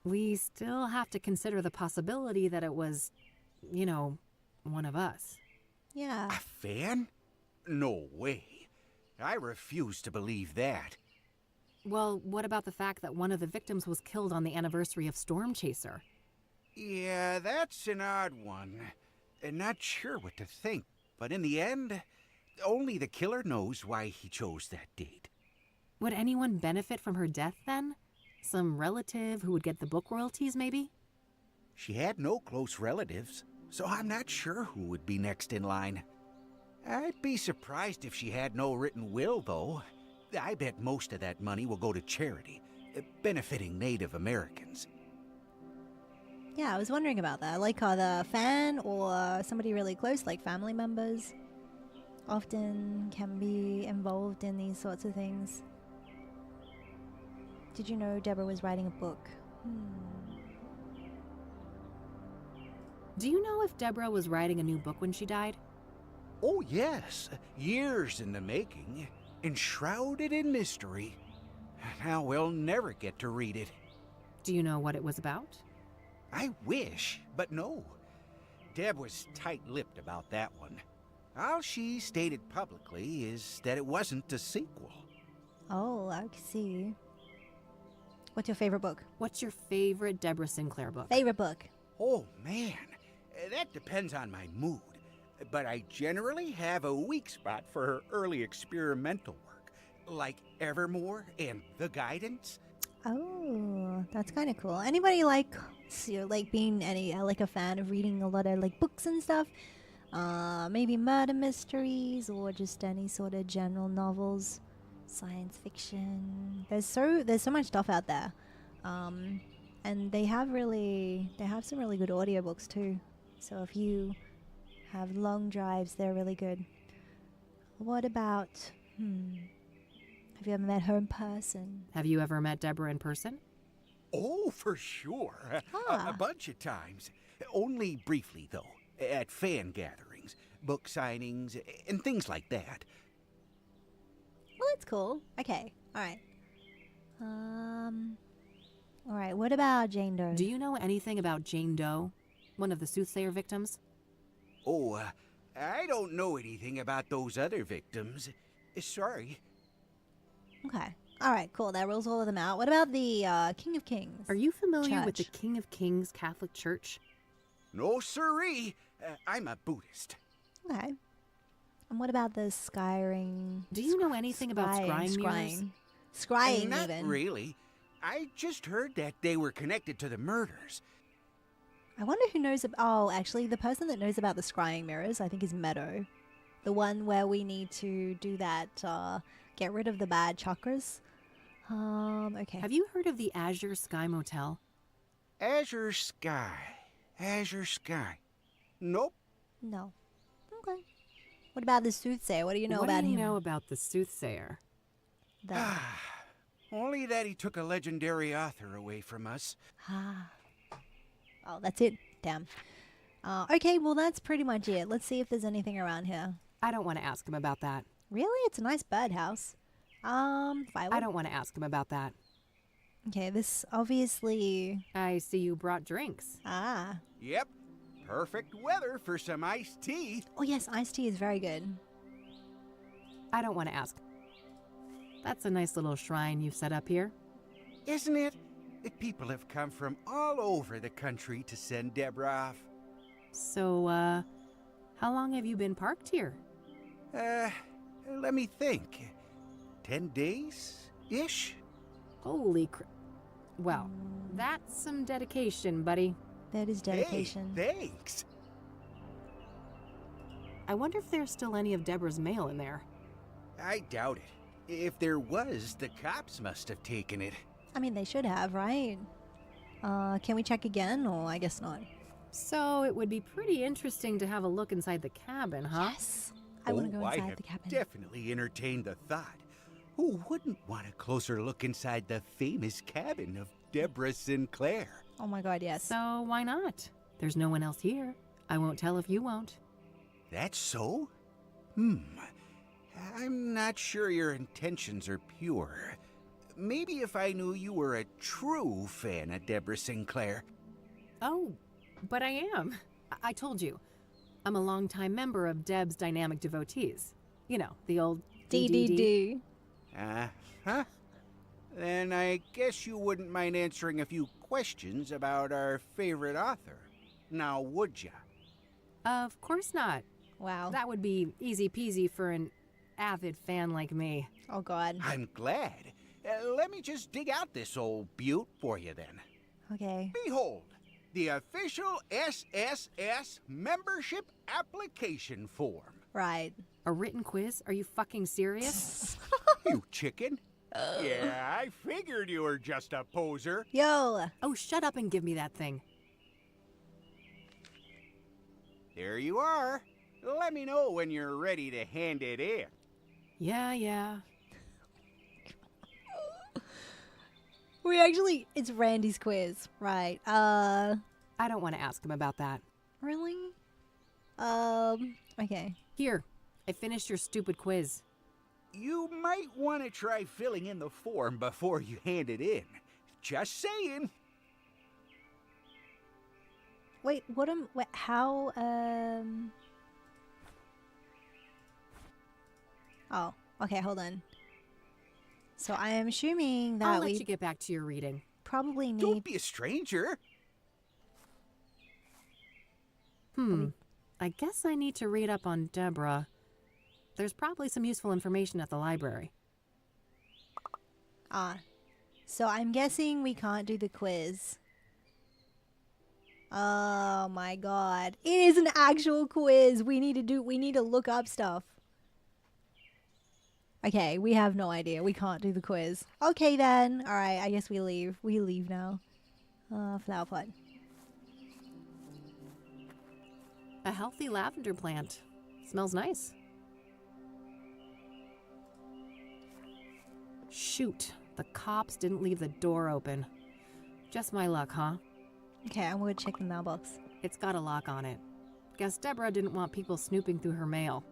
We still have to consider the possibility that it was, you know, one of us. Yeah. A fan? No way. I refuse to believe that. Well, what about the fact that one of the victims was killed on the anniversary of Storm Chaser? Yeah, that's an odd one. Not sure what to think, but in the end, only the killer knows why he chose that date. Would anyone benefit from her death then? Some relative who would get the book royalties, maybe? She had no close relatives, so I'm not sure who would be next in line. I'd be surprised if she had no written will, though. I bet most of that money will go to charity, benefiting Native Americans. Yeah, I was wondering about that. Like, are the fan or somebody really close, like family members, often can be involved in these sorts of things. Did you know Deborah was writing a book? Do you know if Deborah was writing a new book when she died? Oh, yes. Years in the making. Enshrouded in mystery. Now we'll never get to read it. Do you know what it was about? I wish, but no. Deb was tight-lipped about that one. All she stated publicly is that it wasn't a sequel. Oh, I see. What's your favorite book? What's your favorite Deborah Sinclair book? Favorite book? Oh, man. That depends on my mood. But I generally have a weak spot for her early experimental work, like Evermore and The Guidance. Oh, that's kind of cool. Anybody like being like a fan of reading a lot of like books and stuff? Maybe murder mysteries or just any sort of general novels, science fiction. There's so much stuff out there, and they have some really good audiobooks too. So if you have long drives, they're really good. What about have you ever met her in person? Have you ever met Deborah in person? Oh, for sure. A bunch of times. Only briefly, though. At fan gatherings, book signings, and things like that. Well, that's cool. Okay. All right. All right. What about Jane Doe? Do you know anything about Jane Doe, one of the Soothsayer victims? Oh, I don't know anything about those other victims. Sorry, Okay. All right, cool. That rules all of them out. What about the King of Kings? Are you familiar with the Church? King of Kings Catholic Church? No siree. I'm a Buddhist. Okay. And what about the scrying? Do you know anything about scrying mirrors? Scrying, Not even. really. I just heard that they were connected to the murders. I wonder who knows. Oh, actually, the person that knows about the scrying mirrors, I think, is Meadow. The one where we need to do that, get rid of the bad chakras. Okay. Have you heard of the Azure Sky Motel? Azure Sky. Azure Sky. Nope. No. Okay. What about the Soothsayer? What do you know about him? What do you know about the Soothsayer? Only that he took a legendary author away from us. Oh, that's it. Damn. Okay, well, that's pretty much it. Let's see if there's anything around here. I don't want to ask him about that. Really? It's a nice birdhouse. I don't want to ask him about that. Okay, this obviously... I see you brought drinks. Ah. Yep. Perfect weather for some iced tea. Oh, yes, iced tea is very good. I don't want to ask. That's a nice little shrine you've set up here. Isn't it? People have come from all over the country to send Deborah off. So, how long have you been parked here? Let me think. 10 days-ish? Holy Well, that's some dedication, buddy. That is dedication. Hey, thanks. I wonder if there's still any of Deborah's mail in there. I doubt it. If there was, the cops must have taken it. I mean, they should have, right? Can we check again, or I guess not? So it would be pretty interesting to have a look inside the cabin, huh? Yes. I want to go inside the cabin. Definitely entertained the thought. Who wouldn't want a closer look inside the famous cabin of Deborah Sinclair? Oh my god, yes. So why not? There's no one else here. I won't tell if you won't. That's so? I'm not sure your intentions are pure. Maybe if I knew you were a true fan of Deborah Sinclair. Oh, but I am. I told you. I'm a longtime member of Deb's Dynamic Devotees. You know, the old DDD. Uh-huh. Then I guess you wouldn't mind answering a few questions about our favorite author. Now, would ya? Of course not. Wow. That would be easy peasy for an avid fan like me. Oh, God. I'm glad. Let me just dig out this old beaut for you then. Okay. Behold, the official SSS membership application form. Right. A written quiz? Are you fucking serious? You chicken. Yeah, I figured you were just a poser. Yo. Oh, shut up and give me that thing. There you are. Let me know when you're ready to hand it in. Yeah. It's Randy's quiz, right? I don't want to ask him about that. Really? Okay. Here, I finished your stupid quiz. You might want to try filling in the form before you hand it in. Just saying. Wait, how, Oh, okay, hold on. So I am assuming that I'll let you get back to your reading. Probably need... Don't be a stranger. I guess I need to read up on Deborah. There's probably some useful information at the library. So I'm guessing we can't do the quiz. Oh my god. It is an actual quiz. We need to look up stuff. Okay, we have no idea. We can't do the quiz. Okay then. Alright, I guess we leave. We leave now. Flower pot. A healthy lavender plant. Smells nice. Shoot, the cops didn't leave the door open. Just my luck, huh? Okay, I'm gonna check the mailbox. It's got a lock on it. Guess Deborah didn't want people snooping through her mail.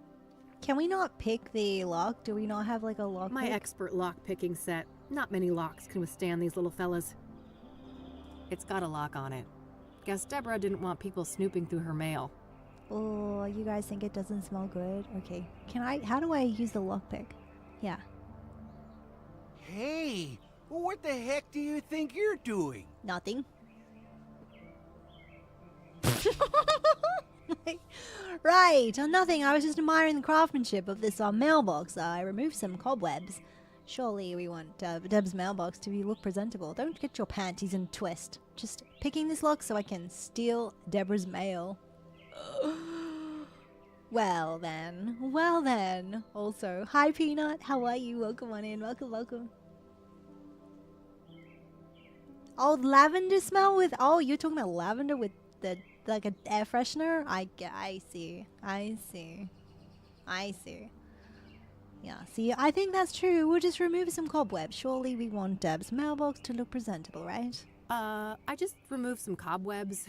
Can we not pick the lock? Do we not have like a lock My pick? expert lock picking set. Not many locks can withstand these little fellas. It's got a lock on it. Guess Deborah didn't want people snooping through her mail. Oh, you guys think it doesn't smell good? Okay. How do I use the lockpick? Yeah. Hey, what the heck do you think you're doing? Nothing. Right, nothing. I was just admiring the craftsmanship of this mailbox. I removed some cobwebs. Surely we want Deb's mailbox to look presentable. Don't get your panties in a twist. Just picking this lock so I can steal Deborah's mail. Well then. Well then. Also, hi Peanut. How are you? Welcome on in. Welcome, welcome. Oh, lavender smell with... Oh, you're talking about lavender with the... like an air freshener? I see. I see. I see. Yeah, see, I think that's true. We'll just remove some cobwebs. Surely we want Deb's mailbox to look presentable, right? I just removed some cobwebs.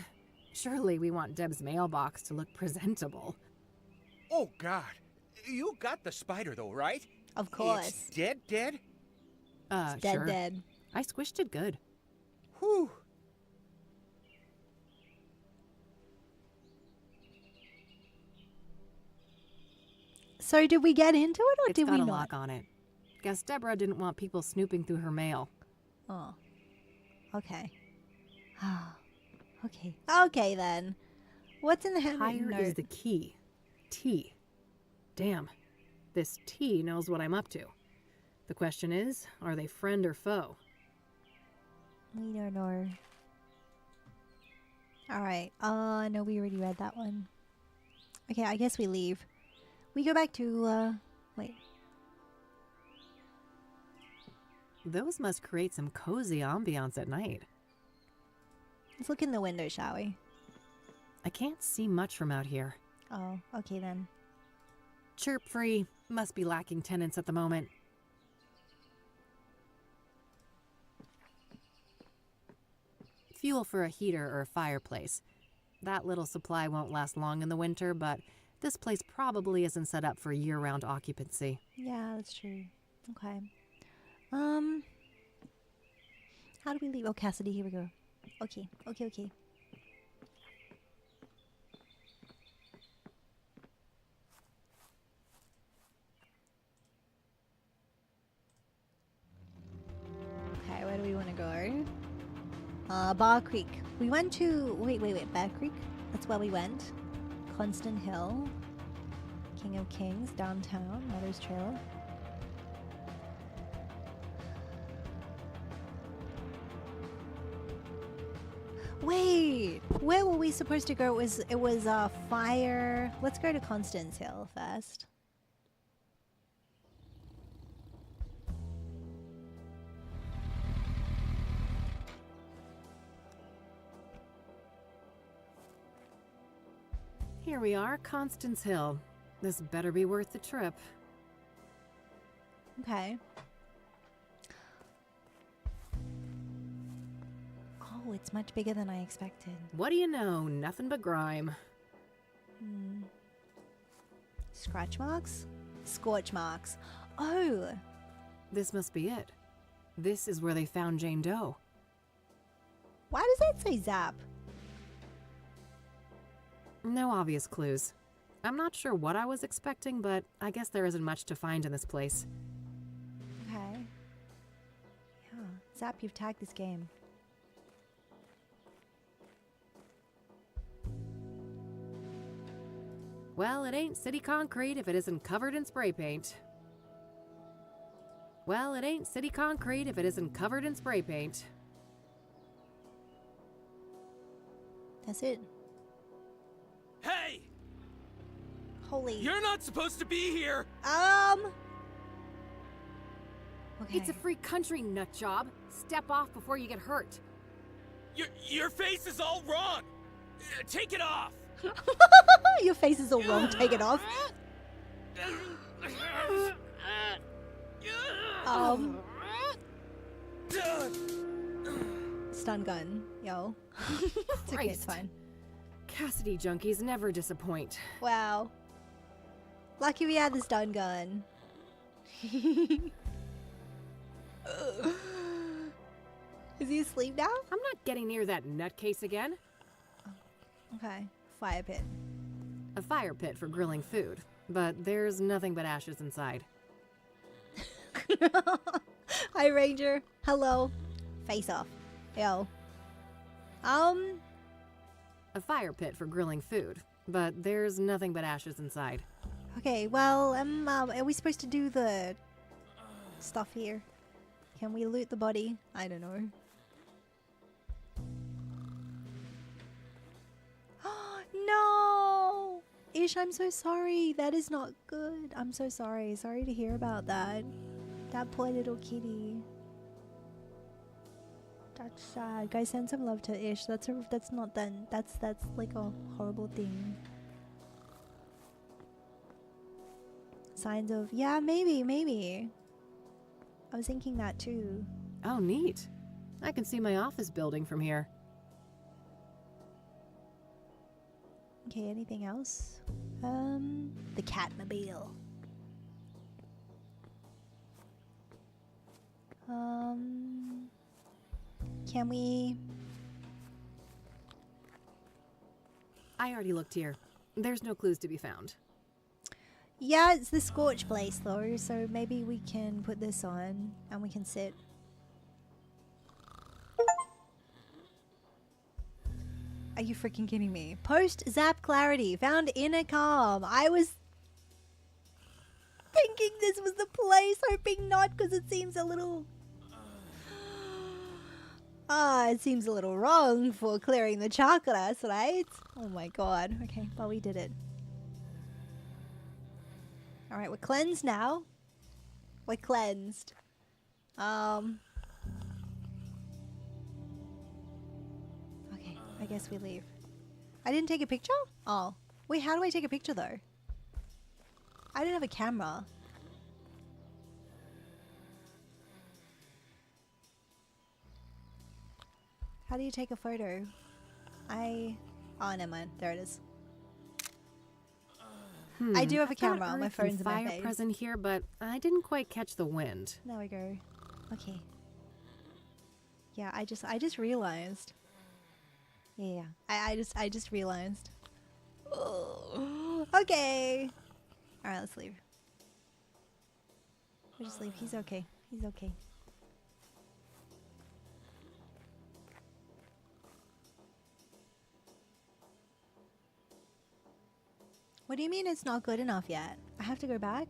Surely we want Deb's mailbox to look presentable. Oh, God. You got the spider, though, right? Of course. It's dead? It's dead, sure. dead. I squished it good. Whew. So did we get into it, or It's did got we a not? lock on it. Guess Deborah didn't want people snooping through her mail. Oh. Okay. Okay. Okay, then. What's in the handwritten Higher note? is the key. T. Damn. This T knows what I'm up to. The question is, are they friend or foe? We don't know. Alright. No, we already read that one. Okay, I guess we leave. We go back to, wait. Those must create some cozy ambiance at night. Let's look in the window, shall we? I can't see much from out here. Oh, okay then. Chirp free. Must be lacking tenants at the moment. Fuel for a heater or a fireplace. That little supply won't last long in the winter, but this place probably isn't set up for year-round occupancy. Yeah, that's true. Okay. How do we leave? Oh, Cassidy, here we go. Okay. Okay, where do we want to go? Bar Creek. We went to... Wait. Bear Creek? That's where we went. Constant Hill. King of Kings, downtown. Mother's Trailer. Wait! Where were we supposed to go? It was fire... Let's go to Constance Hill first. Here we are, Constance Hill. This better be worth the trip. Okay. Oh, it's much bigger than I expected. What do you know? Nothing but grime. Scratch marks? Scorch marks. Oh! This must be it. This is where they found Jane Doe. Why does that say Zap? No obvious clues. I'm not sure what I was expecting, but I guess there isn't much to find in this place. Okay. Yeah. Zap, you've tagged this game. Well, it ain't city concrete if it isn't covered in spray paint. Well, it ain't city concrete if it isn't covered in spray paint. That's it. Hey! Holy... You're not supposed to be here! Okay. It's a free country, nut job. Step off before you get hurt. Your face is all wrong! Take it off! Your face is all wrong. Take it off. Stun gun. Yo. It's okay, it's fine. Cassidy junkies never disappoint. Wow. Lucky we had the stun gun. Is he asleep now? I'm not getting near that nutcase again. Okay. Fire pit. A fire pit for grilling food, but there's nothing but ashes inside. Hi, Ranger. Hello. Face off. Yo. A fire pit for grilling food, but there's nothing but ashes inside. Okay, well, are we supposed to do the stuff here? Can we loot the body? I don't know. No! Ish, I'm so sorry. That is not good. I'm so sorry. Sorry to hear about that. That poor little kitty. That's sad. Guys, send some love to Ish. That's not then. That's like a horrible thing. Signs of, yeah, maybe. I was thinking that too. Oh, neat. I can see my office building from here. Okay, anything else? The Catmobile. Can we? I already looked here. There's no clues to be found. Yeah, it's the Scorch place though, so maybe we can put this on and we can sit. Are you freaking kidding me? Post zap clarity found inner calm. I was thinking this was the place, hoping not, because it seems a little it seems a little wrong for clearing the chakras, right? Oh my god. Okay, well, we did it. Alright, we're cleansed now. We're cleansed. Okay, I guess we leave. I didn't take a picture? Oh. Wait, how do I take a picture though? I didn't have a camera. How do you take a photo? Oh, never mind. There it is. I do have a camera. My phone's in my face. Fire present here, but I didn't quite catch the wind. There we go. Okay. Yeah, I just realized. Yeah, I just realized. Oh, okay. All right, let's leave. We'll just leave. He's okay. He's okay. What do you mean it's not good enough yet? I have to go back?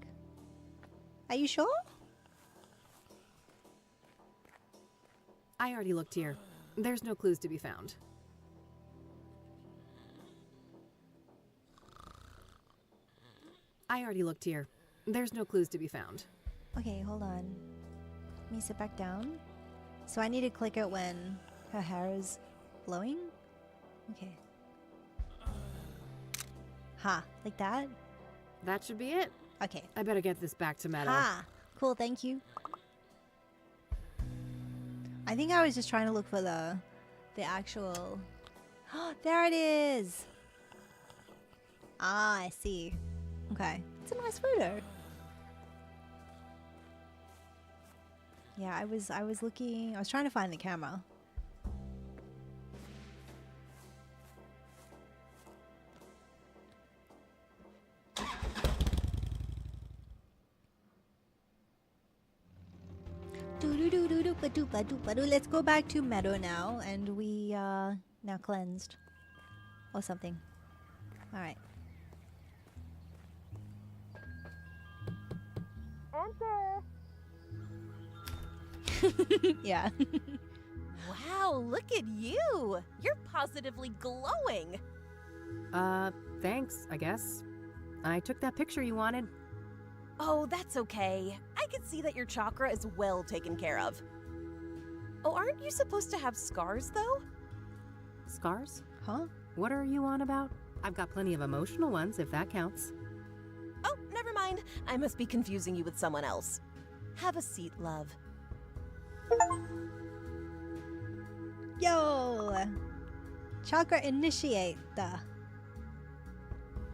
Are you sure? I already looked here. There's no clues to be found. I already looked here. There's no clues to be found. Okay, hold on. Let me sit back down. So I need to click it when her hair is blowing? Okay. Ha, like that? That should be it. Okay. I better get this back to Meadow. Ha, cool, thank you. I think I was just trying to look for the actual... Oh, there it is! Ah, I see. Okay. It's a nice photo. Yeah, I was looking... I was trying to find the camera. Let's go back to Meadow now, and we now cleansed or something. All right. Enter. Yeah. Wow, look at you. You're positively glowing. Thanks, I guess. I took that picture you wanted. Oh, that's okay. I can see that your chakra is well taken care of. Oh, aren't you supposed to have scars, though? Scars? Huh? What are you on about? I've got plenty of emotional ones, if that counts. Oh, never mind. I must be confusing you with someone else. Have a seat, love. Yo! Chakra initiate.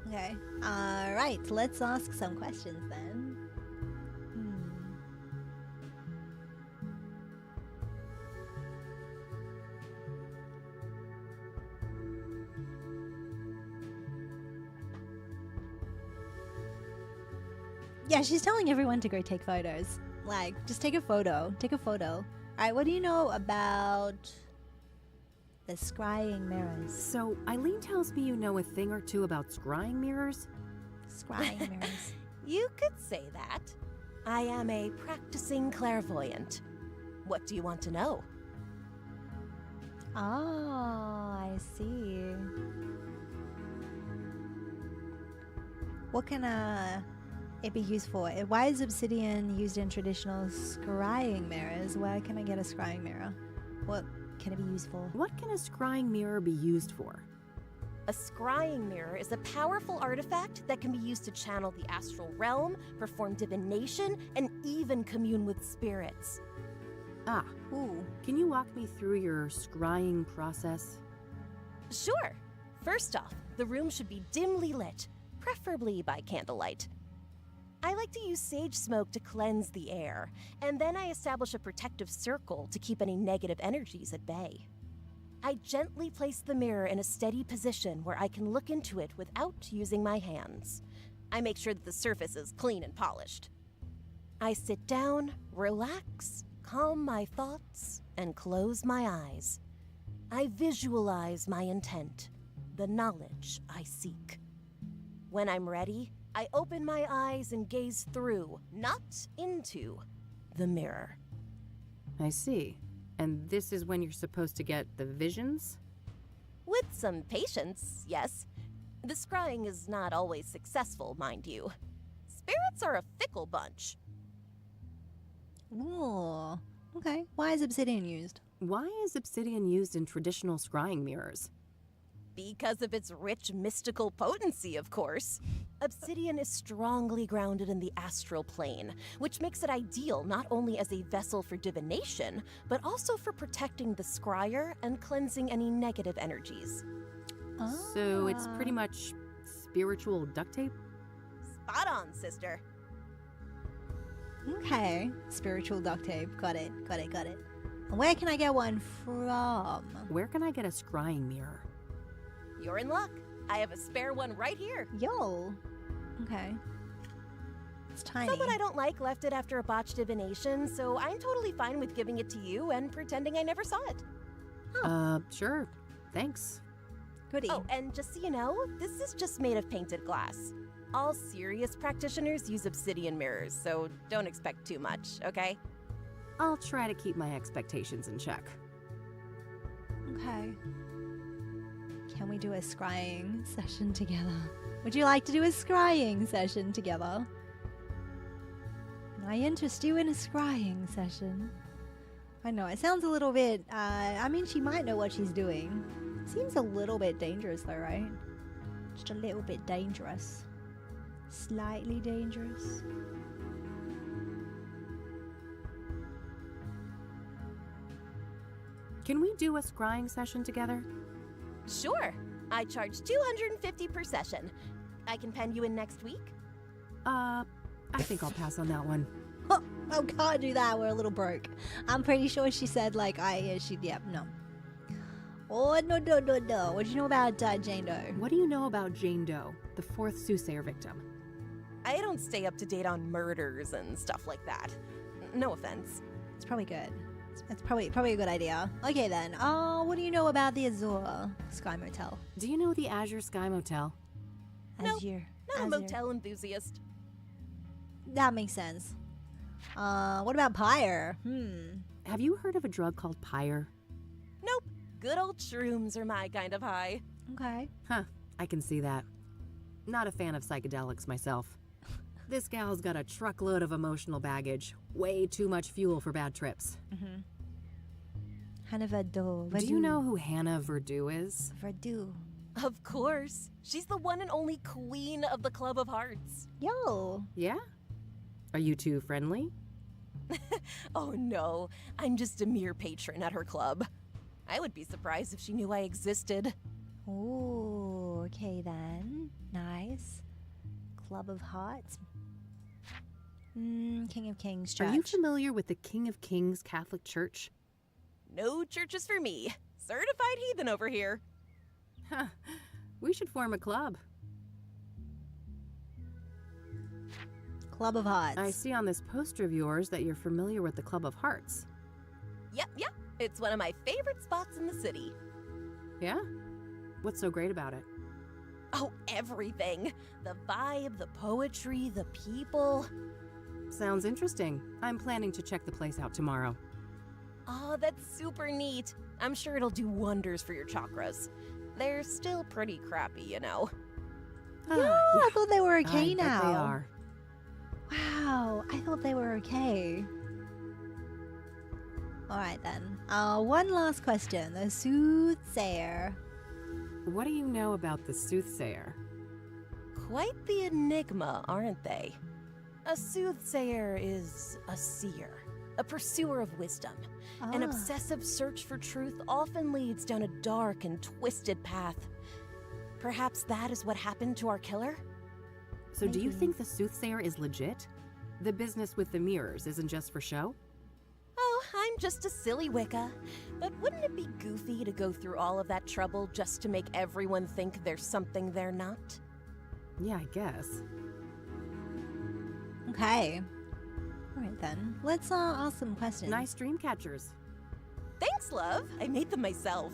Okay. Alright, let's ask some questions then. Yeah, she's telling everyone to go take photos. Like, just take a photo. Take a photo. Alright, what do you know about the scrying mirrors? So, Eileen tells me you know a thing or two about scrying mirrors? Scrying mirrors. You could say that. I am a practicing clairvoyant. What do you want to know? Oh, I see. What can it be used for? Why is obsidian used in traditional scrying mirrors? Where can I get a scrying mirror? What can it be used for? What can a scrying mirror be used for? A scrying mirror is a powerful artifact that can be used to channel the astral realm, perform divination, and even commune with spirits. Ah, can you walk me through your scrying process? Sure. First off, the room should be dimly lit, preferably by candlelight. I like to use sage smoke to cleanse the air, and then I establish a protective circle to keep any negative energies at bay. I gently place the mirror in a steady position where I can look into it without using my hands. I make sure that the surface is clean and polished. I sit down, relax, calm my thoughts, and close my eyes. I visualize my intent, the knowledge I seek. When I'm ready, I open my eyes and gaze through, not into, the mirror. I see. And this is when you're supposed to get the visions? With some patience, yes. The scrying is not always successful, mind you. Spirits are a fickle bunch. Ooh, okay. Why is obsidian used? Why is obsidian used in traditional scrying mirrors? Because of its rich mystical potency, of course. Obsidian is strongly grounded in the astral plane, which makes it ideal not only as a vessel for divination, but also for protecting the scryer and cleansing any negative energies. So it's pretty much spiritual duct tape? Spot on, sister. Okay. Spiritual duct tape. Got it. Got it. Got it. And where can I get one from? Where can I get a scrying mirror? You're in luck. I have a spare one right here. Yo. Okay. It's tiny. Someone I don't like left it after a botched divination, so I'm totally fine with giving it to you and pretending I never saw it. Sure. Thanks. Goodie. Oh, and just so you know, this is just made of painted glass. All serious practitioners use obsidian mirrors, so don't expect too much, okay? I'll try to keep my expectations in check. Okay. Can we do a scrying session together? Would you like to do a scrying session together? I interest you in a scrying session. I know, it sounds a little bit, I mean, she might know what she's doing. Seems a little bit dangerous though, right? Just a little bit dangerous. Slightly dangerous. Can we do a scrying session together? Sure. I charge $250 per session. I can pen you in next week? I think I'll pass on that one. Oh, can't do that. We're a little broke. I'm pretty sure she said, like, no. Oh, no. What do you know about Jane Doe? What do you know about Jane Doe, the fourth Soothsayer victim? I don't stay up to date on murders and stuff like that. No offense. It's probably good. It's probably a good idea. Okay then. What do you know about the Azure Sky Motel? Do you know the Azure Sky Motel? Azure. Not a motel enthusiast. That makes sense. What about Pyre? Have you heard of a drug called Pyre? Nope. Good old shrooms are my kind of high. Okay. Huh, I can see that. Not a fan of psychedelics myself. This gal's got a truckload of emotional baggage. Way too much fuel for bad trips. Hannah Verdue. Do you know who Hannah Verdue is? Verdue. Of course. She's the one and only queen of the Club of Hearts. Yo. Yeah? Are you two friendly? Oh no, I'm just a mere patron at her club. I would be surprised if she knew I existed. Oh, okay then. Nice. Club of Hearts. King of Kings Church. Are you familiar with the King of Kings Catholic Church? No churches for me. Certified heathen over here. Huh. We should form a club. Club of Hearts. I see on this poster of yours that you're familiar with the Club of Hearts. Yep. It's one of my favorite spots in the city. Yeah? What's so great about it? Oh, everything. The vibe, the poetry, the people. Sounds interesting. I'm planning to check the place out tomorrow. Oh, that's super neat. I'm sure it'll do wonders for your chakras. They're still pretty crappy, you know. Yeah, I thought they were okay now. Bet they are. Wow, I thought they were okay. Alright then. One last question. The Soothsayer. What do you know about the Soothsayer? Quite the enigma, aren't they? A soothsayer is a seer, a pursuer of wisdom. An obsessive search for truth often leads down a dark and twisted path. Perhaps that is what happened to our killer? So do you think the Soothsayer is legit? The business with the mirrors isn't just for show? Oh, I'm just a silly Wicca. But wouldn't it be goofy to go through all of that trouble just to make everyone think there's something they're not? Yeah, I guess. Okay. Alright then. Let's ask some questions. Nice dream catchers. Thanks, love. I made them myself.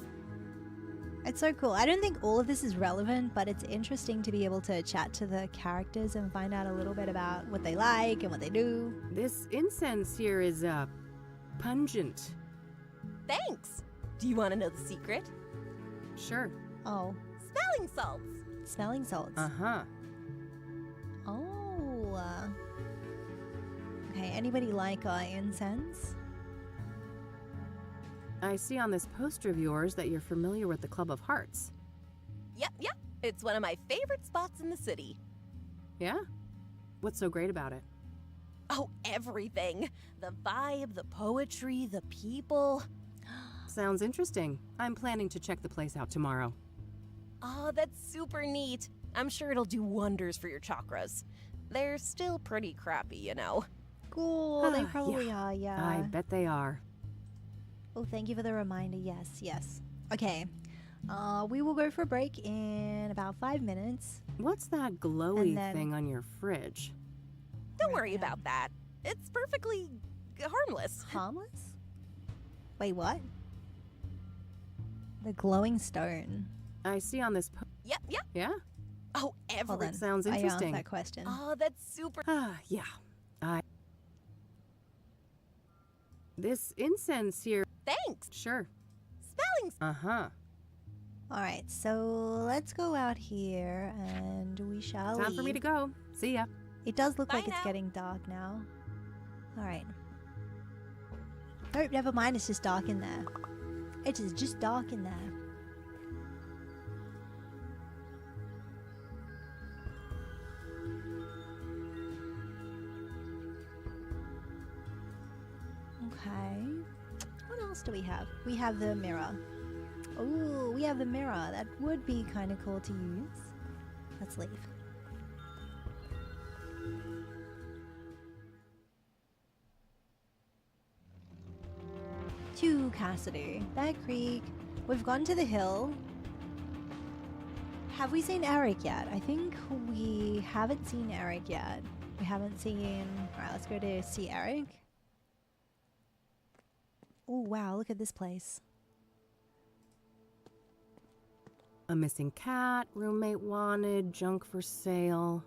It's so cool. I don't think all of this is relevant, but it's interesting to be able to chat to the characters and find out a little bit about what they like and what they do. This incense here is, pungent. Thanks. Do you want to know the secret? Sure. Oh. Smelling salts. Smelling salts. Uh-huh. Oh. Okay, anybody like incense? I see on this poster of yours that you're familiar with the Club of Hearts. Yep. It's one of my favorite spots in the city. Yeah? What's so great about it? Oh, everything. The vibe, the poetry, the people. Sounds interesting. I'm planning to check the place out tomorrow. Oh, that's super neat. I'm sure it'll do wonders for your chakras. They're still pretty crappy, you know. Cool, they probably are, yeah. I bet they are. Oh, thank you for the reminder. Yes. Okay. We will go for a break in about 5 minutes. What's that glowy thing on your fridge? Don't worry about that. It's perfectly harmless. Harmless? Wait, what? The glowing stone. I see on this Yep. Yeah? Oh, everything. Sounds interesting. I asked that question. Oh, that's super. Yeah. This incense here. Thanks. Sure. Smelling. Uh-huh. Alright, so let's go out here and we shall Time for me to go. See ya. It does look Bye like it's now. getting dark now. Alright. Oh, never mind, it's just dark in there. It is just dark in there. Okay. What else do we have? We have the mirror. Oh, we have the mirror. That would be kind of cool to use. Let's leave. To Cassidy. That creek. We've gone to the hill. Have we seen Eric yet? I think we haven't seen Eric yet. We haven't seen... Alright, let's go to see Eric. Oh, wow, look at this place. A missing cat, roommate wanted, junk for sale.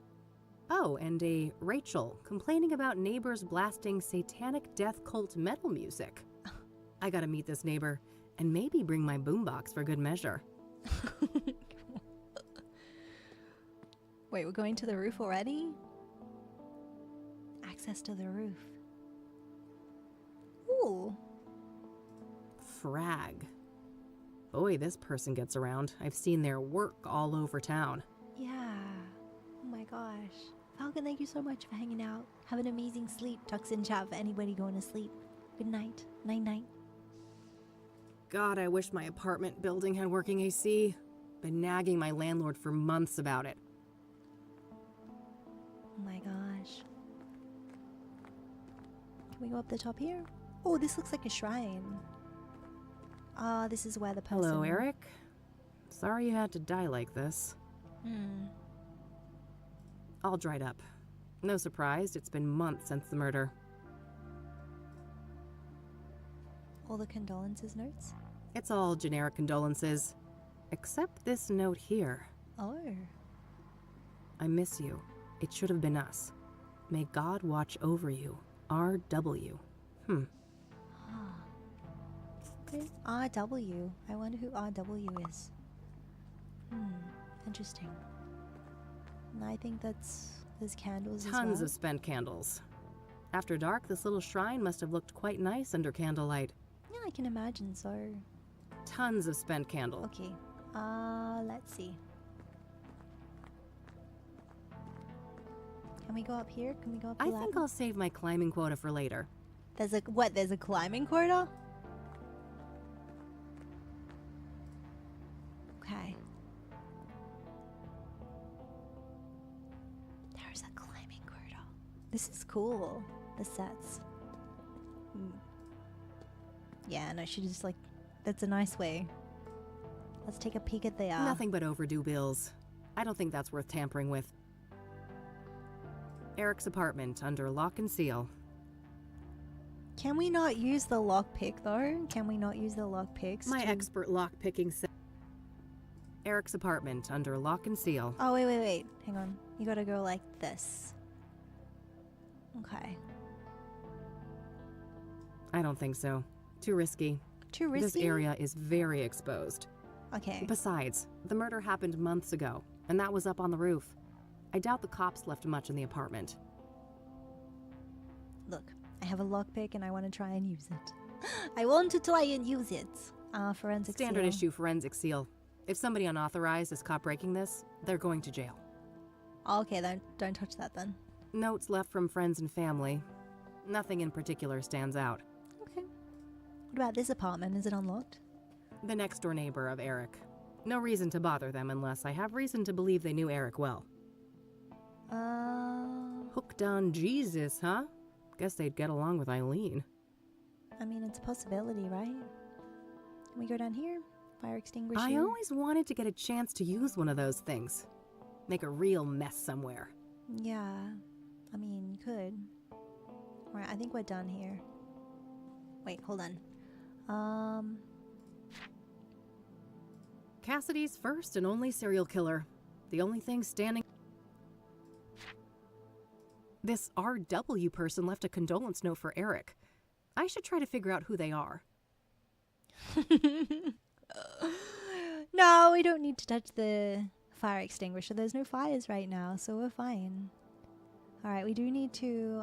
Oh, and a Rachel complaining about neighbors blasting satanic death cult metal music. I gotta meet this neighbor and maybe bring my boombox for good measure. Wait, we're going to the roof already? Access to the roof. Ooh. Frag. Boy, this person gets around. I've seen their work all over town. Yeah. Oh my gosh. Falcon, thank you so much for hanging out. Have an amazing sleep. Tucks in chat for anybody going to sleep. Good night. Night-night. God, I wish my apartment building had working AC. Been nagging my landlord for months about it. Oh my gosh. Can we go up the top here? Oh, this looks like a shrine. Ah, this is where the person... Hello, Eric. Sorry you had to die like this. Hmm. All dried up. No surprise, it's been months since the murder. All the condolences notes? It's all generic condolences. Except this note here. Oh. I miss you. It should have been us. May God watch over you. R.W. Who's R.W.? I wonder who R.W. is. Interesting. And I think there's candles as well. Tons of spent candles. After dark, this little shrine must have looked quite nice under candlelight. Yeah, I can imagine so. Tons of spent candle. Okay. Let's see. Can we go up here? Can we go up the I ladder? think I'll save my climbing quota for later. There's a climbing quota? Okay. There's a climbing quota. This is cool. The sets. Yeah, no, she just like, that's a nice way. Let's take a peek at the Nothing but overdue bills. I don't think that's worth tampering with. Eric's apartment under lock and seal. Can we not use the lockpick though? Can we not use the lockpicks? My expert lockpicking set. Eric's apartment under lock and seal. Oh, wait. Hang on. You gotta go like this. Okay. I don't think so. Too risky. Too risky? This area is very exposed. Okay. Besides, the murder happened months ago, and that was up on the roof. I doubt the cops left much in the apartment. Look, I have a lockpick and I want to try and use it. I want to try and use it. Forensic Standard seal. issue forensic seal. If somebody unauthorized is caught breaking this, they're going to jail. Okay, then don't touch that then. Notes left from friends and family. Nothing in particular stands out. Okay. What about this apartment? Is it unlocked? The next door neighbor of Eric. No reason to bother them unless I have reason to believe they knew Eric well. Hooked on Jesus, huh? Guess they'd get along with Eileen. I mean, it's a possibility, right? Can we go down here? Fire extinguisher? I always wanted to get a chance to use one of those things. Make a real mess somewhere. Yeah. I mean, you could. Alright, I think we're done here. Wait, hold on. Cassidy's first and only serial killer. The only thing standing... This R.W. person left a condolence note for Eric. I should try to figure out who they are. No, we don't need to touch the fire extinguisher. There's no fires right now, so we're fine. Alright, we do need to...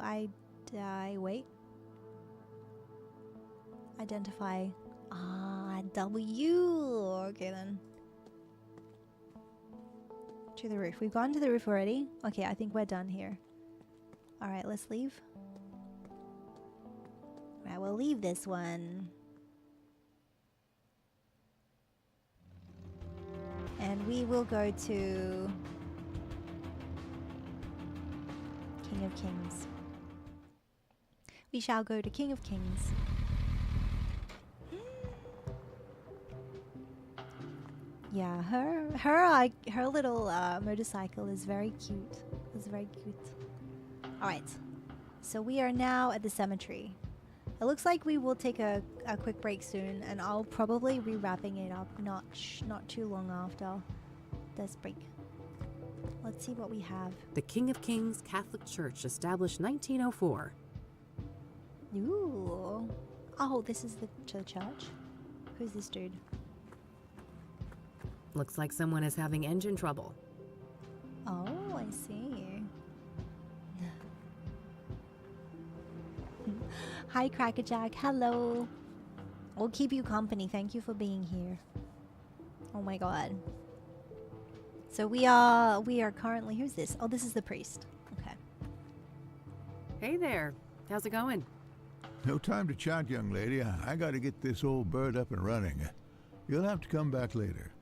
wait. Identify... W. Okay, then. To the roof. We've gone to the roof already. Okay, I think we're done here. Alright, let's leave. Alright, we'll leave this one. And we will go to King of Kings. We shall go to King of Kings. Yeah, her little motorcycle is very cute. It's very cute. Alright, so we are now at the cemetery. It looks like we will take a quick break soon, and I'll probably be wrapping it up not too long after this break. Let's see what we have. The King of Kings Catholic Church, established 1904. Ooh. Oh, this is the church. Who's this dude? Looks like someone is having engine trouble. Oh, I see. Hi, Crackerjack. Hello. We'll keep you company. Thank you for being here. Oh my god. So we are currently... Who's this? Oh, this is the priest. Okay. Hey there. How's it going? No time to chat, young lady. I gotta get this old bird up and running. You'll have to come back later.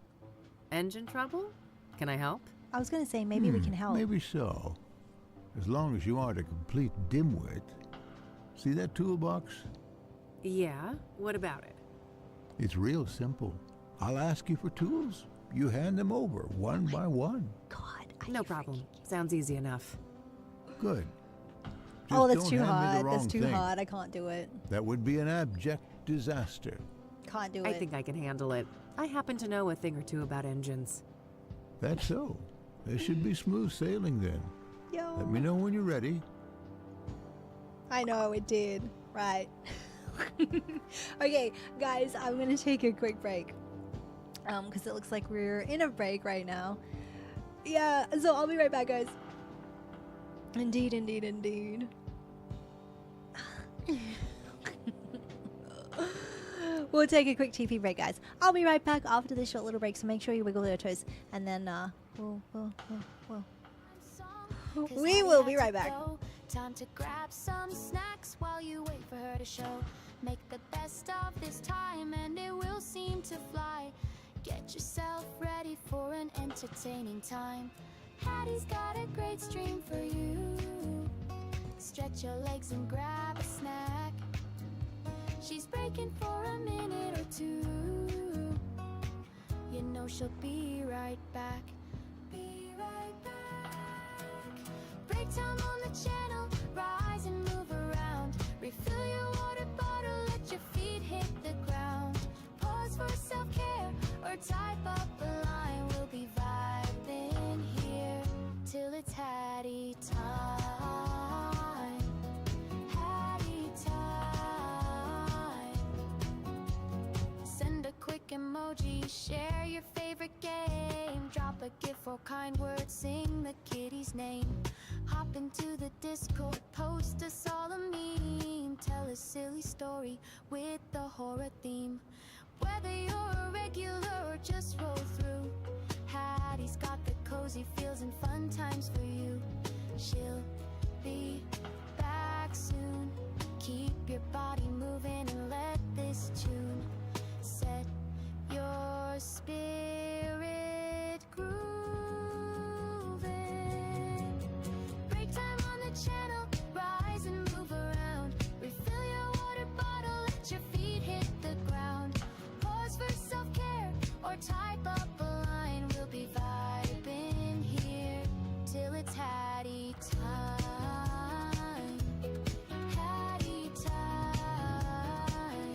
Engine trouble? Can I help? I was gonna say, maybe we can help. Maybe so. As long as you aren't a complete dimwit. See that toolbox? Yeah? What about it? It's real simple. I'll ask you for tools. You hand them over, one by one. God. No problem. Sounds easy enough. Good. Oh, Just that's don't too hand me the hard. That's wrong too thing. hard. I can't do it. That would be an abject disaster. Can't do it. I think I can handle it. I happen to know a thing or two about engines. That's so. This should be smooth sailing then. Yo. Let me know when you're ready. I know, it did. Right. Okay, guys, I'm going to take a quick break. Because it looks like we're in a break right now. Yeah, so I'll be right back, guys. Indeed, indeed, indeed. We'll take a quick TV break, guys. I'll be right back after this short little break, so make sure you wiggle your toes. And then, we will be right back. Time to grab some snacks while you wait for her to show. Make the best of this time and it will seem to fly. Get yourself ready for an entertaining time. Hattie's got a great stream for you. Stretch your legs and grab a snack. She's breaking for a minute or two. You know she'll be right back. Be right back. Break time on the channel. Rise and move around. Refill your water bottle. Let your feet hit the ground. Pause for self-care or type up a line. We'll be vibing here till it's Hattie time. Hattie time. Send a quick emoji. Share your favorite game. Drop a gif or kind word. Sing the kitty's name. Hop into the Discord, post us all a meme. Tell a silly story with the horror theme. Whether you're a regular or just roll through, Hattie's got the cozy feels and fun times for you. She'll be back soon. Keep your body moving and let this tune set your spirit grooving. Time on the channel, rise and move around. Refill your water bottle, let your feet hit the ground. Pause for self-care or type up a line. We'll be vibing here till it's Hattie time. Hattie time.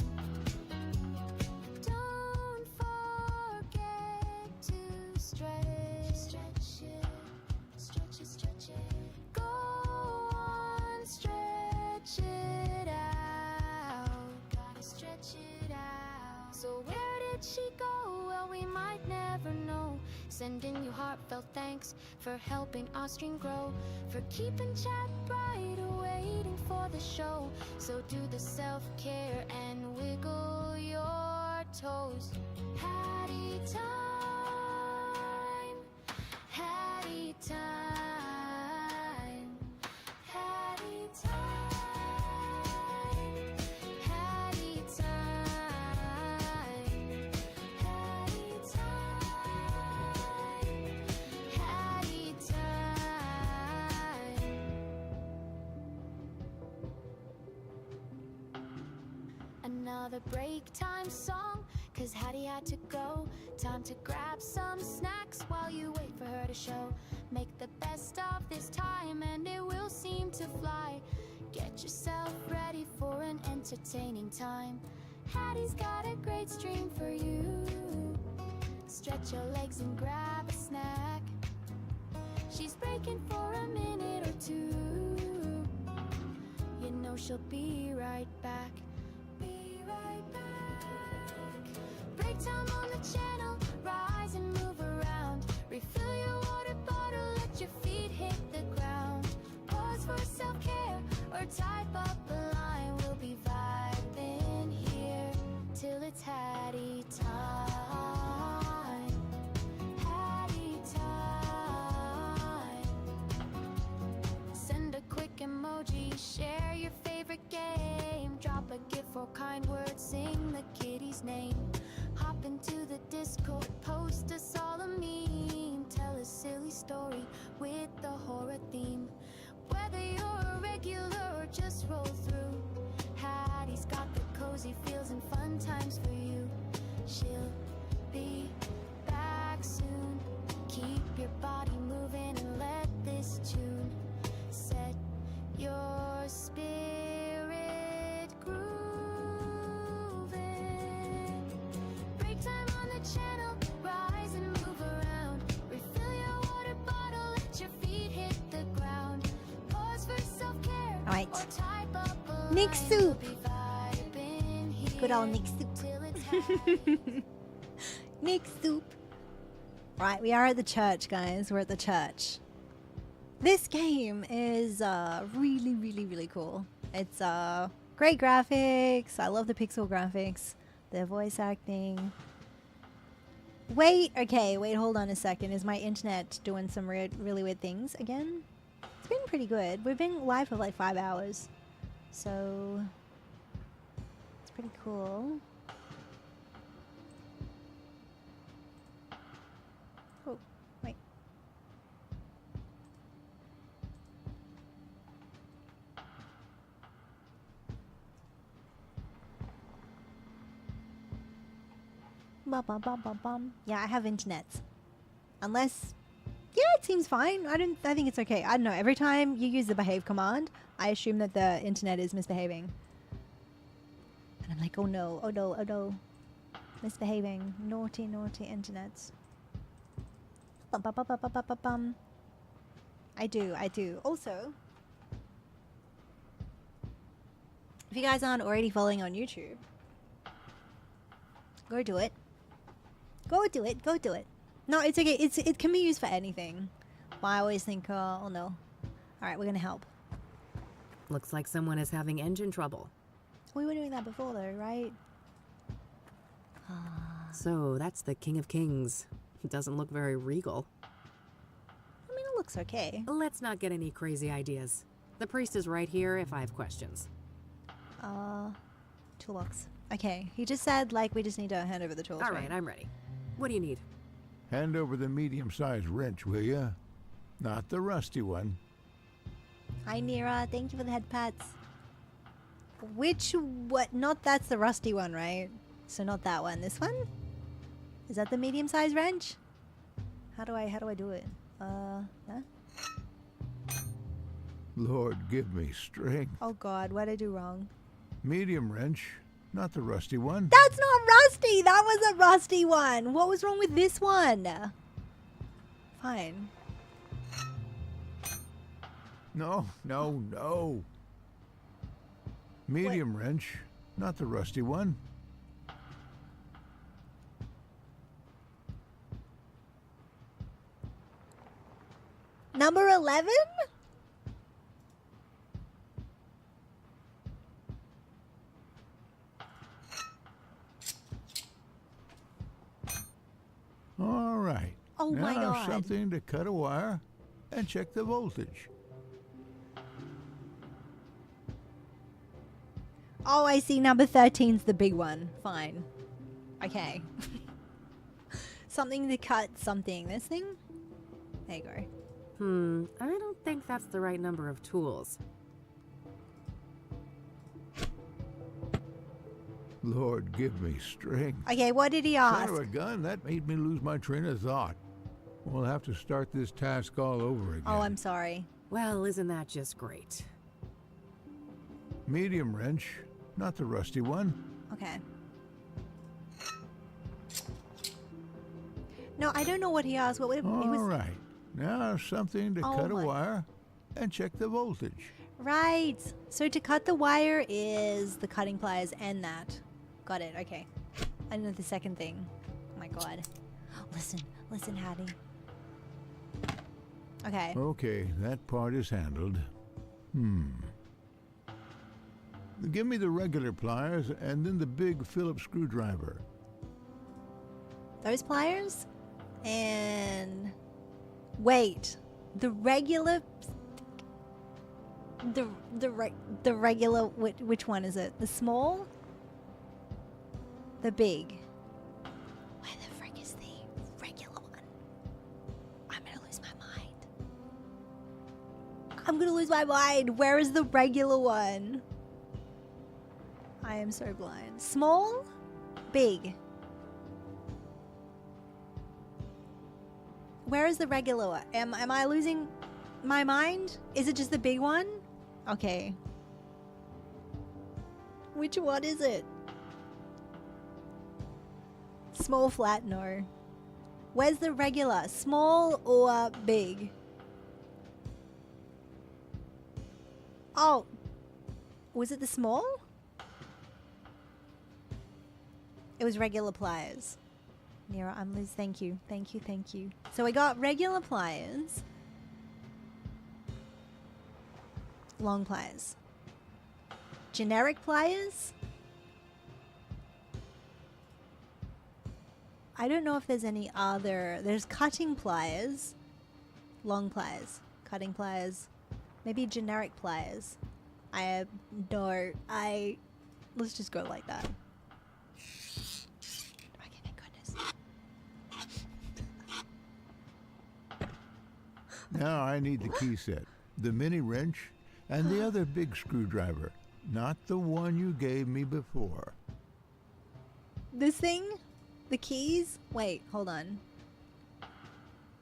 Don't forget to stretch. Stretch it, stretch it, stretch it. Stretch it out. Gotta stretch it out. So where did she go? Well, we might never know. Sending you heartfelt thanks for helping our stream grow, for keeping chat bright, waiting for the show. So do the self-care and wiggle your toes. Hattie time. Hattie time. Hattie time. Hattie time. Hattie time. Hattie time. Another break time song, 'cause Hattie had to go. Time to grab some snacks while you wait for her to show. Make the best of this time and it will seem to fly. Get yourself ready for an entertaining time. Hattie's got a great stream for you. Stretch your legs and grab a snack. She's breaking for a minute or two. You know she'll be right back. Be right back. Break time on the channel. Rise and move around. Refill your water bottle. Let your feet hit the ground. Pause for self-care or type up a line. We'll be vibing here till it's Hattie time. Hattie time. Send a quick emoji. Share your favorite game. Drop a gif or kind word. Sing the kitty's name. Hop into the Discord, post us all a meme. Tell a silly story with the horror theme. Whether you're a regular or just roll through, Hattie's got the cozy feels and fun times for you. She'll be back soon. Keep your body moving and let this tune set your spirit grooving. Break time on the channel, rise and move around. Refill your water bottle, let your feet hit the ground. Pause for self-care. All right. Or type up a Nick line. Soup. We'll be vibing here Good old Nick Soup. till it's Nick Soup. Right, we are at the church, guys. We're at the church. This game is really, really, really cool. It's great graphics. I love the pixel graphics. The voice acting. Wait, okay, wait, hold on a second. Is my internet doing some really weird things again? It's been pretty good. We've been live for like 5 hours. So, it's pretty cool. Oh, wait. Bum, bum, bum, bum, bum. Yeah, I have internet. Unless, yeah, it seems fine. I think it's okay. I don't know. Every time you use the behave command, I assume that the internet is misbehaving. And I'm like, oh no, oh no, oh no. Misbehaving. Naughty, naughty internet. Bum, bum, bum, bum, bum, bum, bum. I do. Also, if you guys aren't already following on YouTube, go do it. Go do it. Go do it. No, it's okay. It can be used for anything. But I always think, oh no. Alright, we're gonna help. Looks like someone is having engine trouble. We were doing that before though, right? So that's the King of Kings. He doesn't look very regal. I mean, it looks okay. Let's not get any crazy ideas. The priest is right here if I have questions. Toolbox. Okay, he just said, like, we just need to hand over the tools. Alright, I'm ready. What do you need? Hand over the medium-sized wrench, will ya? Not the rusty one. Hi, Nira. Thank you for the head pats. What? Not that's the rusty one, right? So not that one. This one? Is that the medium-sized wrench? How do I do it? Huh? Lord, give me strength. Oh God, what did I do wrong? Medium wrench, not the rusty one. That's not rusty! That was a rusty one! What was wrong with this one? Fine. No. Medium wrench, not the rusty one. Number 11? All right. Oh now my God. Something to cut a wire and check the voltage. Oh, I see. Number 13's the big one. Fine. Okay. Something to cut something. This thing? There you go. I don't think that's the right number of tools. Lord, give me strength. Okay, what did he ask? Son of a gun, that made me lose my train of thought. We'll have to start this task all over again. Oh, I'm sorry. Well, isn't that just great? Medium wrench, not the rusty one. Okay. No, I don't know what he asked. What All right. Now something to cut a my- wire and check the voltage. Right. So to cut the wire is the cutting pliers and that. Got it. Okay. I know the second thing. Oh my God. Listen, Hattie. Okay. Okay, that part is handled. Give me the regular pliers and then the big Phillips screwdriver. Those pliers? And wait. The regular the regular which one is it? The small? The big? Where the frick is the regular one? I'm gonna lose my mind. I'm gonna lose my mind. Where is the regular one? I am so blind. Small? Big? Where is the regular one? Am I losing my mind? Is it just the big one? Okay. Which one is it? Small, flat, no. Where's the regular? Small or big? Oh. Was it the small? It was regular pliers. Nero, I'm Liz. Thank you. Thank you. Thank you. So we got regular pliers. Long pliers. Generic pliers? I don't know if there's any other. There's cutting pliers. Long pliers. Cutting pliers. Maybe generic pliers. Let's just go like that. Okay, thank goodness. Now I need the key set, the mini wrench, and the other big screwdriver, not the one you gave me before. This thing? The keys? Wait, hold on.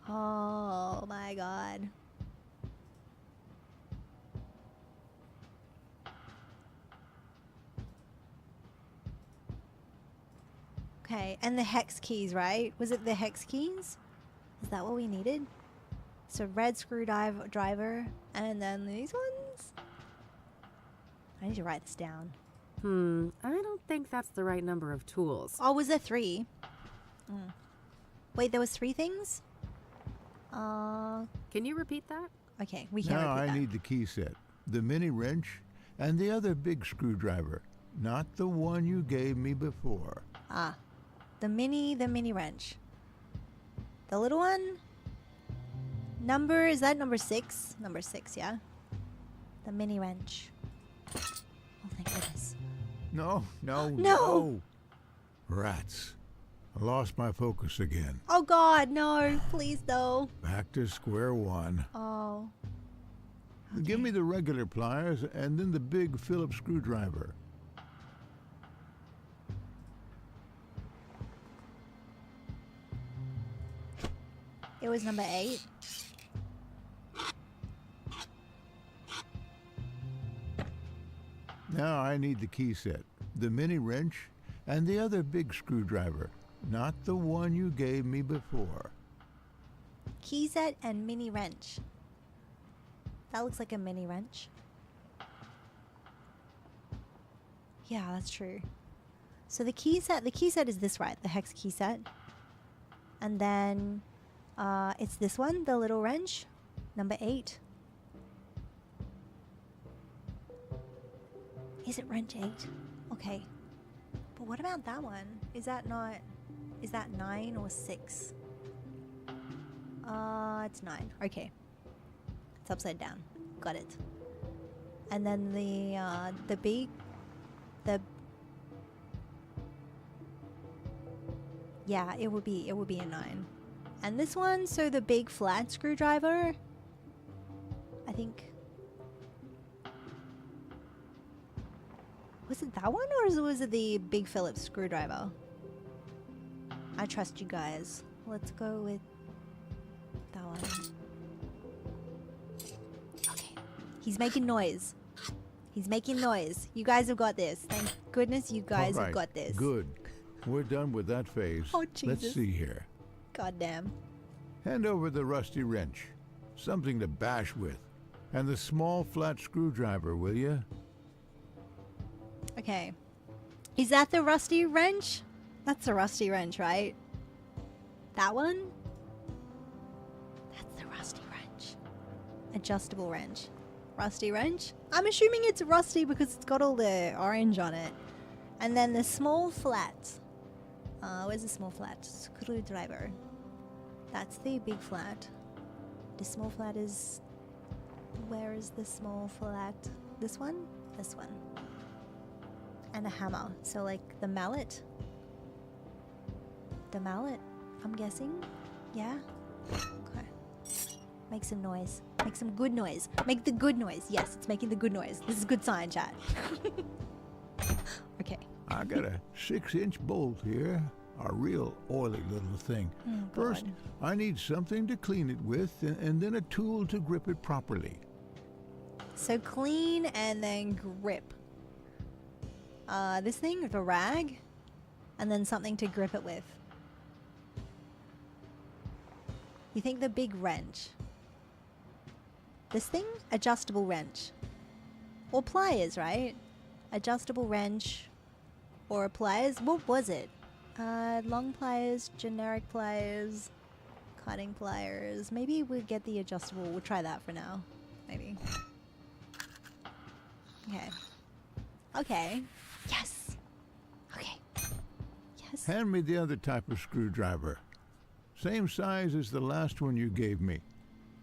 Oh my god. Okay, and the hex keys, right? Was it the hex keys? Is that what we needed? So red screwdriver, and then these ones? I need to write this down. I don't think that's the right number of tools. Oh, was there 3? Wait, there was 3 things? Can you repeat that? Okay, we can Now repeat I that. need the key set, the mini wrench, and the other big screwdriver, not the one you gave me before. Ah, the mini wrench. The little one? Is that number 6? Number 6, yeah? The mini wrench. Oh, thank goodness. No. Rats. I lost my focus again. Oh god, no. Please, no. Back to square one. Oh. Give me the regular pliers and then the big Phillips screwdriver. It was number 8. Now I need the key set, the mini wrench, and the other big screwdriver, not the one you gave me before. Key set and mini wrench. That looks like a mini wrench. Yeah, that's true. So the key set is this, right? The hex key set. And then it's this one, the little wrench, number 8. Is it wrench 8? Okay. But what about that one? Is that 9 or 6? It's 9. Okay. It's upside down. Got it. And then yeah, it would be a 9. And this one, so the big flat screwdriver, I think. Was it that one, or was it the big Phillips screwdriver? I trust you guys. Let's go with that one. Okay. He's making noise. He's making noise. You guys have got this. Thank goodness you guys have got this. Good. We're done with that phase. Oh, Jesus. Let's see here. Goddamn. Hand over the rusty wrench. Something to bash with. And the small flat screwdriver, will you? Okay. Is that the rusty wrench? That's the rusty wrench, right? That one? That's the rusty wrench. Adjustable wrench. Rusty wrench? I'm assuming it's rusty because it's got all the orange on it. And then the small flat. Where's the small flat? Screwdriver. That's the big flat. The small flat is... Where is the small flat? This one? This one. And a hammer. So like the mallet. The mallet, I'm guessing. Yeah? Okay. Make some noise. Make some good noise. Make the good noise. Yes, it's making the good noise. This is a good sign, chat. Okay. I got a 6-inch bolt here. A real oily little thing. Oh, First, I need something to clean it with, and then a tool to grip it properly. so clean and then grip. This thing, the rag, and then something to grip it with. You think the big wrench. This thing? Adjustable wrench. Or pliers, right? Adjustable wrench or pliers. What was it? Long pliers, generic pliers, cutting pliers. Maybe we'll get the adjustable. We'll try that for now. Maybe. Okay. Okay. Yes. Okay. Yes. Hand me the other type of screwdriver. Same size as the last one you gave me.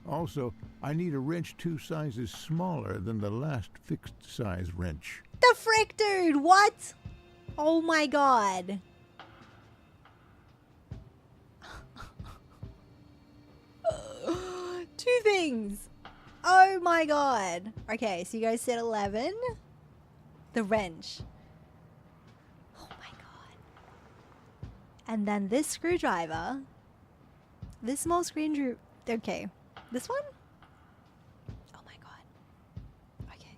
Also, I need a wrench 2 sizes smaller than the last fixed size wrench. The frick, dude! What? Oh my god. Two things. Oh my god. Okay, so you guys said 11. The wrench. Oh my god. And then this screwdriver. This small screwdriver. Okay. This one? Oh my god. Okay.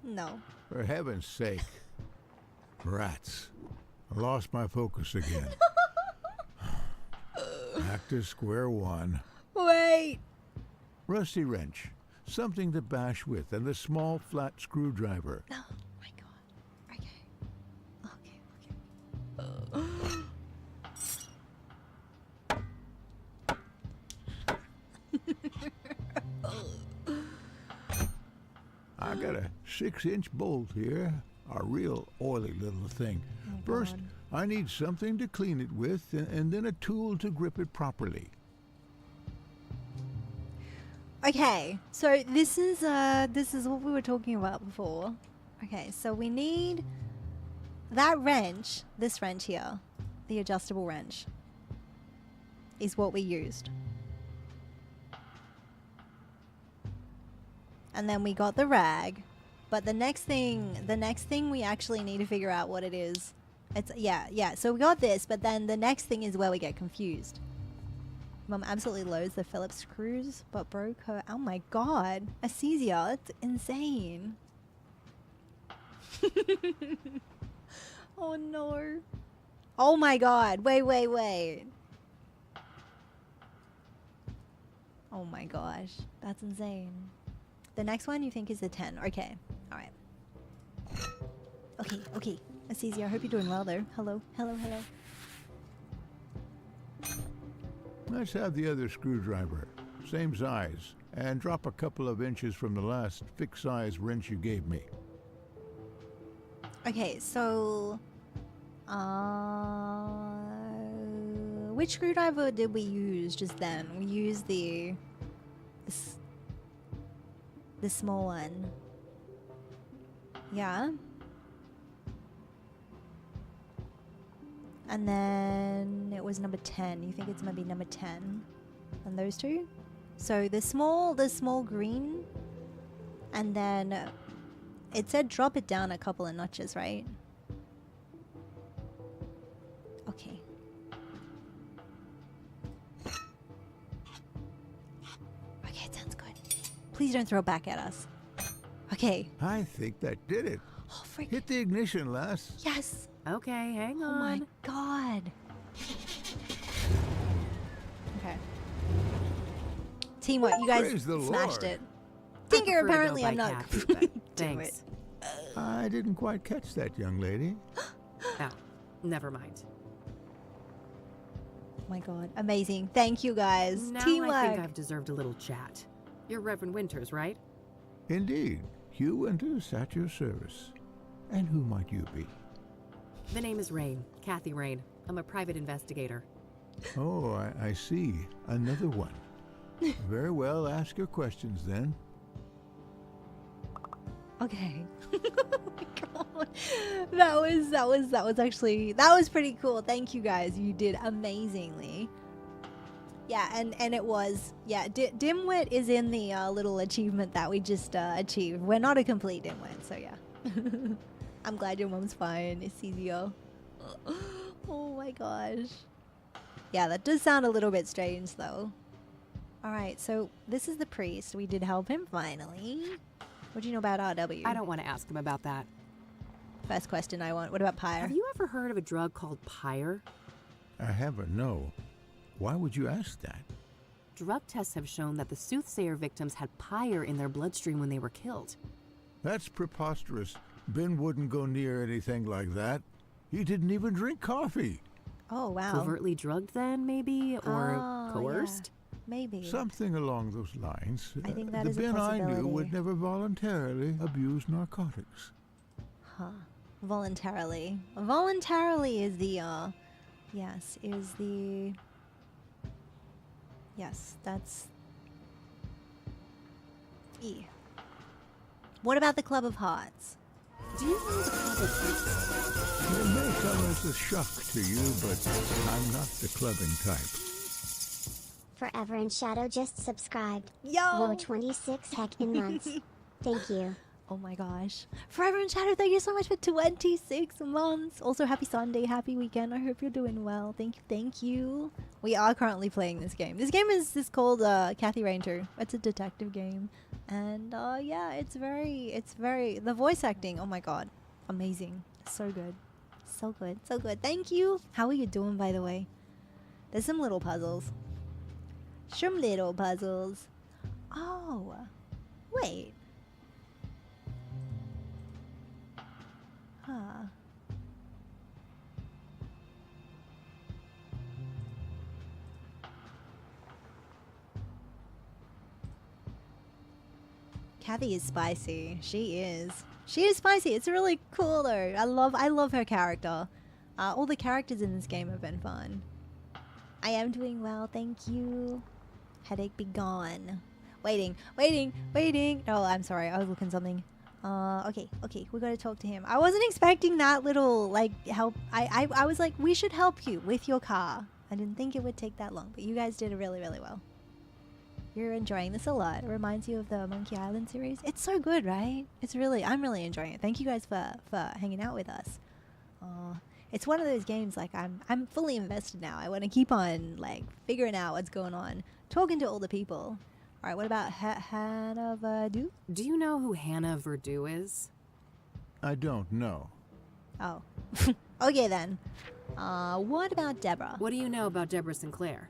No. For heaven's sake. Rats. I lost my focus again. Back to square one. Wait. Rusty wrench. Something to bash with, and the small flat screwdriver. Oh my god. Okay. I got a 6-inch bolt here. A real oily little thing. Oh, First, I need something to clean it with, and then a tool to grip it properly. Okay, so this is what we were talking about before. Okay, so we need that wrench, this wrench here, the adjustable wrench, is what we used. And then we got the rag, but the next thing we actually need to figure out what it is. It's yeah. So we got this, but then the next thing is where we get confused. Mum absolutely loathes the Phillips screws, but broke her. Oh my god, Acesia, that's insane. Oh no. Oh my god. Wait. Oh my gosh, that's insane. The next one you think is the 10. Okay. Alright. Okay. Acesia, I hope you're doing well there. Hello. Let's have the other screwdriver. Same size. And drop a couple of inches from the last fixed size wrench you gave me. Okay, so... which screwdriver did we use just then? We used the small one. Yeah. And then it was number 10. You think it's maybe number 10? And those two? So the small green. And then it said drop it down a couple of notches, right? Okay. Okay, it sounds good. Please don't throw it back at us. Okay. I think that did it. Oh, freak. Hit the ignition, lass. Yes. Okay, hang on. Oh my god. Okay. Teamwork. You guys smashed it. Tinker, apparently I'm not. Thanks. I didn't quite catch that, young lady. Oh, never mind. Oh my god. Amazing. Thank you guys. Now Teamwork. I think I've deserved a little chat. You're Reverend Winters, right? Indeed. Hugh Winters at your service. And who might you be? The name is Rain. Kathy Rain. I'm a private investigator. Oh, I see. Another one. Very well, ask your questions then. Okay. Oh my god. That was pretty cool. Thank you guys. You did amazingly. Yeah, and it was, yeah, dimwit is in the little achievement that we just achieved. We're not a complete dimwit, so yeah. I'm glad your mom's fine. It's easier. Oh my gosh. Yeah, that does sound a little bit strange though. Alright, so this is the priest. We did help him finally. What do you know about RW? I don't want to ask him about that. First question I want. What about Pyre? Have you ever heard of a drug called Pyre? I haven't, no. Why would you ask that? Drug tests have shown that the Soothsayer victims had Pyre in their bloodstream when they were killed. That's preposterous. Ben wouldn't go near anything like that. He didn't even drink coffee. Oh, wow. Covertly drugged then, maybe? Or coerced? Yeah, maybe. Something along those lines. I think that the is a Ben I possibility. knew would never voluntarily abuse narcotics. Huh. Voluntarily. Voluntarily is the, yes, is the... Yes, that's... E. What about the Club of Hearts? Do you know the Club of Hearts? It may come as a shock to you, but I'm not the clubbing type. Forever in Shadow just subscribed. Yo! Whoa, 26 heckin' months. Thank you. Oh my gosh. Forever in Shadow, thank you so much for 26 months. Also, happy Sunday, happy weekend. I hope you're doing well. Thank you, thank you. We are currently playing this game. This game is called Kath Rain 2. It's a detective game. And yeah, it's very, the voice acting, oh my god. Amazing. So good. So good, so good. Thank you. How are you doing, by the way? There's some little puzzles. Some little puzzles. Oh, wait. Huh. Kathy is spicy. She is. She is spicy. It's really cool though. I love her character. All the characters in this game have been fun. I am doing well, thank you. Headache be gone. Waiting. Oh, I'm sorry. I was looking something. Okay, we gotta talk to him. I wasn't expecting that little, like, help. I was like, we should help you with your car. I didn't think it would take that long, but you guys did it really, really well. You're enjoying this a lot. It reminds you of the Monkey Island series. It's so good, right? I'm really enjoying it. Thank you guys for hanging out with us. It's one of those games, like, I'm fully invested now. I want to keep on, like, figuring out what's going on. Talking to all the people. Alright, what about Hannah Verdu? Do you know who Hannah Verdu is? I don't know. Oh. Okay then. What about Deborah? What do you know about Deborah Sinclair?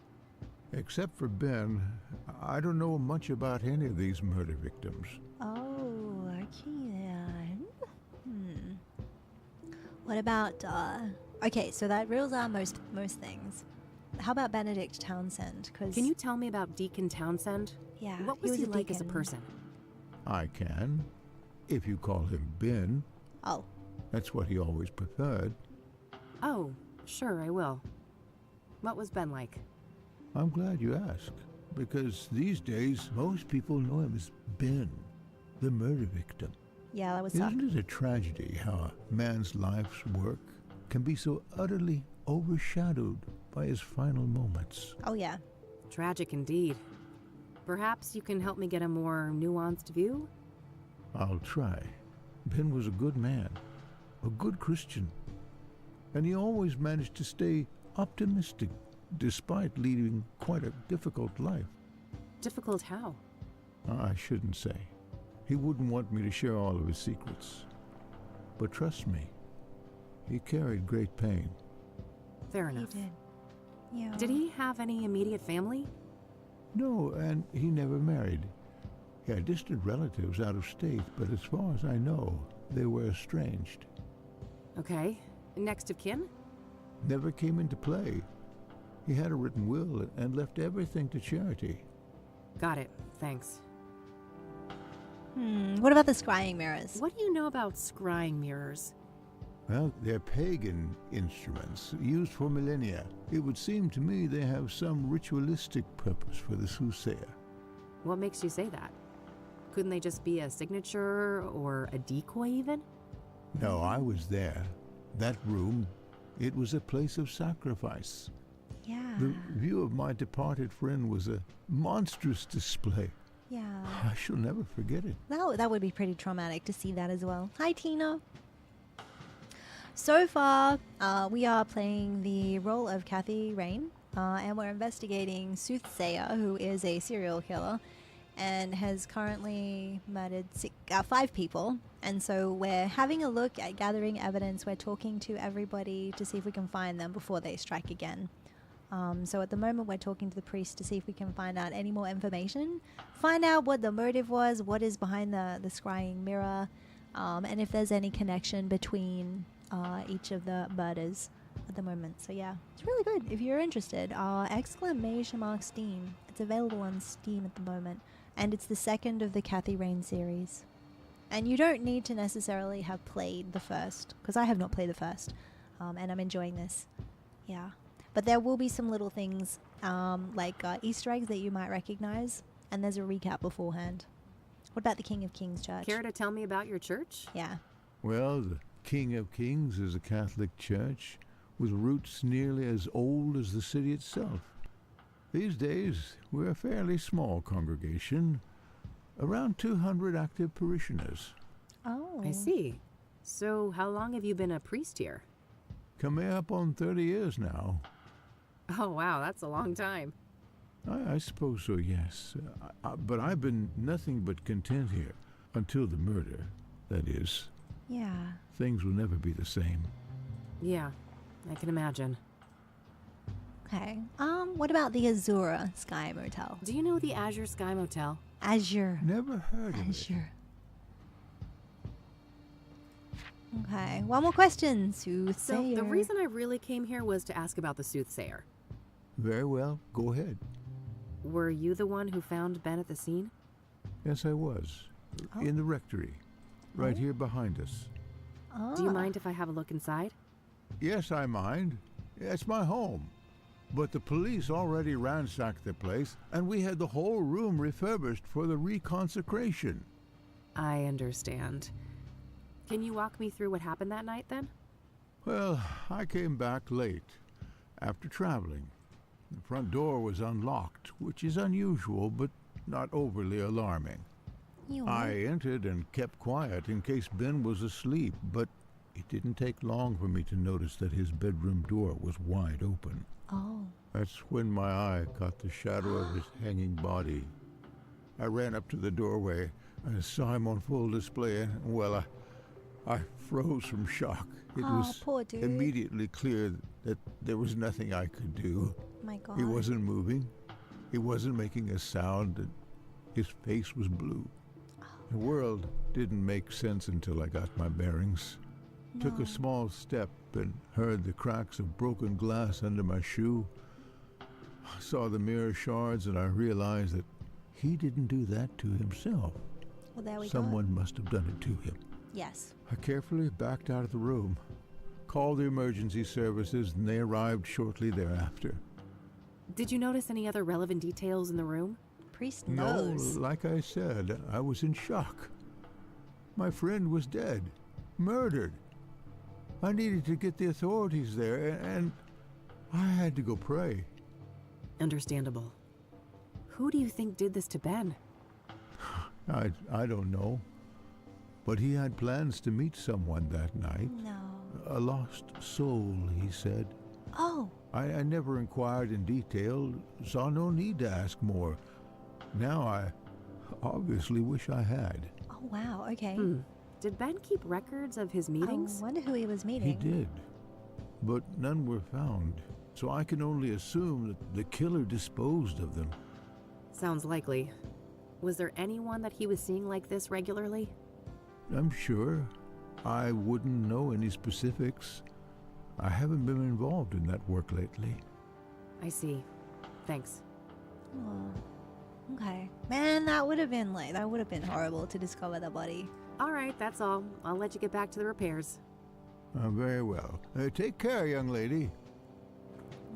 Except for Ben, I don't know much about any of these murder victims. Oh, okay then. What about, okay, so that rules out most things. How about Benedict Townsend? Can you tell me about Deacon Townsend? Yeah, what was he like as a person? I can, if you call him Ben. Oh. That's what he always preferred. Oh, sure, I will. What was Ben like? I'm glad you asked, because these days most people know him as Ben, the murder victim. Yeah, that would suck. Isn't it a tragedy how a man's life's work can be so utterly overshadowed by his final moments? Oh yeah. Tragic indeed. Perhaps you can help me get a more nuanced view? I'll try. Ben was a good man, a good Christian, and he always managed to stay optimistic despite leading quite a difficult life. Difficult how? I shouldn't say. He wouldn't want me to share all of his secrets. But trust me, he carried great pain. Fair enough. He did. Yeah. Did he have any immediate family? No, and he never married. He had distant relatives out of state, but as far as I know, they were estranged. Okay. Next of kin? Never came into play. He had a written will and left everything to charity. Got it. Thanks. What about the scrying mirrors? What do you know about scrying mirrors? Well, they're pagan instruments used for millennia. It would seem to me they have some ritualistic purpose for the Soothsayer. What makes you say that? Couldn't they just be a signature or a decoy even? No, I was there. That room, it was a place of sacrifice. Yeah. The view of my departed friend was a monstrous display. Yeah. I shall never forget it. That would be pretty traumatic to see that as well. Hi, Tina. So far, we are playing the role of Kath Rain. and we're investigating Soothsayer, who is a serial killer and has currently murdered 5 people. And so we're having a look at gathering evidence. We're talking to everybody to see if we can find them before they strike again. So at the moment we're talking to the priest to see if we can find out any more information, find out what the motive was, what is behind the scrying mirror, and if there's any connection between each of the murders at the moment. So yeah, it's really good. If you're interested, !Steam. It's available on Steam at the moment, and it's the second of the Kathy Rain series. And you don't need to necessarily have played the first, because I have not played the first, and I'm enjoying this. Yeah. But there will be some little things like Easter eggs that you might recognize, and there's a recap beforehand. What about the King of Kings Church? Care to tell me about your church? Yeah. Well, the King of Kings is a Catholic church with roots nearly as old as the city itself. These days, we're a fairly small congregation, around 200 active parishioners. Oh. I see. So how long have you been a priest here? Coming up on 30 years now. Oh, wow, that's a long time. I suppose so, yes. But I've been nothing but content here until the murder, that is. Yeah. Things will never be the same. Yeah, I can imagine. Okay. What about the Azura Sky Motel? Do you know the Azure Sky Motel? Azure. Never heard of it. Azure. Okay. One more question, Soothsayer. So the reason I really came here was to ask about the Soothsayer. Very well. Go ahead. Were you the one who found Ben at the scene? Yes, I was. Oh. In the rectory. Right here behind us. Do you mind if I have a look inside? Yes, I mind. It's my home. But the police already ransacked the place, and we had the whole room refurbished for the reconsecration. I understand. Can you walk me through what happened that night, then? Well, I came back late, after traveling. The front door was unlocked, which is unusual, but not overly alarming. I entered and kept quiet in case Ben was asleep, but it didn't take long for me to notice that his bedroom door was wide open. Oh. That's when my eye caught the shadow of his hanging body. I ran up to the doorway and saw him on full display, and, well, I froze from shock. It was poor dude. immediately clear that there was nothing I could do. My God. He wasn't moving. He wasn't making a sound, and his face was blue. The world didn't make sense until I got my bearings. Took a small step and heard the cracks of broken glass under my shoe. I saw the mirror shards, and I realized that he didn't do that to himself. Well, there we go. Someone must have done it to him. Yes. I carefully backed out of the room, called the emergency services, and they arrived shortly thereafter. Did you notice any other relevant details in the room? Priest knows. No, like I said, I was in shock. My friend was dead, murdered. I needed to get the authorities there, and I had to go pray. Understandable. Who do you think did this to Ben? I don't know. But he had plans to meet someone that night. No. A lost soul, he said. Oh. I never inquired in detail, saw no need to ask more. Now I obviously wish I had. Oh, wow. Okay. Did Ben keep records of his meetings? I wonder who he was meeting. He did. But none were found. So I can only assume that the killer disposed of them. Sounds likely. Was there anyone that he was seeing like this regularly? I'm sure. I wouldn't know any specifics. I haven't been involved in that work lately. I see. Thanks. Oh, okay. Man, that would have been horrible to discover the body. All right, that's all. I'll let you get back to the repairs. Very well. Take care, young lady.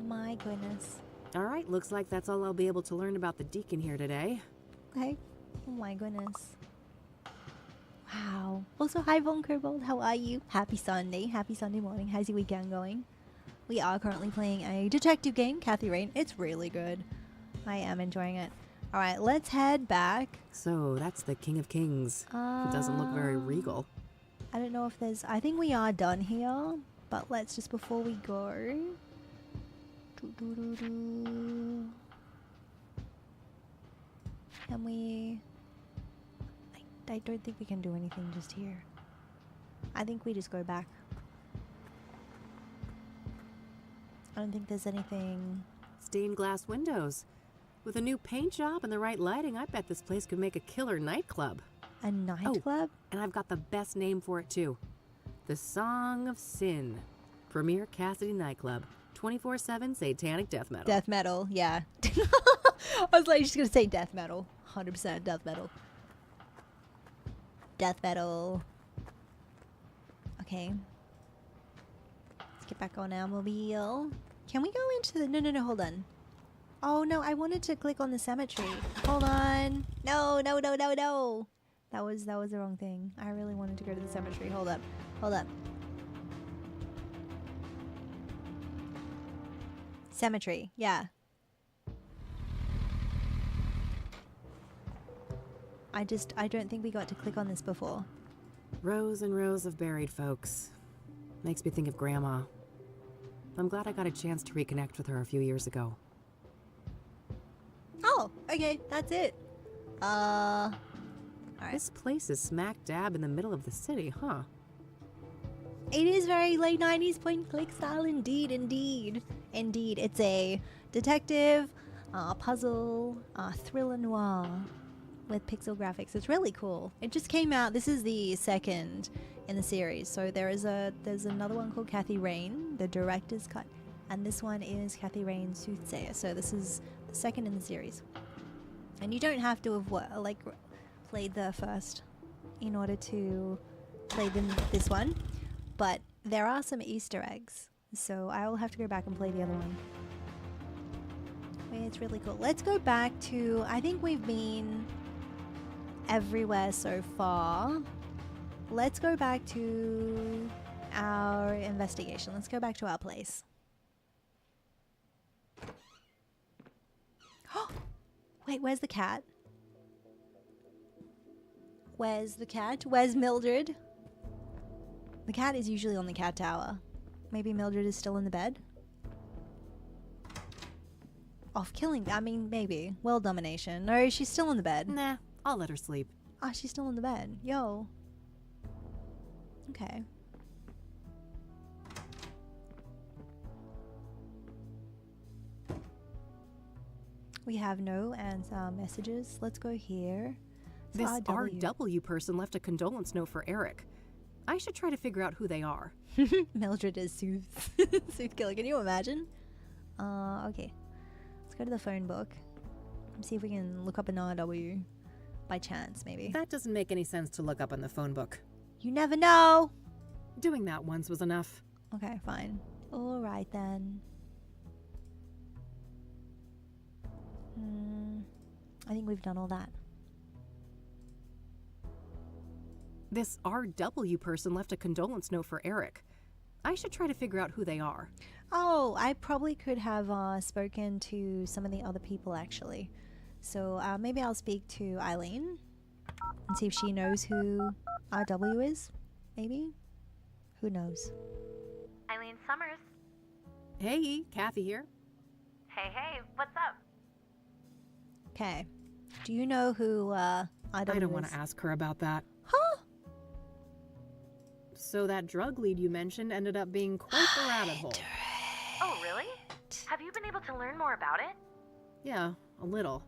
My goodness. All right, looks like that's all I'll be able to learn about the deacon here today. Okay. Oh my goodness. Wow. Also, hi Von Kobold, how are you? Happy Sunday. Happy Sunday morning. How's your weekend going? We are currently playing a detective game, Kathy Rain. It's really good. I am enjoying it. Alright, let's head back. So, that's the King of Kings. It doesn't look very regal. I don't know if there's... I think we are done here. But let's just, before we go... Can we... I don't think we can do anything just here. I think we just go back. I don't think there's anything... Stained glass windows. With a new paint job and the right lighting, I bet this place could make a killer nightclub. A nightclub? Oh, and I've got the best name for it too. The Song of Sin. Premier Cassidy nightclub. 24/7 satanic death metal. Death metal, yeah. I was like, she's gonna say death metal. 100% death metal. Death metal. Okay. Let's get back on our mobile. Can we go into the... No, hold on. Oh, no, I wanted to click on the cemetery. Hold on. No. That was the wrong thing. I really wanted to go to the cemetery. Hold up. Cemetery, yeah. I don't think we got to click on this before. Rows and rows of buried folks. Makes me think of Grandma. I'm glad I got a chance to reconnect with her a few years ago. Oh, okay, that's it. Alright. This place is smack dab in the middle of the city, huh? It is very late 90s point-click style, indeed. Indeed, it's a detective, puzzle, thriller noir with pixel graphics. It's really cool. It just came out. This is the second in the series. So there's another one called Kath Rain, the director's cut, and this one is Kath Rain's Soothsayer. So this is the second in the series, and you don't have to have played the first in order to play this one, but there are some Easter eggs. So I will have to go back and play the other one. It's really cool. Let's go back to, I think we've been everywhere so far. Let's go back to our investigation. Let's go back to our place. Wait, where's the cat? Where's the cat? Where's Mildred? The cat is usually on the cat tower. Maybe Mildred is still in the bed? Off killing, I mean, maybe. World domination. No, she's still in the bed. Nah, I'll let her sleep. Ah, she's still in the bed. Yo. Okay. We have no answer messages. Let's go here. This RW person left a condolence note for Eric. I should try to figure out who they are. Mildred is Sooth Killer. Can you imagine? Okay. Let's go to the phone book and see if we can look up an RW by chance, maybe. That doesn't make any sense to look up in the phone book. You never know. Doing that once was enough. Okay, fine. All right then. I think we've done all that. This RW person left a condolence note for Eric. I should try to figure out who they are. Oh, I probably could have spoken to some of the other people, actually. So maybe I'll speak to Eileen and see if she knows who RW is. Maybe? Who knows? Eileen Summers. Hey, Kathy here. Hey, what's up? Okay. Do you know who RW is? I don't want to ask her about that. Huh? So that drug lead you mentioned ended up being quite the rabbit hole. Oh, really? Have you been able to learn more about it? Yeah, a little.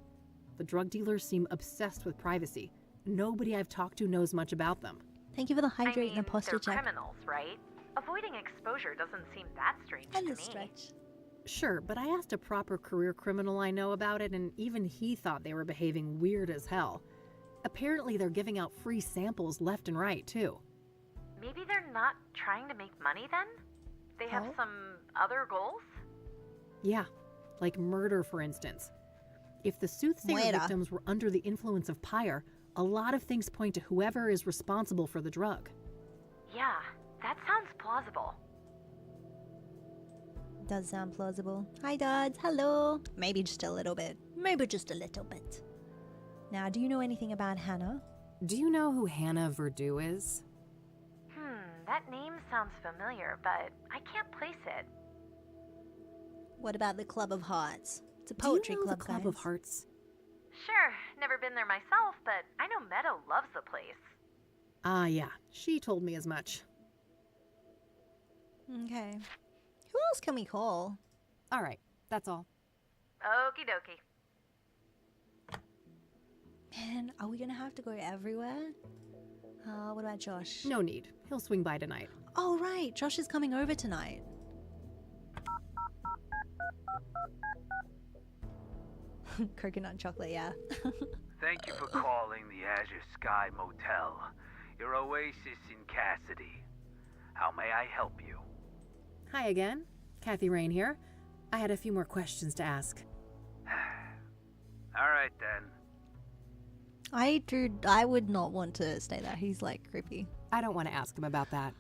The drug dealers seem obsessed with privacy. Nobody I've talked to knows much about them. Thank you for the hydrate and apostle check. They're criminals, right? Avoiding exposure doesn't seem that strange to me. Sure, but I asked a proper career criminal I know about it, and even he thought they were behaving weird as hell. Apparently they're giving out free samples left and right, too. Maybe they're not trying to make money then? They have some other goals? Yeah, like murder, for instance. If the Soothsayer victims were under the influence of Pyre, a lot of things point to whoever is responsible for the drug. Yeah, that sounds plausible. Does sound plausible. Hi, Duds. Hello. Maybe just a little bit. Maybe just a little bit. Now, do you know anything about Hannah? Do you know who Hannah Verdue is? That name sounds familiar, but I can't place it. What about the Club of Hearts? It's a poetry club, the Club guys. of Hearts? Sure, never been there myself, but I know Meadow loves the place. Ah, yeah. She told me as much. Okay. Who else can we call? All right, that's all. Okie dokie. Man, are we gonna have to go everywhere? What about Josh? No need. He'll swing by tonight. Oh, right. Josh is coming over tonight. Coconut chocolate, yeah. Thank you for calling the Azure Sky Motel, your oasis in Cassidy. How may I help you? Hi again. Kath Rain here. I had a few more questions to ask. All right, then. I would not want to stay there. He's, like, creepy. I don't want to ask him about that.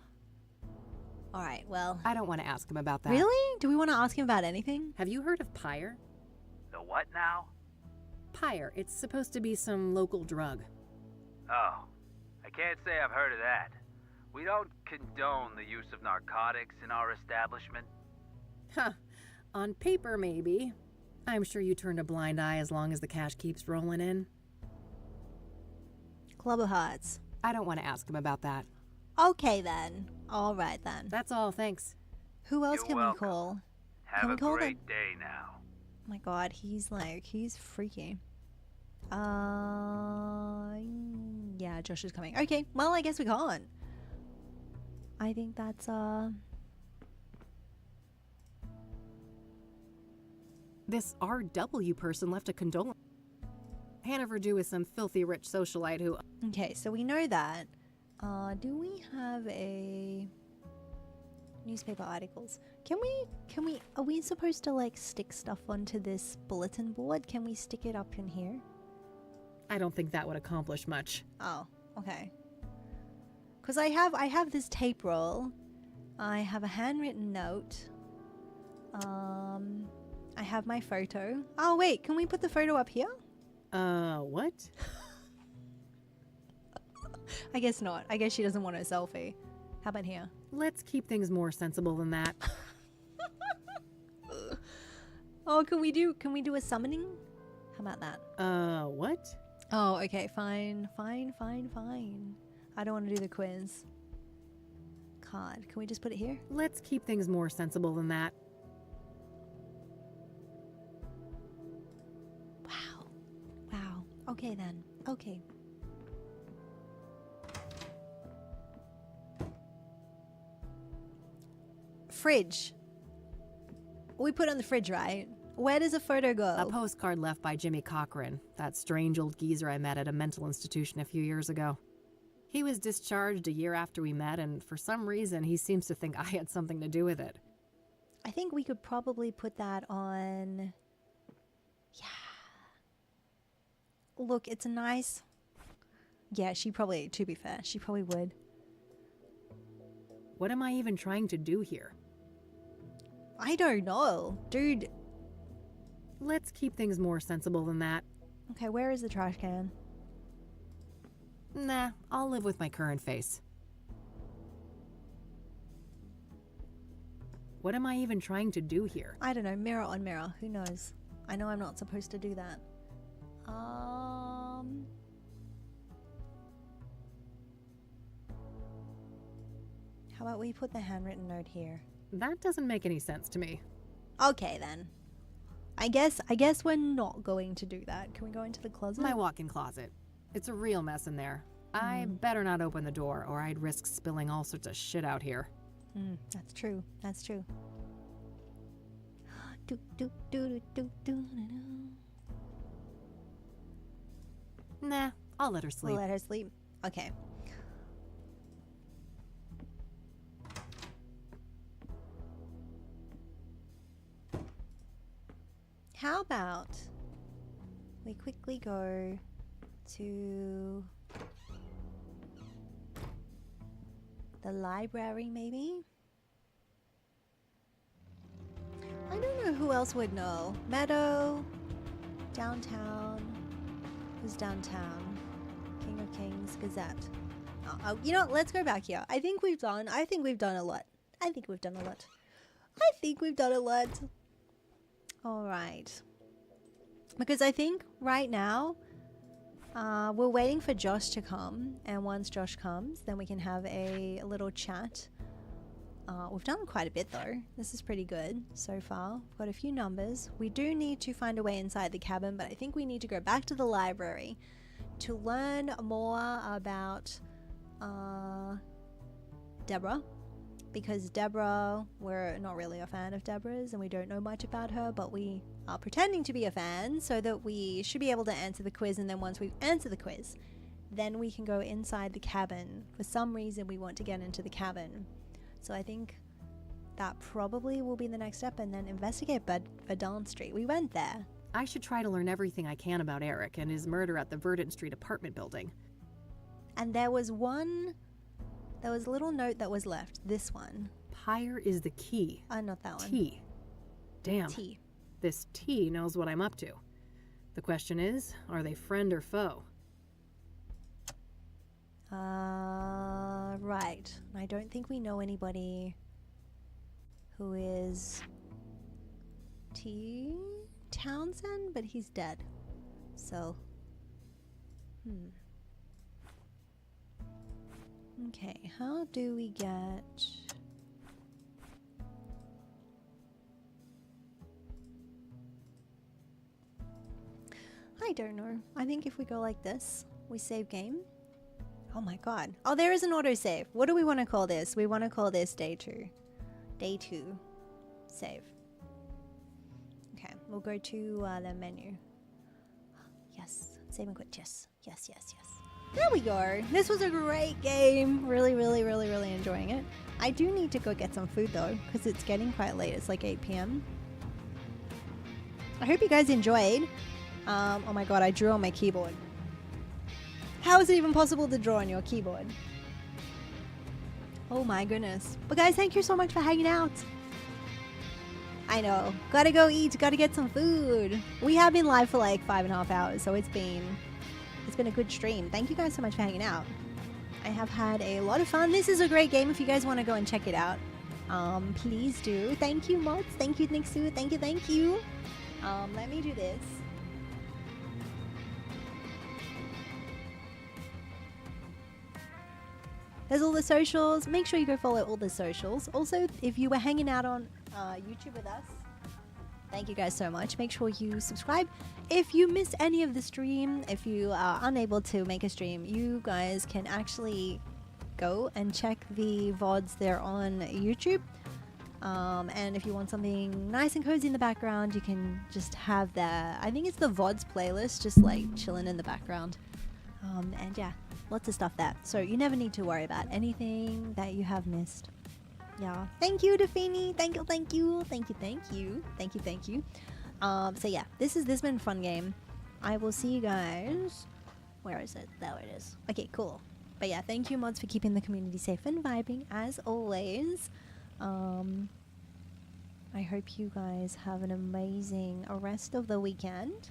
All right, well. I don't want to ask him about that. Really? Do we want to ask him about anything? Have you heard of Pyre? The what now? Pyre. It's supposed to be some local drug. Oh, I can't say I've heard of that. We don't condone the use of narcotics in our establishment. Huh. On paper, maybe. I'm sure you turned a blind eye as long as the cash keeps rolling in. Club of Hearts. I don't want to ask him about that. Okay, then. All right, then. That's all, thanks. Who else You're can welcome. we call? Have Can we a call great day now. Oh my god, he's freaky. Yeah, Josh is coming. Okay, well, I guess we can't. I think that's, This RW person left a condolence. Hanover Dew is some filthy rich socialite who... Okay, so we know that. Do we have a... newspaper articles? Are we supposed to, like, stick stuff onto this bulletin board? Can we stick it up in here? I don't think that would accomplish much. Oh, okay. Because I have this tape roll. I have a handwritten note. I have my photo. Oh, wait, can we put the photo up here? What? I guess not. I guess she doesn't want a selfie. How about here? Let's keep things more sensible than that. Oh, can we do a summoning? How about that? What? Oh, okay, fine. I don't want to do the quiz. Card. Can we just put it here? Let's keep things more sensible than that. Wow. Okay then. Okay. Fridge. We put on the fridge, right? Where does a photo go? A postcard left by Jimmy Cochran, that strange old geezer I met at a mental institution a few years ago. He was discharged a year after we met, and for some reason he seems to think I had something to do with it. I think we could probably put that on... Yeah. Look, it's a nice... Yeah, she probably, to be fair, she probably would. What am I even trying to do here? I don't know. Dude. Let's keep things more sensible than that. Okay, where is the trash can? Nah, I'll live with my current face. What am I even trying to do here? I don't know. Mirror on mirror. Who knows? I know I'm not supposed to do that. How about we put the handwritten note here? That doesn't make any sense to me. Okay, then. I guess we're not going to do that. Can we go into the closet? My walk-in closet. It's a real mess in there. I better not open the door, or I'd risk spilling all sorts of shit out here. That's true. That's true. Nah, I'll let her sleep. We'll let her sleep. Okay. How about we quickly go to the library, maybe? I don't know who else would know. Meadow, downtown. Who's downtown? King of Kings, Gazette. Oh, you know what? Let's go back here. I think we've done a lot. All right. Because I think right now we're waiting for Josh to come, and once Josh comes, then we can have a little chat. We've done quite a bit though. This is pretty good so far. We've got a few numbers. We do need to find a way inside the cabin, but I think we need to go back to the library to learn more about Deborah. Because Deborah, we're not really a fan of Deborah's and we don't know much about her, but we are pretending to be a fan so that we should be able to answer the quiz, and then once we answer the quiz, then we can go inside the cabin. For some reason we want to get into the cabin. So I think that probably will be the next step, and then investigate Verdun Street. We went there. I should try to learn everything I can about Eric and his murder at the Verdun Street apartment building. And there was a little note that was left. This one. Pyre is the key. Not that one. T. Damn. T. This T knows what I'm up to. The question is, are they friend or foe? Right. I don't think we know anybody who is T. Townsend, but he's dead. So, Okay, how do we get... I don't know. I think if we go like this, we save game. Oh my god. Oh, there is an autosave. What do we want to call this? We want to call this day 2. Day 2. Save. Okay, we'll go to the menu. Yes. Save and quit. Yes. Yes, yes, yes. There we go. This was a great game. Really, really, really, really enjoying it. I do need to go get some food though, because it's getting quite late. It's like 8 p.m. I hope you guys enjoyed. Oh my god, I drew on my keyboard. How is it even possible to draw on your keyboard? Oh my goodness. But guys, thank you so much for hanging out. I know. Gotta go eat. Gotta get some food. We have been live for like 5.5 hours, so it's been a good stream. Thank you guys so much for hanging out. I have had a lot of fun. This is a great game if you guys want to go and check it out. Please do. Thank you, mods. Thank you, Nixu. Thank you, thank you. Let me do this. There's all the socials. Make sure you go follow all the socials. Also, if you were hanging out on YouTube with us, thank you guys so much. Make sure you subscribe. If you missed any of the stream, if you are unable to make a stream, you guys can actually go and check the VODs there on YouTube. And if you want something nice and cozy in the background, you can just have that. I think it's the VODs playlist, just like chilling in the background. And yeah, lots of stuff there. So you never need to worry about anything that you have missed. Yeah. Thank you, Defini. Thank you, thank you. Thank you, thank you. Thank you, thank you. So yeah, this has been a fun game. I will see you guys. Where is it? There it is. Okay, cool. But yeah, thank you, mods, for keeping the community safe and vibing, as always. I hope you guys have an amazing rest of the weekend.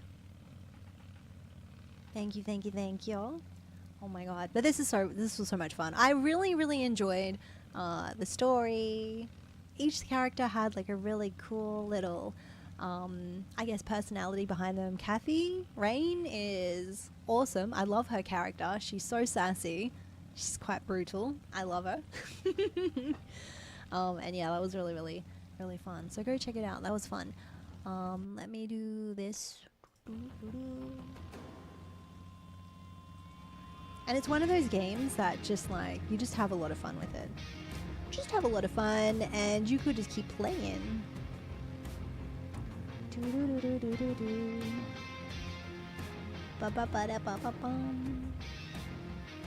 Thank you, thank you, thank you. Oh my god. But this was so much fun. I really, really enjoyed the story. Each character had like a really cool little I guess personality behind them. Kath Rain is awesome. I love her character. She's so sassy. She's quite brutal. I love her. And yeah, that was really, really, really fun. So go check it out. That was fun. Let me do this. And it's one of those games that just like, you just have a lot of fun with it. Just have a lot of fun and you could just keep playing.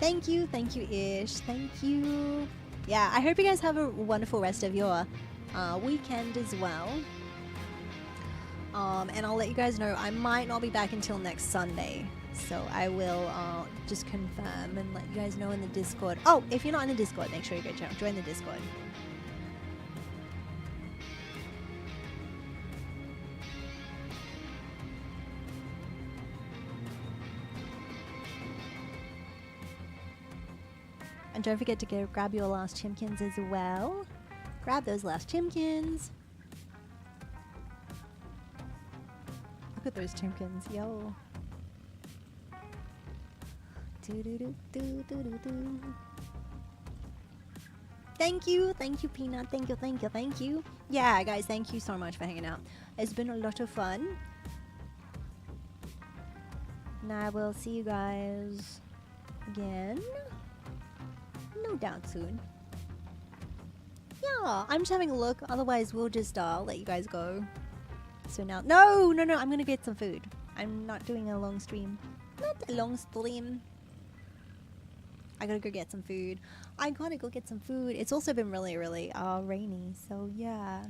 Thank you, Ish. Thank you. Yeah, I hope you guys have a wonderful rest of your weekend as well. And I'll let you guys know I might not be back until next Sunday. So I will just confirm and let you guys know in the Discord. Oh, if you're not in the Discord, make sure you go join the Discord. And don't forget to go grab your last chimkins as well. Grab those last chimkins. Look at those chimkins, yo. Thank you, Peanut. Thank you. Yeah, guys, thank you so much for hanging out. It's been a lot of fun. And I will see you guys again. No doubt soon. Yeah, I'm just having a look. Otherwise, we'll just let you guys go. So now, no, I'm gonna get some food. I'm not doing a long stream. Not a long stream. I gotta go get some food. It's also been really, really rainy. So yeah.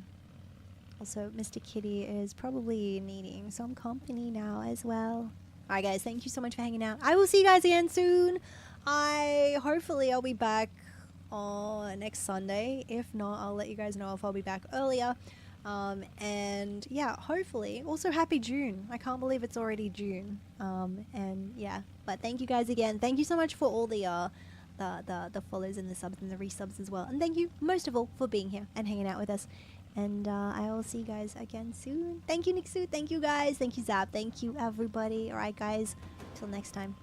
Also, Mr. Kitty is probably needing some company now as well. Alright guys, thank you so much for hanging out. I will see you guys again soon. Hopefully I'll be back on next Sunday. If not, I'll let you guys know if I'll be back earlier. And yeah, hopefully. Also, happy June. I can't believe it's already June. And yeah, but thank you guys again. Thank you so much for all the follows and the subs and the resubs as well. And thank you most of all for being here and hanging out with us. And I will see you guys again soon. Thank you, Nixu. Thank you, guys. Thank you, Zap. Thank you, everybody. All right, guys. Till next time.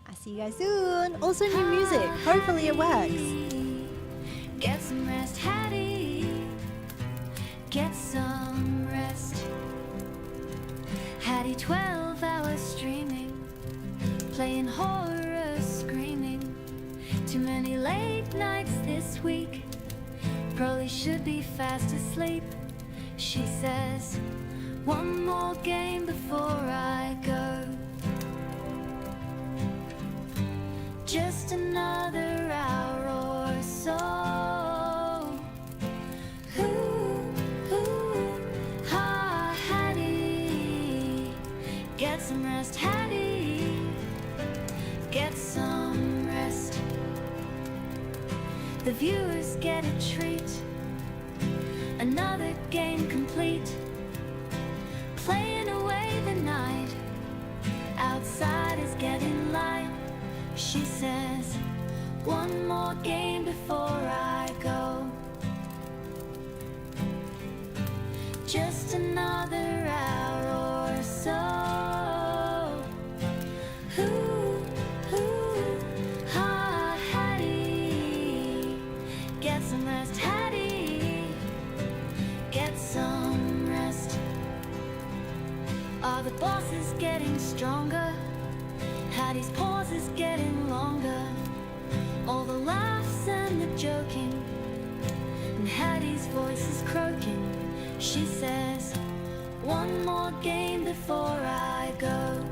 I'll see you guys soon. Also, new music. Hopefully it works. Get some rest, Hattie. Get some rest. Hattie, 12 hours streaming, playing horror, screaming. Too many late nights this week. Probably should be fast asleep. She says, one more game before I go. Just another hour or so. Hattie. Get some rest, Hattie. Get some rest. The viewers get a treat. Another game complete. Playing away the night. Outside is getting light. She says, one more game before I go. Just another hour or so. Hattie. Get some rest, Hattie. Get some rest. Are the bosses getting stronger? Hattie's pause is getting longer. All the laughs and the joking, and Hattie's voice is croaking. She says, one more game before I go.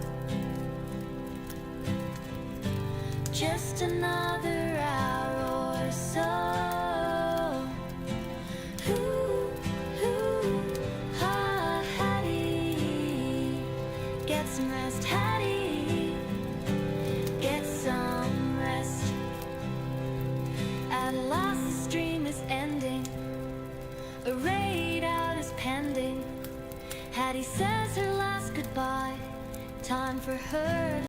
Just another hour or so. Hattie. Get some rest, Hattie. Get some rest. At last the stream is ending. A raid out is pending. Hattie says her last goodbye. Time for her